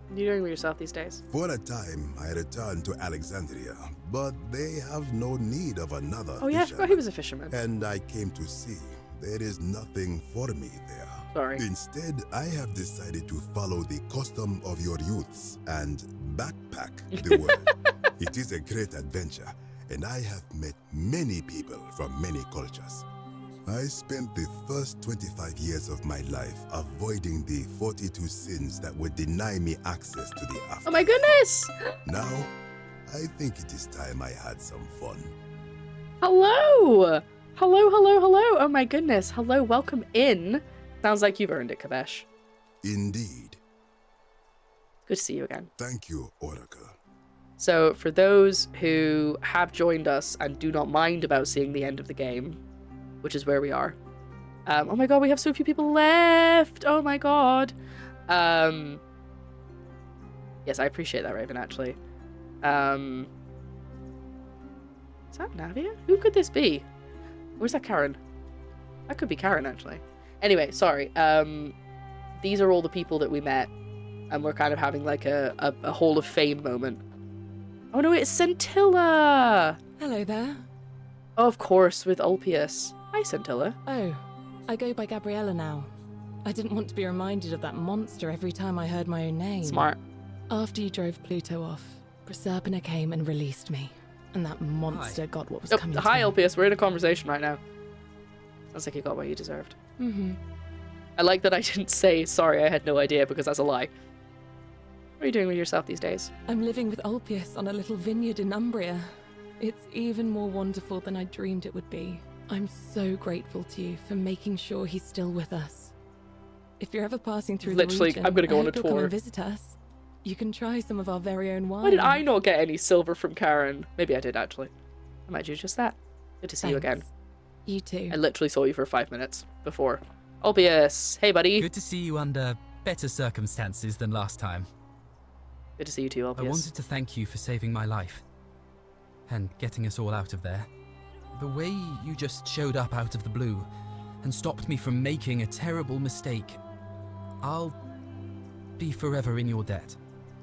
What are you doing with yourself these days? For a time, I returned to Alexandria, but they have no need of another Oh yeah, I forgot he was a fisherman. And I came to see there is nothing for me there. Sorry. Instead, I have decided to follow the custom of your youths and backpack the world. It is a great adventure, and I have met many people from many cultures. I spent the first 25 years of my life avoiding the 42 sins that would deny me access to the afterlife. Oh my goodness! Now, I think it is time I had some fun. Hello! Hello, hello, hello! Oh my goodness. Hello, welcome in. Sounds like you've earned it, Kabesh. Indeed. Good to see you again. Thank you, Oracle. So, for those who have joined us and do not mind about seeing the end of the game, which is where we are. Oh my god, we have so few people left! Oh my god! Yes, I appreciate that, Raven, actually. Is that Navia? Who could this be? Or is that Karen? That could be Karen, actually. Anyway, sorry. These are all the people that we met, and we're kind of having like a Hall of Fame moment. Oh no, it's Scintilla! Hello there. Oh, of course, with Ulpius. Hi, Scintilla. Oh, I go by Gabriella now. I didn't want to be reminded of that monster every time I heard my own name. Smart. After you drove Pluto off, Proserpina came and released me, and that monster got what was coming Hi, to Ulpius. We're in a conversation right now. Sounds like you got what you deserved. Mm-hmm. I like that I didn't say, sorry, I had no idea, because that's a lie. What are you doing with yourself these days? I'm living with Ulpius on a little vineyard in Umbria. It's even more wonderful than I dreamed it would be. I'm so grateful to you for making sure he's still with us. If you're ever passing through the region, I'm going to go on a you'll come tour. and visit us. You can try some of our very own wine. Why did I not get any silver from Karen? Maybe I did, actually. I might do just that. Good to see you again. You too. I literally saw you for 5 minutes before. Ulpius, hey buddy. Good to see you under better circumstances than last time. Good to see you too, Ulpius. I wanted to thank you for saving my life and getting us all out of there. The way you just showed up out of the blue and stopped me from making a terrible mistake, I'll be forever in your debt.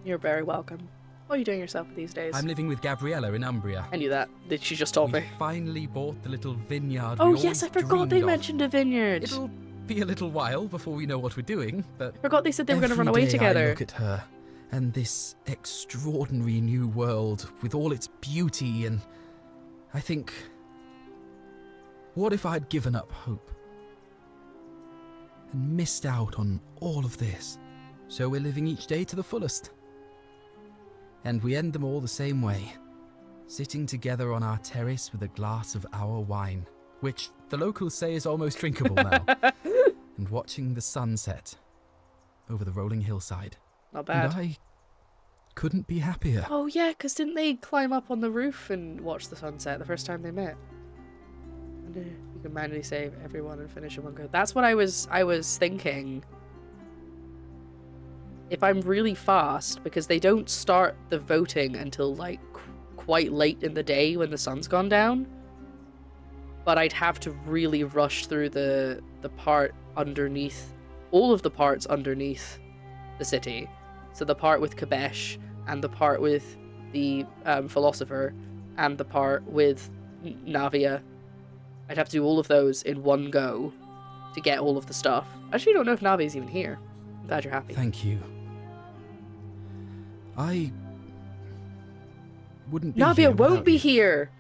You're very welcome. What are you doing yourself these days? I'm living with Gabriella in Umbria. I knew that. She just told me. Finally bought the little vineyard. Oh we yes, I always forgot they dreamed of. mentioned a vineyard. It'll be a little while before we know what we're doing, but I forgot they said they were going to run every away day together. I look at her and this extraordinary new world with all its beauty, and I think, what if I'd given up hope and missed out on all of this? So we're living each day to the fullest. And we end them all the same way, sitting together on our terrace with a glass of our wine, which the locals say is almost drinkable now, and watching the sunset over the rolling hillside. Not bad. And I couldn't be happier. Oh yeah, because didn't they climb up on the roof and watch the sunset the first time they met? And you can manually save everyone and finish in one go. That's what I was thinking. If I'm really fast, because they don't start the voting until like quite late in the day when the sun's gone down. But I'd have to really rush through the part underneath, all of the parts underneath the city. So the part with Kabesh, and the part with the philosopher, and the part with Navia. I'd have to do all of those in one go to get all of the stuff. I actually don't know if Navia's even here. I'm glad you're happy. Thank you. I wouldn't be Navia here won't be you. here!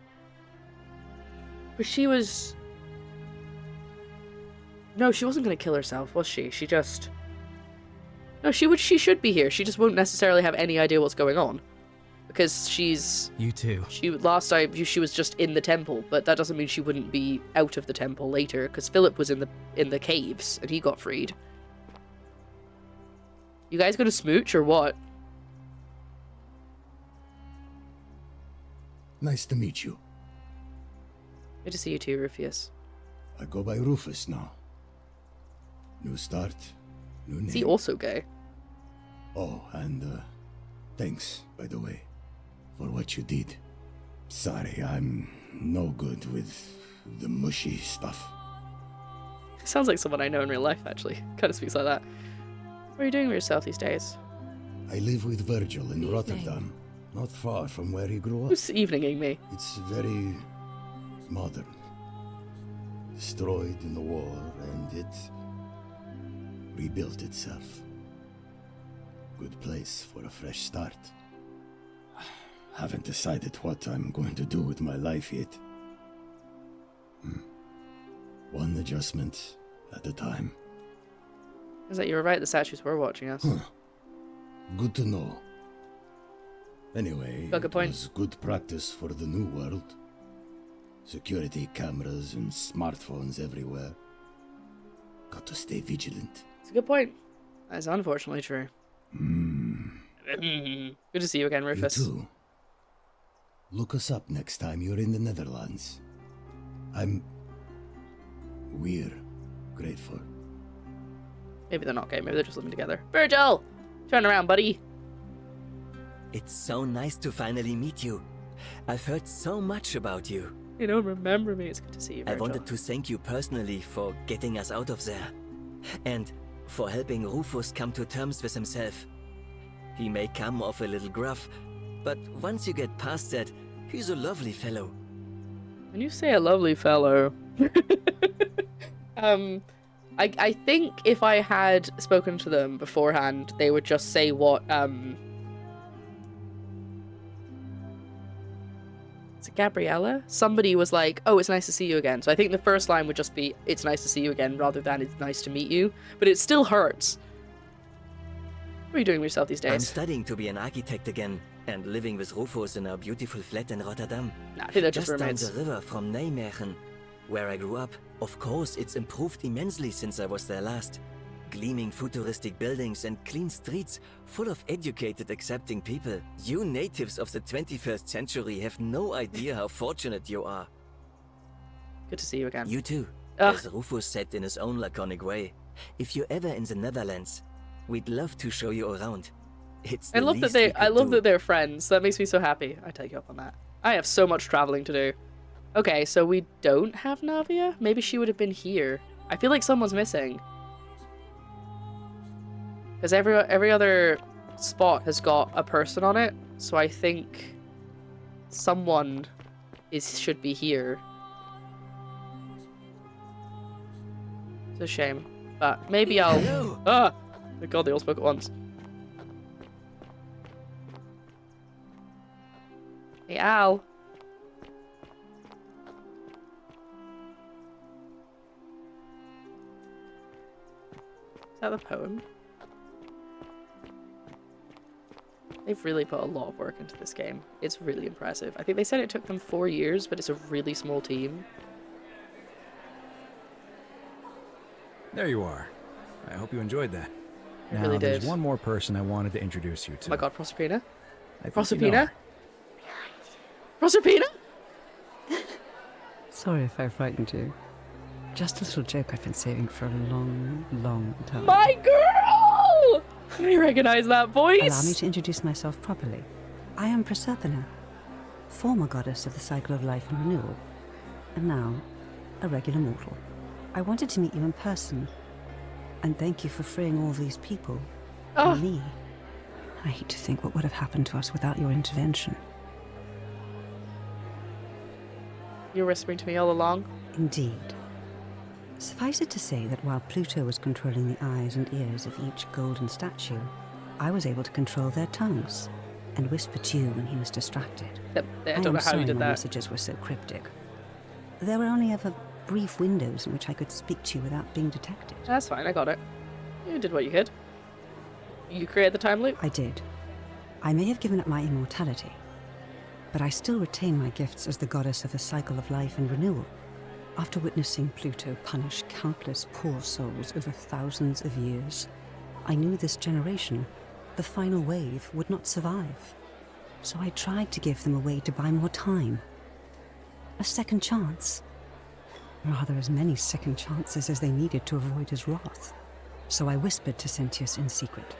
But she was... No, she wasn't going to kill herself, was she? She just... No, she should be here. She just won't necessarily have any idea what's going on. Because she's... You too. Last time, she was just in the temple, but that doesn't mean she wouldn't be out of the temple later, because Philip was in the caves, and he got freed. You guys gonna smooch, or what? Nice to meet you. Good to see you too, Rufius. I go by Rufus now. New start, new name. Is he also gay? Oh, and thanks, by the way, for what you did. Sorry, I'm no good with the mushy stuff. Sounds like someone I know in real life, actually. Kind of speaks like that. What are you doing with yourself these days? I live with Virgil in Rotterdam, not far from where he grew up. Who's eveninging me? It's very modern. Destroyed in the war, and it rebuilt itself. Good place for a fresh start. Haven't decided what I'm going to do with my life yet. One adjustment at a time. Is that you were right, the statues were watching us. Huh. Good to know. Anyway, it was good practice for the new world. Security cameras and smartphones everywhere. Got to stay vigilant. It's a good point. That is unfortunately true. Good to see you again, Rufus. You too. Look us up next time you're in the Netherlands. We're grateful. Maybe they're not gay, maybe they're just living together. Virgil! Turn around, buddy. It's so nice to finally meet you. I've heard so much about you. You don't remember me. It's good to see you, Virgil. I wanted to thank you personally for getting us out of there. And for helping Rufus come to terms with himself. He may come off a little gruff, but once you get past that, he's a lovely fellow. When you say a lovely fellow... I think if I had spoken to them beforehand, they would just say what, is it Gabriella? Somebody was like, oh, it's nice to see you again. So I think the first line would just be, it's nice to see you again, rather than it's nice to meet you. But it still hurts. What are you doing with yourself these days? I'm studying to be an architect again, and living with Rufus in a beautiful flat in Rotterdam. Nah, I think they're just down roommates. the river from Nijmegen, where I grew up. Of course, it's improved immensely since I was there last. Gleaming futuristic buildings and clean streets full of educated, accepting people. You natives of the 21st century have no idea how fortunate you are. Good to see you again. You too. As Rufus said in his own laconic way, if you're ever in the Netherlands, we'd love to show you around. It's I love that they're friends. That makes me so happy. I take you up on that. I have so much traveling to do. Okay, so we don't have Navia? Maybe she would have been here. I feel like someone's missing. Because every other spot has got a person on it, so I think someone should be here. It's a shame. But maybe I'll... Hello. Ah! Thank God they all spoke at once. Hey, Al. Is that the poem? They've really put a lot of work into this game. It's really impressive. I think they said it took them 4 years, but it's a really small team. There you are. I hope you enjoyed that. I Now, really there's did. one more person I wanted to introduce you to. Oh my God, Proserpina? I think you know Proserpina? her. Proserpina? Sorry if I frightened you. Just a little joke I've been saving for a long, long time. My girl! I recognize that voice! Allow me to introduce myself properly. I am Proserpina, former goddess of the cycle of life and renewal, and now a regular mortal. I wanted to meet you in person, and thank you for freeing all these people, and me. I hate to think what would have happened to us without your intervention. You're whispering to me all along? Indeed. Suffice it to say that while Pluto was controlling the eyes and ears of each golden statue, I was able to control their tongues and whisper to you when he was distracted. I don't know how you did my that. Messages were so cryptic. There were only ever brief windows in which I could speak to you without being detected. That's fine, I got it. You did what you could. You created the time loop? I did. I may have given up my immortality, but I still retain my gifts as the goddess of the cycle of life and renewal. After witnessing Pluto punish countless poor souls over thousands of years, I knew this generation, the final wave, would not survive. So I tried to give them a way to buy more time. A second chance. Rather, as many second chances as they needed to avoid his wrath. So I whispered to Sentius in secret,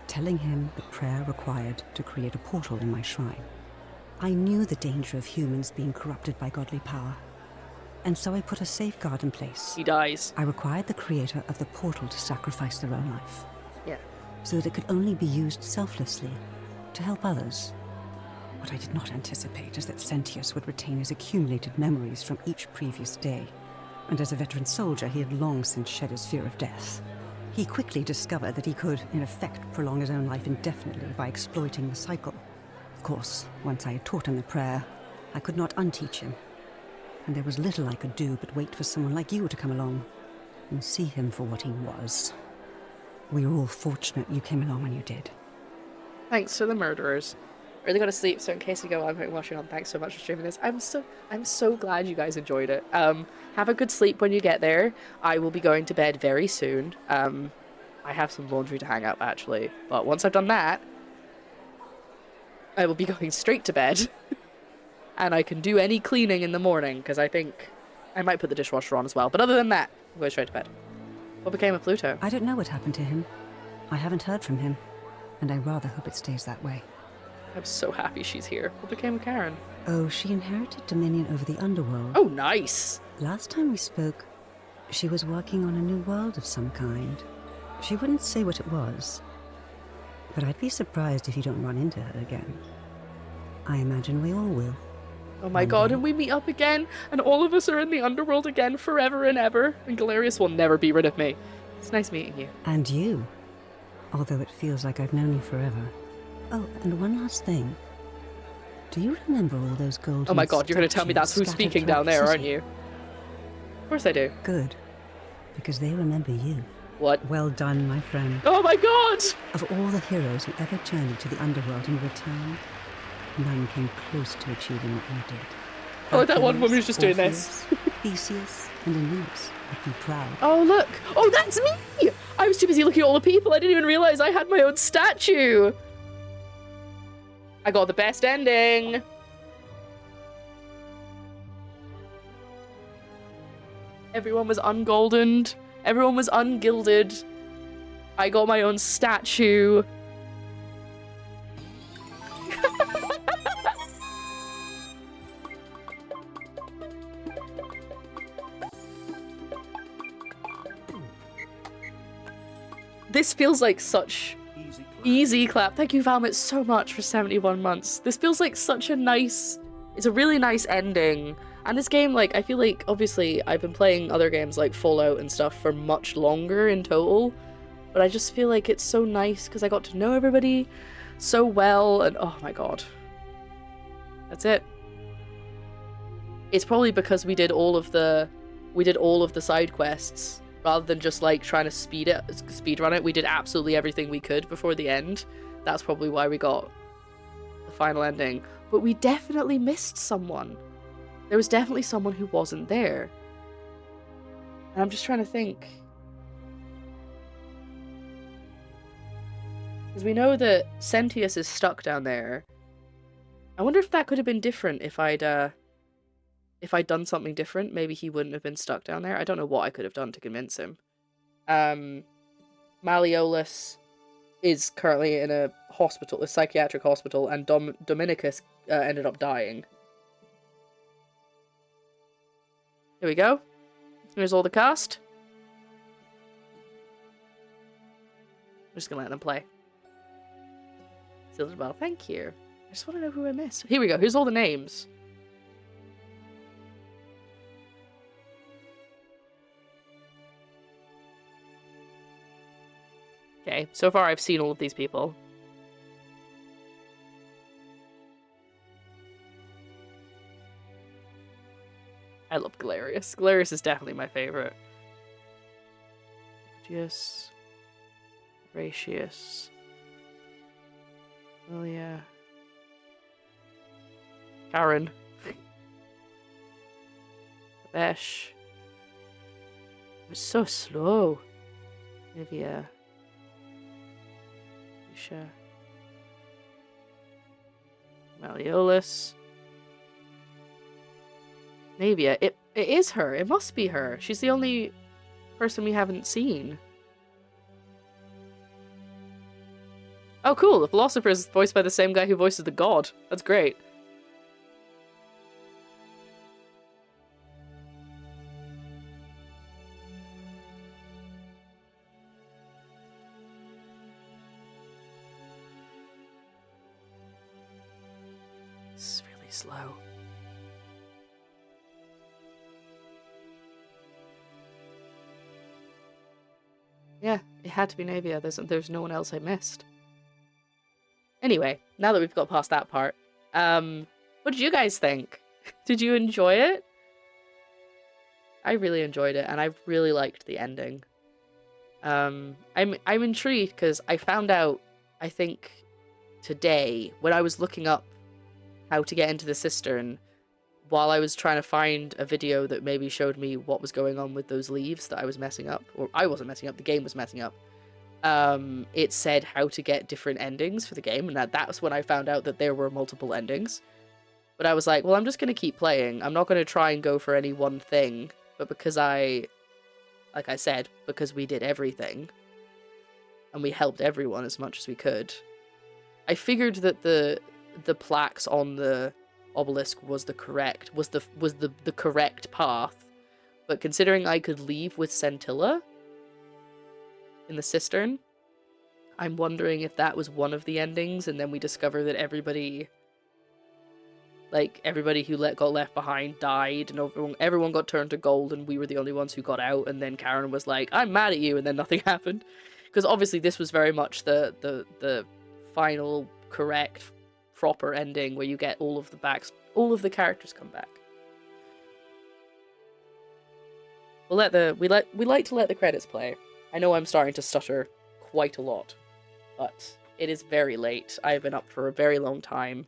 telling him the prayer required to create a portal in my shrine. I knew the danger of humans being corrupted by godly power, and so I put a safeguard in place. He dies. I required the creator of the portal to sacrifice their own life. Yeah. So that it could only be used selflessly, to help others. What I did not anticipate is that Sentius would retain his accumulated memories from each previous day, and as a veteran soldier he had long since shed his fear of death. He quickly discovered that he could, in effect, prolong his own life indefinitely by exploiting the cycle. Of course, once I had taught him the prayer, I could not unteach him, and there was little I could do but wait for someone like you to come along and see him for what he was. We were all fortunate you came along when you did. Thanks to the murderers. I really gotta sleep, so in case you go, I'm watching on. Thanks so much for streaming this. I'm so glad you guys enjoyed it. Have a good sleep when you get there. I will be going to bed very soon. I have some laundry to hang up actually, but once I've done that, I will be going straight to bed. And I can do any cleaning in the morning, because I think I might put the dishwasher on as well. But other than that, I'll go straight to bed. What became of Pluto? I don't know what happened to him. I haven't heard from him, and I rather hope it stays that way. I'm so happy she's here. What became of Karen? Oh, she inherited dominion over the underworld. Oh, nice! Last time we spoke, she was working on a new world of some kind. She wouldn't say what it was, but I'd be surprised if you don't run into her again. I imagine we all will. Oh my god, and we meet up again, and all of us are in the underworld again forever and ever, and Galerius will never be rid of me. It's nice meeting you. And you. Although it feels like I've known you forever. Oh, and one last thing. Do you remember all those golden Oh my god, you're going to tell me that's who's speaking down there, aren't you? Of course I do. Good. Because they remember you. What? Well done, my friend. Oh my god! Of all the heroes who ever journeyed to the underworld in return, none came close to achieving what you did. Oh, that one woman who's just doing this. Theseus and Aeneas would be proud. Oh, look! Oh, that's me! I was too busy looking at all the people, I didn't even realize I had my own statue! I got the best ending! Everyone was ungoldened. Everyone was ungilded. I got my own statue. This feels like such easy clap. Thank you, Valmit, so much for 71 months. This feels like such a nice, it's a really nice ending. And this game, like, I feel like, obviously, I've been playing other games like Fallout and stuff for much longer in total. But I just feel like it's so nice because I got to know everybody so well. And oh my god. That's it. It's probably because we did all of the side quests. Rather than just like trying to speed run it, we did absolutely everything we could before the end. That's probably why we got the final ending. But we definitely missed someone. There was definitely someone who wasn't there. And I'm just trying to think. Because we know that Sentius is stuck down there. I wonder if that could have been different if I'd done something different. Maybe he wouldn't have been stuck down there. I don't know what I could have done to convince him. Malleolus is currently in a hospital, a psychiatric hospital, and Dominicus ended up dying. Here we go. Here's all the cast. I'm just gonna let them play. Silverbell, thank you. I just want to know who I missed. Here we go. Here's all the names. Okay, so far I've seen all of these people. I love Galerius. Galerius is definitely my favorite. Gorgias. Ratius. Oh yeah. Karen. Besh. It was so slow. Nivea. Lucia. Malleolus. Navia. It is her. It must be her. She's the only person we haven't seen. Oh, cool. The Philosopher is voiced by the same guy who voices the God. That's great. It's really slow. Yeah, it had to be Navia. There's no one else I missed. Anyway, now that we've got past that part, what did you guys think? Did you enjoy it? I really enjoyed it, and I really liked the ending. I'm intrigued because I found out, I think, today when I was looking up how to get into the cistern, while I was trying to find a video that maybe showed me what was going on with those leaves that I was messing up, or I wasn't messing up, the game was messing up. It said how to get different endings for the game, and that was when I found out that there were multiple endings. But I was like, well, I'm just going to keep playing. I'm not going to try and go for any one thing, but because like I said, because we did everything, and we helped everyone as much as we could, I figured that the plaques on the obelisk was the correct path. But considering I could leave with Scintilla in the cistern, I'm wondering if that was one of the endings, and then we discover that everybody who got left behind died, and everyone got turned to gold, and we were the only ones who got out, and then Karen was like, I'm mad at you, and then nothing happened. Because obviously this was very much the final correct proper ending where you get all of the characters come back. We like to let the credits play. I know I'm starting to stutter quite a lot, but it is very late. I've been up for a very long time.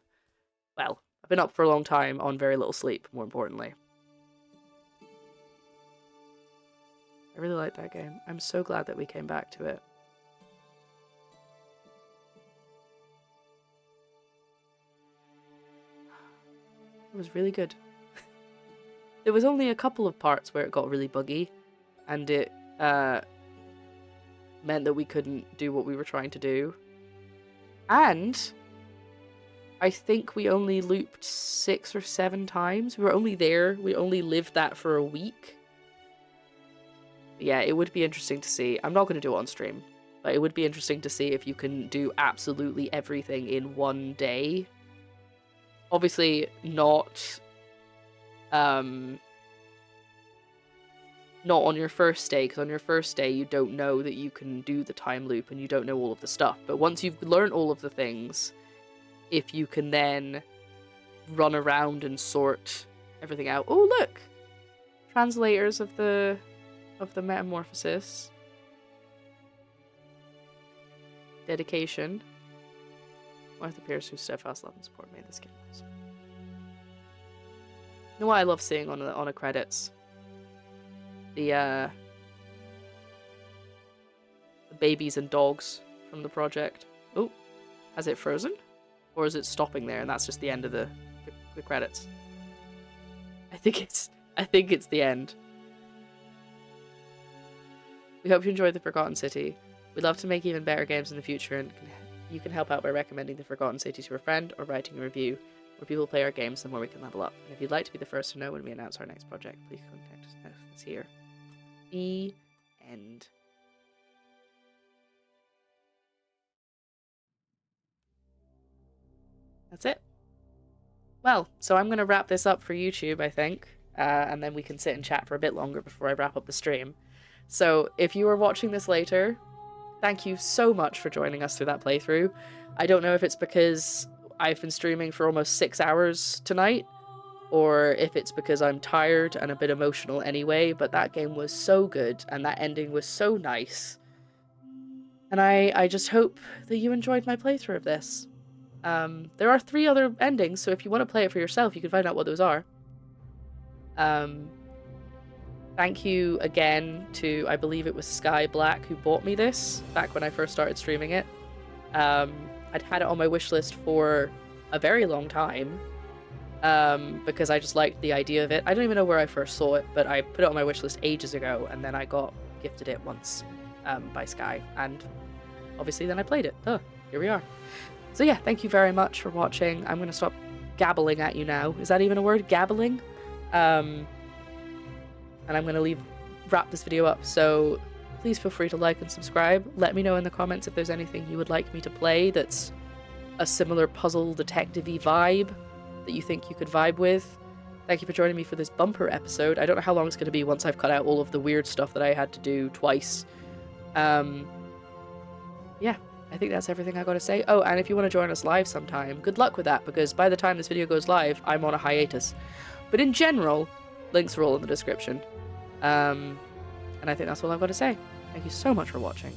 Well, I've been up for a long time on very little sleep, more importantly. I really like that game. I'm so glad that we came back to it. It was really good. There was only a couple of parts where it got really buggy, and it meant that we couldn't do what we were trying to do. And I think we only looped 6 or 7 times. We were only there. We only lived that for a week. Yeah, it would be interesting to see. I'm not going to do it on stream, but it would be interesting to see if you can do absolutely everything in one day. Obviously not on your first day, because on your first day you don't know that you can do the time loop and you don't know all of the stuff. But once you've learned all of the things, if you can then run around and sort everything out. Oh, look! Translators of the metamorphosis. Dedication. Martha Pierce, whose steadfast love and support made this game possible. You know what I love seeing on the credits? The babies and dogs from the project. Oh, has it frozen? Or is it stopping there and that's just the end of the credits? I think it's the end. We hope you enjoyed The Forgotten City. We'd love to make even better games in the future, and you can help out by recommending The Forgotten City to a friend or writing a review. more people play our games, the more we can level up. And if you'd like to be the first to know when we announce our next project, please contact us now. It's here. The end. That's it. Well, so I'm going to wrap this up for YouTube, I think, and then we can sit and chat for a bit longer before I wrap up the stream. So if you are watching this later, thank you so much for joining us through that playthrough. I don't know if it's because I've been streaming for almost 6 hours tonight, or if it's because I'm tired and a bit emotional anyway, but that game was so good, and that ending was so nice. And I just hope that you enjoyed my playthrough of this. There are 3 other endings, so if you want to play it for yourself, you can find out what those are. Thank you again to, I believe it was Sky Black who bought me this back when I first started streaming it. I'd had it on my wish list for a very long time, because I just liked the idea of it. I don't even know where I first saw it, but I put it on my wish list ages ago, and then I got gifted it once by Sky, and obviously then I played it. Here we are. So yeah, thank you very much for watching. I'm going to stop gabbling at you now. Is that even a word? Gabbling? And I'm going to wrap this video up, so please feel free to like and subscribe. Let me know in the comments if there's anything you would like me to play that's a similar puzzle detective-y vibe that you think you could vibe with. Thank you for joining me for this bumper episode. I don't know how long it's going to be once I've cut out all of the weird stuff that I had to do twice. Yeah, I think that's everything I gotta say. Oh, and if you want to join us live sometime, good luck with that, because by the time this video goes live, I'm on a hiatus. But in general, links are all in the description. And I think that's all I've got to say. Thank you so much for watching.